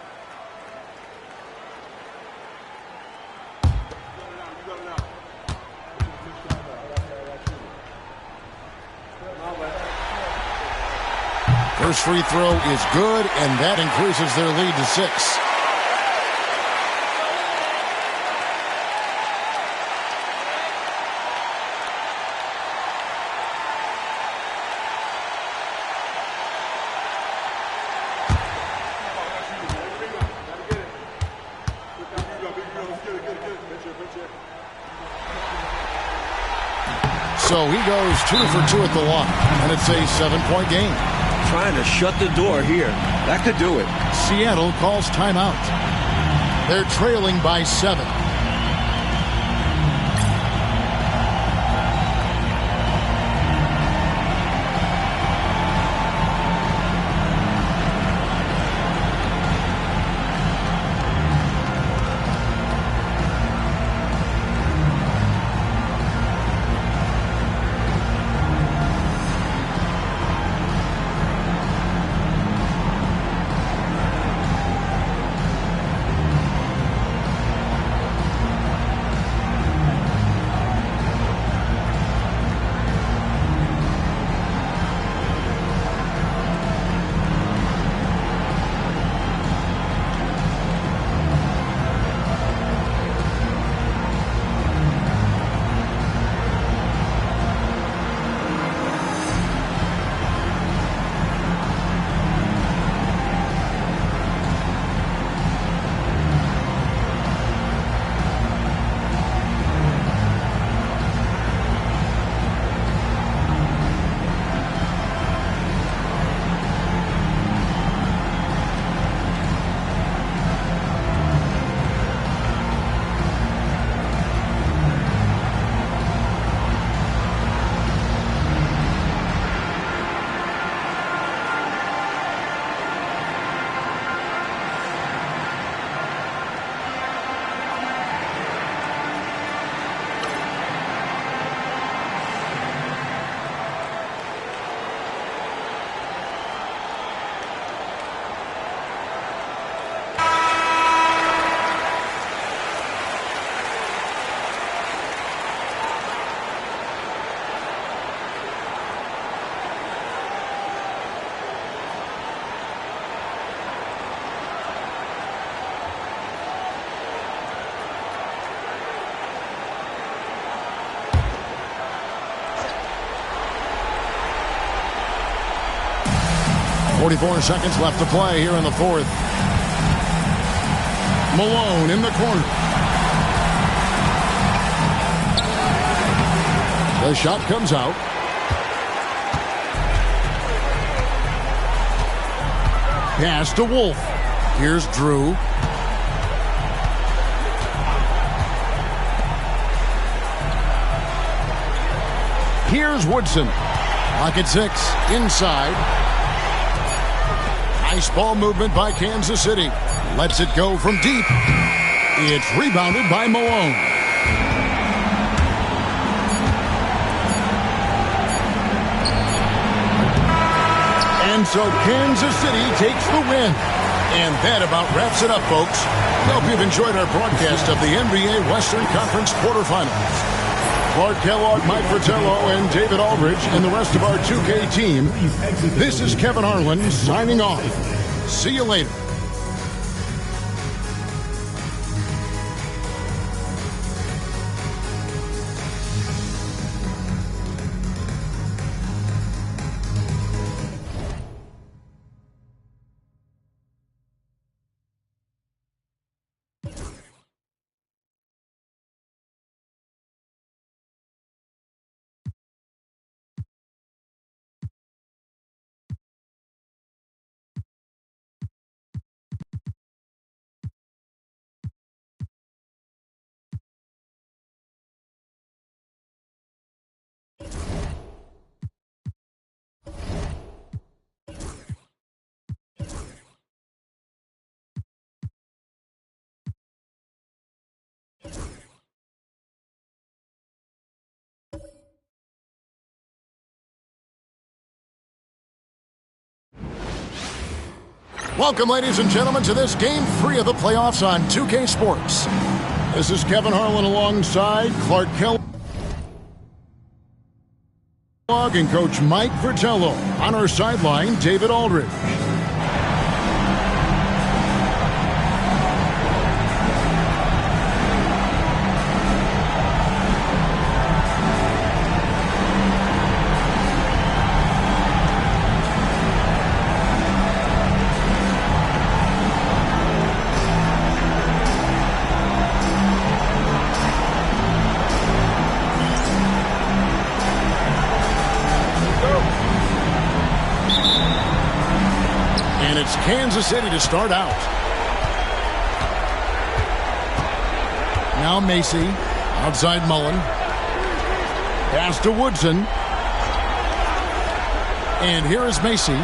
First free throw is good, and that increases their lead to 6. So he goes 2 for 2 at the line, and it's a 7-point game. Trying to shut the door here. That could do it. Seattle calls timeout. They're trailing by 7. .44 seconds left to play here in the fourth. Malone in the corner. The shot comes out. Pass to Wolf. Here's Drew. Here's Woodson. Lock at 6. Inside. Nice ball movement by Kansas City. Lets it go from deep. It's rebounded by Malone. And so Kansas City takes the win. And that about wraps it up, folks. Hope you've enjoyed our broadcast of the NBA Western Conference quarterfinals. Clark Kellogg, Mike Fratello, and David Aldridge, and the rest of our 2K team. This is Kevin Harlan signing off. See you later. Welcome, ladies and gentlemen, to this Game 3 of the playoffs on 2K Sports. This is Kevin Harlan alongside Clark Kellogg and Coach Mike Fratello. On our sideline, David Aldridge. Kansas City to start out. Now Macy. Outside Mullen. Pass to Woodson. And here is Macy.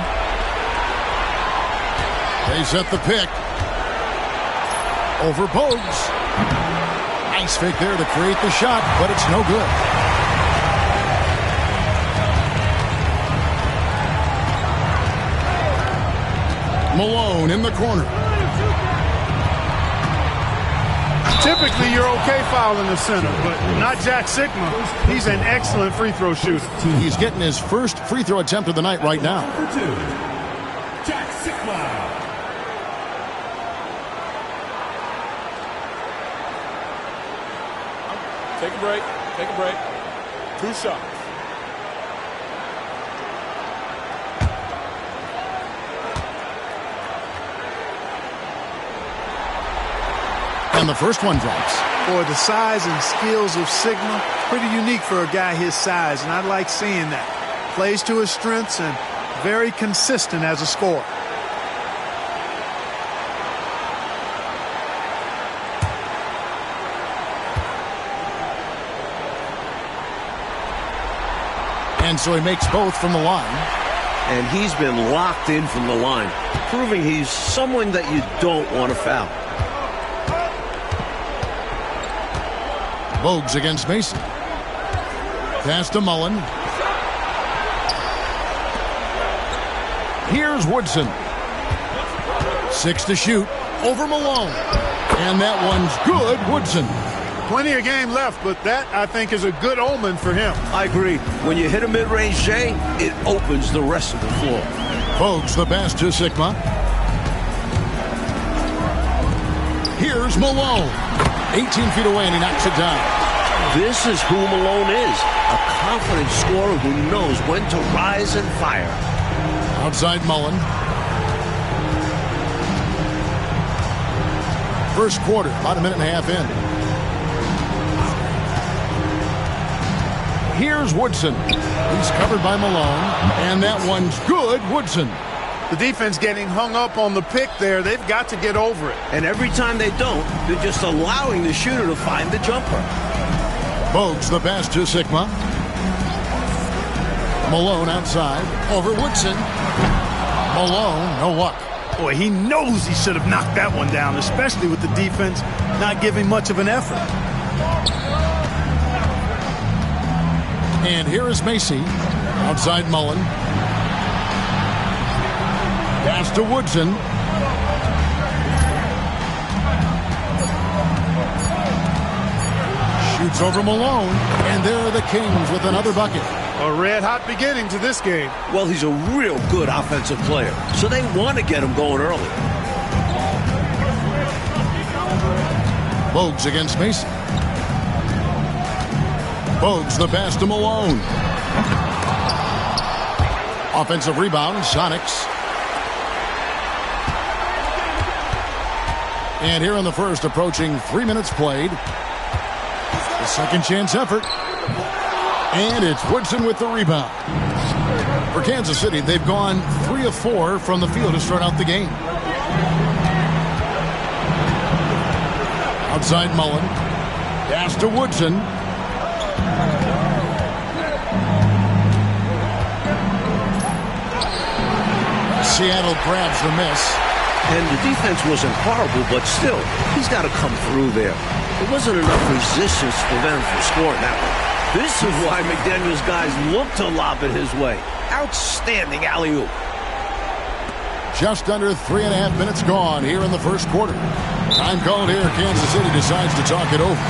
They set the pick. Over Bogues. Nice fake there to create the shot, but it's no good. Malone in the corner. Typically, you're okay fouling the center, but not Jack Sikma. He's an excellent free throw shooter. He's getting his first free throw attempt of the night right now. Number 2, Jack Sikma. Take a break. Take a break. 2 shots. And the first one drops. Boy, the size and skills of Sigma, pretty unique for a guy his size, and I like seeing that. Plays to his strengths and very consistent as a scorer. And so he makes both from the line. And he's been locked in from the line, proving he's someone that you don't want to foul. Bogues against Mason. Pass to Mullen. Here's Woodson. 6 to shoot. Over Malone. And that one's good. Woodson. Plenty of game left, but that, I think, is a good omen for him. I agree. When you hit a mid-range J, it opens the rest of the floor. Bogues the pass to Sikma. Here's Malone. 18 feet away, and he knocks it down. This is who Malone is. A confident scorer who knows when to rise and fire. Outside Mullen. First quarter, about a minute and a half in. Here's Woodson. He's covered by Malone. And that one's good. Woodson. The defense getting hung up on the pick there. They've got to get over it. And every time they don't, they're just allowing the shooter to find the jumper. Bogues the pass to Sikma. Malone outside. Over Woodson. Malone, no luck. Boy, he knows he should have knocked that one down, especially with the defense not giving much of an effort. And here is Macy. Outside Mullen. Pass to Woodson. Shoots over Malone. And there are the Kings with another bucket. A red-hot beginning to this game. Well, he's a real good offensive player, so they want to get him going early. Bogues against Mason. Bogues the pass to Malone. Offensive rebound, Sonics. And here in the first, approaching 3 minutes played. The second chance effort. And it's Woodson with the rebound. For Kansas City, they've gone 3 of 4 from the field to start out the game. Outside Mullen. Pass to Woodson. Seattle grabs the miss. And the defense wasn't horrible, but still, he's got to come through there. There wasn't enough resistance for them for scoring that one. This is why McDaniel's guys look to lob it his way. Outstanding alley-oop. Just under 3.5 minutes gone here in the first quarter. Time called here. Kansas City decides to talk it over.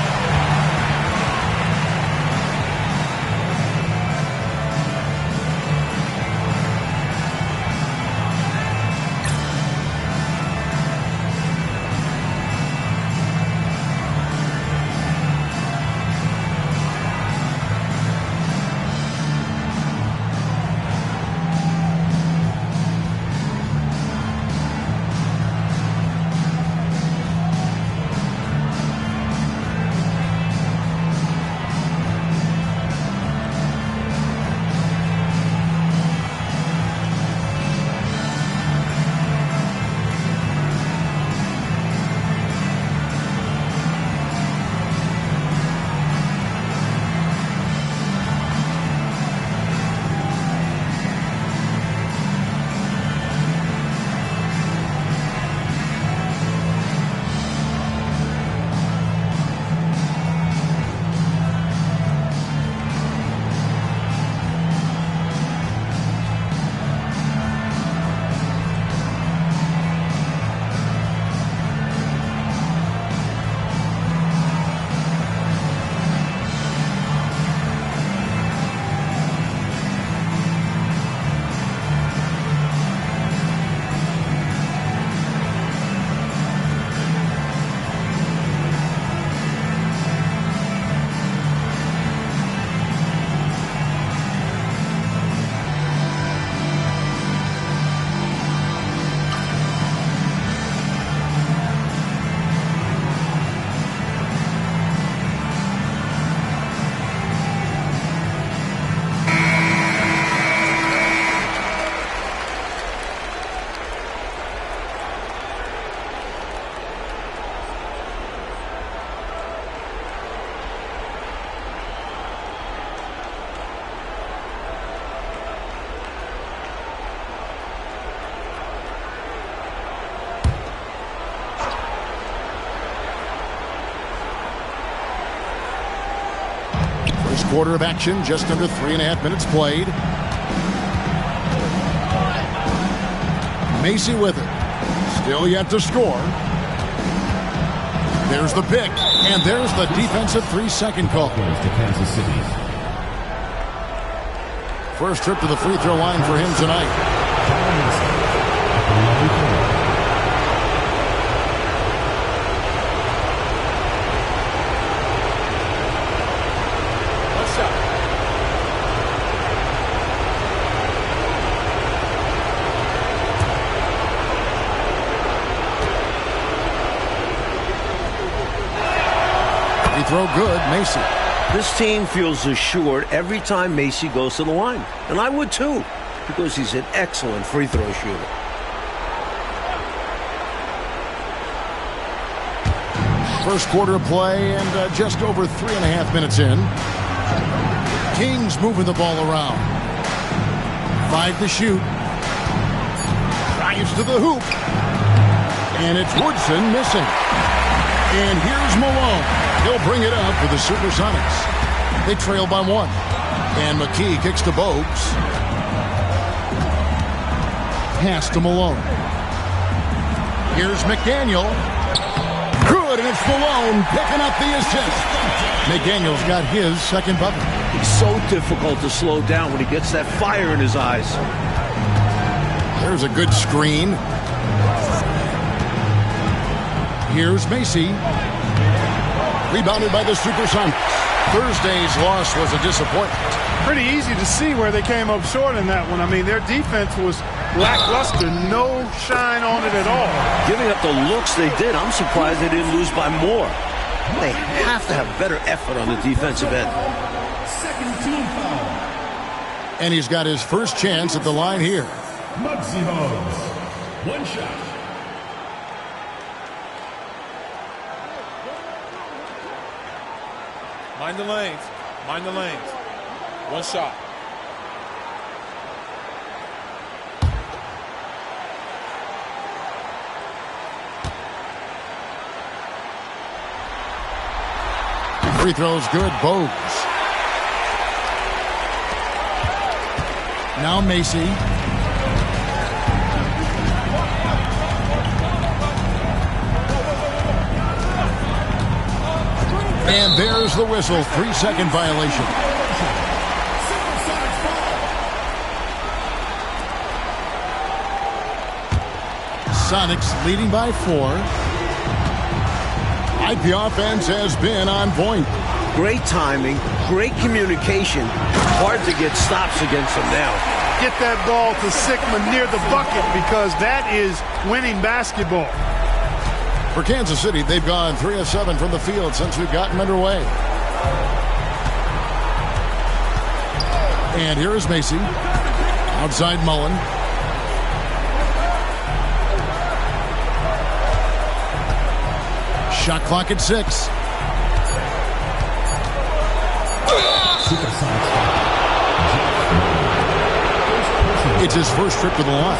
First quarter of action, just under 3.5 minutes played. Macy with it. Still yet to score. There's the pick, and there's the defensive 3-second call. To Kansas City. First trip to the free throw line for him tonight. One shot. Free throw good, Macy. This team feels assured every time Macy goes to the line. And I would too, because he's an excellent free throw shooter. First quarter of play and just over 3.5 minutes in. Kings moving the ball around. 5 to shoot. Drives to the hoop. And it's Woodson missing. And here's Malone. He'll bring it up for the Supersonics. They trail by 1. And McKee kicks to Bogues. Pass to Malone. Here's McDaniel. Good, and it's Malone picking up the assist. McDaniel's got his second bucket. He's so difficult to slow down when he gets that fire in his eyes. There's a good screen. Here's Macy. Rebounded by the Supersonics. Thursday's loss was a disappointment. Pretty easy to see where they came up short in that one. I mean, their defense was lackluster. No shine on it at all. Giving up the looks they did, I'm surprised they didn't lose by more. They have to have better effort on the defensive end. Second team foul. And he's got his first chance at the line here. Muggsy Bogues. One shot. Mind the lanes. Mind the lanes. One shot. Free throw's good. Bogues. Now Macy. And there's the whistle. 3-second violation. Sonics leading by 4. The offense has been on point. Great timing, great communication. Hard to get stops against them now. Get that ball to Sigma near the bucket because that is winning basketball. For Kansas City, they've gone 3 of 7 from the field since we've gotten underway. And here is Macy. Outside Mullen. Shot clock at 6. It's his first trip to the line.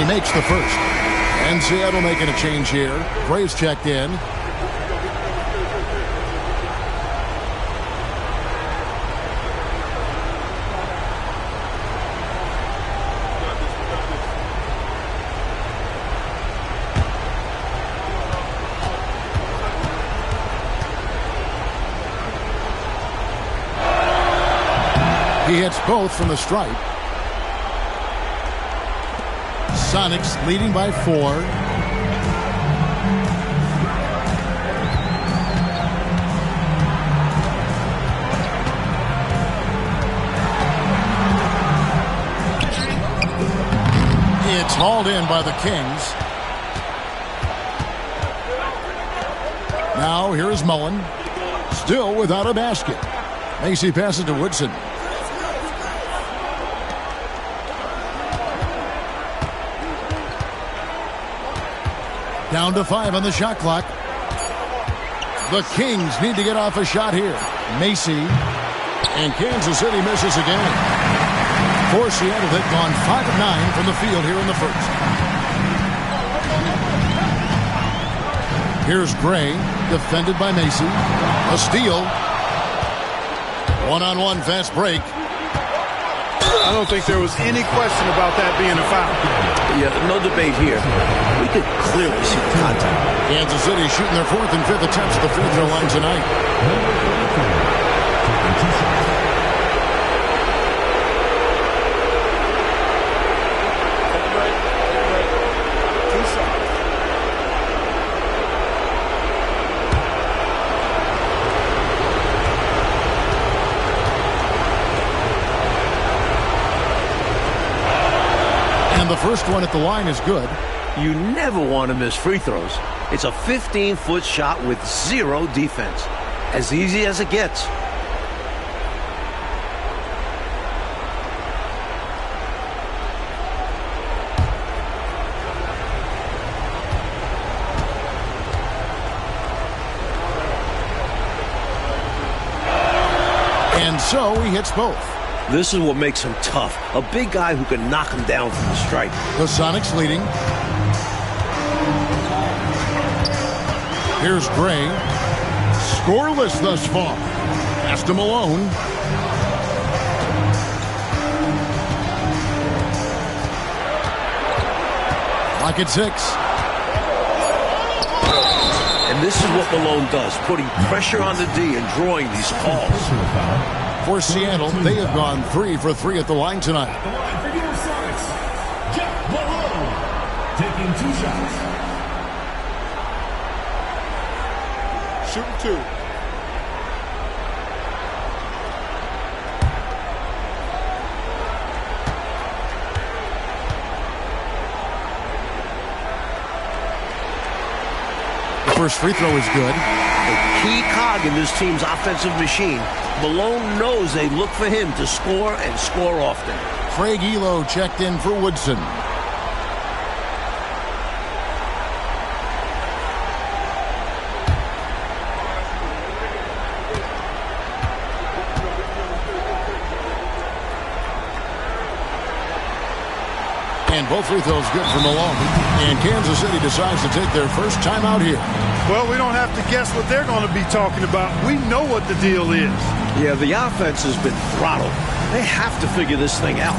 Makes the first. And Seattle making a change here. Graves checked in. He hits both from the stripe. Sonics leading by 4. It's hauled in by the Kings. Now here's Mullen. Still without a basket. Macy passes to Woodson. Down to 5 on the shot clock. The Kings need to get off a shot here. Macy. And Kansas City misses again. For Seattle, they've gone 5 of 9 from the field here in the first. Here's Gray, defended by Macy. A steal. One-on-one fast break. I don't think there was any question about that being a foul. Yeah, no debate here. We could clearly see the contact. Kansas City shooting their 4th and 5th attempts at the free throw line tonight. The first one at the line is good. You never want to miss free throws. It's a 15-foot shot with 0 defense. As easy as it gets. And so he hits both. This is what makes him tough. A big guy who can knock him down from the stripe. The Sonics leading. Here's Gray. Scoreless thus far. Pass to Malone. Clock at 6. And this is what Malone does, putting pressure on the D and drawing these calls. For Seattle, they have gone 3 for 3 at the line tonight. At the line for your Sonics, Jeff Malone, taking 2 shots. Shooting 2. The first free throw is good. A key cog in this team's offensive machine. Malone knows they look for him to score and score often. Craig Elo checked in for Woodson. And both free throws good for Malone. And Kansas City decides to take their first timeout here. Well, we don't have to guess what they're going to be talking about. We know what the deal is. Yeah, the offense has been throttled. They have to figure this thing out.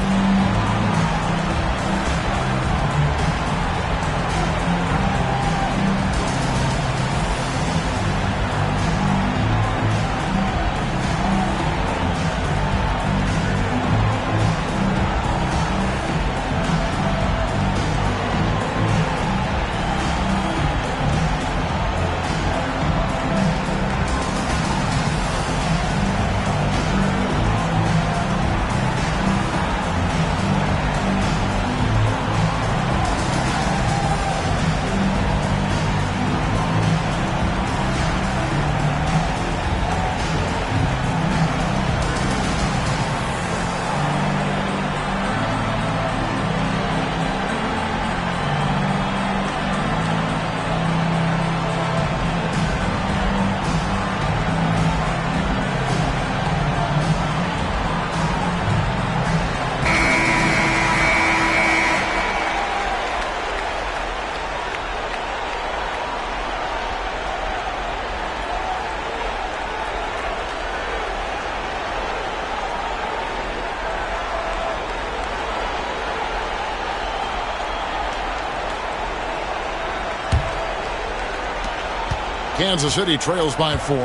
Kansas City trails by 4.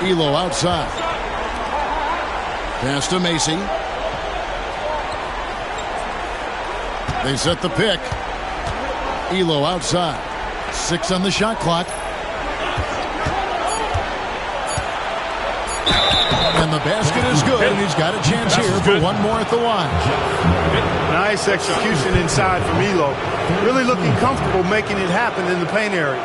Elo outside. Pass to Macy. They set the pick. Elo outside. 6 on the shot clock. And the basket is good, and he's got a chance here for one more at the line. Nice execution inside from Elo. Really looking comfortable making it happen in the paint area.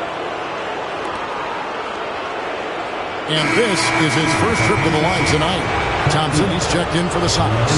And this is his first trip to the line tonight. Thompson, he's checked in for the Sonics.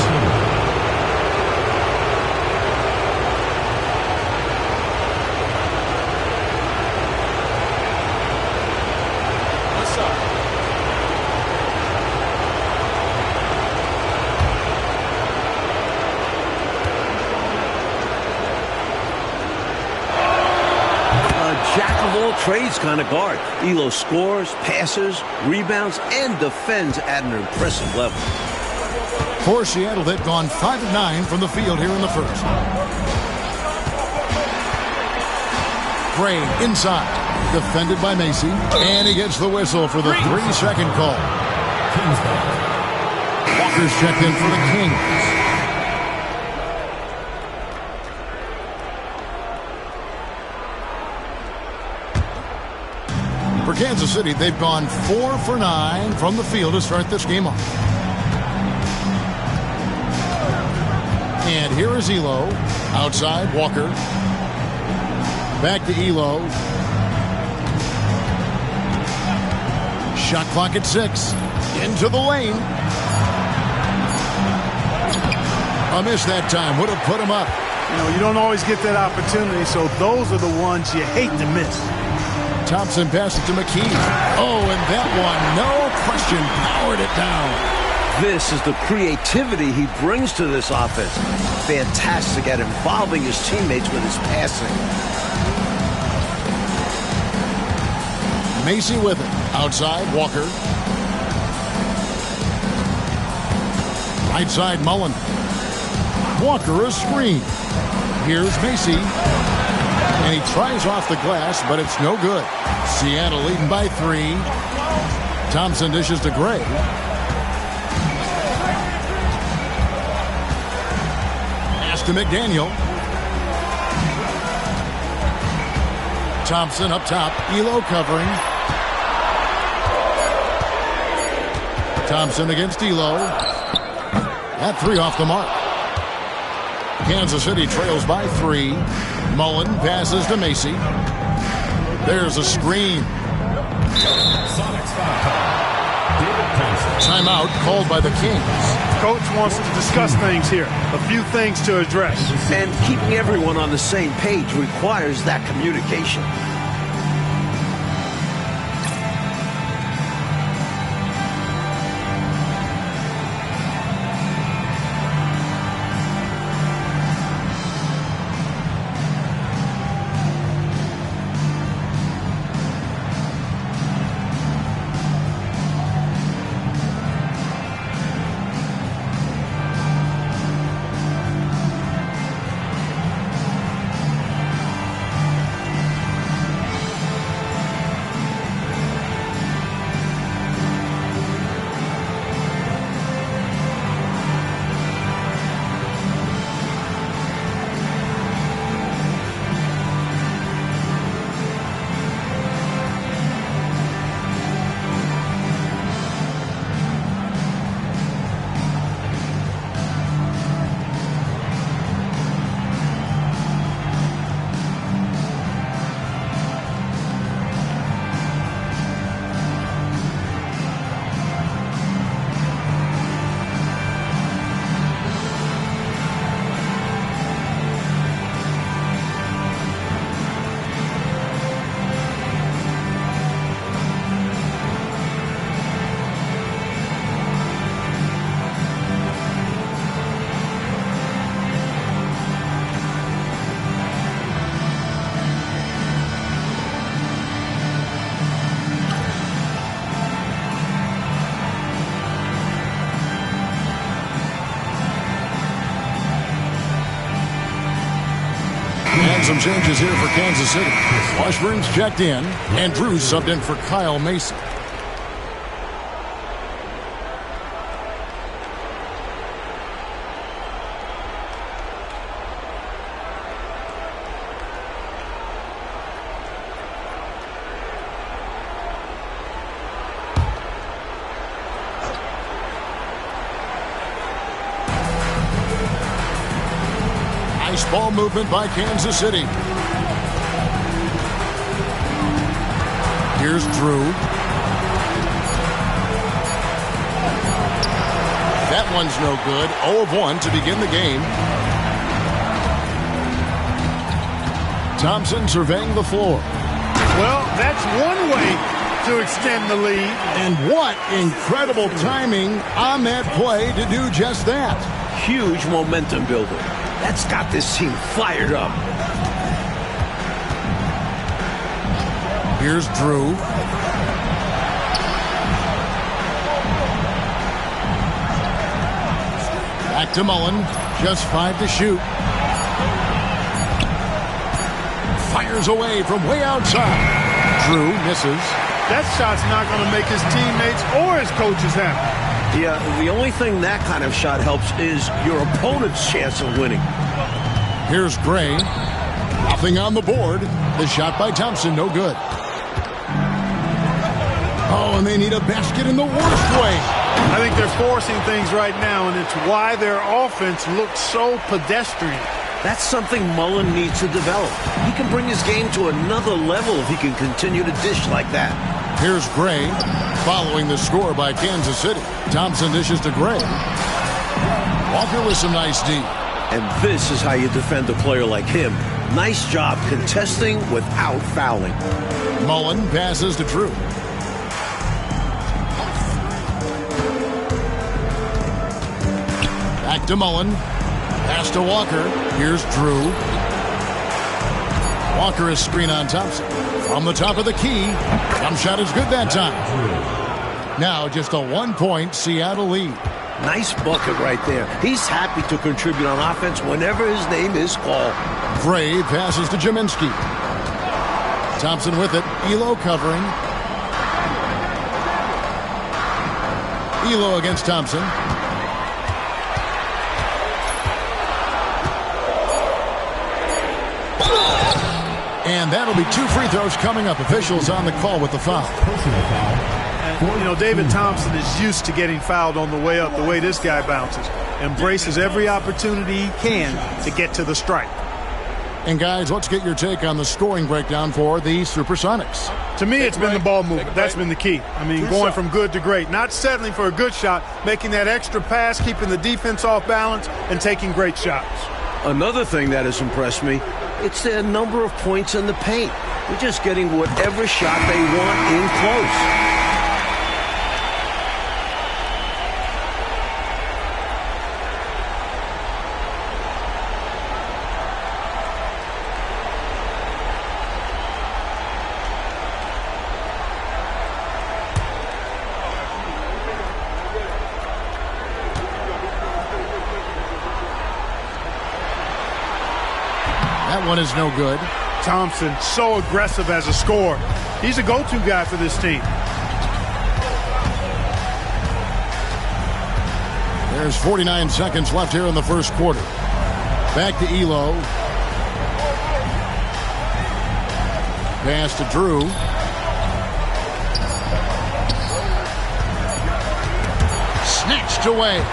trades kind of guard. Elo scores, passes, rebounds, and defends at an impressive level. For Seattle, they've gone 5 of 9 from the field here in the first. Gray inside, defended by Macy, and he gets the whistle for the 3-second call. Walker's checked in for the Kings. For Kansas City, they've gone 4 for 9 from the field to start this game off. And here is Elo. Outside, Walker. Back to Elo. Shot clock at 6. Into the lane. A miss that time. Would have put him up. You know, you don't always get that opportunity, so those are the ones you hate to miss. Thompson passed it to McKee. Oh, and that one, no question, powered it down. This is the creativity he brings to this offense. Fantastic at involving his teammates with his passing. Macy with it. Outside, Walker. Right side, Mullen. Walker, a screen. Here's Macy. And he tries off the glass, but it's no good. Seattle leading by 3. Thompson dishes to Gray. Pass to McDaniel. Thompson up top. Elo covering. Thompson against Elo. That 3 off the mark. Kansas City trails by 3. Mullen passes to Macy. There's a screen. Timeout called by the Kings. Coach wants to discuss things here. A few things to address. And keeping everyone on the same page requires that communication. And some changes here for Kansas City. Washburn's checked in, and Drew's subbed in for Kyle Mason. Nice ball movement by Kansas City. Here's Drew. That one's no good. 0 of 1 to begin the game. Thompson surveying the floor. Well, that's one way to extend the lead. And what incredible timing on that play to do just that. Huge momentum builder. That's got this team fired up. Here's Drew. Back to Mullen. Just 5 to shoot. Fires away from way outside. Drew misses. That shot's not going to make his teammates or his coaches happy. Yeah, the only thing that kind of shot helps is your opponent's chance of winning. Here's Gray. Nothing on the board. The shot by Thompson, no good. Oh, and they need a basket in the worst way. I think they're forcing things right now, and it's why their offense looks so pedestrian. That's something Mullen needs to develop. He can bring his game to another level if he can continue to dish like that. Here's Gray, following the score by Kansas City. Thompson dishes to Gray. Walker with some nice D. And this is how you defend a player like him. Nice job contesting without fouling. Mullen passes to Drew. Back to Mullen. Pass to Walker. Here's Drew. Walker is screen on Thompson. From the top of the key. Jump shot is good that time. Now just a 1-point Seattle lead. Nice bucket right there. He's happy to contribute on offense whenever his name is called. Gray passes to Jaminski. Thompson with it. Elo covering. Elo against Thompson. And that'll be 2 free throws coming up. Officials on the call with the foul. Personal foul. And, you know, David Thompson is used to getting fouled on the way up, the way this guy bounces. Embraces every opportunity he can to get to the strike. And guys, let's get your take on the scoring breakdown for the Supersonics. To me, it's been the ball movement. That's been the key. I mean, going from good to great. Not settling for a good shot, making that extra pass, keeping the defense off balance, and taking great shots. Another thing that has impressed me, it's their number of points in the paint. They're just getting whatever shot they want in close. That one is no good. Thompson, so aggressive as a scorer. He's a go-to guy for this team. There's 49 seconds left here in the first quarter. Back to Elo. Pass to Drew. Snatched away.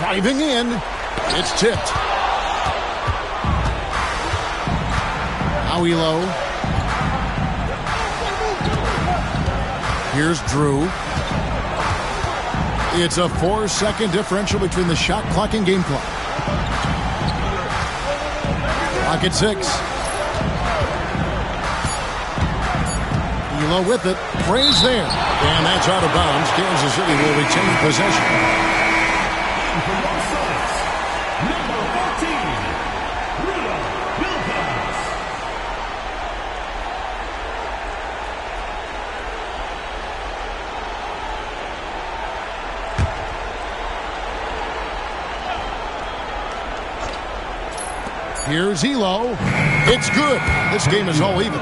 Driving in. It's tipped. Now Elo. Here's Drew. It's a 4-second differential between the shot clock and game clock. Clock at 6. Elo with it. Praise there. And that's out of bounds. Kansas City will retain possession. Here's Elo. It's good. This game is all even.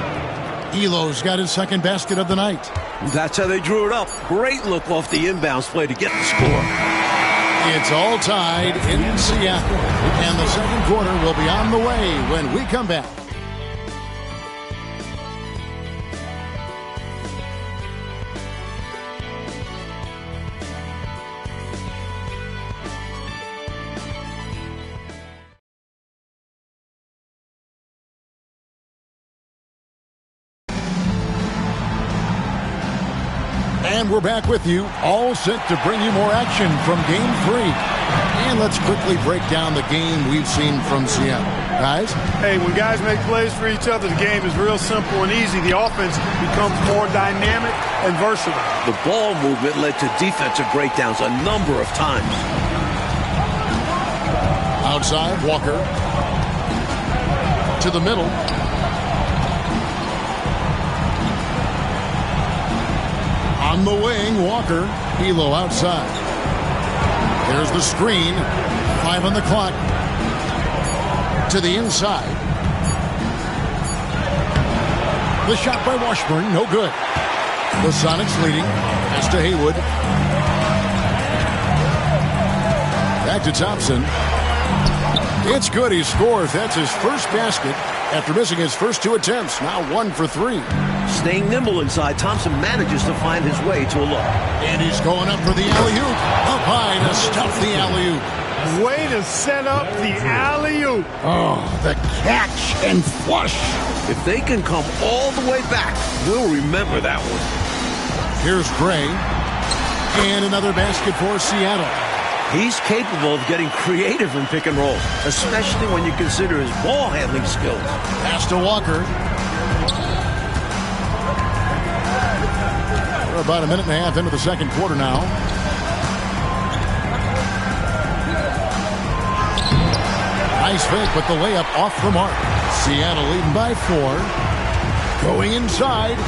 Elo's got his second basket of the night. That's how they drew it up. Great look off the inbounds play to get the score. It's all tied in Seattle. And the second quarter will be on the way when we come back. And we're back with you, all set to bring you more action from Game 3. And let's quickly break down the game we've seen from Seattle. Guys? Hey, when guys make plays for each other, the game is real simple and easy. The offense becomes more dynamic and versatile. The ball movement led to defensive breakdowns a number of times. Outside, Walker. To the middle. On the wing, Walker. Elo outside. There's the screen. 5 on the clock. To the inside. The shot by Washburn, no good. The Sonics leading. Pass to Haywood. Back to Thompson. It's good. He scores. That's his first basket after missing his first 2 attempts. Now 1 for 3. Staying nimble inside, Thompson manages to find his way to a look. And he's going up for the alley-oop. Up high to stuff the alley-oop. Way to set up the alley-oop. Oh, the catch and flush. If they can come all the way back, we'll remember that one. Here's Gray. And another basket for Seattle. He's capable of getting creative in pick and rolls, especially when you consider his ball handling skills. Pass to Walker. We're about a minute and a half into the second quarter now. Nice fake, but the layup off the mark. Seattle leading by 4. Going inside.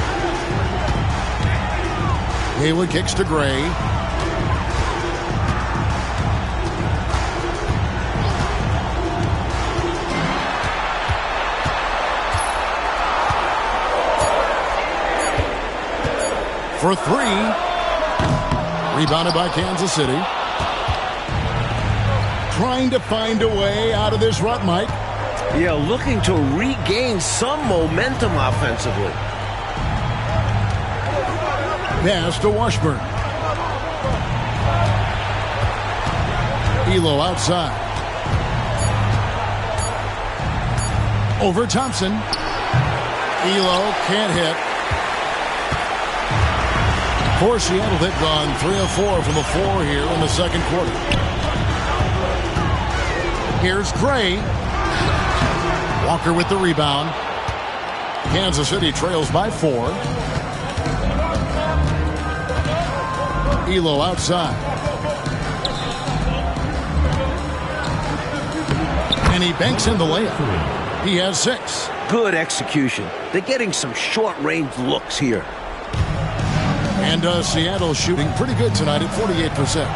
Haywood kicks to Gray. For 3. Rebounded by Kansas City. Trying to find a way out of this rut, Mike. Yeah, looking to regain some momentum offensively. Pass to Washburn. Elo outside. Over Thompson. Elo can't hit. For Seattle, they've gone 3 of 4 from the floor here in the second quarter. Here's Gray. Walker with the rebound. Kansas City trails by 4. Elo outside. And he banks in the layup. He has 6. Good execution. They're getting some short-range looks here. And Seattle shooting pretty good tonight at 48%.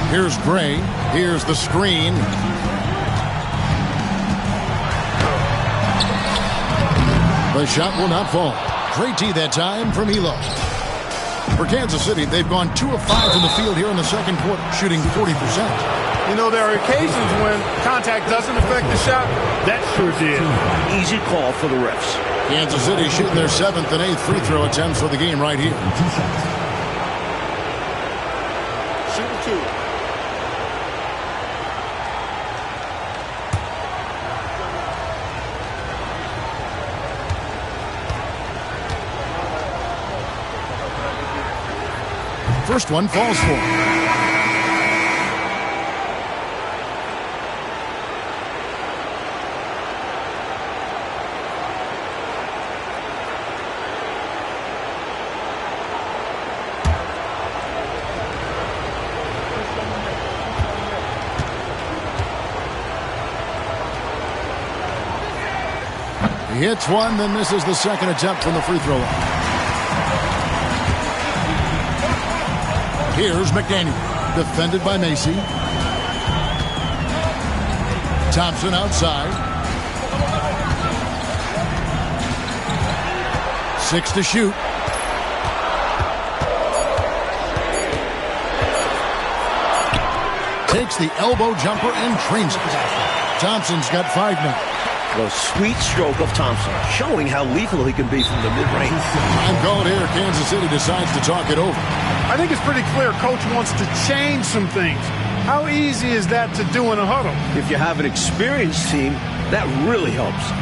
Here's Gray. Here's the screen. The shot will not fall. Great D that time from Elo. For Kansas City, they've gone 2 of 5 from the field here in the second quarter, shooting 40%. You know, there are occasions when contact doesn't affect the shot. That sure did. Easy call for the refs. Kansas City shooting their 7th and 8th free throw attempts for the game right here. 2 shots. Shooting 2. First one falls for. He hits one, then misses the second attempt from the free throw line. Here's McDaniel, defended by Macy. Thompson outside. 6 to shoot. Takes the elbow jumper and trains it. Thompson's got 5 now. The sweet stroke of Thompson, showing how lethal he can be from the mid-range. Time called here. Kansas City decides to talk it over. I think it's pretty clear Coach wants to change some things. How easy is that to do in a huddle? If you have an experienced team, that really helps.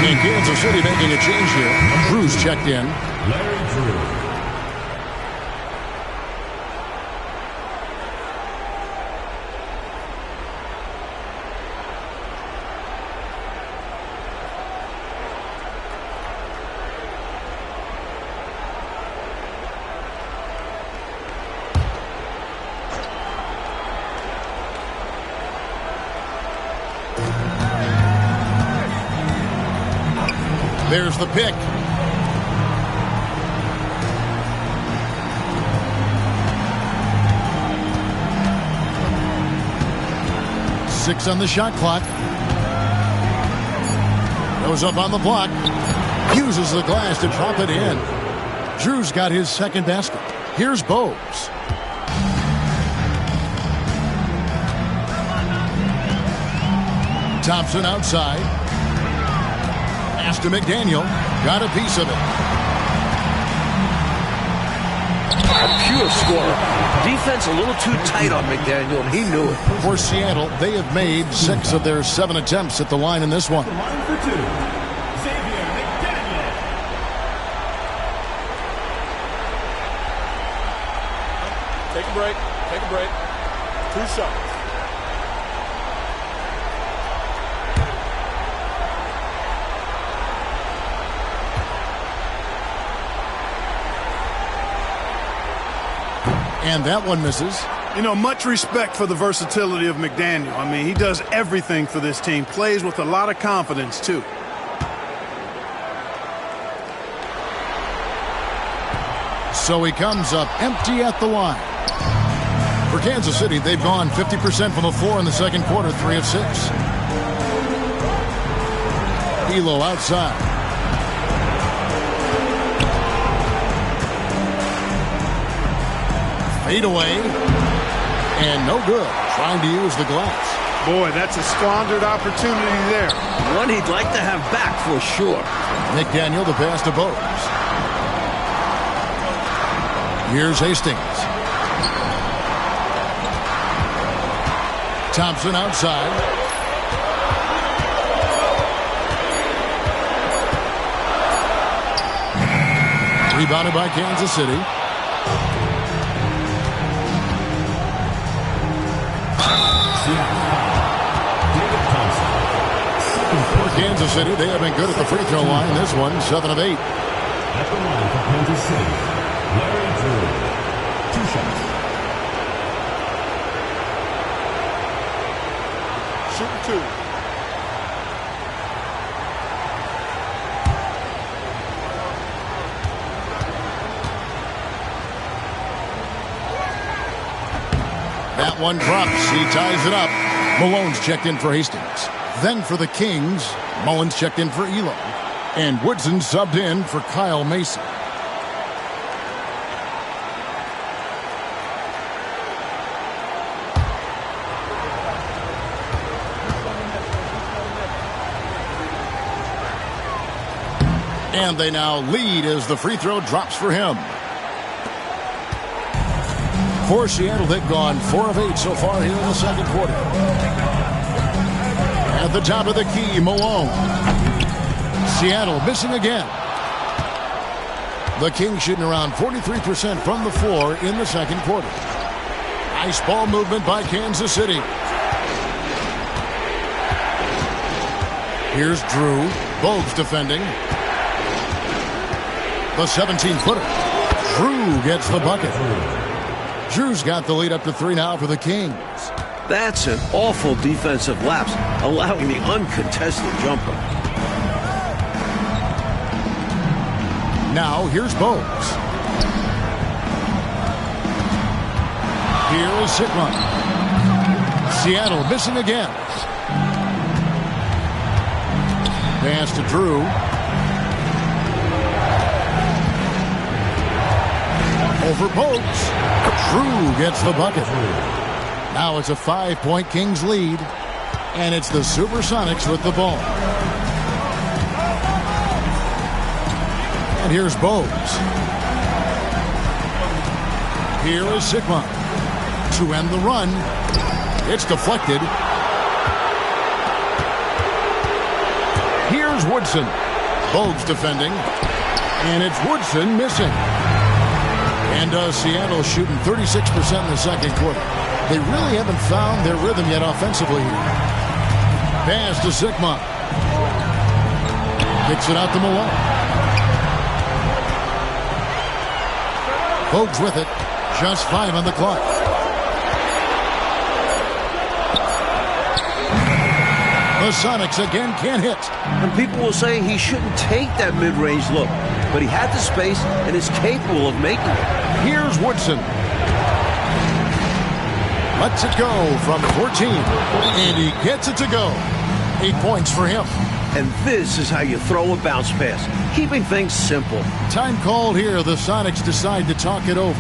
And Kansas City making a change here. Drew's checked in. Larry Drew. There's the pick. Six on the shot clock. Goes up on the block. Uses the glass to drop it in. Drew's got his second basket. Here's Bogues. Thompson outside. Pass to McDaniel. Got a piece of it. A pure scorer. Defense a little too tight on McDaniel, and he knew it. For Seattle, they have made 6 of their 7 attempts at the line in this one. The line for 2. Xavier McDaniel. Take a break. Take a break. 2 shots. And that one misses. You know, much respect for the versatility of McDaniel. I mean, he does everything for this team. Plays with a lot of confidence, too. So he comes up empty at the line. For Kansas City, they've gone 50% from the floor in the second quarter, 3 of 6. Elo outside. Fade away. And no good. Trying to use the glass. Boy, that's a squandered opportunity there. One he'd like to have back for sure. McDaniel the pass to Bogues. Here's Hastings. Thompson outside. Rebounded by Kansas City. For Kansas City, they have been good at the free throw line. This one, 7 of 8. At the line for Kansas City, Larry Drew. 2 shots. Shooting 2. That one drops. He ties it up. Malone's checked in for Hastings. Then for the Kings, Mullins checked in for Elo. And Woodson subbed in for Kyle Mason. And they now lead as the free throw drops for him. For Seattle, they've gone 4 of 8 so far here in the second quarter. At the top of the key, Malone. Seattle missing again. The Kings shooting around 43% from the floor in the second quarter. Nice ball movement by Kansas City. Here's Drew. Bogues defending. The 17-footer. Drew gets the bucket. Drew's got the lead up to 3 now for the Kings. That's an awful defensive lapse, allowing the uncontested jumper. Now here's Bogues. Here is Sigma. Seattle missing again. Pass to Drew. Over Bogues. Drew gets the bucket. Now it's a 5-point Kings lead. And it's the Supersonics with the ball. And here's Bogues. Here is Sigma. To end the run. It's deflected. Here's Here's Woodson. Bogues defending. And it's Woodson missing. And Seattle shooting 36% in the second quarter. They really haven't found their rhythm yet offensively here. Pass to Sigma. Kicks it out to Malone. Bogues with it. Just 5 on the clock. The Sonics again can't hit. And people will say he shouldn't take that mid-range look, but he had the space and is capable of making it. Here's Woodson. Lets it go from 14. And he gets it to go. 8 points for him. And this is how you throw a bounce pass, keeping things simple. Time called here. The Sonics decide to talk it over.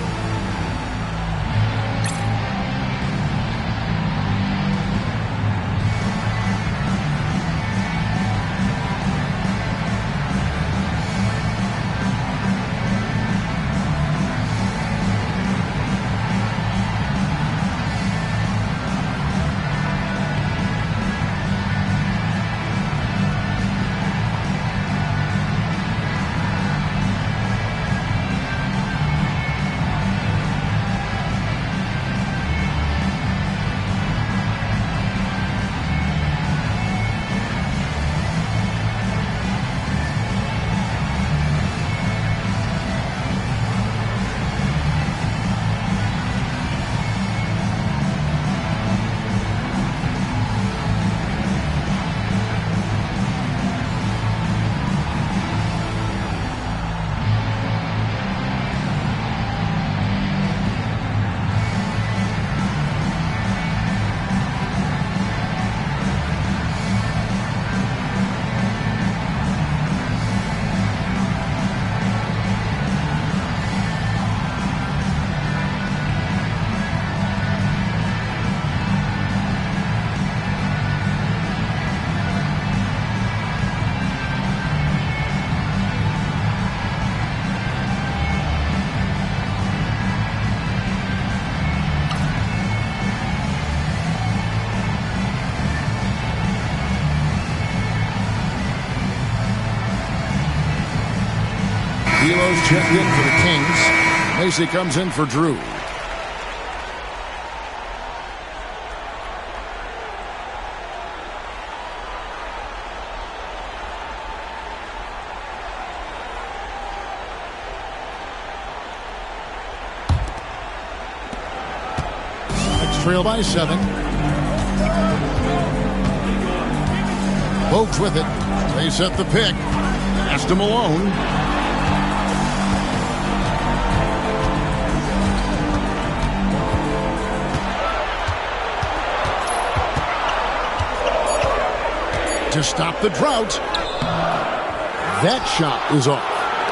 D'Lo's checked in for the Kings. Macy comes in for Drew. Next trail by 7. Bogues with it. They set the pick. Pass to Malone. To stop the drought. That shot is off.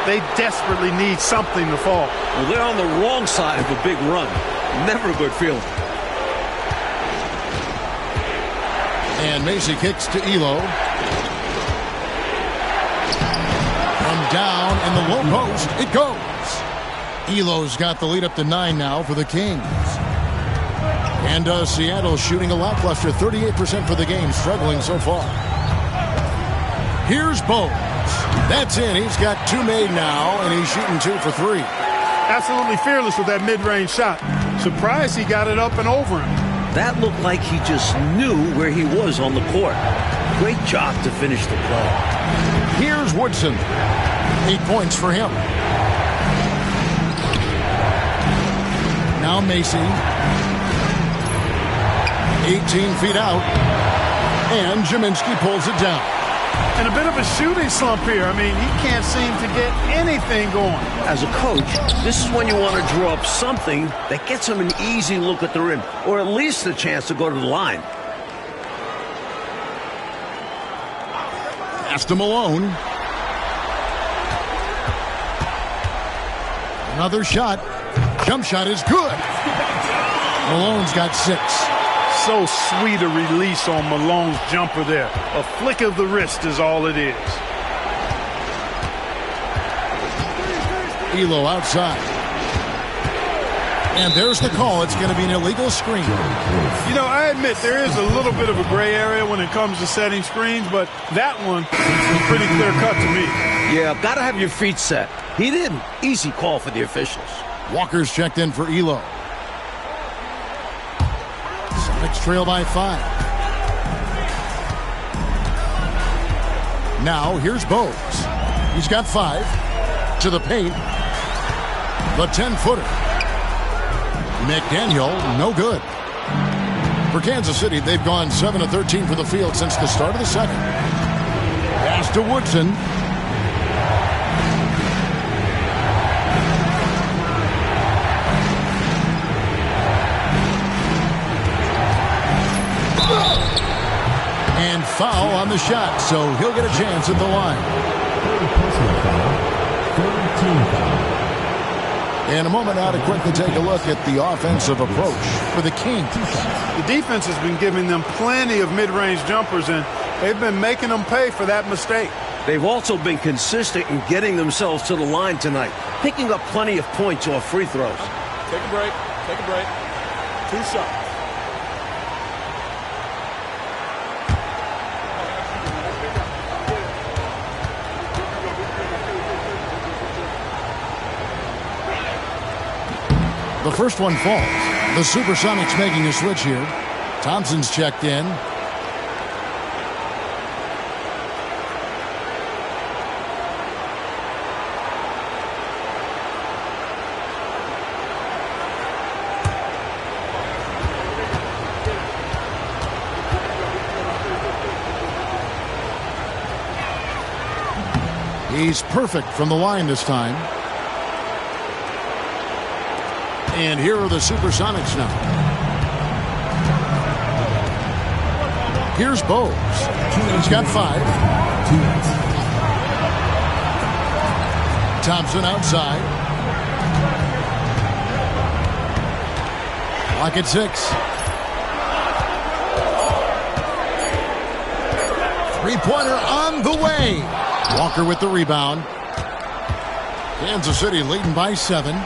They desperately need something to fall. Well, they're on the wrong side of a big run. Never a good feeling. And Macy kicks to Elo. From down in the low post, it goes. Elo's got the lead up to 9 now for the Kings. And Seattle shooting a lackluster 38% for the game, struggling so far. Here's Bogues. That's in. He's got 2 made now, and he's shooting 2 for 3. Absolutely fearless with that mid-range shot. Surprised he got it up and over him. That looked like he just knew where he was on the court. Great job to finish the play. Here's Woodson. 8 points for him. Now Macy. 18 feet out. And Jaminski pulls it down. And a bit of a shooting slump here. I mean, he can't seem to get anything going. As a coach, this is when you want to draw up something that gets him an easy look at the rim, or at least a chance to go to the line. Pass to Malone. Another shot. Jump shot is good. Malone's got 6. So sweet a release on Malone's jumper there. A flick of the wrist is all it is. Elo outside. And there's the call. It's going to be an illegal screen. You know, I admit there is a little bit of a gray area when it comes to setting screens, but that one is pretty clear cut to me. Yeah, got to have your feet set. He didn't. Easy call for the officials. Walker's checked in for Elo. Sonics trail by 5. Now here's Bose. He's got 5 to the paint. The 10-footer. McDaniel, no good. For Kansas City, they've gone 7 of 13 for the field since the start of the second. Pass to Woodson. And foul on the shot, so he'll get a chance at the line. Third personal foul. Third team foul. And a moment now to quickly take a look at the offensive approach for the Kings. The defense has been giving them plenty of mid-range jumpers, and they've been making them pay for that mistake. They've also been consistent in getting themselves to the line tonight, picking up plenty of points off free throws. Take a break. Take a break. 2 shots. The first one falls. The Supersonics making a switch here. Thompson's checked in. He's perfect from the line this time. And here are the Supersonics now. Here's Bose. He's got 5. Thompson outside. Clock at 6. 3-pointer on the way. Walker with the rebound. Kansas City leading by 7.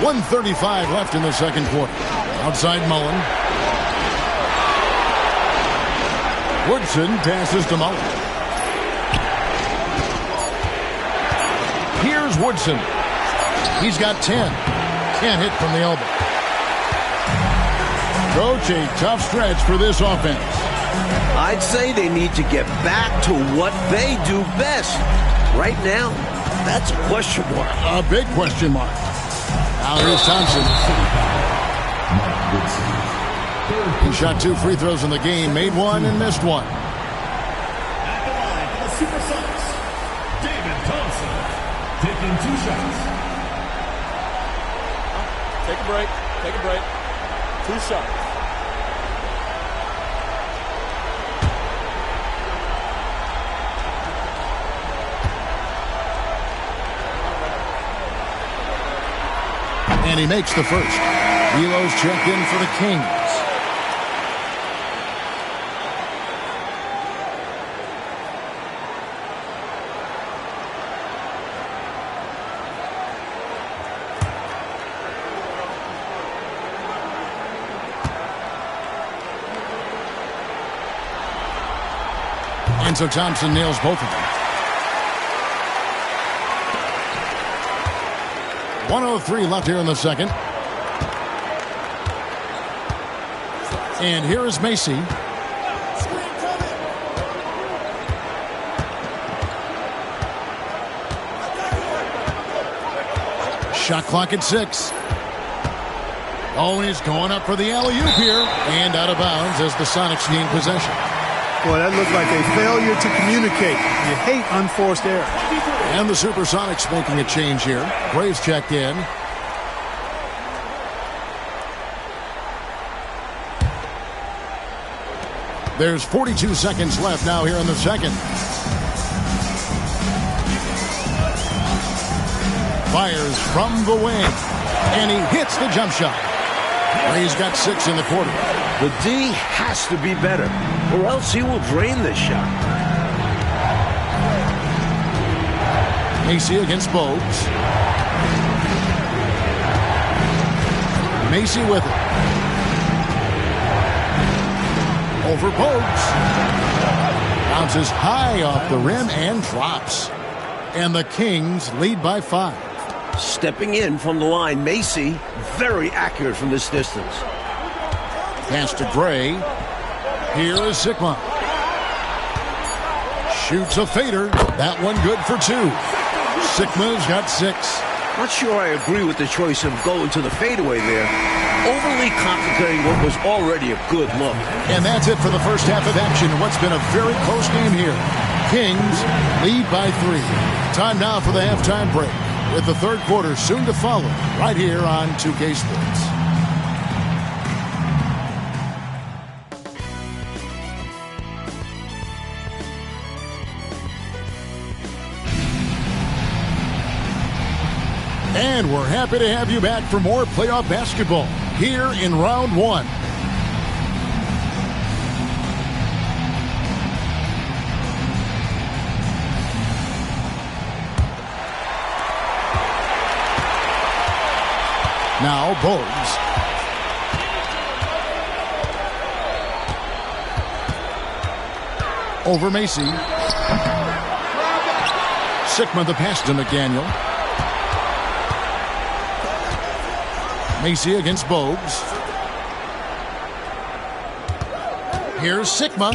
1:35 left in the second quarter. Outside Mullen. Woodson passes to Mullen. Here's Woodson. He's got 10. Can't hit from the elbow. Coach, a tough stretch for this offense. I'd say they need to get back to what they do best. Right now, that's a question mark. A big question mark. Now here's Thompson. He shot 2 free throws in the game, made 1 and missed 1. At the line for the Supersonics, David Thompson, taking 2 shots. Take a break. Take a break. 2 shots. And he makes the first. Elo's checked in for the Kings. And so Thompson nails both of them. 1:03 left here in the second. And here is Macy. Shot clock at 6. Oh, and he's going up for the alley-oop here. And out of bounds as the Sonics gain possession. Boy, that looked like a failure to communicate. You hate unforced errors. And the Supersonics making a change here. Graves checked in. There's 42 seconds left now here in the second. Fires from the wing. And he hits the jump shot. He's got 6 in the quarter. The D has to be better, or else he will drain this shot. Macy against Bogues. Macy with it. Over Bogues. Bounces high off the rim and drops. And the Kings lead by 5. Stepping in from the line, Macy, very accurate from this distance. Pass to Gray. Here is Sikma. Shoots a fader. That one good for 2. Sikma's got 6. Not sure I agree with the choice of going to the fadeaway there. Overly complicating what was already a good look. And that's it for the first half of action in what's been a very close game here. Kings lead by 3. Time now for the halftime break, with the third quarter soon to follow right here on 2K Sports. And we're happy to have you back for more playoff basketball here in round 1. Now Bogues. Over Macy. Sikma the pass to McDaniel. Macy against Bogues. Here's Sikma.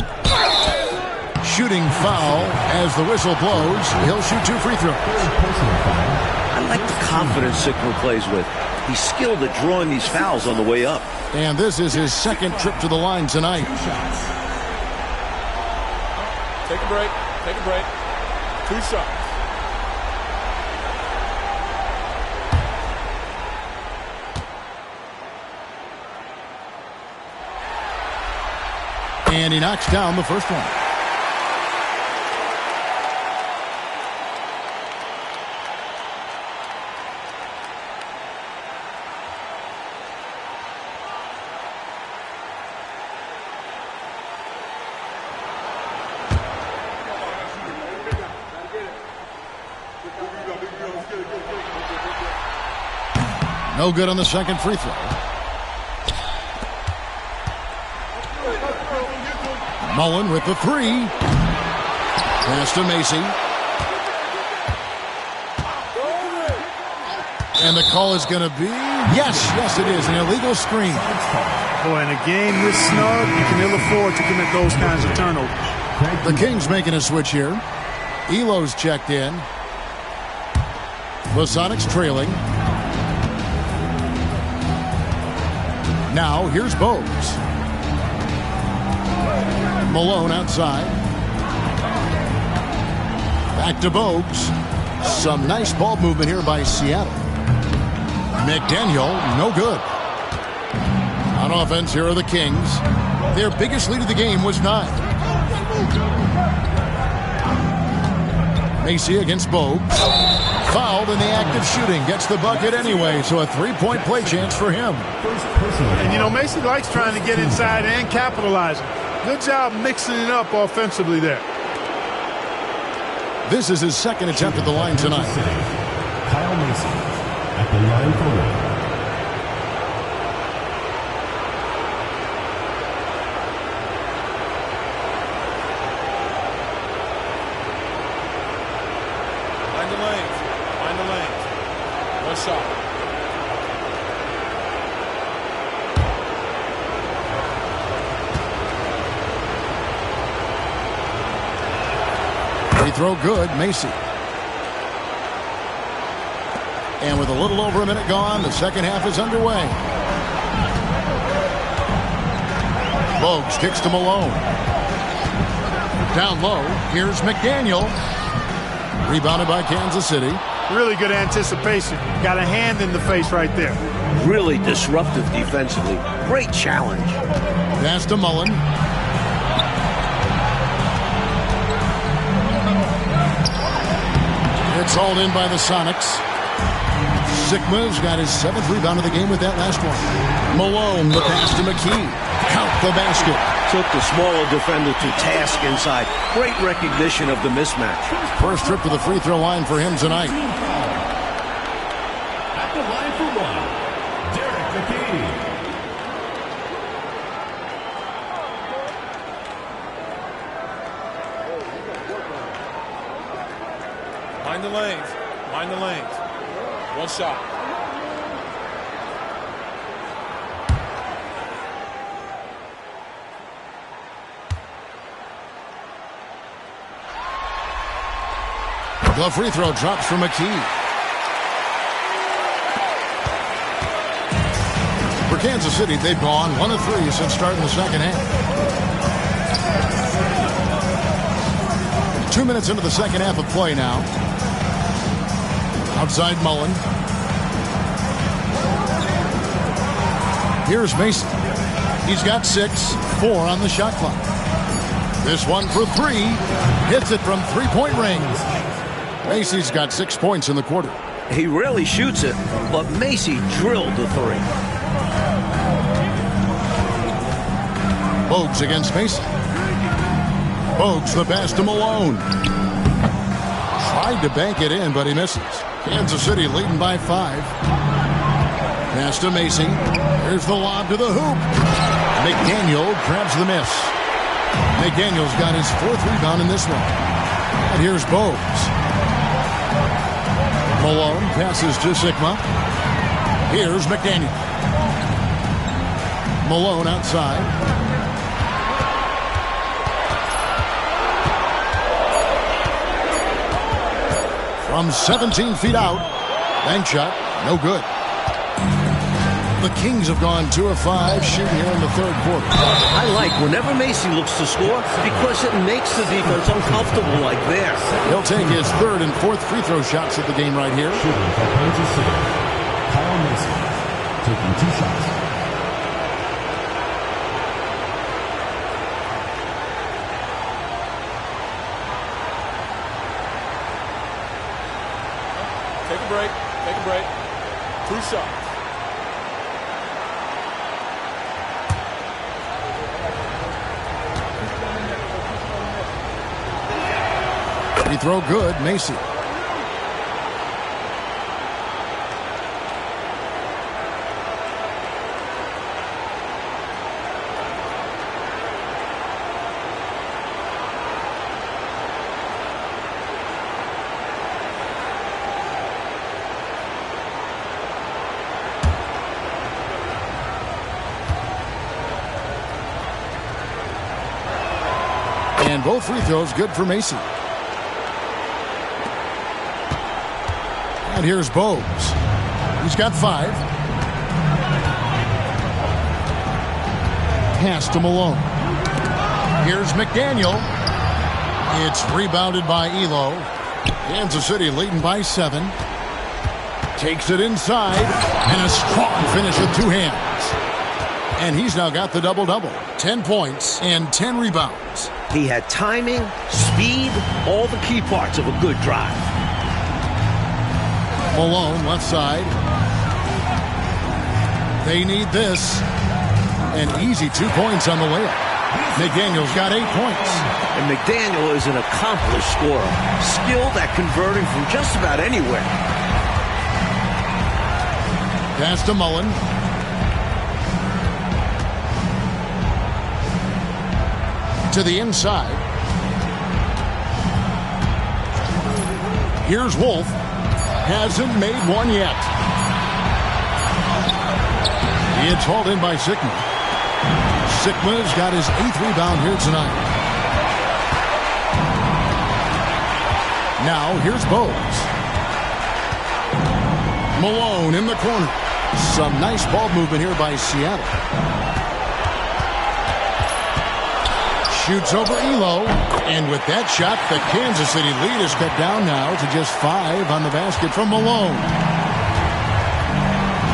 Shooting foul as the whistle blows. He'll shoot 2 free throws. I like the confidence Sikma plays with. He's skilled at drawing these fouls on the way up. And this is his second trip to the line tonight. Take a break. Take a break. 2 shots. And he knocks down the first one. No good on the second free throw. Mullen with the 3. Pass to Macy. And the call is going to be, yes it is, an illegal screen. Boy, in a game this snug, you can ill afford to commit those kinds of turnovers. The Kings making a switch here. Elo's checked in. The Sonics trailing. Now, here's Bogues. Malone outside. Back to Bogues. Some nice ball movement here by Seattle. McDaniel, no good. On offense, here are the Kings. Their biggest lead of the game was 9. Macy against Bogues. Fouled in the act of shooting. Gets the bucket anyway, so a 3-point play chance for him. And, you know, Macy likes trying to get inside and capitalizing. Good job mixing it up offensively there. This is his second attempt at the line tonight. Kyle Macy at the line for one. Find the lanes. Find the lanes. One shot. Free throw good, Macy. And with a little over a minute gone, the second half is underway. Bogues kicks to Malone. Down low, here's McDaniel. Rebounded by Kansas City. Really good anticipation. Got a hand in the face right there. Really disruptive defensively. Great challenge. Pass to Mullen. It's hauled in by the Sonics. Sikma's got his 7th rebound of the game with that last one. Malone, the pass to McKee. Count the basket. Took the smaller defender to task inside. Great recognition of the mismatch. First trip to the free throw line for him tonight. At the line for one, Derek McKee. Mind the lanes. Mind the lanes. One shot. The free throw drops for McKee. For Kansas City, they've gone 1 of 3 since starting the second half. 2 minutes into the second half of play now. Outside Mullen. Here's Mason. He's got 6, 4 on the shot clock. This one for 3. Hits it from three-point range. Macy's got 6 points in the quarter. He rarely shoots it, but Macy drilled the 3. Bogues against Mason. Bogues the pass to Malone. Tried to bank it in, but he misses. Kansas City leading by 5. Pass to Macy. Here's the lob to the hoop. McDaniel grabs the miss. McDaniel's got his 4th rebound in this one. And here's Bogues. Malone passes to Sigma. Here's McDaniel. Malone outside. From 17 feet out. Bank shot, no good. The Kings have gone 2 of 5 shooting here in the third quarter. I like whenever Macy looks to score because it makes the defense uncomfortable like there. He'll take his 3rd and 4th free throw shots of the game right here. Shooting for Kansas City, Kyle Mason, taking 2 shots. Take a break. Take a break. 2 shots. Free throw good, Macy. And both free throws good for Macy. And here's Bogues. He's got 5. Pass to Malone. Here's McDaniel. It's rebounded by Elo. Kansas City leading by 7. Takes it inside. And a strong finish with 2 hands. And he's now got the double-double. 10 points and 10 rebounds. He had timing, speed, all the key parts of a good drive. Malone, left side. They need this. An easy 2 points on the layup. McDaniel's got 8 points. And McDaniel is an accomplished scorer, skilled at converting from just about anywhere. Pass to Mullen. To the inside. Here's Wolf. Hasn't made one yet. It's hauled in by Sigma. Sigma's got his 8th rebound here tonight. Now here's Bogues. Malone in the corner. Some nice ball movement here by Seattle. Shoots over Elo, and with that shot, the Kansas City lead is cut down now to just 5 on the basket from Malone.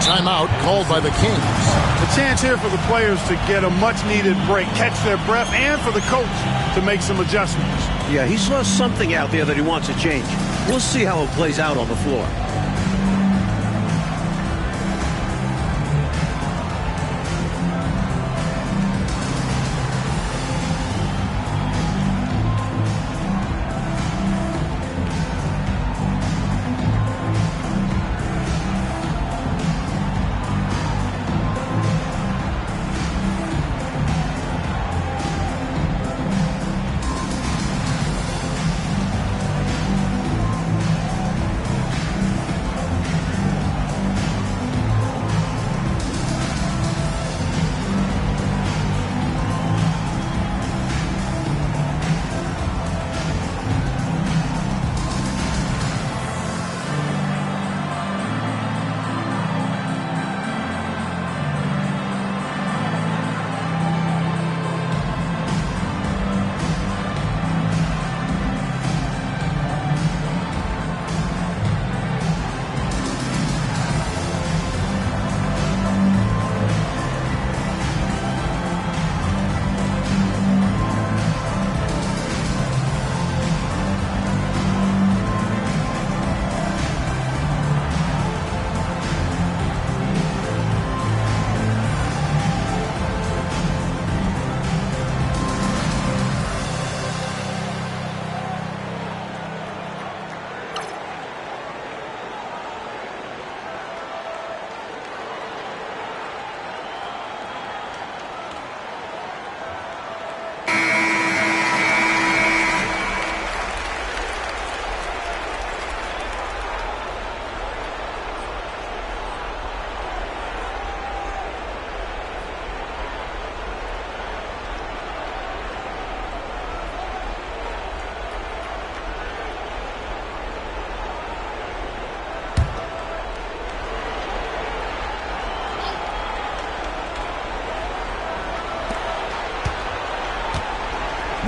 Timeout called by the Kings. A chance here for the players to get a much-needed break, catch their breath, and for the coach to make some adjustments. Yeah, he saw something out there that he wants to change. We'll see how it plays out on the floor.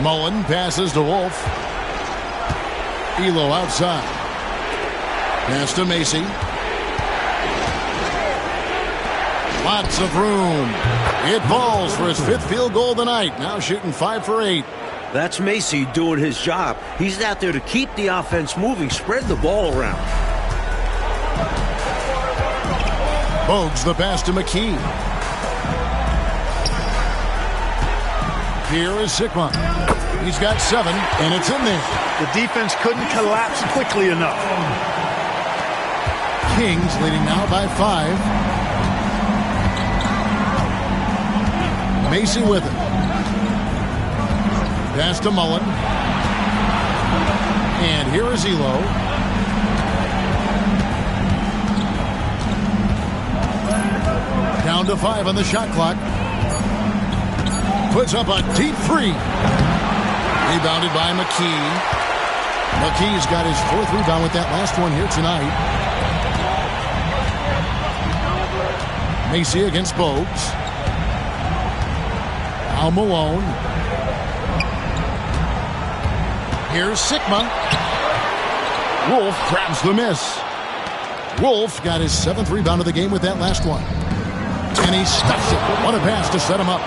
Mullen passes to Wolf. Elo outside. Pass to Macy. Lots of room. It falls for his 5th field goal of the night. Now shooting 5 for 8. That's Macy doing his job. He's out there to keep the offense moving, spread the ball around. Bogues the pass to McKee. Here is Sikma. He's got 7, and it's in there. The defense couldn't collapse quickly enough. Kings leading now by 5. Macy with it. Pass to Mullen. And here is Elo. Down to 5 on the shot clock. Puts up a deep 3. Rebounded by McKee. McKee's got his 4th rebound with that last one here tonight. Macy against Bogues. Al Malone. Here's Sikma. Wolf grabs the miss. Wolf got his 7th rebound of the game with that last one. And he stuffs it. What a pass to set him up.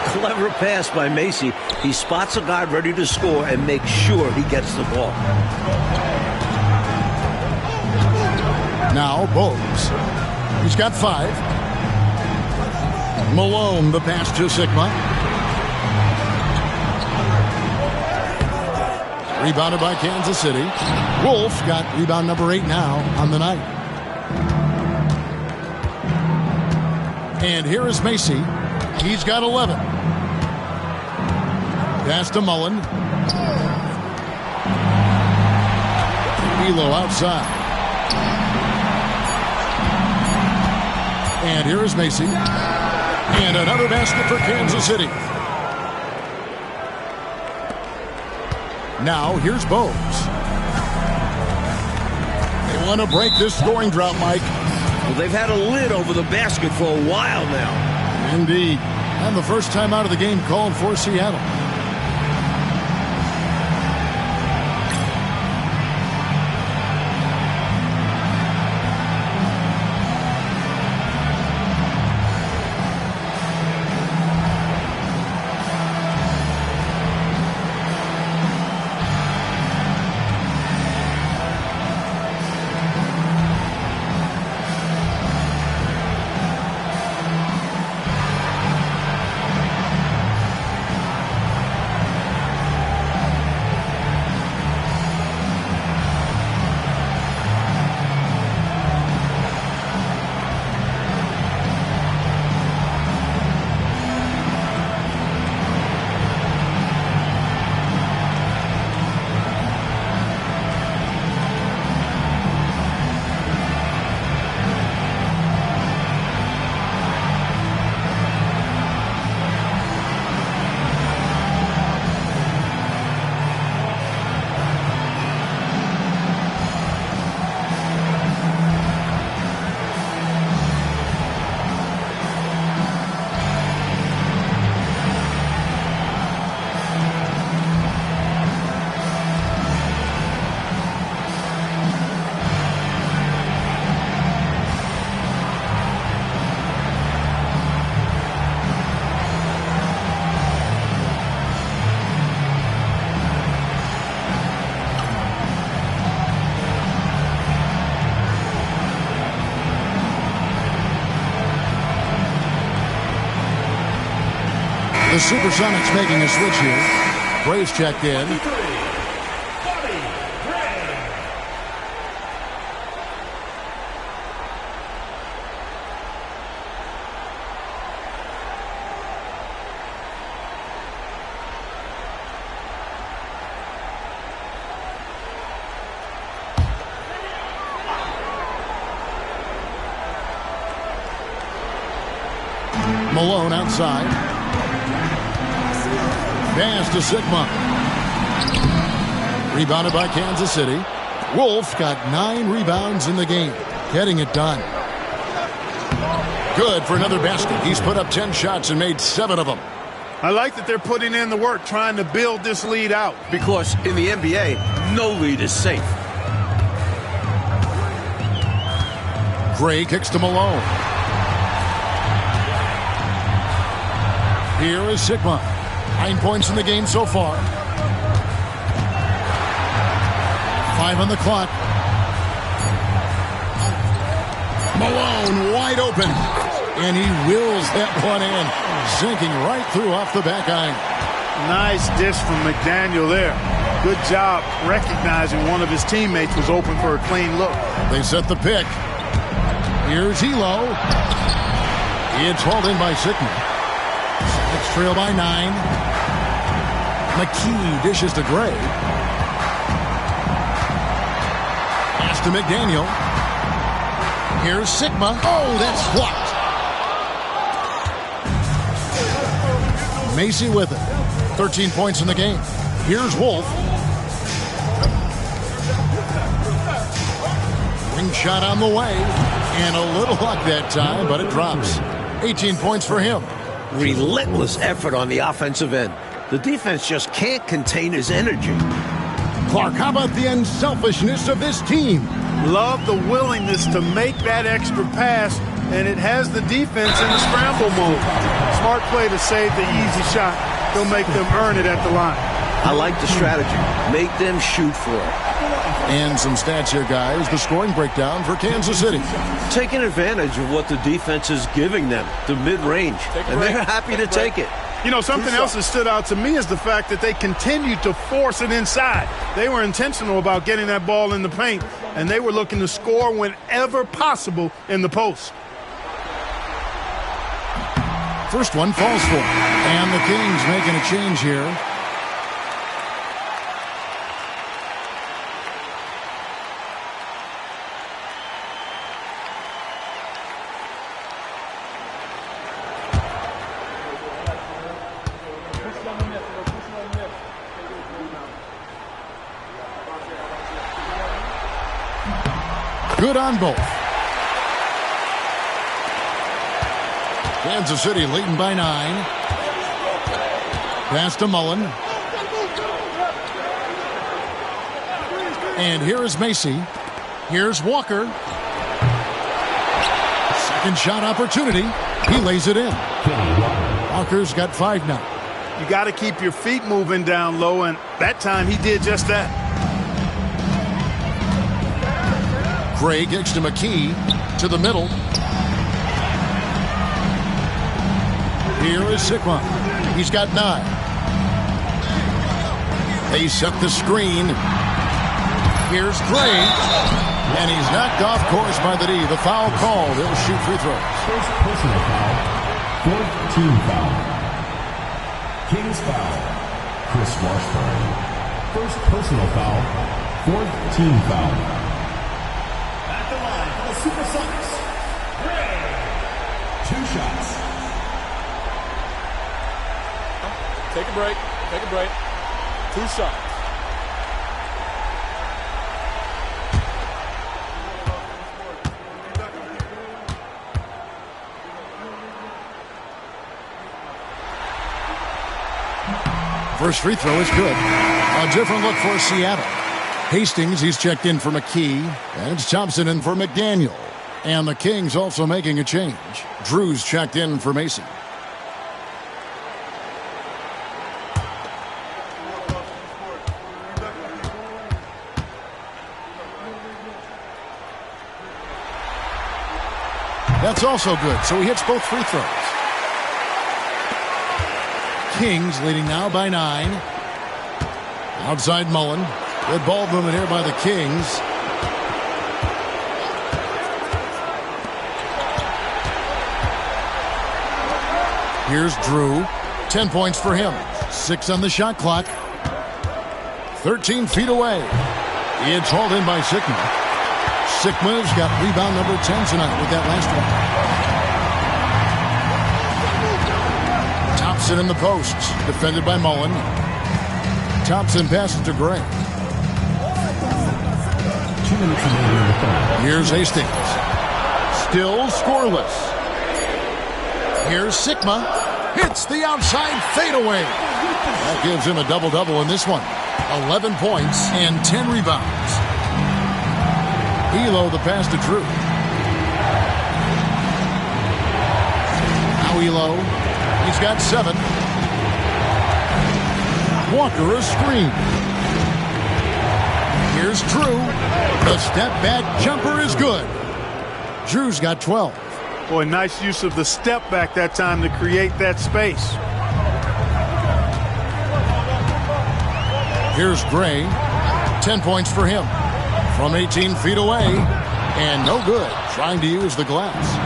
Clever pass by Macy. He spots a guy ready to score and makes sure he gets the ball. Now Bogues. He's got 5. Malone the pass to Sikma. Rebounded by Kansas City. Wolf got rebound number 8 now on the night. And here is Macy. He's got 11. Pass to Mullen. Elo outside. And here is Macy. And another basket for Kansas City. Now here's Bogues. They want to break this scoring drought, Mike. Well, they've had a lid over the basket for a while now. Indeed. And the first time out of the game called for Seattle. The Supersonics making a switch here. Bray's checked in. Malone outside. Pass to Sikma. Rebounded by Kansas City. Wolf got 9 rebounds in the game. Getting it done. Good for another basket. He's put up 10 shots and made 7 of them. I like that they're putting in the work, trying to build this lead out. Because in the NBA, no lead is safe. Gray kicks to Malone. Here is Sigma. 9 points in the game so far. 5 on the clock. Malone wide open. And he wills that one in. Sinking right through off the back iron. Nice dish from McDaniel there. Good job recognizing one of his teammates was open for a clean look. They set the pick. Here's Hilo. It's hauled in by Sigma. It's trail by 9. McKee dishes to Gray. Pass to McDaniel. Here's Sigma. Oh, that's blocked. Macy with it. 13 points in the game. Here's Wolf. Ring shot on the way. And a little luck that time, but it drops. 18 points for him. Relentless effort on the offensive end. The defense just can't contain his energy. Clark, how about the unselfishness of this team? Love the willingness to make that extra pass, and it has the defense in the scramble mode. Smart play to save the easy shot. They'll make them earn it at the line. I like the strategy. Make them shoot for it. And some stats here, guys. The scoring breakdown for Kansas City. Taking advantage of what the defense is giving them, the mid-range, and they're happy to take it. You know, something else that stood out to me is the fact that they continued to force it inside. They were intentional about getting that ball in the paint, and they were looking to score whenever possible in the post. First one falls for him. And the Kings making a change here. Good on both. Kansas City leading by 9. Pass to Mullen. And here is Macy. Here's Walker. Second shot opportunity. He lays it in. Walker's got 5 now. You got to keep your feet moving down low, and that time he did just that. Gray kicks to McKee, to the middle. Here is Sigma. He's got 9. They set the screen. Here's Gray. And he's knocked off course by the D. The foul called. He'll shoot free throws. First personal foul. Fourth team foul. Kings foul. Chris Washburn. First personal foul. Fourth team foul. Supersonics. Gray. 2 shots. Take a break. Take a break. 2 shots. First free throw is good. A different look for Seattle. Hastings, he's checked in for McKee. And it's Thompson in for McDaniel. And the Kings also making a change. Drew's checked in for Macy. That's also good, so he hits both free throws. Kings leading now by 9. Outside Mullen. Good ball movement here by the Kings. Here's Drew. 10 points for him. 6 on the shot clock. 13 feet away. It's hauled in by Sigma. Sigma's got rebound number 10 tonight with that last one. Thompson in the post. Defended by Mullen. Thompson passes to Gray. 2 minutes remaining in the third. Here's Hastings. Still scoreless. Here's Sigma. Hits the outside fadeaway. That gives him a double-double in this one. 11 points and 10 rebounds. Elo the pass to Drew. Now Elo. He's got 7. Walker a screen. Here's Drew. The step-back jumper is good. Drew's got 12. Boy, nice use of the step back that time to create that space. Here's Gray. 10 points for him. From 18 feet away. And no good. Trying to use the glass.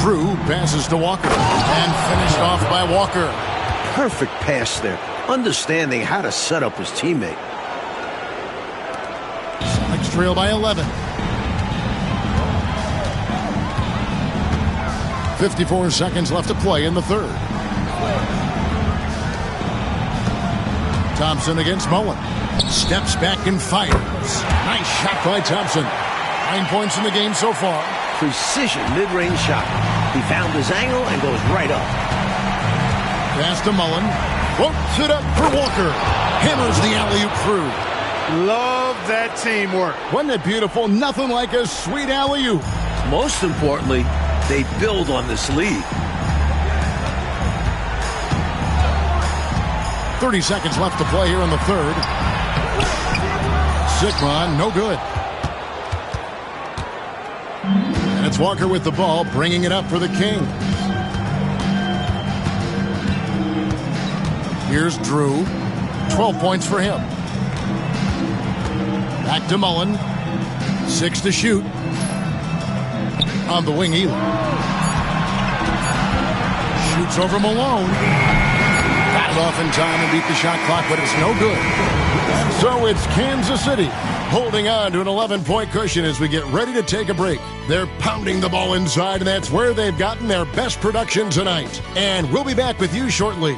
Drew passes to Walker. And finished off by Walker. Perfect pass there. Understanding how to set up his teammate. Sonics trail by 11. 54 seconds left to play in the third. Thompson against Mullen. Steps back and fires. Nice shot by Thompson. 9 points in the game so far. Precision mid-range shot. He found his angle and goes right up. Pass to Mullen. Floats it up for Walker. Hammers the alley-oop through. Love that teamwork. Wasn't it beautiful? Nothing like a sweet alley-oop. Most importantly, they build on this lead. 30 seconds left to play here in the third. Sigma, no good. And it's Walker with the ball, bringing it up for the Kings. Here's Drew. 12 points for him. Back to Mullen. 6 to shoot. On the wing, Elo. Shoots over Malone. Got it off in time and beat the shot clock, but it's no good. And so it's Kansas City holding on to an 11-point cushion as we get ready to take a break. They're pounding the ball inside, and that's where they've gotten their best production tonight. And we'll be back with you shortly.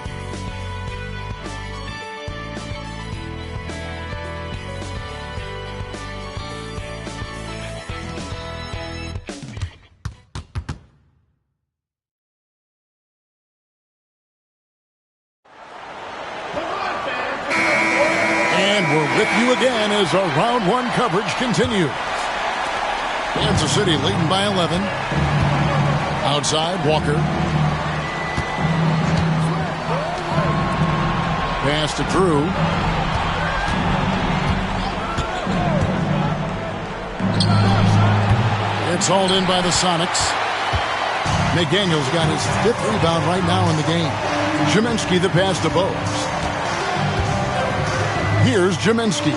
With you again as our round one coverage continues. Kansas City leading by 11. Outside, Walker. Pass to Drew. It's hauled in by the Sonics. McDaniels got his 5th rebound right now in the game. Jaminsky the pass to Bowes. Here's Jaminsky.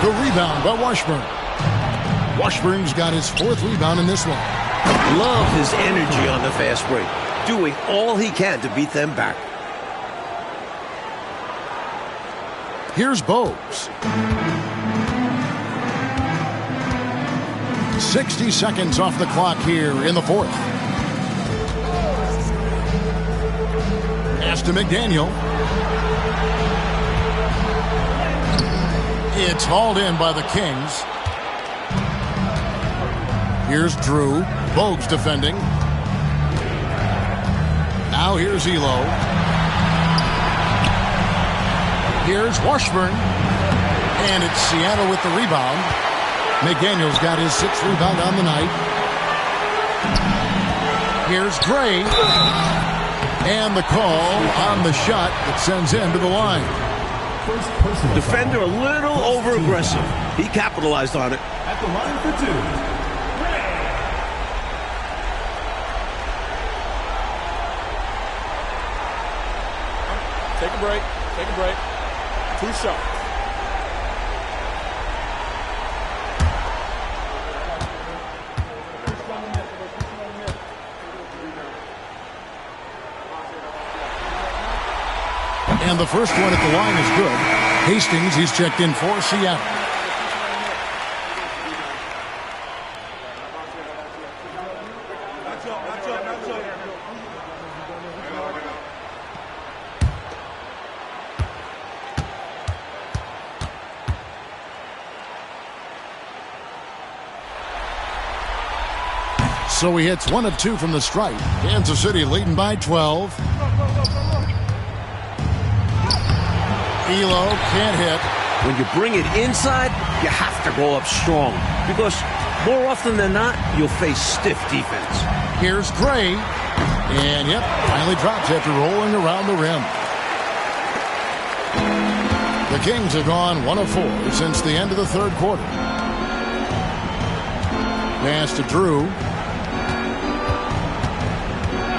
The rebound by Washburn. Washburn's got his 4th rebound in this one. Love his energy on the fast break. Doing all he can to beat them back. Here's Bowes. 60 seconds off the clock here in the fourth. Pass to McDaniel. It's hauled in by the Kings. Here's Drew. Bogues defending. Now here's Elo. Here's Washburn. And it's Seattle with the rebound. McDaniel's got his 6th rebound on the night. Here's Gray. And the call on the shot that sends him to the line. Defender a little over-aggressive. He capitalized on it. At the line for 2. Take a break. Take a break. 2 shots. And the first one at the line is good. Hastings, he's checked in for Seattle. So he hits 1 of 2 from the stripe. Kansas City leading by 12. Elo can't hit. When you bring it inside, you have to go up strong because more often than not, you'll face stiff defense. Here's Gray. And, yep, finally drops after rolling around the rim. The Kings have gone 1 of 4 since the end of the third quarter. Pass to Drew.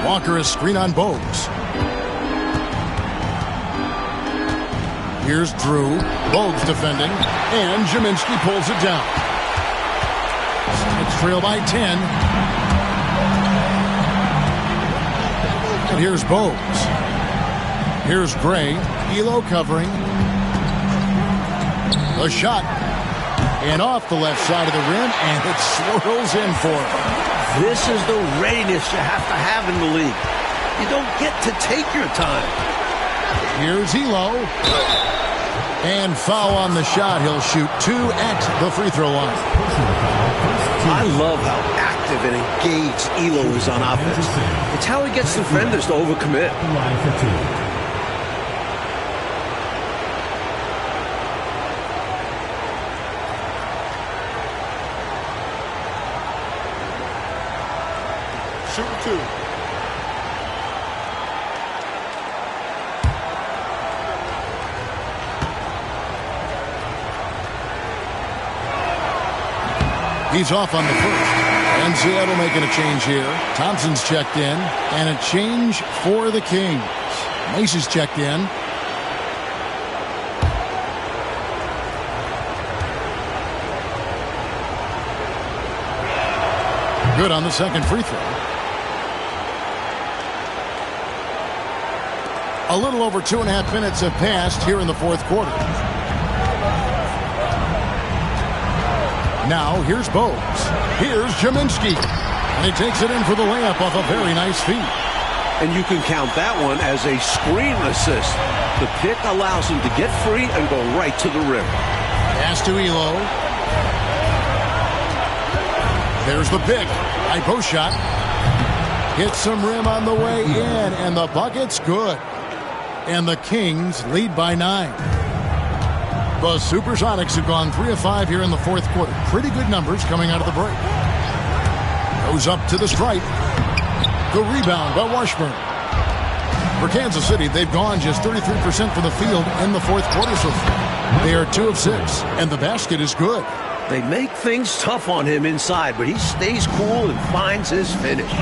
Walker is screen on Bogues. Here's Drew. Bogues defending. And Jaminski pulls it down. It's trail by 10. And here's Bogues. Here's Gray. Elo covering. A shot. And off the left side of the rim. And it swirls in for him. This is the readiness you have to have in the league. You don't get to take your time. Here's Elo. And foul on the shot. He'll shoot 2 at the free throw line. I love how active and engaged Elo is on offense. It's how he gets defenders to overcommit. Line for 2. Shooting 2. He's off on the first. And Seattle making a change here. Thompson's checked in. And a change for the Kings. Macy's checked in. Good on the second free throw. A little over 2.5 minutes have passed here in the fourth quarter. Now, here's Bogues. Here's Jaminski. And he takes it in for the layup off a very nice feed. And you can count that one as a screen assist. The pick allows him to get free and go right to the rim. Pass to Elo. There's the pick. High post shot. Hits some rim on the way in. And the bucket's good. And the Kings lead by 9. The Supersonics have gone 3 of 5 here in the fourth quarter. Pretty good numbers coming out of the break. Goes up to the stripe. The rebound by Washburn. For Kansas City, they've gone just 33% from the field in the fourth quarter so far. They are 2 of 6, and the basket is good. They make things tough on him inside, but he stays cool and finds his finish.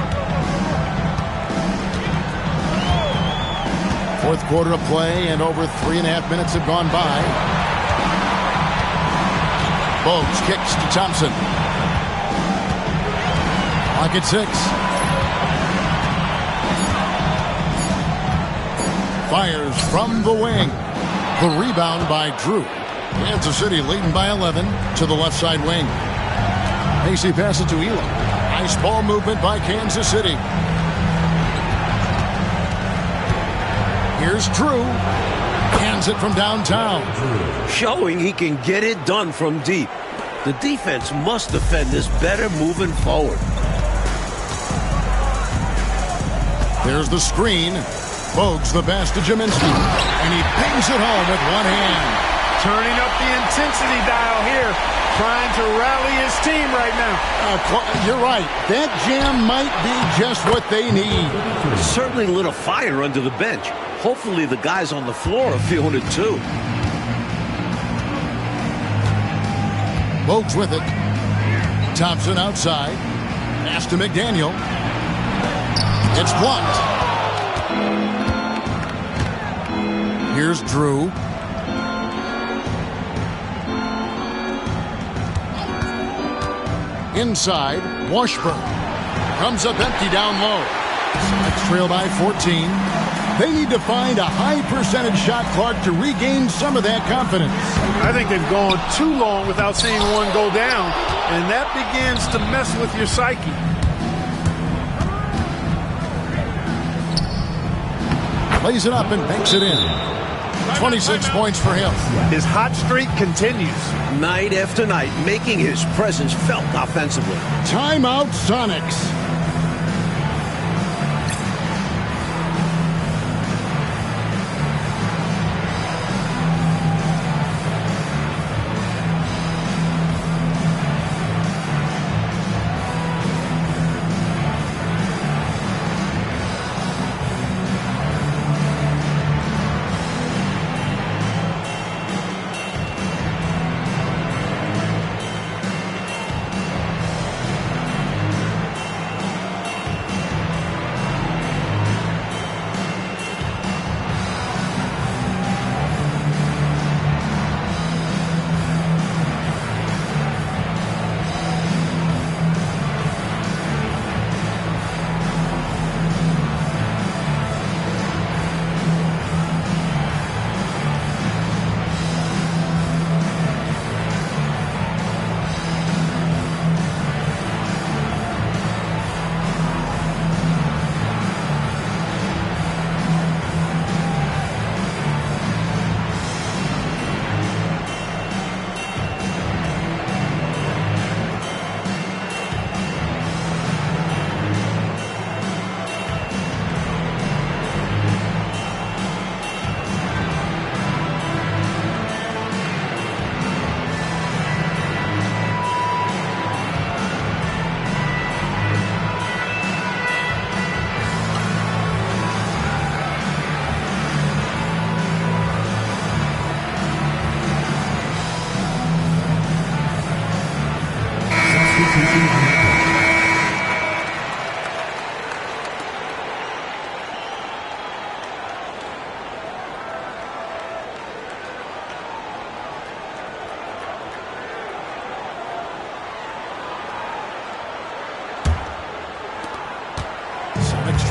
Fourth quarter of play, and over 3.5 minutes have gone by. Bogues kicks to Thompson. Clock at 6. Fires from the wing. The rebound by Drew. Kansas City leading by 11 to the left side wing. Macy passes to Elo. Nice ball movement by Kansas City. Here's Drew. Hands it from downtown. Showing he can get it done from deep. The defense must defend this better moving forward. There's the screen. Bogues the pass to Jaminski. And he pings it home with one hand. Turning up the intensity dial here. Trying to rally his team right now. You're right. That jam might be just what they need. Certainly lit a fire under the bench. Hopefully the guys on the floor are feeling it too. Bogues with it. Thompson outside. Pass to McDaniel. It's blocked. Here's Drew. Inside, Washburn. Comes up empty down low. Sonics trail by 14. They need to find a high percentage shot clock to regain some of that confidence. I think they've gone too long without seeing one go down, and that begins to mess with your psyche. Plays it up and banks it in. 26 points for him. His hot streak continues. Night after night, making his presence felt offensively. Timeout, Sonics.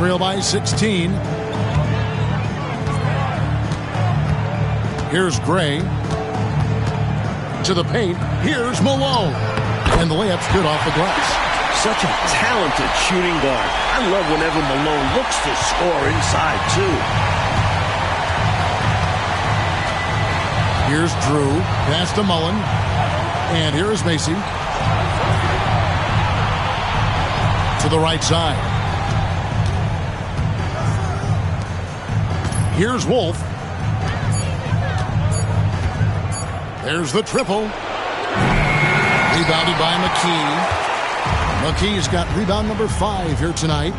trail by 16. Here's Gray. To the paint. Here's Malone. And the layup's good off the glass. Such a talented shooting guard. I love whenever Malone looks to score inside, too. Here's Drew. Pass to Mullen. And here's Macy. To the right side. Here's Wolf. There's the triple. Rebounded by McKee. McKee's got rebound number 5 here tonight.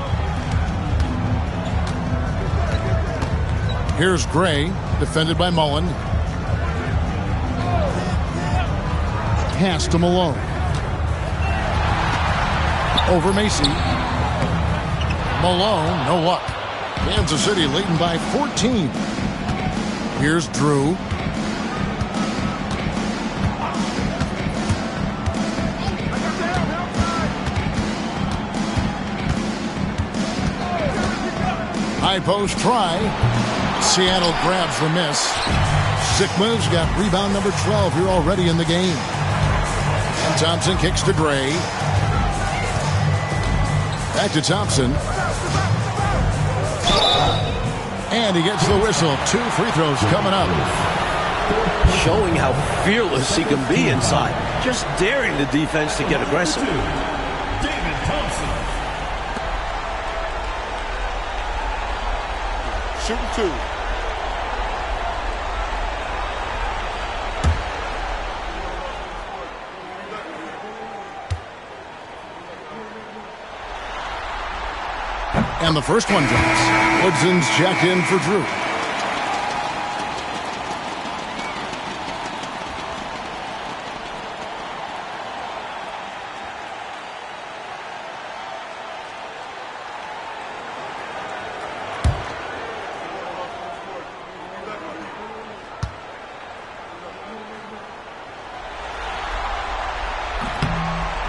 Here's Gray, defended by Mullen. Pass to Malone. Over Macy. Malone, no luck. Kansas City leading by 14. Here's Drew. High post try. Seattle grabs the miss. Sigma's got rebound number 12 here already in the game. And Thompson kicks to Gray. Back to Thompson. And he gets the whistle. 2 free throws coming up. Showing how fearless he can be inside. Just daring the defense to get aggressive. David Thompson. Shooting 2. And the first one drops. Woodson's checked in for Drew.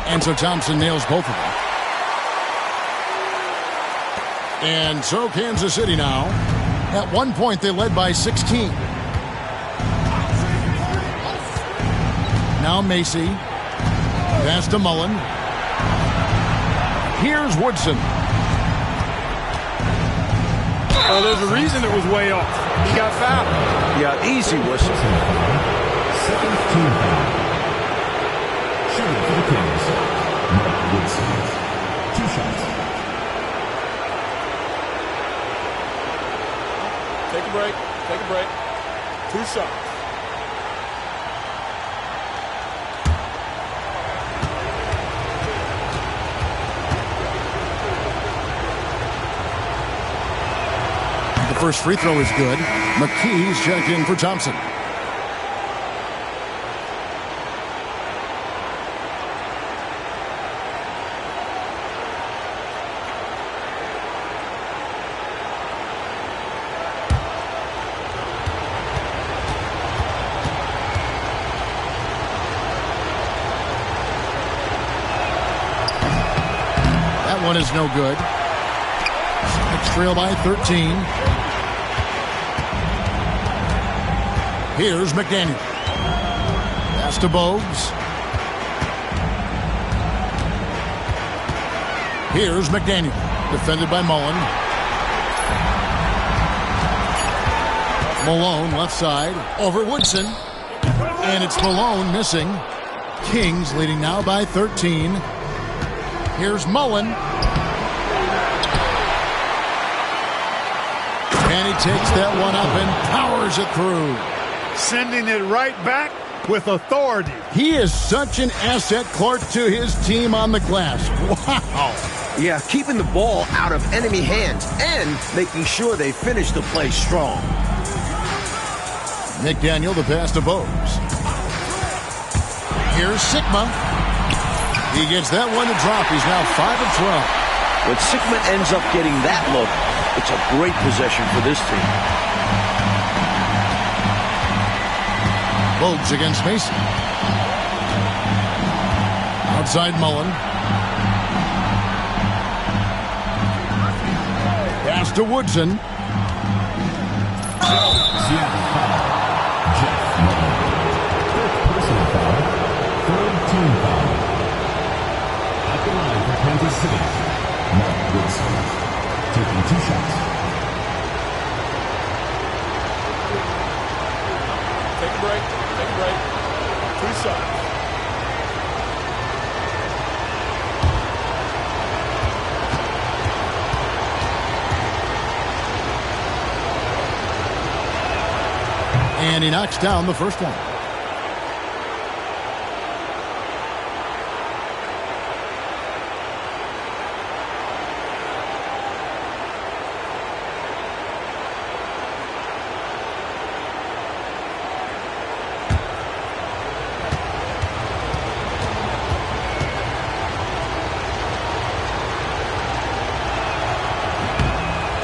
And so Thompson nails both of them. And so Kansas City now. At one point, they led by 16. Now Macy. Pass to Mullen. Here's Woodson. Oh, there's a reason it was way off. He got fouled. Yeah, easy whistle. Second team foul. Shooting for the Kings. Mark Woodson. 2 shots. Take a break. Take a break. 2 shots. The first free throw is good. McKee's checked in for Thompson. That one is no good. It's trail by 13. Here's McDaniel. Pass to Bogues. Here's McDaniel. Defended by Mullen. Malone left side. Over Woodson. And it's Malone missing. Kings leading now by 13. Here's Mullen. And he takes that one up and powers it through. Sending it right back with authority. He is such an asset, Clark, to his team on the glass. Wow. Yeah, keeping the ball out of enemy hands and making sure they finish the play strong. McDaniel, the pass to Bogues. Here's Sigma. He gets that one to drop. He's now 5 of 12. When Sigma ends up getting that look, it's a great possession for this team. Bogues against Mason. Outside Mullen. Pass to Woodson. Seattle foul. Jeff Malone. Fifth personal foul. Third team foul. At the line for Kansas City, Mark Woodson. Taking 2 shots. Take a break. Take a break. 2 shots. And he knocks down the first one.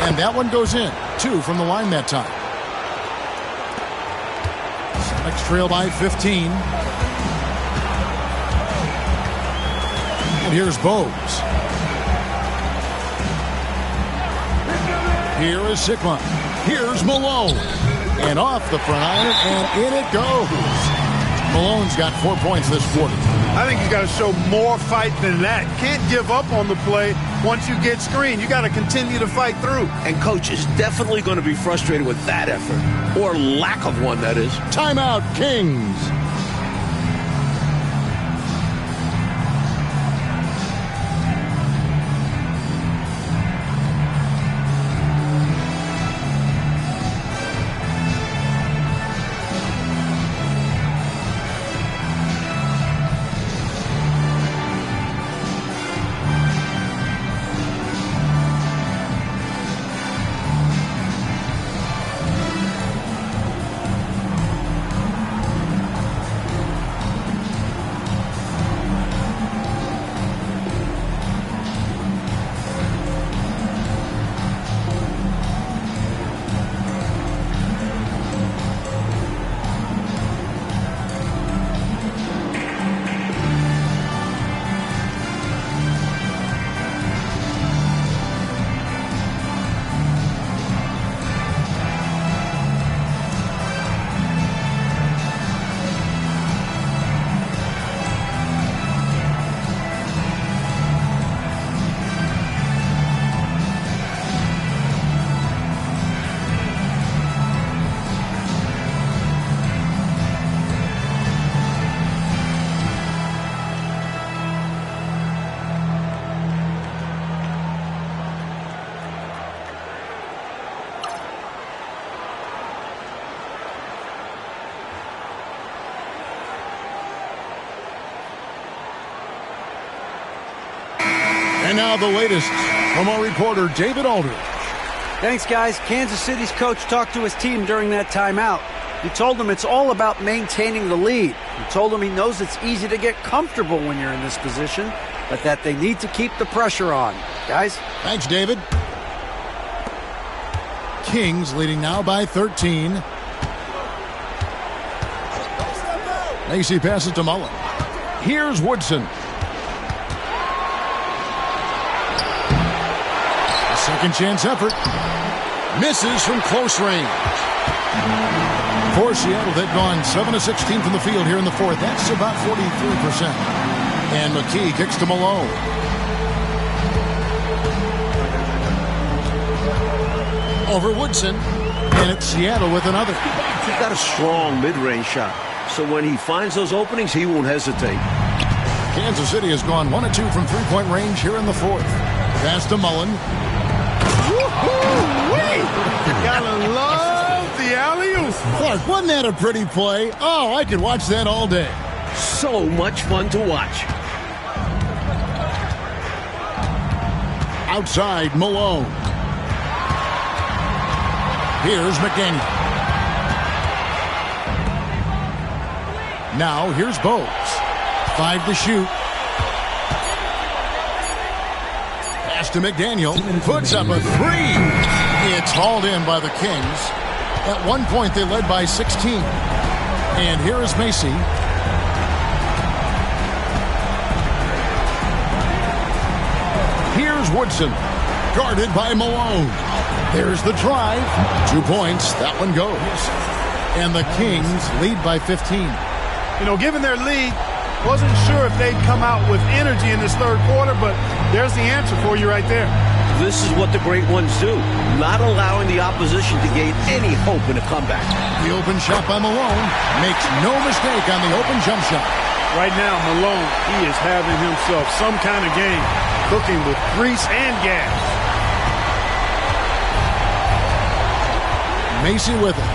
And that one goes in. 2 from the line that time. Sonics trail by 15. And here's Bowes. Here is Sigma. Here's Malone. And off the front iron, and in it goes. Malone's got 4 points this quarter. I think he's got to show more fight than that. Can't give up on the play once you get screened. You got to continue to fight through. And coach is definitely going to be frustrated with that effort, or lack of one, that is. Timeout, Kings. And now the latest from our reporter, David Aldridge. Thanks, guys. Kansas City's coach talked to his team during that timeout. He told them it's all about maintaining the lead. He told them he knows it's easy to get comfortable when you're in this position, but that they need to keep the pressure on. Guys? Thanks, David. Kings leading now by 13. Macy passes to Mullen. Here's Woodson. Second chance effort. Misses from close range. For Seattle, they've gone 7 of 16 from the field here in the fourth. That's about 43%. And McKee kicks to Malone. Over Woodson. And it's Seattle with another. He's got a strong mid-range shot, so when he finds those openings, he won't hesitate. Kansas City has gone 1 of 2 from three-point range here in the fourth. Pass to Mullen. Gotta love the alley-oop. Clark, wasn't that a pretty play? Oh, I could watch that all day. So much fun to watch. Outside, Malone. Here's McDaniel. Now, here's Bowes. 5 to shoot. Pass to McDaniel. Puts up a 3. It's hauled in by the Kings. At one point, they led by 16. And here is Macy. Here's Woodson. Guarded by Malone. There's the drive. 2 points. That one goes. And the Kings lead by 15. You know, given their lead, wasn't sure if they'd come out with energy in this third quarter, but there's the answer for you right there. This is what the great ones do, not allowing the opposition to gain any hope in a comeback. The open shot by Malone makes no mistake on the open jump shot. Right now, Malone, he is having himself some kind of game, cooking with grease and gas. Macy with it.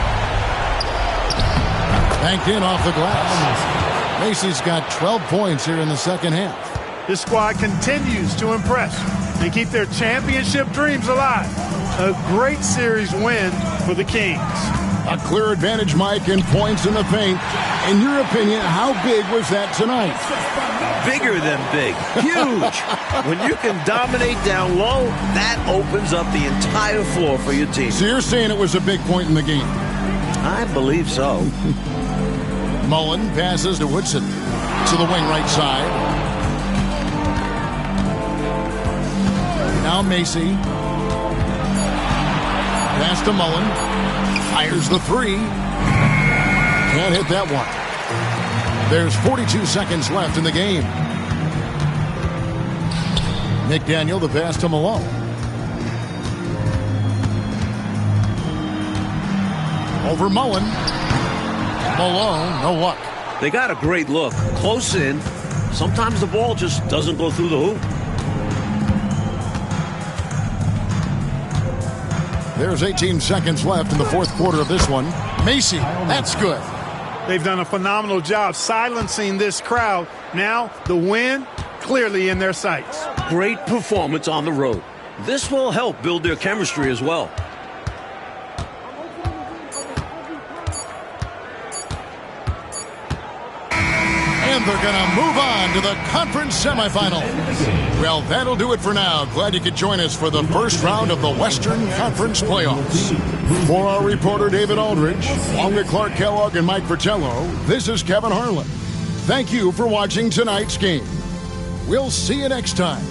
Banked in off the glass. Macy's got 12 points here in the second half. This squad continues to impress and keep their championship dreams alive. A great series win for the Kings. A clear advantage, Mike, in points in the paint. In your opinion, how big was that tonight? Bigger than big. Huge. When you can dominate down low, that opens up the entire floor for your team. So you're saying it was a big point in the game? I believe so. Mullen passes to Woodson to the wing right side. Now Macy. Pass to Mullen. Fires the three. Can't hit that one. There's 42 seconds left in the game. McDaniel, the pass to Malone. Over Mullen. Malone, no luck. They got a great look. Close in. Sometimes the ball just doesn't go through the hoop. There's 18 seconds left in the fourth quarter of this one. Macy, that's good. They've done a phenomenal job silencing this crowd. Now, the win clearly in their sights. Great performance on the road. This will help build their chemistry as well. And they're going to move on to the conference semifinals. Well, that'll do it for now. Glad you could join us for the first round of the Western Conference playoffs. For our reporter, David Aldridge, along with Clark Kellogg and Mike Fratello, this is Kevin Harlan. Thank you for watching tonight's game. We'll see you next time